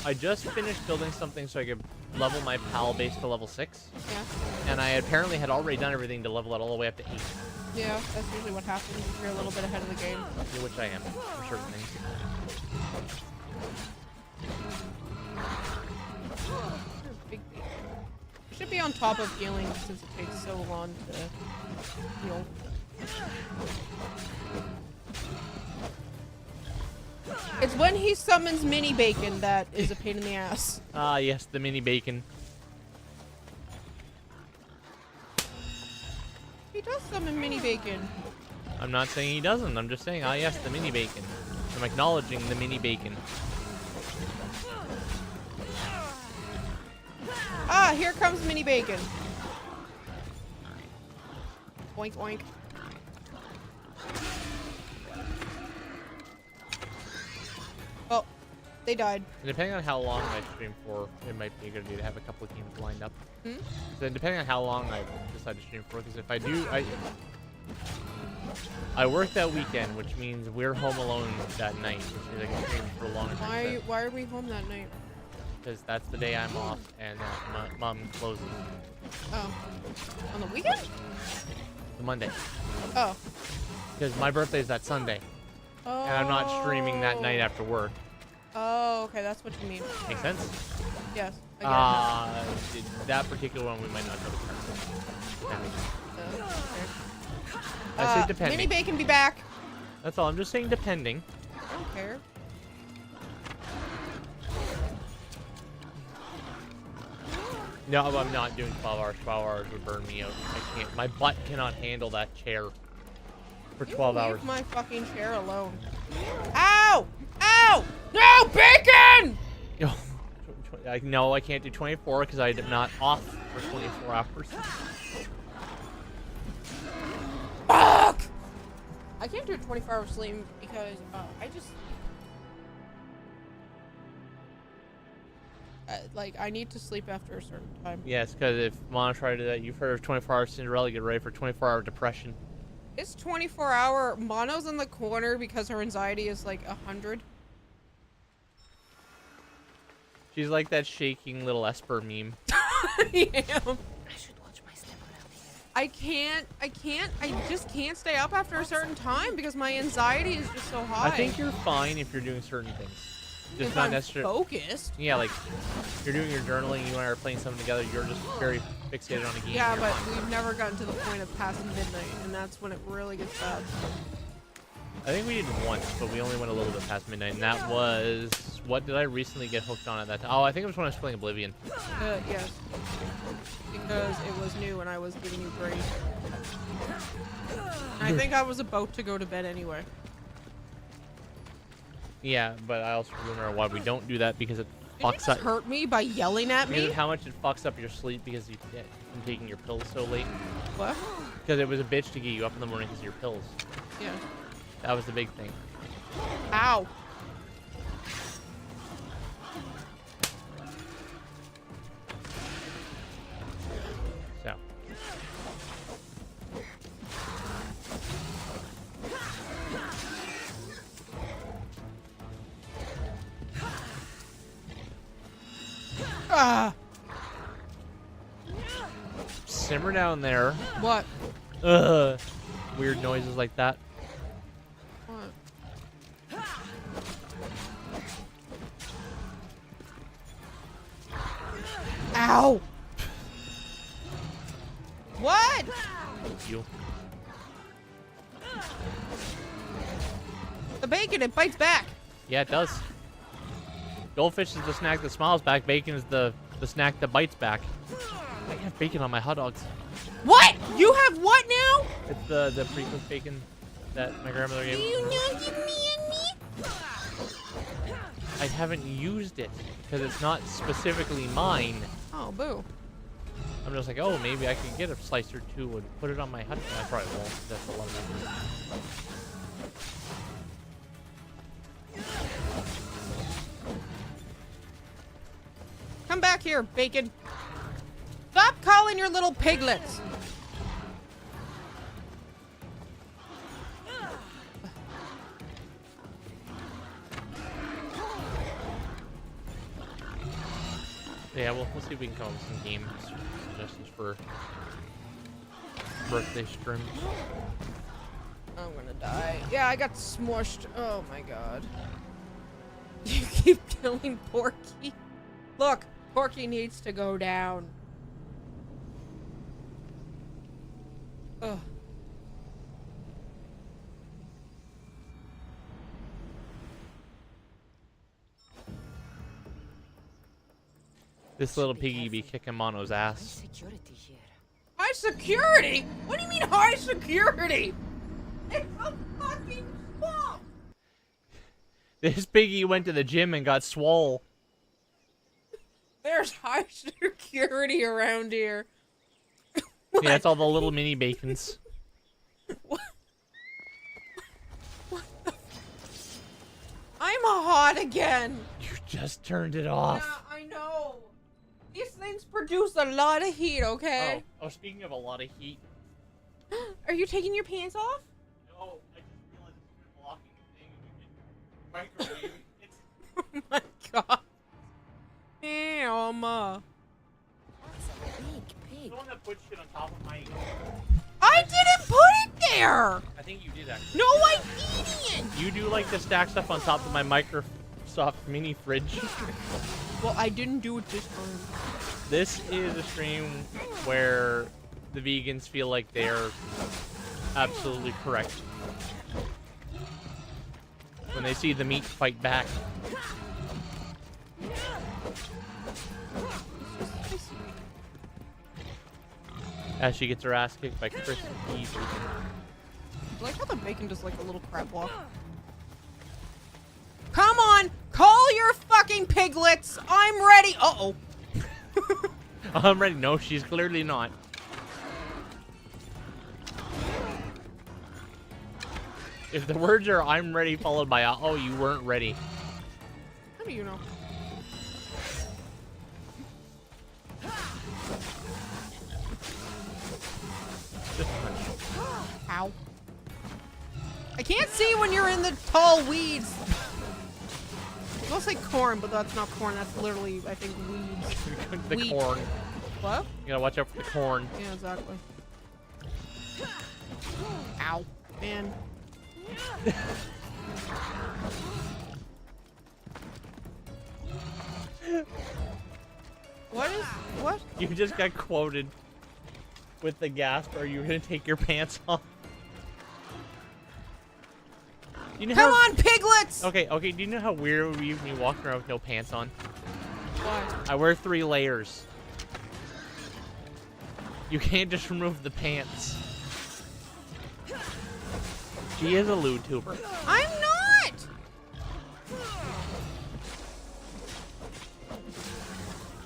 I just finished building something so I could level my PAL base to level 6. Yeah. And I apparently had already done everything to level it all the way up to 8. Yeah, that's usually what happens if you're a little bit ahead of the game. Which I am, for certain things. Should be on top of healing since it takes so long to heal. It's when he summons mini bacon that is a pain in the ass. Ah, yes, the mini bacon. He does summon mini bacon. I'm not saying he doesn't. I'm just saying, ah, yes, the mini bacon. I'm acknowledging the mini bacon. Ah, here comes mini bacon. Oink, oink. Oh, they died. And depending on how long I stream for, it might be a good idea to have a couple of games lined up. Hmm? So depending on how long I decide to stream for, because if I do, I work that weekend, which means we're home alone that night, which means I can stream for a longer time. Why are we home that night? Because that's the day I'm off and mom closes. Oh, on the weekend? The Monday. Oh. Because my birthday's that Sunday. Oh. And I'm not streaming that night after work. Oh, okay, that's what you mean. Make sense? Yes. I get it. That particular one we might not go to currently. Okay. I say depending. Mini bacon be back. That's all. I'm just saying depending. I don't care. No, I'm not doing 12 hours. 12 hours would burn me out. I can't. My butt cannot handle that chair for 12 hours. Leave my fucking chair alone. Ow! Ow! No, bacon! No, I can't do 24 because I'm not off for 24 hours. Fuck! I can't do a 24-hour sleep because I just... I need to sleep after a certain time. Yes, because if Mono tried to do that, you've heard of 24-hour Cinderella, get ready for 24-hour depression. It's 24-hour. Mono's in the corner because her anxiety is like 100. She's like that shaking little Esper meme. I am. I should watch my step around here. I just can't stay up after a certain time because my anxiety is just so high. I think you're fine if you're doing certain things. Just if not I'm necessarily focused. Yeah, like you're doing your journaling, you and I are playing something together, you're just very fixated on a game. Yeah, you're but fine. we've never gotten to the point of past midnight, and that's when it really gets bad. I think we did once, but we only went a little bit past midnight, and that was... What did I recently get hooked on at that time? Oh, I think it was when I was playing Oblivion. Yes. Because it was new and I was giving you grace. I think I was about to go to bed anyway. Yeah, but I also remember why we don't do that, because it Did you fucks just up... hurt me by yelling at Because me? of how much it fucks up your sleep because you get from taking your pills so late. What? Because it was a bitch to get you up in the morning because of your pills. Yeah. That was the big thing. Ow. So. Ah. Simmer down there. What? Ugh. Weird noises like that. What? Ow. What? Thank you. The bacon, it bites back. Yeah, it does. Goldfish is the snack that smiles back. Bacon is the snack that bites back. I have bacon on my hot dogs. What? You have what now? It's the pre-cooked bacon that my grandmother gave me. I haven't used it because it's not specifically mine. Oh, boo. I'm just like, oh, maybe I could get a slice or two and put it on my hot dog. I probably won't. That's a lot of effort. Come back here, bacon. Stop calling your little piglets. Yeah, we'll see if we can come up with some game suggestions for birthday streams. I'm gonna die. Yeah, I got smushed. Oh my god. You keep killing Porky. Look, Porky needs to go down. Ugh. This little piggy be kicking Mono's ass. High security? What do you mean high security? It's a fucking swamp. This piggy went to the gym and got swole. There's high security around here. Yeah, that's all the little mini bacons. I'm hot again. You just turned it off. Yeah, I know. These things produce a lot of heat, okay? Oh, speaking of a lot of heat. Are you taking your pants off? No, I just realized it's blocking the thing and we can microwave it. Oh my god. Damn. The one that put shit on top of my... I didn't put it there! I think you did actually. No, I didn't! You do like to stack stuff on top of my Microsoft mini fridge. Well, I didn't do it this time. This is a stream where the vegans feel like they're absolutely correct. When they see the meat fight back. As she gets her ass kicked by Chris and Eve. I like how the bacon does like a little crab walk. Come on! Call your fucking piglets! I'm ready! Uh-oh. I'm ready. No, she's clearly not. If the words are "I'm ready" followed by "oh, you weren't ready." How do you know? Ow. I can't see when you're in the tall weeds. I was gonna say corn, but that's not corn. That's literally, I think, weeds. The Wheat. corn. What? You gotta watch out for the corn. Yeah, exactly. Ow, man. What? You just got quoted with the gasp, "Are you gonna take your pants off?" You know Come on, piglets! Okay, do you know how weird it would be me walking around with no pants on? Why? I wear 3 layers. You can't just remove the pants. She is a lewd tuber. I'm not!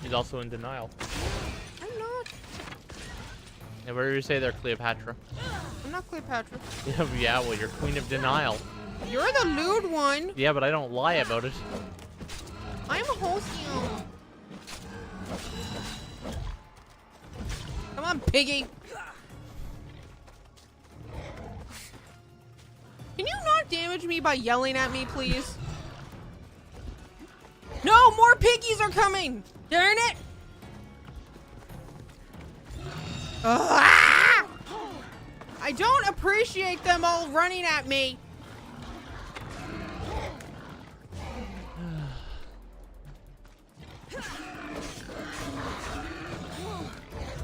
She's also in denial. I'm not. And where do you say they're Cleopatra? I'm not Cleopatra. Yeah, well, you're queen of denial. You're the lewd one. Yeah, but I don't lie about it. I'm a wholesale. Come on, piggy. Can you not damage me by yelling at me, please? No, more piggies are coming. Darn it. Ah! I don't appreciate them all running at me.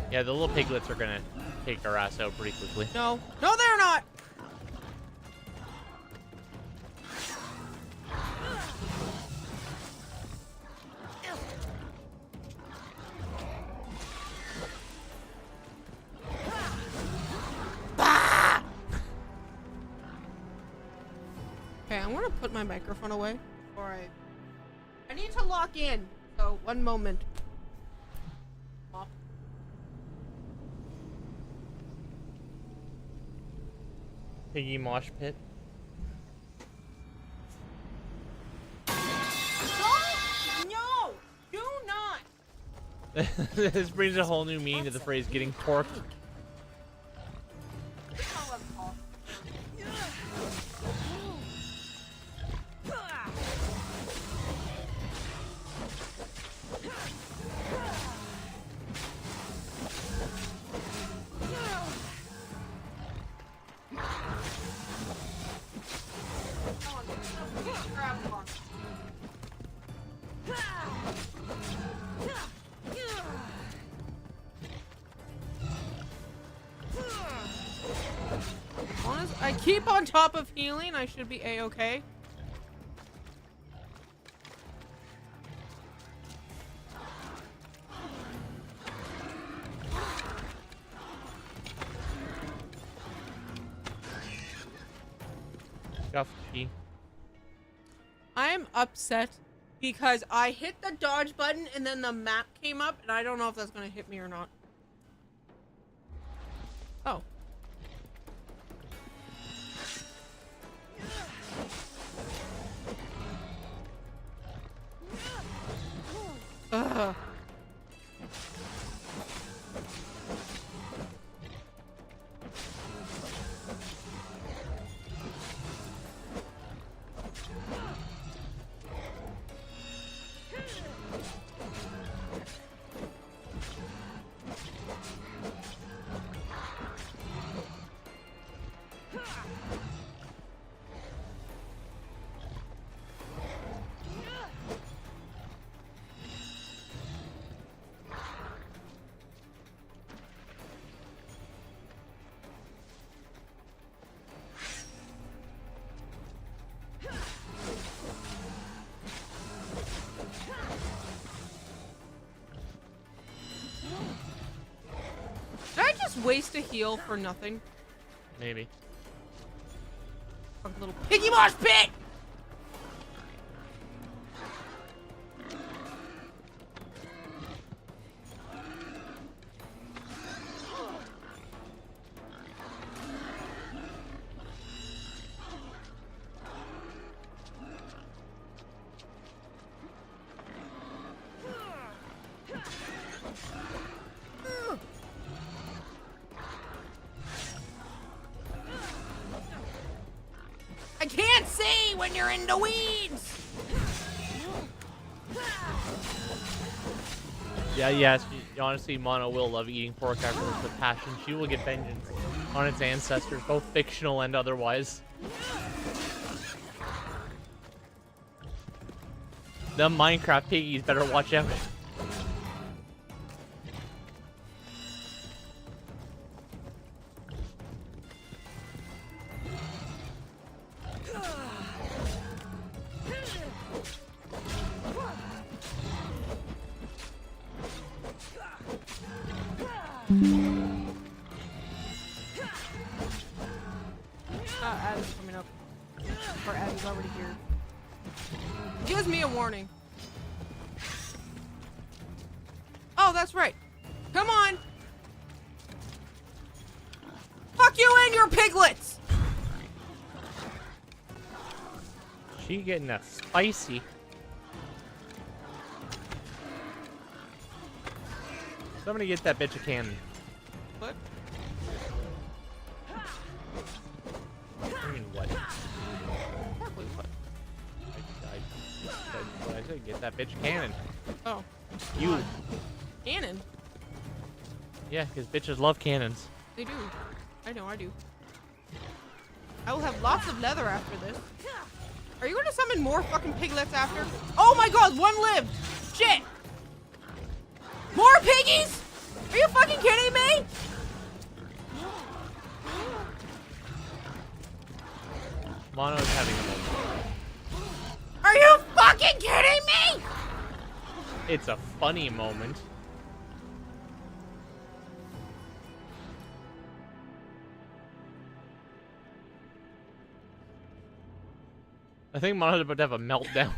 Yeah, the little piglets are gonna take our ass out pretty quickly. No, they're not. Okay, I'm gonna put my microphone away before I need to lock in. So, one moment. Piggy mosh pit. No! Do not! This brings a whole new meaning to the phrase getting porked. I keep on top of healing. I should be a-okay. Scuffy. I'm upset because I hit the dodge button and then the map came up and I don't know if that's gonna hit me or not. Oh. Ugh. Did I just waste a heal for nothing? Maybe. A little piggy mosh pit! I can't see when you're in the weeds! Yeah, yes. Honestly, Mono will love eating pork afterwards with passion. She will get vengeance on its ancestors, both fictional and otherwise. The Minecraft piggies better watch out. Adam's coming up. Or Adam's already here. Gives me a warning. Oh, that's right. Come on. Fuck you and your piglets. She getting that spicy. Somebody get that bitch a cannon. What? I mean, what? Exactly what? I said, get that bitch a cannon. Oh. You. Cannon? Yeah, because bitches love cannons. They do. I know, I do. I will have lots of leather after this. Are you going to summon more fucking piglets after? Oh my god, one lived! Shit! More piggies? Are you fucking kidding me? Mono is having a moment. Are you fucking kidding me? It's a funny moment. I think Mono's about to have a meltdown.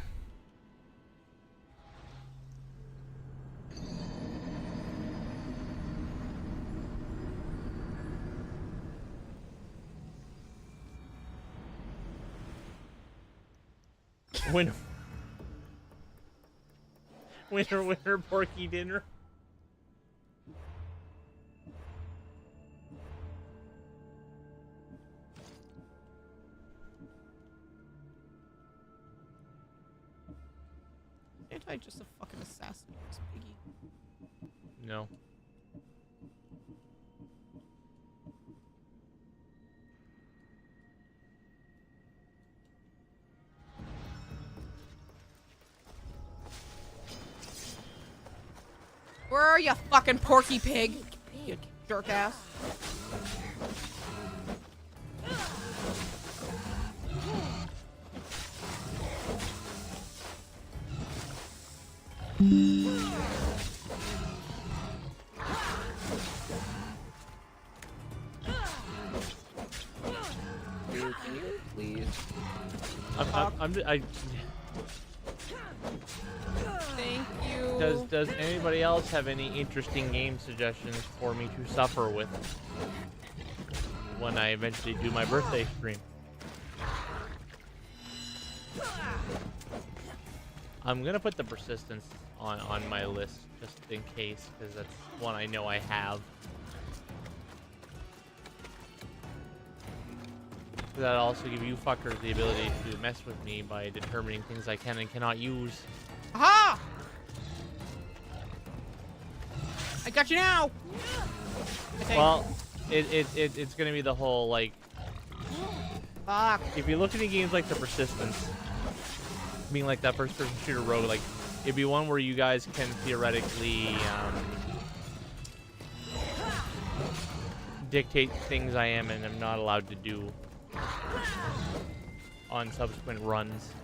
Winner, porky dinner. Ain't I just a fucking assassin, this piggy? No. Where are you, fucking porky pig? You jerk ass. Dude, can you please? Thank you. Does anybody else have any interesting game suggestions for me to suffer with when I eventually do my birthday stream? I'm gonna put the persistence on my list just in case, because that's one I know I have. That'll also give you fuckers the ability to mess with me by determining things I can and cannot use. Aha! I got you now. Well, it's gonna be the whole like. Fuck. If you look at the games like the persistence, being like that first-person shooter rogue, like it'd be one where you guys can theoretically dictate things I am and am not allowed to do on subsequent runs.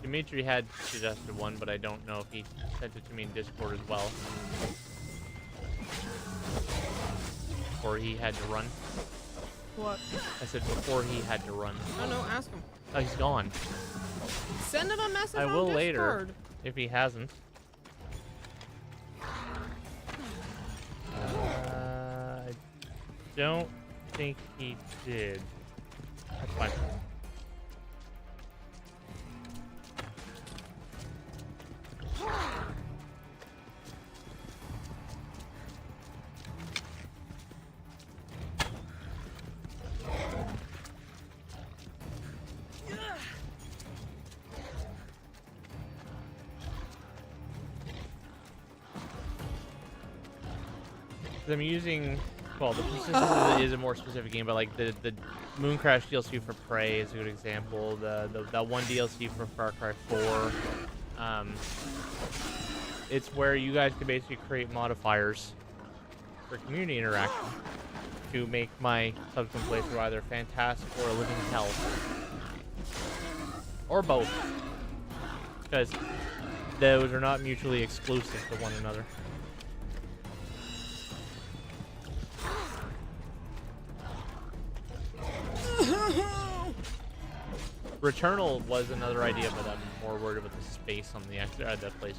Dimitri had suggested one, but I don't know if he sent it to me in Discord as well. Before he had to run. What? I said before he had to run. Oh no, ask him. Oh, he's gone. Send him a message I on will Discord. later, if he hasn't. I don't think he did. That's fine. I'm using, well, the Persistence is a more specific game, but like the Mooncrash DLC for Prey is a good example. That one DLC for Far Cry 4. It's where you guys can basically create modifiers for community interaction to make my subsequent playthrough either fantastic or a living hell. Or both. Because those are not mutually exclusive to one another. Returnal was another idea, but I'm more worried about the space on the PlayStation.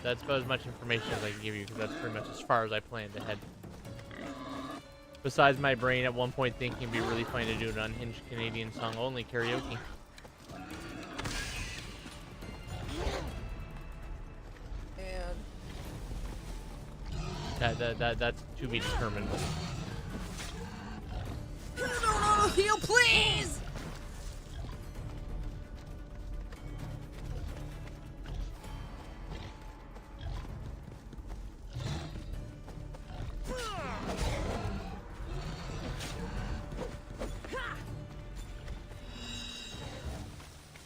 That's about as much information as I can give you, because that's pretty much as far as I planned to head. Besides my brain at one point thinking it'd be really funny to do an unhinged Canadian song only karaoke. That's to be determined. No, heal, please!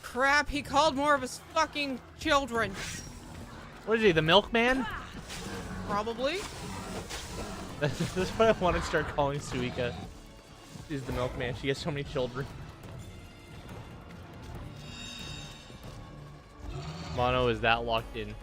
Crap, he called more of his fucking children. What is he, the milkman? Probably. That's what I want to start calling Suika. She's the milkman. She has so many children. Mono is that locked in.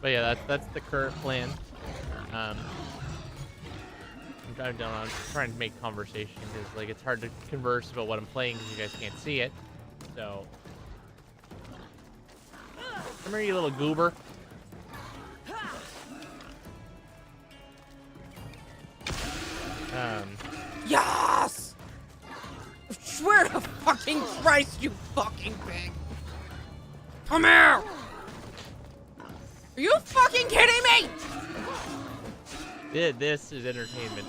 But yeah, that's the current plan. I'm trying to make conversation because like it's hard to converse about what I'm playing because you guys can't see it. So, come here, you little goober. Yes! I swear to fucking Christ, you fucking pig! Come here! Are you fucking kidding me? This is entertainment.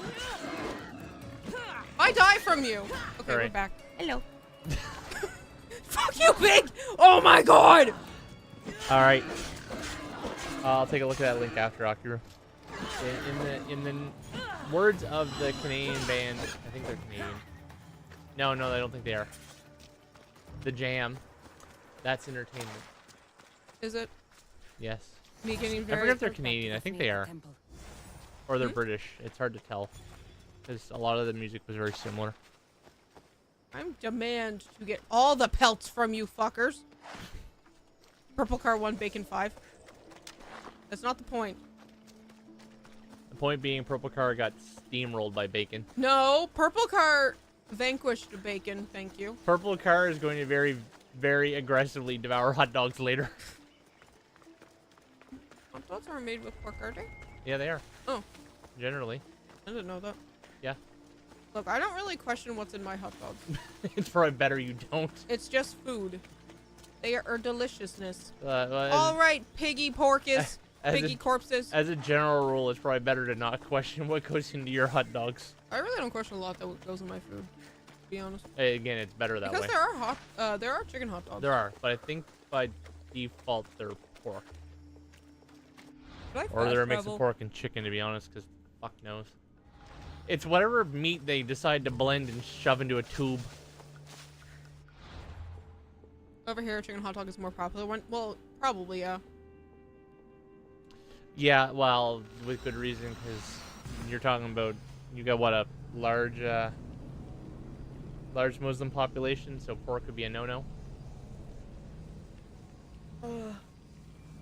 I die from you. Okay, Right. we're back. Hello. Fuck you, pig! Oh my god! All right. I'll take a look at that link after Akiru. In the words of the Canadian band, I think they're Canadian. No, I don't think they are. The Jam. That's entertainment. Is it? Yes. Me getting I very forget if they're Canadian. I think they are. Or they're Hmm? British. It's hard to tell. Because a lot of the music was very similar. I'm demand to get all the pelts from you fuckers. Purple car 1, bacon 5. That's not the point. The point being, Purple Car got steamrolled by Bacon. No, purple car vanquished bacon, thank you. Purple Car is going to very, very aggressively devour hot dogs later. Hot dogs aren't made with pork, are they? Yeah, they are. Oh. Generally. I didn't know that. Yeah. Look, I don't really question what's in my hot dogs. It's probably better you don't. It's just food. They are deliciousness. Well, All right, piggy porkus, piggy corpses. As a general rule, it's probably better to not question what goes into your hot dogs. I really don't question a lot that goes in my food, to be honest. Hey, again, it's better that because way. there are chicken hot dogs. There are, but I think by default they're pork. Or they're a mix of pork and chicken, to be honest, because fuck knows. It's whatever meat they decide to blend and shove into a tube. Over here, chicken hot dog is more popular one. Well, probably, yeah. Yeah, well, with good reason, because you're talking about, you got what, a large Muslim population, so pork would be a no-no.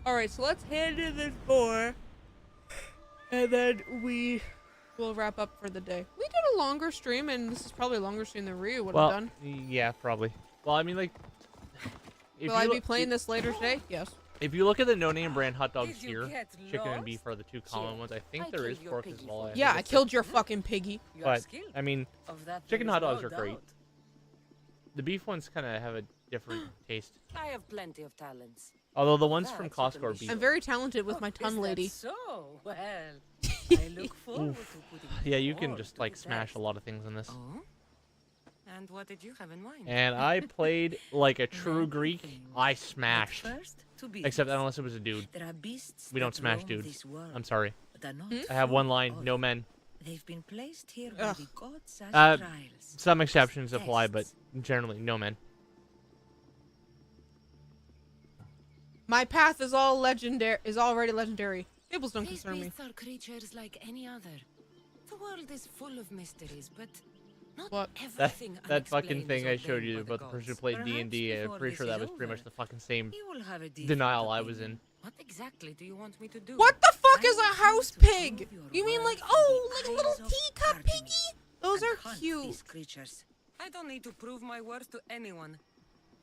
Alright, so let's hand in this boar, and then we will wrap up for the day. We did a longer stream, and this is probably a longer stream than Ryu would have done. Yeah, probably. Well, I mean, like, If Will I you be look- playing this later today? Yes. If you look at the no-name brand hot dogs Did you here, get chicken and lost? beef are the two common ones. I think I there is killed your pork as piggy well. for I you. Yeah, think I it's killed your fucking piggy. You are But skilled. I mean, Of that chicken there hot is dogs no are great. doubt. The beef ones kind of have a different taste. I have plenty of talents. Although the ones from That's Costco are delicious. beef. I'm very talented with my Is ton that lady. So, well, I look forward to putting Yeah, you can all just to like the smash test. a lot of things in this. Oh? And what did you have in mind? And I played like a true Greek. I But smashed. first, to Except business. unless it was a dude. There are beasts We don't that smash roam dudes. this world, I'm sorry. but are not I have one full line. of No men. They've been placed here by Ugh. the gods as Uh, trials. Some exceptions apply, but Tests. generally no men. My path is all legendary. Is already legendary. Tables don't These concern me. beasts are creatures like any other. The world is full of mysteries, but not What? everything That fucking unexplained thing is I showed ordained you by about the gods. person who played D&D. Perhaps I'm before pretty sure this that is was pretty much over, the fucking same you will have a different denial I was opinion. in. What exactly do you want me to do? What the fuck I is a want you house to pig? prove your You mean worth like, in oh, the like a eyes little of teacup Artemis piggy? Those and are hunt cute. These creatures. I don't need to prove my worth to anyone.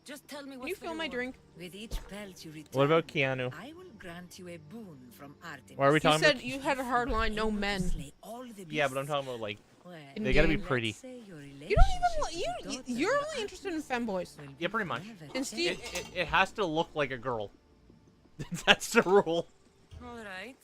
Just tell me Can what you fill my drink? With each pelt you return, What about Keanu? I will grant you a boon from Artemis. Why are we You talking said about? you had a hard line, no men. Yeah, but I'm talking about like Well, they gotta be Game. pretty. let's say your You don't even. relationship with the You're daughter only interested in femboys. will Yeah, be pretty much. forever. And Steve, It has to look like a girl. That's the rule. All right,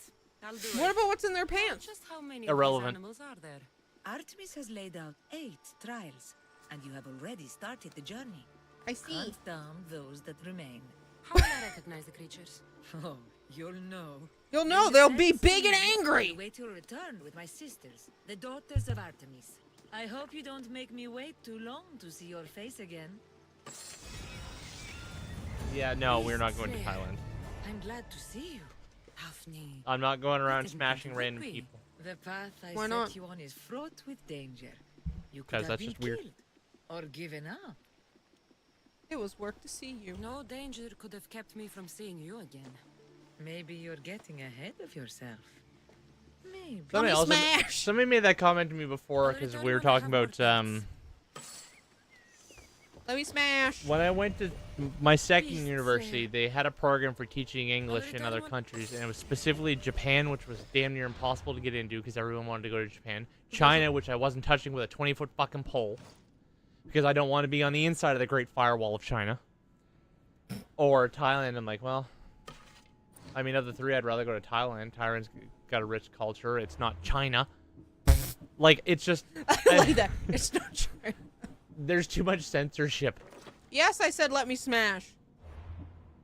I'll do what it. about what's in their pants? Just how many Irrelevant. of these animals are there? Artemis has laid out 8 trials, and you have already started the journey. I see. Count down those that remain. How will I recognize the creatures? Oh, you'll know. You'll know In they'll the be next big and scene, angry. I'll wait your return with my sisters, the daughters of Artemis. I hope you don't make me wait too long to see your face again. Yeah, no, we're not going to Fair. Thailand. I'm glad to see you, Daphne. I'm not going around Didn't smashing think it would random be. people. The path I Why set not? you on is fraught with danger. You 'Cause could have that's been just weird. killed or given up. It was work to see you. No danger could have kept me from seeing you again. Maybe you're getting ahead of yourself. Maybe. Somebody, Let me also, smash. somebody made that comment to me before because we were talking about Let me smash. when I went to my second Beast university, they had a program for teaching English in other countries, and it was specifically Japan, which was damn near impossible to get into because everyone wanted to go to Japan. China, which I wasn't touching with a 20-foot fucking pole because I don't want to be on the inside of the Great Firewall of China. Or Thailand. I'm like, well, I mean, of the three, I'd rather go to Thailand. Thailand's got a rich culture. It's not China. Like, it's just... I like that. It's not true. There's too much censorship. Yes, I said let me smash.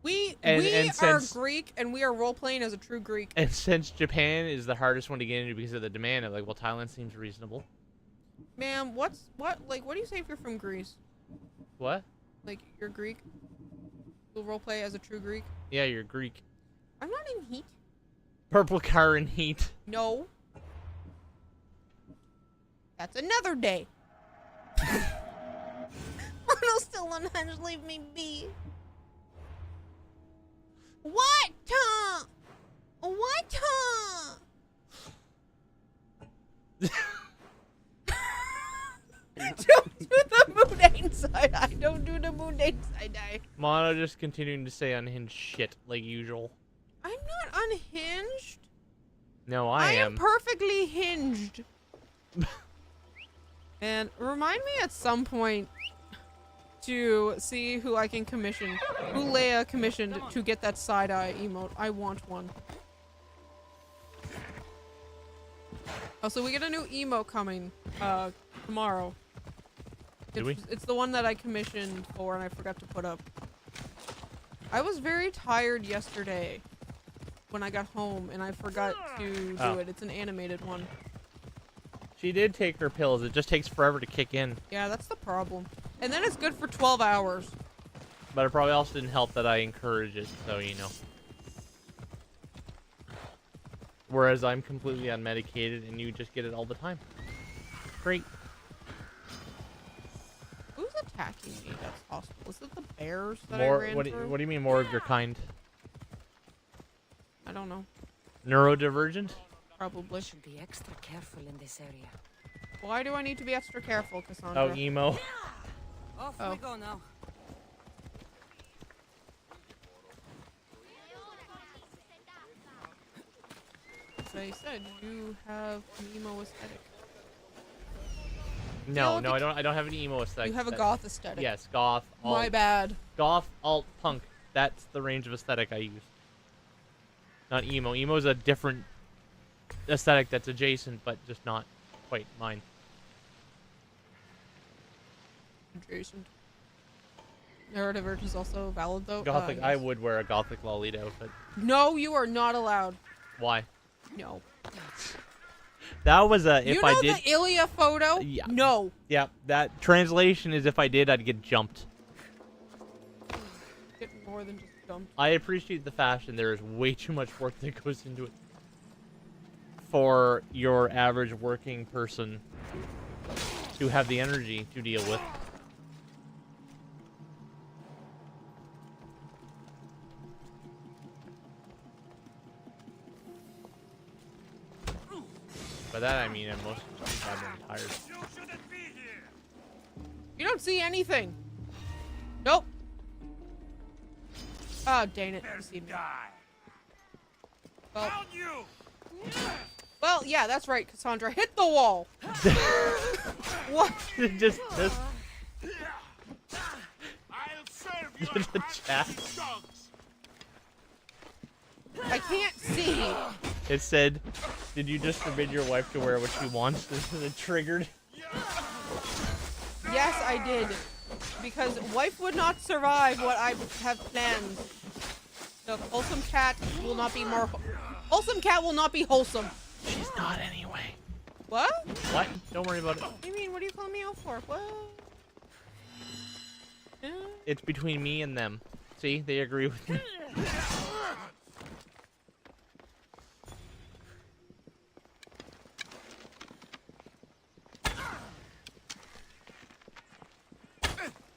We And are since- Greek, and we are role playing as a true Greek. And since Japan is the hardest one to get into because of the demand, I'm like, well, Thailand seems reasonable. Ma'am, what do you say if you're from Greece? What? Like you're Greek? You'll role play as a true Greek? Yeah, you're Greek. I'm not in heat. Purple car in heat. No. That's another day. Ronald's still unhinged. Leave me be. What? What? Don't do the mundane side eye. Don't do the mundane side eye. Mono just continuing to say unhinged shit like usual. I'm not unhinged. No, I am am. perfectly hinged. And remind me at some point to see who I can commission, who Leia commissioned to get that side eye emote. I want one. Oh, so we get a new emote coming tomorrow. Do we? It's the one that I commissioned for and I forgot to put up. I was very tired yesterday when I got home and I forgot to do Oh. it. It's an animated one. She did take her pills. It just takes forever to kick in. Yeah, that's the problem. And then it's good for 12 hours. But it probably also didn't help that I encourage it, so you know. Whereas I'm completely unmedicated and you just get it all the time. Great. Who's attacking me? That's hostile. Is it the bears that More. I ran What through? do you mean more of your kind? I don't know. Neurodivergent? Probably. Should be extra careful in this area. Why do I need to be extra careful, Cassandra? Oh, emo. Off Oh. we go now. I said, you have an emo aesthetic. No, no, I don't have any emo aesthetic. You have a goth aesthetic. Yes, goth. Alt, My bad. Goth, alt, punk. That's the range of aesthetic I use. Not emo. Emo is a different aesthetic that's adjacent, but just not quite mine. Adjacent. Neurodivergent is also valid, though. Gothic. Yes. I would wear a gothic Lolita outfit. No, you are not allowed. Why? No. That was a if you I know did. the Ilya photo? Yeah. No. Yeah, that translation is if I did, I'd get jumped. Get more than just dumped. I appreciate the fashion. There is way too much work that goes into it for your average working person to have the energy to deal with. By that I mean I'm most of the time I'm tired. You don't see anything. Nope. Oh, dang it. You see me. Well, yeah, that's right, Cassandra. Hit the wall. What? just I'll serve you the chat. I can't see. It said, "Did you just forbid your wife to wear what she wants?" It triggered. Yes, I did. Because wife would not survive what I have planned. The wholesome cat will not be more... Wholesome cat will not be wholesome. She's not anyway. What? What? Don't worry about it. What do you mean? What are you calling me out for? What? It's between me and them. See? They agree with me.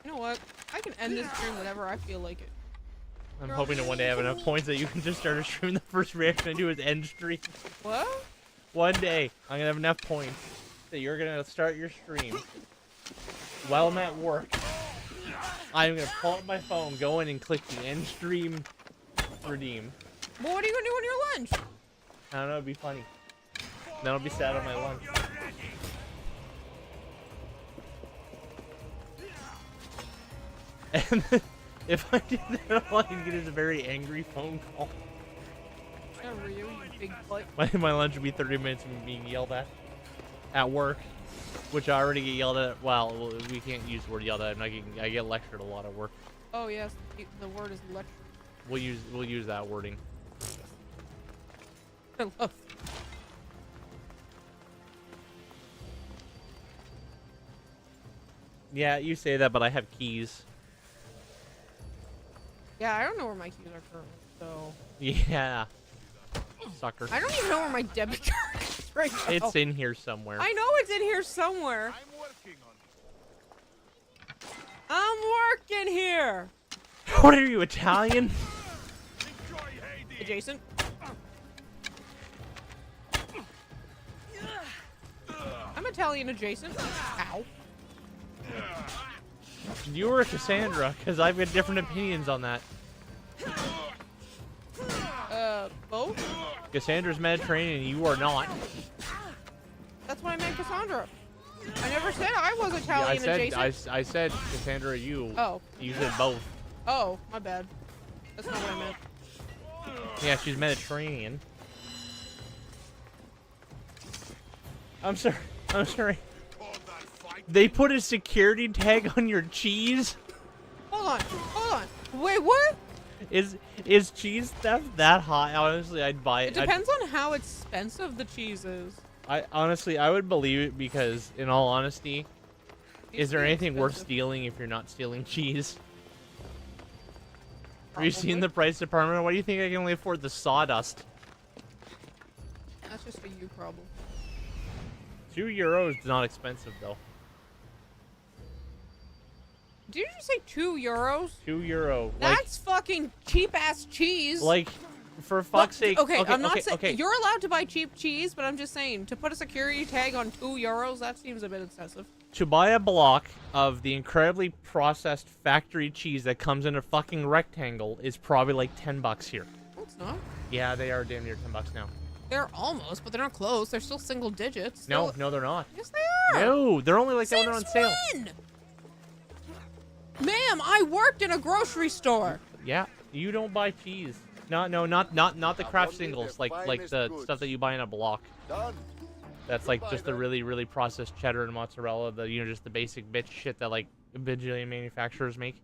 You know what? I can end this stream whenever I feel like it. I'm hoping to one day have enough points that you can just start a stream. The first reaction I do is end stream. What? One day, I'm gonna have enough points that you're gonna start your stream while I'm at work. I'm gonna pull up my phone, go in and click the end stream redeem. Well, what are you gonna do on your lunch? I don't know, it'd be funny. Then I'll be sad on my lunch. And if I do that, all I can get is a very angry phone call. Whatever you big butt. My lunch would be 30 minutes of me being yelled at work, which I already get yelled at. Well, we can't use the word yelled at. I get lectured a lot at work. Oh yes, the word is lecture. We'll use that wording. I love. Yeah, you say that, but I have keys. Yeah, I don't know where my keys are currently, so. Yeah. Sucker. I don't even know where my debit card is right now. It's in here somewhere. I know it's in here somewhere. I'm working here. What are you, Italian? Adjacent. I'm Italian adjacent. Ow. You were Cassandra, because I've got different opinions on that. Both? Cassandra's Mediterranean, you are not. That's what I meant, Cassandra. I never said I was Italian adjacent. I said Cassandra, you. Oh. You said both. Oh, my bad. That's not what I meant. Yeah, she's Mediterranean. I'm sorry. I'm sorry. They put a security tag on your cheese? Hold on. Hold on. Wait, what? Is cheese theft that high? Honestly, I'd buy it. It depends on how expensive the cheese is. I would believe it because, in all honesty, is there anything worth stealing if you're not stealing cheese? Have you seen the price department? Why do you think I can only afford the sawdust? That's just a you problem. €2 is not expensive though. Did you just say €2? €2. That's fucking cheap ass cheese. Like, for fuck's sake. Okay, I'm not saying okay. you're allowed to buy cheap cheese, but I'm just saying to put a security tag on €2, that seems a bit excessive. To buy a block of the incredibly processed factory cheese that comes in a fucking rectangle is probably like $10 here. No, it's not. Yeah, they are damn near $10 now. They're almost, but they're not close. They're still single digits. No, no, they're not. Yes, they are. No, they're only like that when they're on Since sale. when? Ma'am, I worked in a grocery store. Yeah, you don't buy cheese. No, not the craft singles, like the stuff that you buy in a block. That's like just the really processed cheddar and mozzarella, just the basic bitch shit that like a bajillion manufacturers make.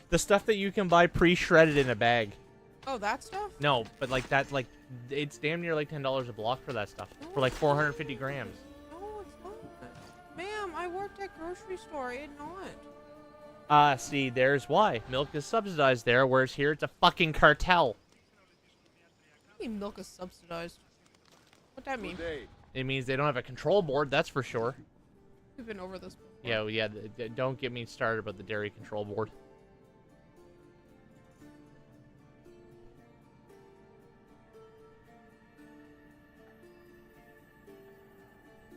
The stuff that you can buy pre-shredded in a bag. Oh, that stuff? No, but like that, like it's damn near like $10 a block for that stuff, for like 450 grams. No, it's not. Ma'am, I worked at grocery store. I did not. See, there's why. Milk is subsidized there, whereas here it's a fucking cartel. I mean milk is subsidized. What that mean? It means they don't have a control board, that's for sure. We've been over this before. Yeah, yeah, don't get me started about the dairy control board.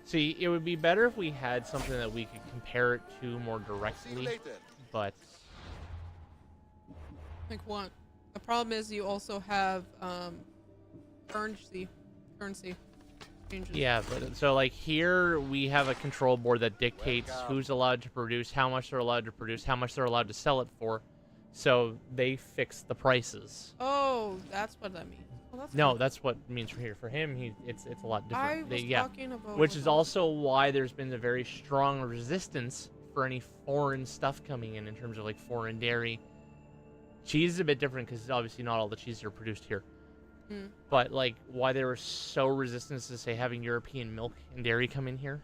See, it would be better if we had something that we could compare it to more directly, but... Like what? The problem is you also have, currency changes. Yeah, but so like here we have a control board that dictates who's allowed to produce, how much they're allowed to produce, how much they're allowed to sell it for. So they fix the prices. Oh, that's what that means. Well, that's No, good. that's what it means for here. For him, it's a lot different. I was talking about which is also why there's been a very strong resistance for any foreign stuff coming in terms of like foreign dairy. Cheese is a bit different because obviously not all the cheeses are produced here. Hmm. But like why they were so resistant to say having European milk and dairy come in here.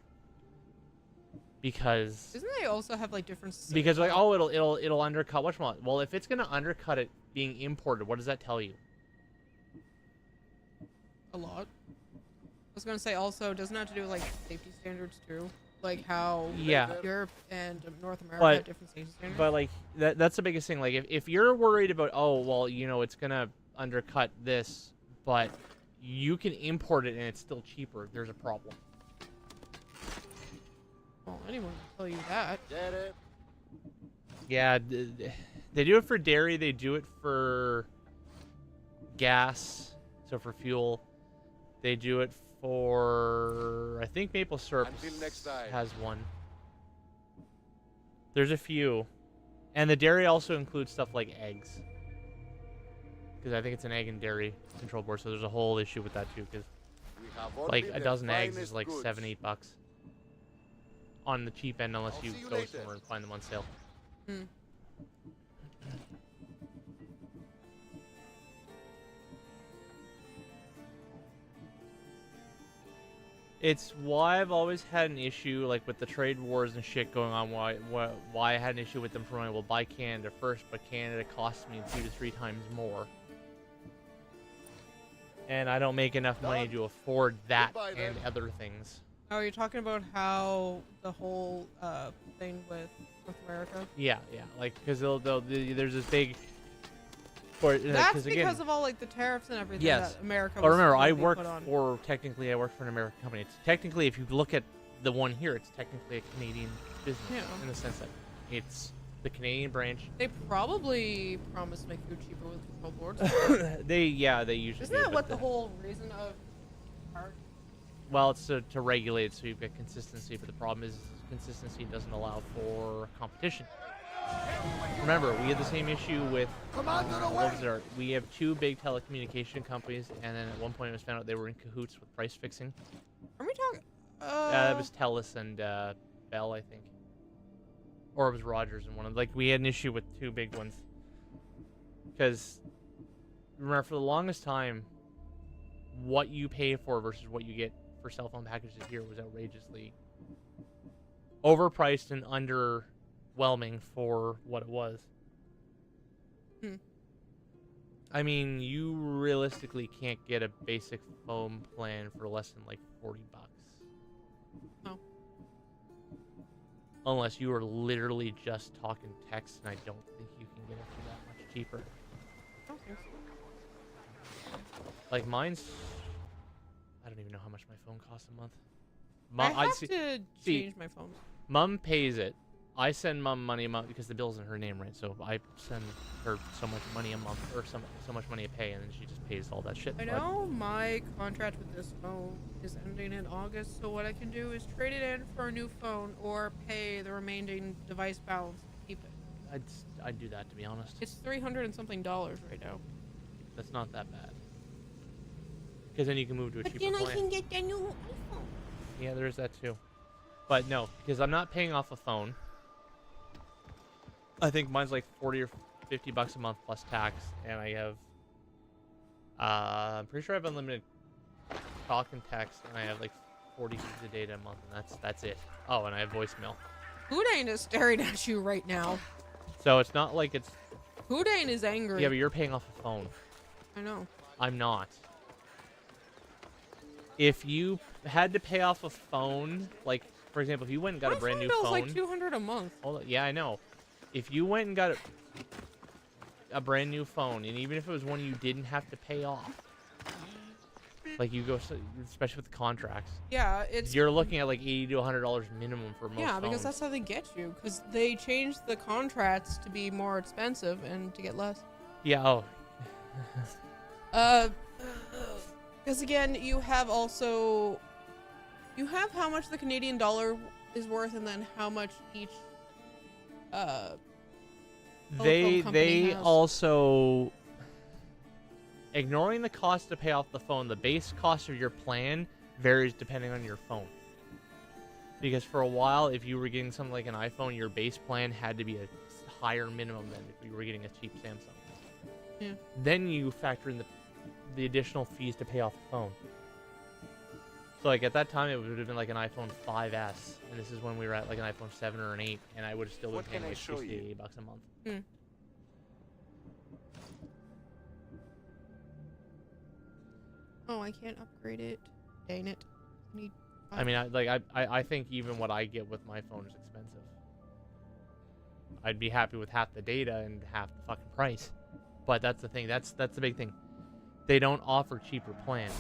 Because Doesn't they also have like different? because like oh it'll undercut whatchamacallit. Well, if it's gonna undercut it being imported, what does that tell you? A lot. I was gonna say also, doesn't it have to do with like safety standards too? Like how Europe and North America have different safety standards. But like that's the biggest thing. Like if you're worried about it's gonna undercut this, but you can import it and it's still cheaper, there's a problem. Well, anyone can tell you that. Get it? Yeah, they do it for dairy. They do it for gas, so for fuel. They do it for, I think maple syrup has one. There's a few. And the dairy also includes stuff like eggs. Because I think it's an egg and dairy control board, so there's a whole issue with that too. Because like a dozen eggs is like $7-8 on the cheap end, unless you go somewhere and find them on sale. Hmm. It's why I've always had an issue, like with the trade wars and shit going on. Why I had an issue with them promoting, well, buy Canada first, but Canada costs me 2 to 3 times more, and I don't make enough money to afford that and other things. Oh, you're talking about how the whole thing with North America? Yeah, like because there's this big. That's because of all like the tariffs and everything that America. But remember, I work work for an American company. It's technically, if you look at the one here, it's technically a Canadian business in the sense that it's the Canadian branch. They probably promise to make food cheaper with control boards. they usually. Isn't that what the whole reason of? Well, it's to regulate it so you've got consistency, but the problem is consistency doesn't allow for competition. Remember, we had the same issue with we have 2 big telecommunication companies, and then at one point it was found out they were in cahoots with price fixing. Are we talking? It was TELUS and Bell, I think, or it was Rogers and one of them. Like we had an issue with 2 big ones because remember, for the longest time, what you pay for versus what you get for cell phone packages here was outrageously overpriced and underwhelming for what it was. I mean, you realistically can't get a basic phone plan for less than like $40. No. Unless you are literally just talking text, and I don't think you can get it for that much cheaper. Okay. Like mine's, I don't even know how much my phone costs a month. I have to change my phone. Mom pays it, I send Mom money a month because the bill's in her name, right? So I send her so much money a month, or so much money to pay, and then she just pays all that shit. I know my contract with this phone is ending in August, so what I can do is trade it in for a new phone or pay the remaining device balance to keep it. I'd do that, to be honest. It's $300 and something right now. That's not that bad. Because then you can move to a cheaper But then plan. I can get the new iPhone. Yeah, there's that too. But no, because I'm not paying off a phone. I think mine's like 40 or 50 bucks a month plus tax, and I have I'm pretty sure I have unlimited talk and text, and I have like 40 gigs of data a month, and that's it. Oh, and I have voicemail. Houdain is staring at you right now. So it's not like it's... Houdain is angry. Yeah, but you're paying off a phone. I know. I'm not. If you had to pay off a phone, like, for example, if you went and got a brand new phone... My phone bill's like $200 a month. Hold on, yeah, I know. If you went and got a brand new phone, and even if it was one you didn't have to pay off, like you go, especially with the contracts, yeah, you're looking at like $80 to $100 minimum for most Yeah, because phones. that's how they get you. Because they changed the contracts to be more expensive and to get less. Yeah. Oh. Because again, you have how much the Canadian dollar is worth, and then how much each They has. also, ignoring the cost to pay off the phone, the base cost of your plan varies depending on your phone. Because for a while, if you were getting something like an iPhone, your base plan had to be a higher minimum than if you were getting a cheap Samsung. Yeah. Then you factor in the additional fees to pay off the phone. So like at that time, it would have been like an iPhone 5S, and this is when we were at like an iPhone 7 or an 8, and I would have still been paying like $68 a month. Hmm. Oh, I can't upgrade it. Dang it. I mean, I think even what I get with my phone is expensive. I'd be happy with half the data and half the fucking price. But that's the thing. That's the big thing. They don't offer cheaper plans.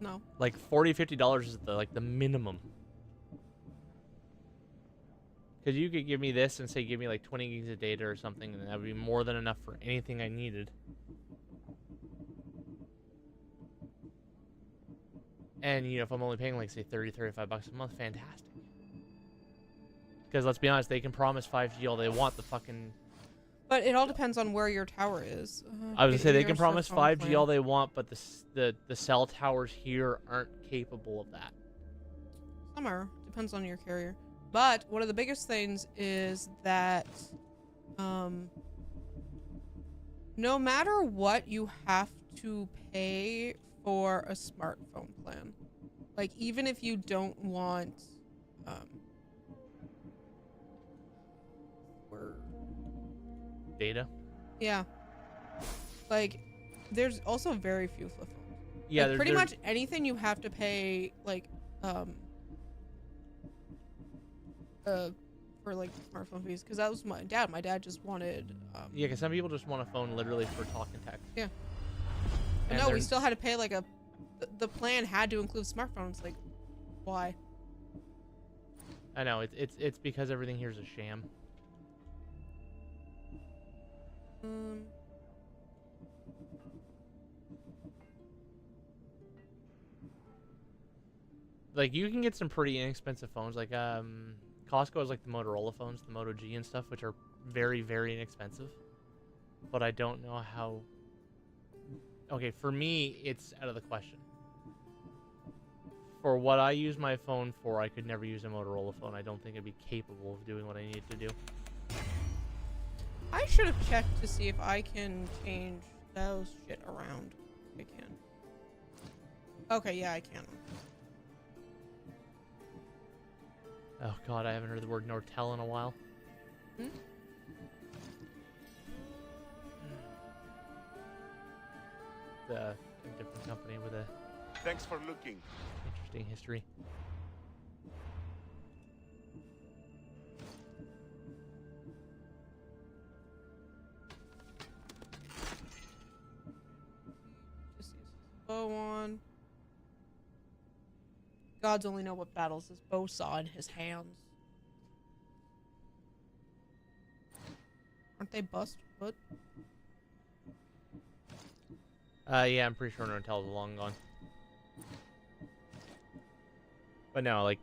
No. Like $40, $50 is the minimum. Because you could give me this and say give me like 20 gigs of data or something, and that would be more than enough for anything I needed. And, you know, if I'm only paying like, say, 30, 35 bucks a month, fantastic. Because let's be honest, they can promise 5G all they want, the fucking... But it all depends on where your tower is. I was going to say, they can Yours promise is phone 5G plan. all they want, but the cell towers here aren't capable of that. Some are. Depends on your carrier. But one of the biggest things is that no matter what, you have to pay for a smartphone plan. Like, even if you don't want Data? Yeah. Like, there's also very few flip phones. Yeah, like, pretty much anything you have to pay, like, for like smartphone fees, because that was my dad. My dad just wanted. Yeah, because some people just want a phone literally for talk and text. Yeah. And No, we they're- still had to pay like the plan had to include smartphones. Like, why? I know it's because everything here is a sham. Like, you can get some pretty inexpensive phones. Like, Costco has like the Motorola phones, the Moto G and stuff, which are very, very inexpensive. But I don't know how. Okay, for me, it's out of the question. For what I use my phone for, I could never use a Motorola phone. I don't think it'd be capable of doing what I need to do. I should have checked to see if I can change those shit around. I can. Okay, yeah, I can. Oh god, I haven't heard the word Nortel in a while. Hmm? A different company with a Thanks for looking. interesting history. Just use his bow on. Gods only know what battles his bow saw in his hands. they bust? What? Yeah, I'm pretty sure Nortel's long gone. But no, like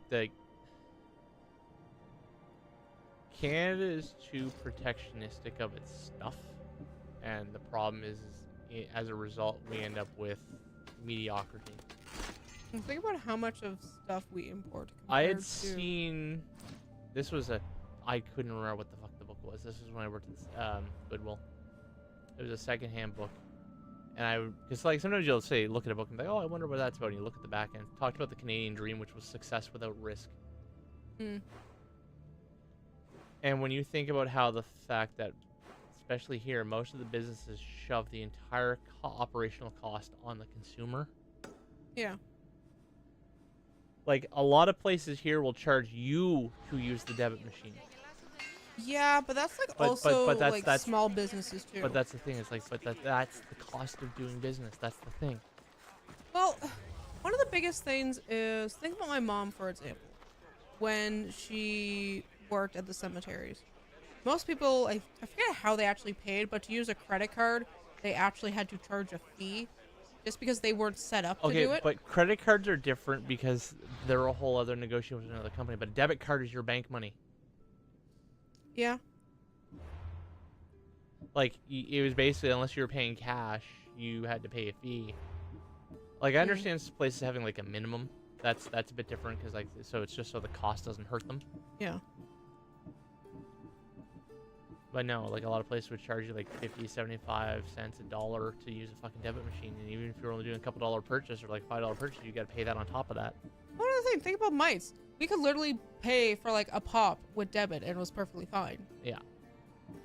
Canada is too protectionistic of its stuff, and the problem is as a result, we end up with mediocrity. And think about how much of stuff we import. I had seen, this was I couldn't remember what the fuck the book was. This was when I worked at Goodwill. It was a secondhand book. And because like sometimes you'll say, look at a book and be like, oh, I wonder what that's about. And you look at the back end. Talked about the Canadian dream, which was success without risk. Hmm. And when you think about how the fact that, especially here, most of the businesses shove the entire operational cost on the consumer. Yeah. Like, a lot of places here will charge you to use the debit machine. Yeah, but that's like that's small businesses too. But that's the thing. It's like, that's the cost of doing business. That's the thing. Well, one of the biggest things is, think about my mom, for example. When she worked at the cemeteries. Most people, I forget how they actually paid, but to use a credit card, they actually had to charge a fee just because they weren't set up to do it. Okay, but credit cards are different because they're a whole other negotiation with another company, but a debit card is your bank money. Yeah. Like, it was basically, unless you were paying cash, you had to pay a fee. Like, I understand places having, like, a minimum. That's a bit different, because, like, so it's just so the cost doesn't hurt them. Yeah. But no, like, a lot of places would charge you, like, 50, 75 cents, $1 to use a fucking debit machine. And even if you're only doing a couple $1 purchase or, like, $5 purchase, you gotta pay that on top of that. One other thing, think about mites. We could literally pay for, like, a pop with debit, and it was perfectly fine. Yeah.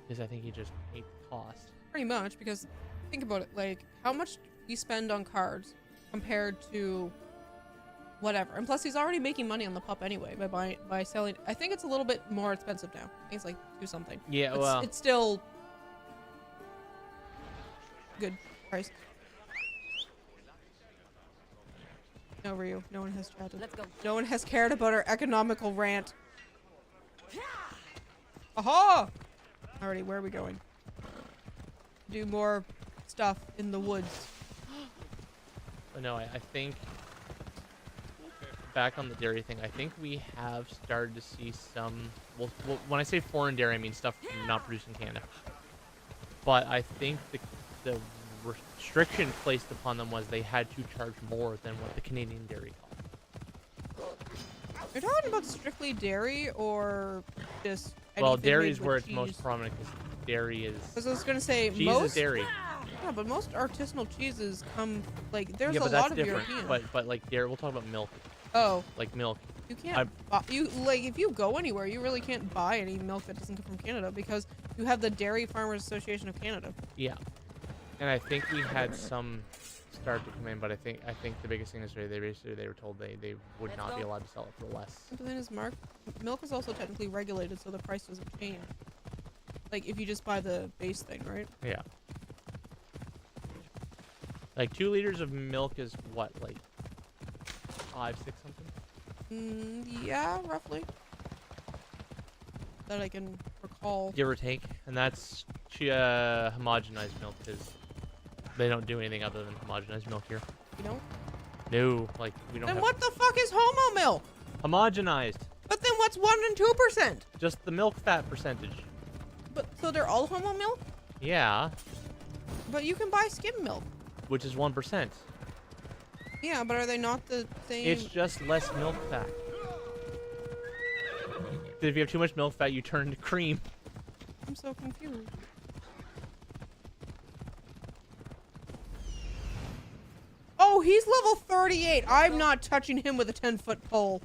Because I think you just hate the cost. Pretty much, because think about it, like, how much we spend on cards compared to whatever. And plus, he's already making money on the pup anyway by selling. I think it's a little bit more expensive now. I think it's like $2-something. Yeah, but well, it's still good price. No, Ryu. No one has chatted. Let's go. No one has cared about our economical rant. Aha! Alrighty, where are we going? Do more stuff in the woods. But no, I think back on the dairy thing, I think we have started to see some. Well, when I say foreign dairy, I mean stuff not produced in Canada. But I think the restriction placed upon them was they had to charge more than what the Canadian dairy cost. You're talking about strictly dairy or just well, anything dairy made is with where it's cheese? most prominent because dairy is. Because I was gonna say cheese most is dairy. Yeah, but most artisanal cheeses come like there's Yeah, a but lot that's of different. European. But like dairy, we'll talk about milk. Oh. Like milk. You can't. You like if you go anywhere, you really can't buy any milk that doesn't come from Canada because you have the Dairy Farmers Association of Canada. Yeah, and I think we had some start to come in, but I think the biggest thing is they were told they would not be allowed to sell it for less. But then is milk is also technically regulated, so the price doesn't change. Like if you just buy the base thing, right? Yeah. Like 2 liters of milk is what, like 5, 6 something? Yeah, roughly. That I can recall. Give or take, and that's homogenized milk because they don't do anything other than homogenized milk here. You don't? No, like we don't. Then have what the fuck is homo milk? Homogenized. But then what's 1 and 2%? Just the milk fat percentage. But so they're all homo milk? Yeah. But you can buy skim milk. Which is 1%. Yeah, but are they not the same? It's just less milk fat. If you have too much milk fat, you turn into cream. I'm so confused. Oh, he's level 38. I'm not touching him with a 10-foot pole.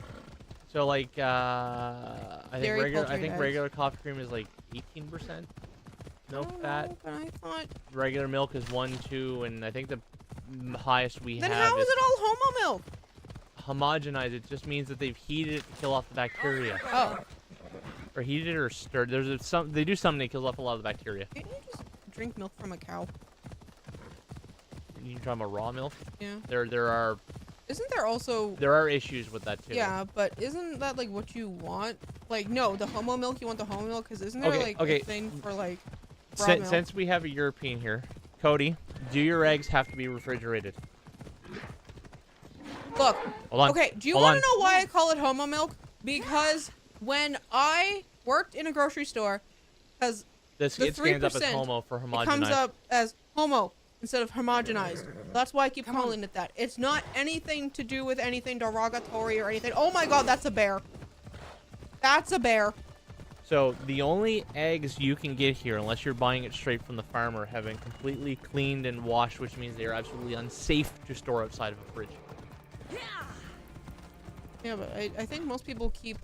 So like, I think regular coffee cream is like 18% milk fat. But I thought Regular milk is 1, 2, and I think the highest we then have how is it all homo milk? homogenized. It just means that they've heated it to kill off the bacteria. Oh. Or heated it or stirred. They do something that kills off a lot of the bacteria. Can't you just drink milk from a cow? You talking about raw milk? Yeah. There are. Isn't there also? There are issues with that too. Yeah, but isn't that like what you want? Like no, the homo milk. You want the homo milk because isn't there a thing for like? raw milk. Since we have a European here, Cody, do your eggs have to be refrigerated? Look. Hold on. Okay, do you Hold want on. to know why I call it homo milk? Because when I worked in a grocery store, because It stands up as 3%, homo for homogenized. it comes up as homo instead of homogenized. That's why I keep calling it that. It's not anything to do with anything derogatory or anything. Oh my god, that's a bear. That's a bear. So the only eggs you can get here, unless you're buying it straight from the farmer, have been completely cleaned and washed, which means they are absolutely unsafe to store outside of a fridge. Yeah, but I think most people keep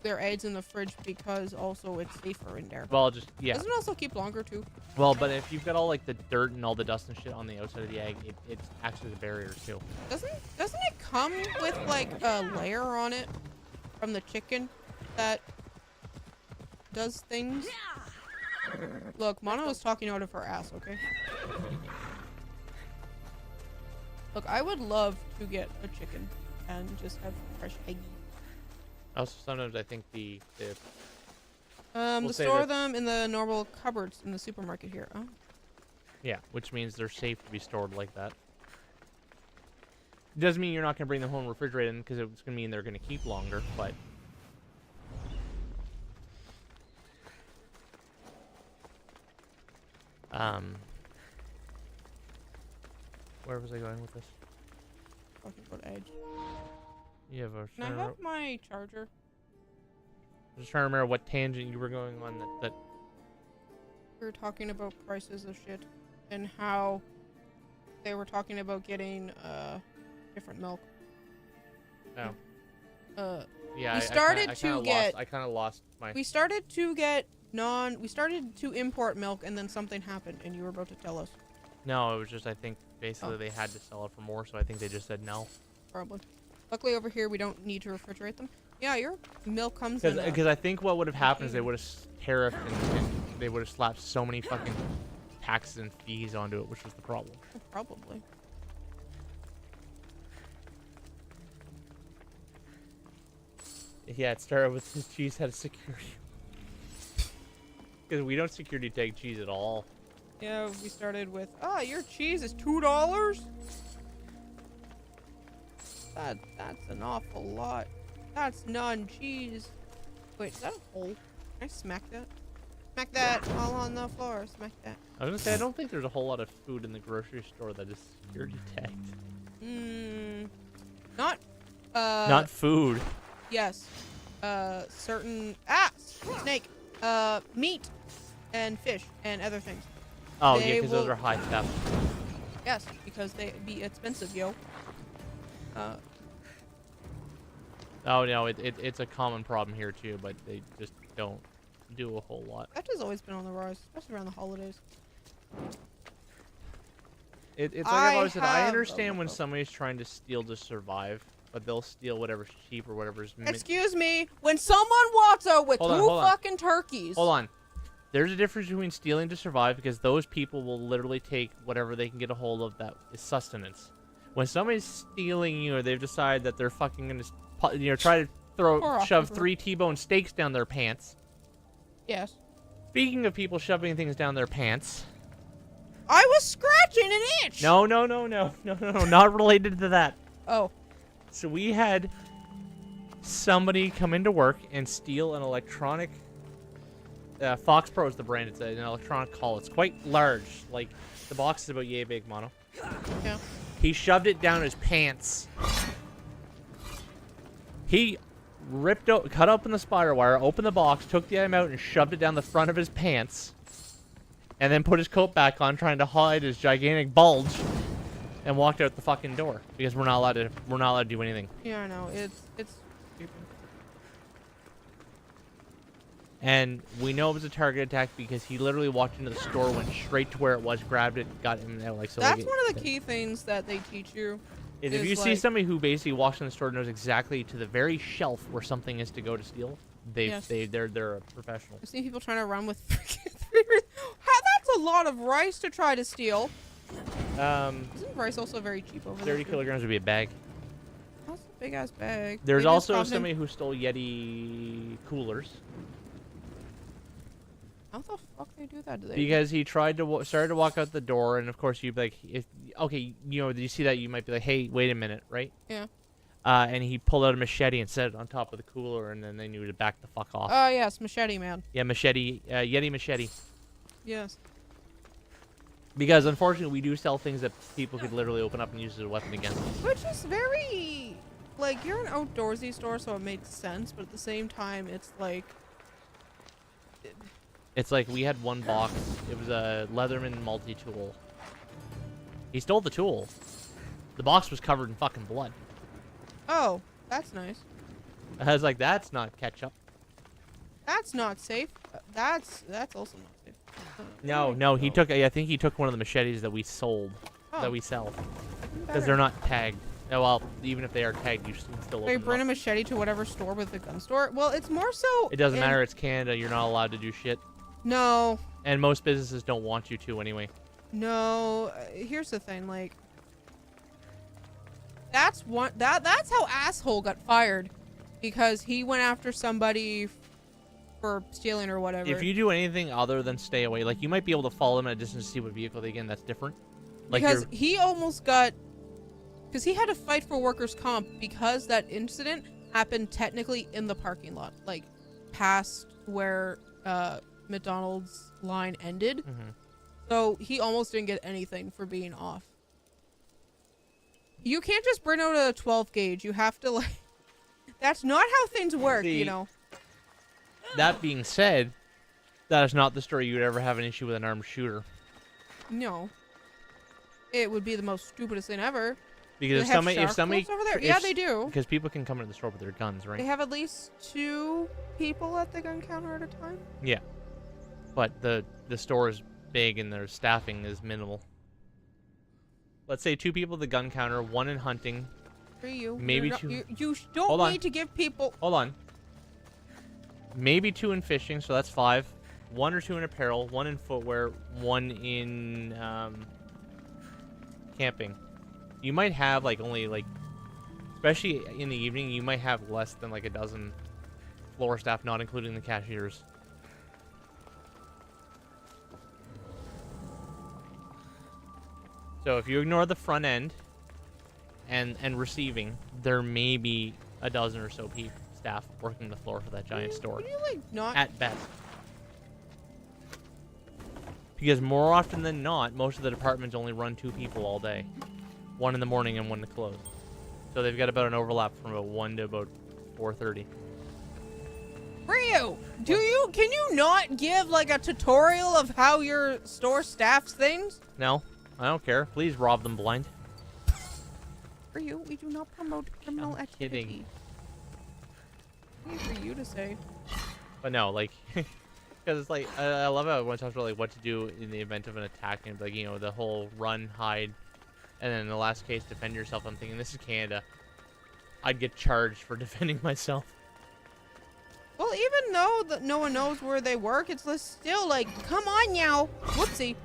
their eggs in the fridge because also it's safer in there. Well, just, yeah. Doesn't it also keep longer too? Well, but if you've got all like the dirt and all the dust and shit on the outside of the egg, it's actually the barrier too. Doesn't it come with like a layer on it from the chicken that does things? Look, Mono is talking out of her ass, okay? Look, I would love to get a chicken and just have fresh eggs. Also, sometimes I think to Store them in the normal cupboards in the supermarket here. Oh. Yeah, which means they're safe to be stored like that. Doesn't mean you're not going to bring them home refrigerated because it's going to mean they're going to keep longer, but... Where was I going with this? Talking about edge. You have a... Can I have my charger? I'm just trying to remember what tangent you were going on that... We were talking about prices of shit and how they were talking about getting different milk. Oh. Yeah, we started I kind of lost my... We started to import milk and then something happened and you were about to tell us. No, it was just, I think, basically they had to sell it for more, so I think they just said no. Probably. Luckily over here we don't need to refrigerate them. Yeah, your milk comes in Because I think what would have happened is they would have tariffed and they would have slapped so many fucking taxes and fees onto it, which was the problem. Probably. Yeah, it started with this cheese had a security. Because we don't security tag cheese at all. Yeah, we started with, your cheese is $2? That's an awful lot. That's non-cheese. Wait, is that a hole? Can I smack that? Smack that all on the floor. Smack that. I was gonna say, I don't think there's a whole lot of food in the grocery store that is security tagged. Not food. Yes. Certain snake. Meat and fish and other things. Oh, yeah, because those are high theft. Yes, because they be expensive, yo. Oh no, it's a common problem here too, but they just don't do a whole lot. Theft has always been on the rise, especially around the holidays. It's like I've always said, I understand when somebody's trying to steal to survive, but they'll steal whatever's cheap or whatever's... Excuse me, when someone walks out with two fucking turkeys... Hold on. There's a difference between stealing to survive, because those people will literally take whatever they can get a hold of that is sustenance. When somebody's stealing you, or they've decided that they're fucking gonna, try to shove 3 T-bone steaks down their pants. Yes. Speaking of people shoving things down their pants... I was scratching an itch! No, not related to that. Oh. So we had somebody come into work and steal an electronic... Fox Pro is the brand. It's an electronic call. It's quite large. Like, the box is about yay big, Mono. Yeah. He shoved it down his pants. He cut open the spider wire, opened the box, took the item out, and shoved it down the front of his pants. And then put his coat back on, trying to hide his gigantic bulge, and walked out the fucking door because we're not allowed to do anything. Yeah, I know. It's stupid. And we know it was a target attack because he literally walked into the store, went straight to where it was, grabbed it, got him there. Like, so that's one of the key things that they teach you. Is if you see somebody who basically walks in the store and knows exactly to the very shelf where something is to go to steal, they're a professional. I've seen people trying to run with 3 that's a lot of rice to try to steal. Isn't rice also very cheap over there? 30 kilograms would be a bag. That's a big ass bag. There's also somebody who stole Yeti coolers. How the fuck they do that? Because he tried to started to walk out the door, and of course you'd be like, okay, you know, you see that, you might be like, hey, wait a minute, right? Yeah. And he pulled out a machete and set it on top of the cooler, and then they knew to back the fuck off. Oh yes, machete man. Yeah, machete, Yeti machete. Yes. Because unfortunately, we do sell things that people could literally open up and use as a weapon against us. Which is very, like, you're an outdoorsy store, so it makes sense, but at the same time, it's like... It's like we had one box. It was a Leatherman multi-tool. He stole the tool. The box was covered in fucking blood. Oh, that's nice. I was like, that's not ketchup. That's not safe. That's also not safe. No, he took. I think he took one of the machetes that we sold, Oh. that we sell, because Better. they're not tagged. Oh, well, even if they are tagged, you can still They open them bring a up. machete to whatever store with the gun store. Well, it's more so. It doesn't in- matter. It's Canada. You're not allowed to do shit. No. And most businesses don't want you to anyway. No. Here's the thing. Like, that's one. That's how Asshole got fired, because he went after somebody for stealing or whatever. If you do anything other than stay away, like, you might be able to follow them at a distance to see what vehicle they get. That's different. Like, because he almost got, because he had to fight for workers' comp because that incident happened technically in the parking lot, like past where McDonald's line ended. Mhm. So he almost didn't get anything for being off. You can't just bring out a 12 gauge. You have to, like, that's not how things work, See, you know. That being said, that is not the story you would ever have an issue with an armed shooter. No. It would be the most stupidest thing ever. Because Do they have shark somebody clips over there? Yeah, they do. Because people can come into the store with their guns, right? They have at least 2 people at the gun counter at a time. Yeah, but the store is big and their staffing is minimal. Let's say 2 people at the gun counter, 1 in hunting. For you. Maybe You're not- 2. You don't Hold on. need to give people. Hold on. Maybe 2 in fishing, so that's 5. 1 or 2 in apparel, 1 in footwear, 1 in camping. You might have like only like, especially in the evening, you might have less than like a dozen floor staff, not including the cashiers. So if you ignore the front end and receiving, there may be a dozen or so staff working the floor for that giant store. Would you, like, not? At best. Because more often than not, most of the departments only run 2 people all day. 1 in the morning and 1 to close. So they've got about an overlap from about 1 to about 4:30. Rio, can you not give, like, a tutorial of how your store staffs things? No, I don't care. Please rob them blind. Rio, we do not promote criminal I'm activity. kidding. Need for you to say. But no, like, because it's like, I love how everyone talks about like what to do in the event of an attack, and like, you know, the whole run, hide, and then in the last case, defend yourself. I'm thinking, this is Canada. I'd get charged for defending myself. Well, even though no one knows where they work, it's still like, come on now. Whoopsie.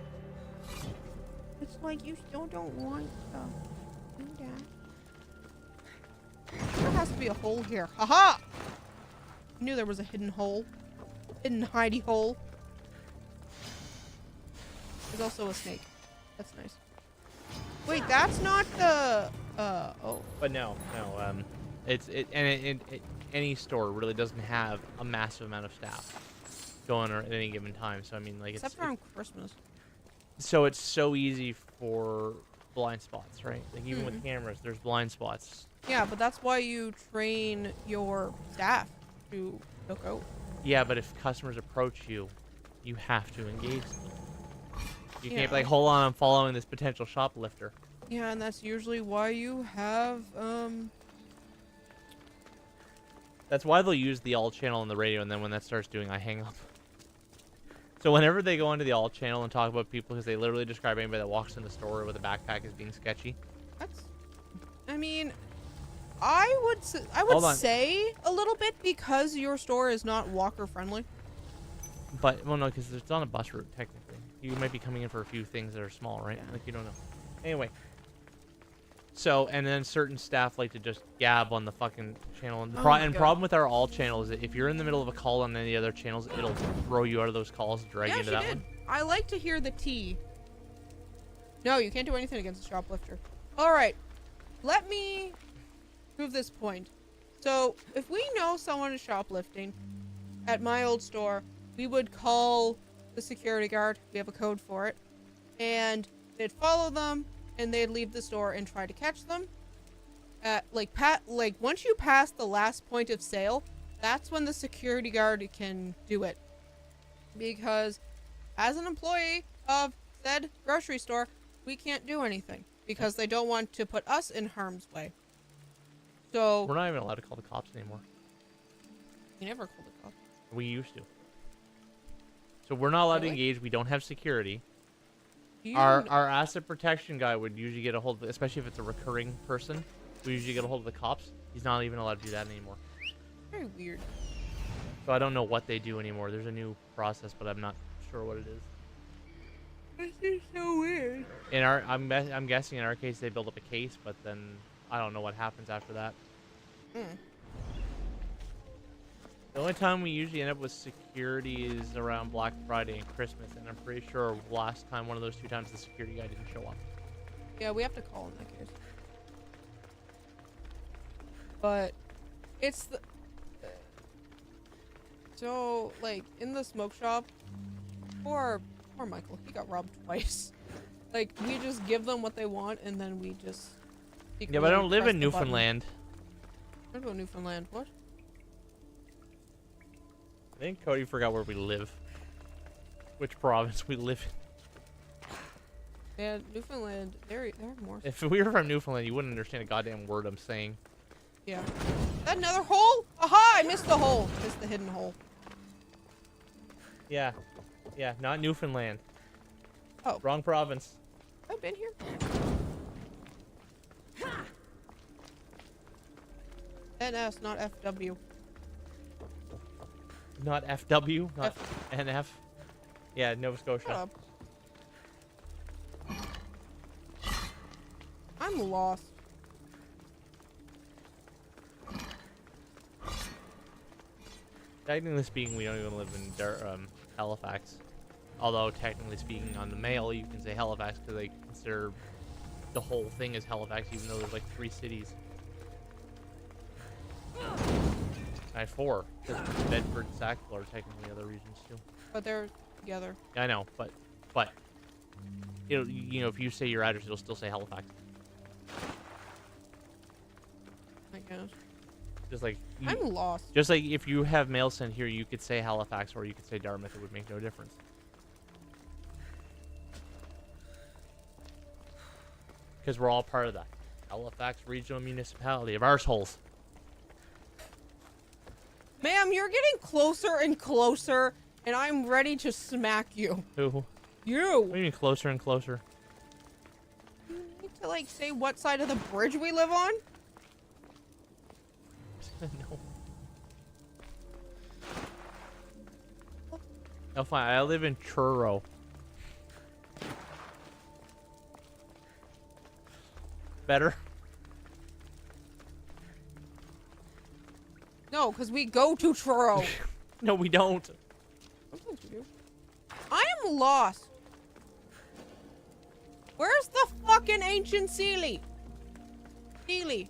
It's like you still don't want to do that. There has to be a hole here. Haha! I knew there was a hidden hole. Hidden hidey hole. There's also a snake. That's nice. Wait, that's not the oh. But no, any store really doesn't have a massive amount of staff going at any given time. So I mean, like, Except around Christmas. So it's so easy for blind spots, right? Like even with cameras, there's blind spots. Yeah, but that's why you train your staff to look out. Yeah, but if customers approach you, you have to engage them. You can't be Yeah. like, hold on, I'm following this potential shoplifter. Yeah, and that's usually why you have That's why they'll use the all channel on the radio, and then when that starts doing, I hang up. So whenever they go into the all channel and talk about people, because they literally describe anybody that walks in the store with a backpack as being sketchy. I mean, I would Hold on. say a little bit, because your store is not walker friendly. But, well, no, because it's on a bus route, technically. You might be coming in for a few things that are small, right? Like, you don't know. Anyway. So, and then certain staff like to just gab on the fucking channel. And the Oh my God. problem with our all channel is that if you're in the middle of a call on any other channels, it'll throw you out of those calls and drag you into that one. I like to hear the tea. No, you can't do anything against a shoplifter. All right, let me prove this point. So, if we know someone is shoplifting at my old store, we would call the security guard. We have a code for it. And they'd follow them, and they'd leave the store and try to catch them. Like once you pass the last point of sale, that's when the security guard can do it. Because as an employee of said grocery store, we can't do anything because they don't want to put us in harm's way. So we're not even allowed to call the cops anymore. You never call the cops. We used to. So we're not allowed to Really? engage. We don't have security. You Our asset protection guy would usually get a hold of, especially if it's a recurring person. We usually get a hold of the cops. He's not even allowed to do that anymore. Very weird. So I don't know what they do anymore. There's a new process, but I'm not sure what it is. This is so weird. In our, I'm guessing in our case they build up a case, but then I don't know what happens after that. The only time we usually end up with security is around Black Friday and Christmas, and I'm pretty sure last time, one of those 2 times, the security guy didn't show up. Yeah, we have to call in that case. But it's the so like in the smoke shop, poor Michael, he got robbed twice. Like we just give them what they want, and then we just. Yeah, but I don't live in Newfoundland. I don't go Newfoundland. What? I think Cody forgot where we live. Which province we live in. Yeah, Newfoundland. They're more. If we were from Newfoundland, you wouldn't understand a goddamn word I'm saying. Yeah. Is that another hole? Aha! I missed the hole. Missed the hidden hole. Yeah. Yeah, not Newfoundland. Oh. Wrong province. I've been here. NS, not FW. Not FW, not NF. Yeah, Nova Scotia. Shut up. I'm lost. Technically speaking, we don't even live in Halifax. Although, technically speaking, on the mail, you can say Halifax because they consider the whole thing as Halifax, even though there's like 3 cities. I have 4, because Bedford and Sackville are technically other regions too. But they're together. I know, but it'll, you know, if you say your address, it'll still say Halifax. I guess. Just like I'm lost. Just like if you have mail sent here, you could say Halifax or you could say Dartmouth. It would make no difference. Because we're all part of the Halifax Regional Municipality of arseholes. Ma'am, you're getting closer and closer, and I'm ready to smack you. Who? You. What do you mean closer and closer? You need to like say what side of the bridge we live on? No. Oh, fine. I live in Truro. Better? No, because we go to Truro. No, we don't. Sometimes we do. I am lost. Where's the fucking ancient Sealy? Sealy.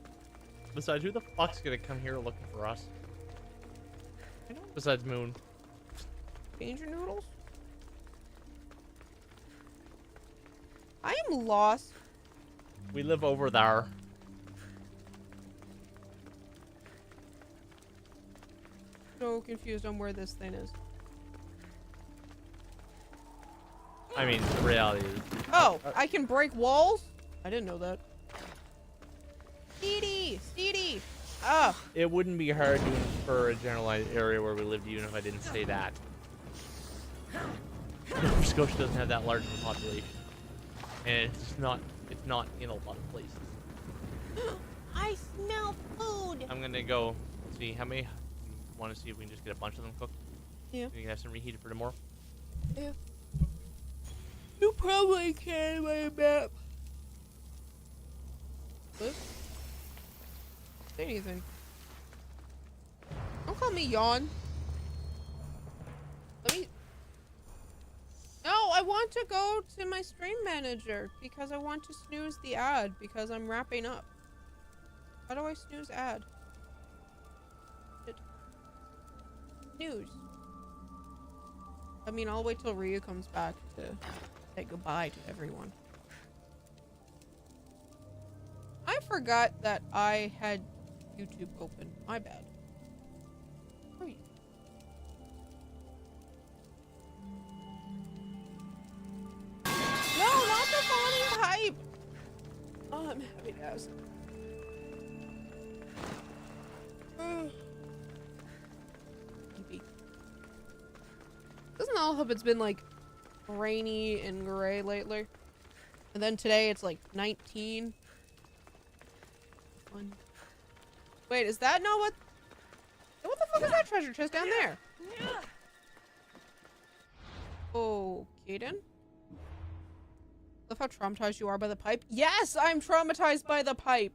Besides, who the fuck's gonna come here looking for us? Besides Moon. Danger noodles? I am lost. We live over there. So confused on where this thing is. I mean, the reality is... Oh, I can break walls? I didn't know that. Steedy! Steedy! Ah! It wouldn't be hard to infer a generalized area where we lived even if I didn't say that. Nova Scotia doesn't have that large of a population. And it's not in a lot of places. I smell food! I'm gonna go see how many... Want to see if we can just get a bunch of them cooked? Yeah. We can have some reheated for tomorrow? Yeah. You probably can, my map. Say anything. Don't call me yawn. Let me... No, I want to go to my stream manager because I want to snooze the ad because I'm wrapping up. How do I snooze ad? Snooze. I mean, I'll wait till Ryu comes back to say goodbye to everyone. I forgot that I had YouTube open. My bad. Oh, yeah. No, not the falling pipe! Oh, I'm having asthma. Doesn't all hope it's been like rainy and gray lately? And then today it's like 19. Fun. Wait, is that not what? What the fuck is that treasure chest down there? Oh, Kaden? Love how traumatized you are by the pipe. Yes, I'm traumatized by the pipe.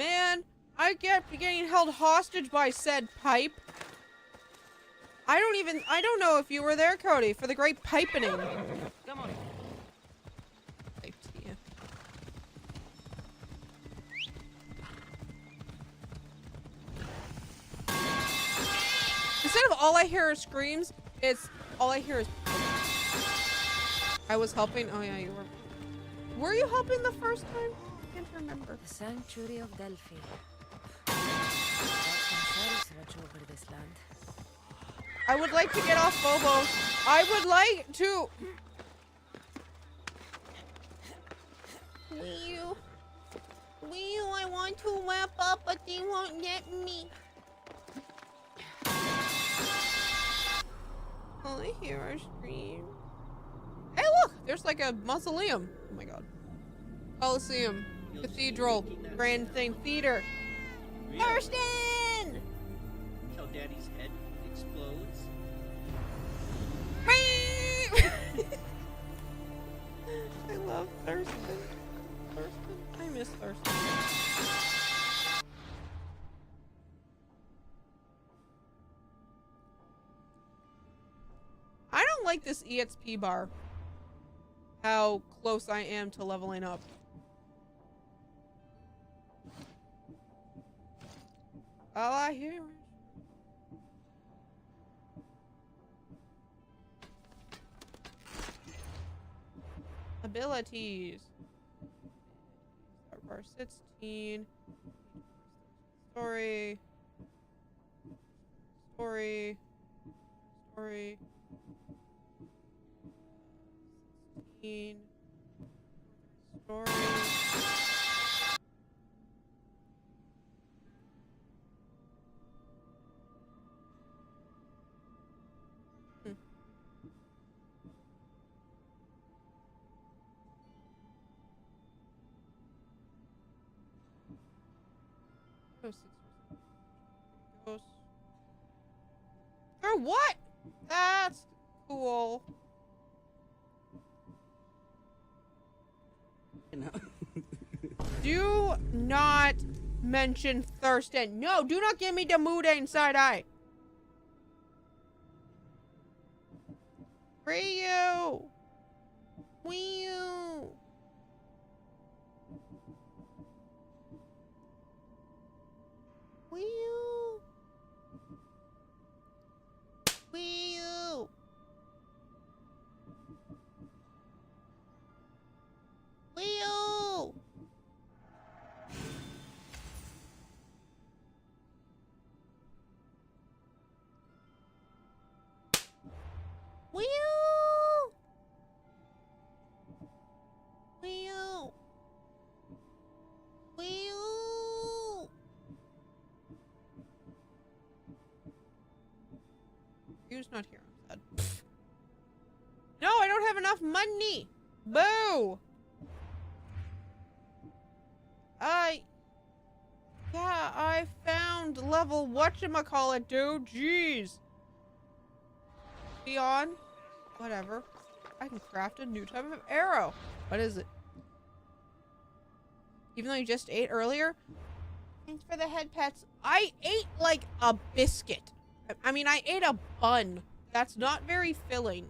Man, I get getting held hostage by said pipe. I don't know if you were there, Cody, for the great pipening. Come on. Piped, yeah. Instead of all I hear are screams, it's all I hear is... I was helping. Oh yeah, you were. Were you helping the first time? I can't remember. The sanctuary of Delphi. Over this land. I would like to get off Phobos. I would like to. Wee-oo. Wee-oo, I want to wrap up, but they won't let me. All I hear are screams. Hey, look! There's like a mausoleum. Oh my god. Coliseum. Cathedral. Grand thing. Theater. Thurston! Till Daddy's head explodes. I love Thurston. Thurston? I miss Thurston. I don't like this EXP bar. How close I am to leveling up. All I hear is... Abilities. Bar 16. Story. Story. Story. 16. Story. Ghost. Or what? That's cool. Do not mention Thurston. No, do not give me the mood inside eye. Ryu. Ryu. Ryu. Ryu. Ryu. Wee-oo! Wee-oo! Wee-oo! Ryu's not here, I'm sad. No, I don't have enough money! Boo! Yeah, I found level whatchamacallit, dude. Jeez. Beyond. Whatever. I can craft a new type of arrow. What is it? Even though you just ate earlier? Thanks for the head pets. I ate like a biscuit. I mean, I ate a bun. That's not very filling.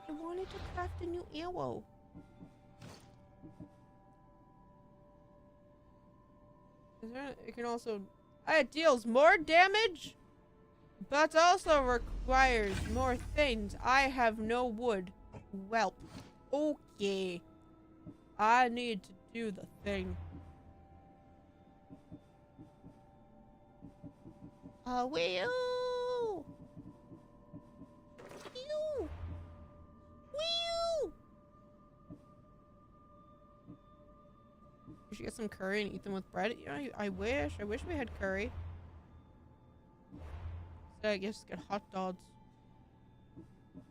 I wanted to craft a new arrow. It can also... It deals more damage, but also requires more things. I have no wood. Welp. Okay. I need to do the thing. Wee-oo! Wee-oo! Wee-oo! We should get some curry and eat them with bread. You know, I wish we had curry. So I guess get hot dogs.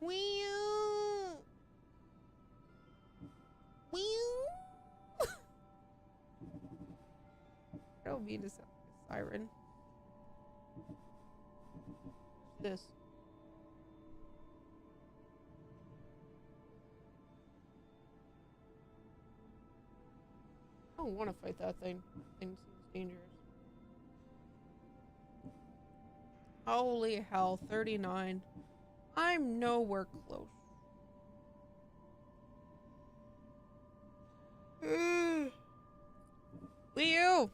Wee-oo! Wee-oo! I don't mean to sound like a siren. This. I don't want to fight that thing. That thing seems dangerous. Holy hell, 39. I'm nowhere close. Wee you!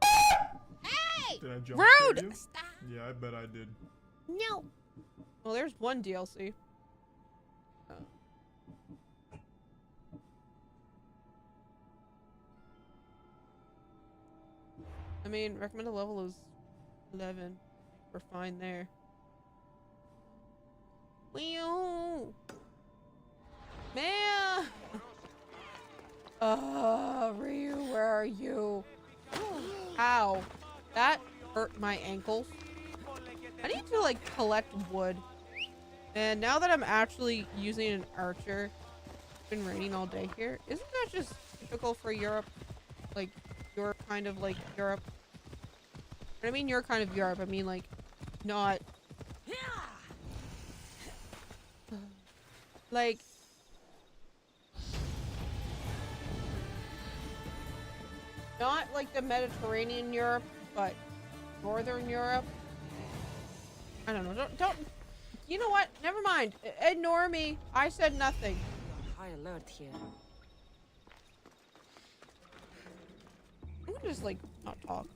Hey! Did I jump Rude! you? Stop! Yeah, I bet I did. No! Well, there's one DLC. I mean, recommended level is 11. We're fine there. Wee-oo! Man! Ryu, where are you? Ow. That hurt my ankles. I need to, like, collect wood. And now that I'm actually using an archer, it's been raining all day here. Isn't that just typical for Europe? Like, your kind of, like, Europe. When I mean your kind of Europe, I mean, like, not... Like... Not like the Mediterranean Europe, but Northern Europe. I don't know. Don't. You know what? Never mind. Ignore me. I said nothing. High alert here. I'm gonna just like not talk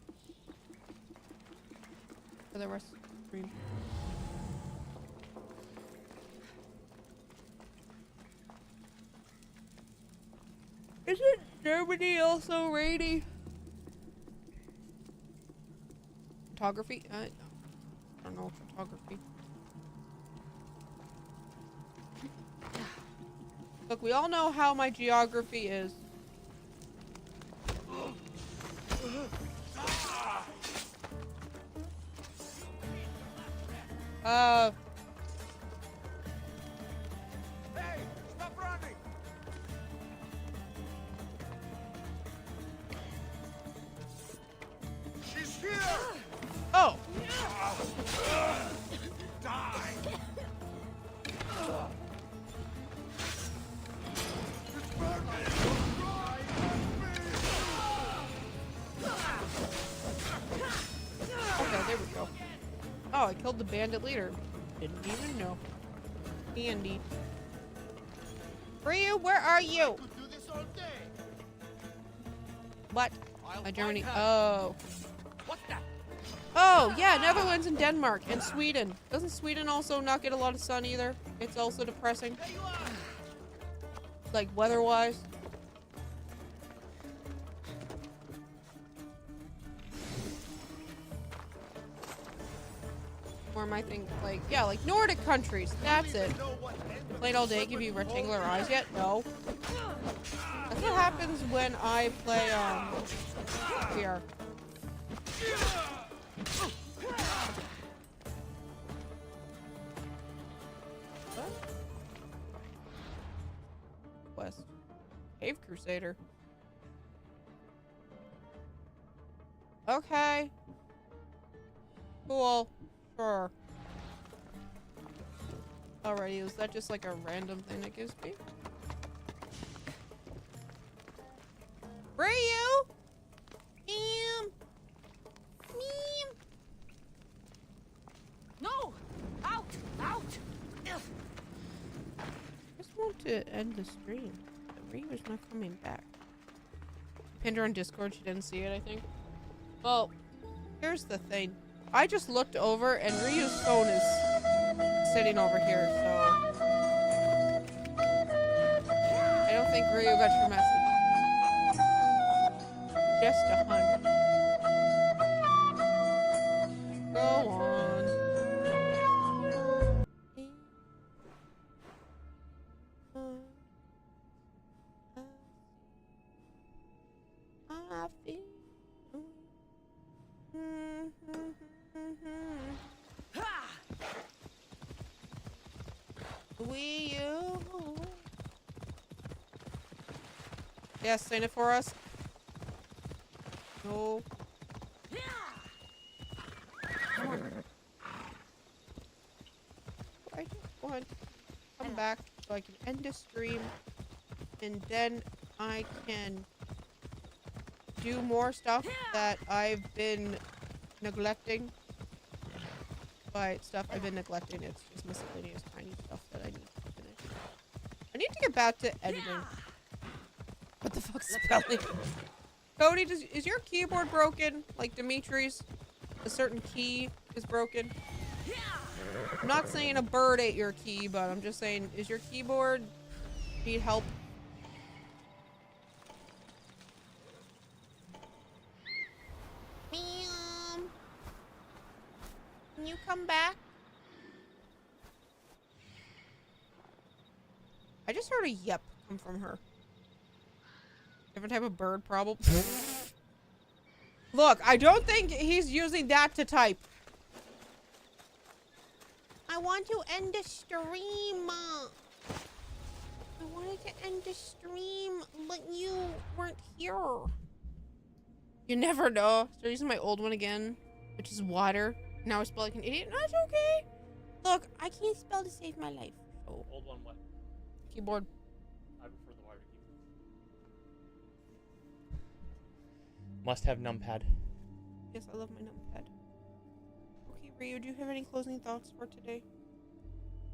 for the rest of the stream. Isn't Germany also rainy? Photography? I don't know photography. Look, we all know how my geography is. Hey, stop running! She's here! Oh! Die! Okay, there we go. Oh, I killed the bandit leader. Didn't even know. Andy. Ryu, where are you? What? My Germany. Oh. What's that? Oh, yeah, Netherlands and Denmark and Sweden. Doesn't Sweden also not get a lot of sun either? It's also depressing. Like, weather-wise. Or my thing, like, yeah, like Nordic countries. That's it. You played all day, give you rectangular eyes yet? No. That's what happens when I play, here. What? West. Cave Crusader. Okay. Cool. Sure. Alrighty, is that just like a random thing that gives me? Ryu! Ma'am! Ma'am! No! Out! Out! Ugh. I just want to end the stream. Ryu's not coming back. Pinned her on Discord, she didn't see it, I think. Well, here's the thing. I just looked over and Ryu's phone is sitting over here, so I don't think Ryu got your message. Just a hunch. Go on. I feel. Wii U. Yes, sign it for us. No. Come on. I just want to come back so I can end the stream, and then I can do more stuff that I've been neglecting. By stuff I've been neglecting, it's just miscellaneous tiny stuff that I need to finish. I need to get back to editing. What the fuck's spelling? Cody, is your keyboard broken? Like Dimitri's? A certain key is broken? I'm not saying a bird ate your key, but I'm just saying, is your keyboard need help? Ma'am, can you come back? I just heard a yep come from her. Different type of bird, probably. Look, I don't think he's using that to type. I want to end the stream. I wanted to end the stream, but you weren't here. You never know. Start using my old one again, which is water. Now I spell like an idiot. No, it's okay. Look, I can't spell to save my life. Oh. Old one what? Keyboard. I prefer the wired keyboard. Must have numpad. Yes, I love my numpad. Okay, Ryu, do you have any closing thoughts for today?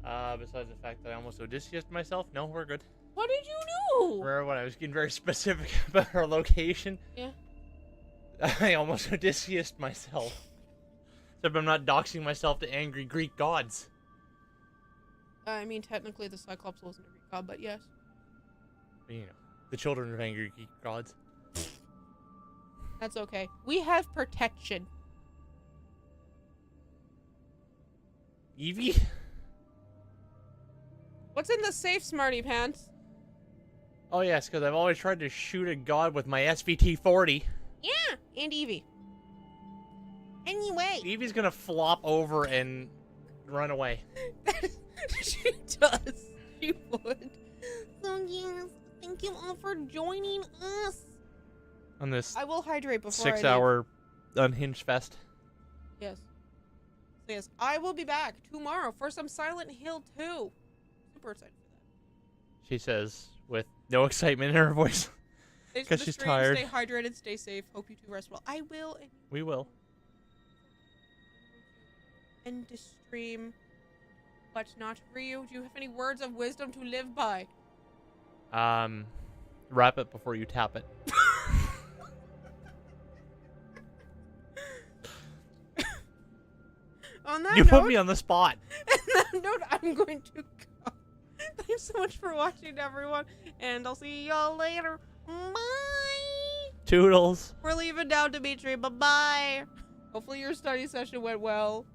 Besides the fact that I almost Odysseus myself, no, we're good. What did you do? Remember when I was getting very specific about our location? Yeah. I almost Odysseus myself. Except I'm not doxing myself to angry Greek gods. I mean, technically the Cyclops wasn't a Greek god, but yes. But, you know, the children of angry Greek gods. That's okay. We have protection. Evie? What's in the safe, Smarty Pants? Oh yes, because I've always tried to shoot a god with my SVT-40. Yeah, and Evie. Anyway. Evie's gonna flop over and run away. She does. She would. So yes, thank you all for joining us. On this I will hydrate before 6 hour unhinged fest. Yes. So yes, I will be back tomorrow for some Silent Hill 2. Super excited for that. She says with no excitement in her voice. Thanks for Because the she's stream. tired. Stay hydrated, stay safe. Hope you two rest well. I will. We will. End the stream. But not Ryu. Do you have any words of wisdom to live by? Wrap it before you tap it. On that You note, put me on the spot. On that note, I'm going to go. Thanks so much for watching, everyone. And I'll see y'all later. Bye. Toodles. We're leaving now, Dimitri. Bye-bye. Hopefully your study session went well.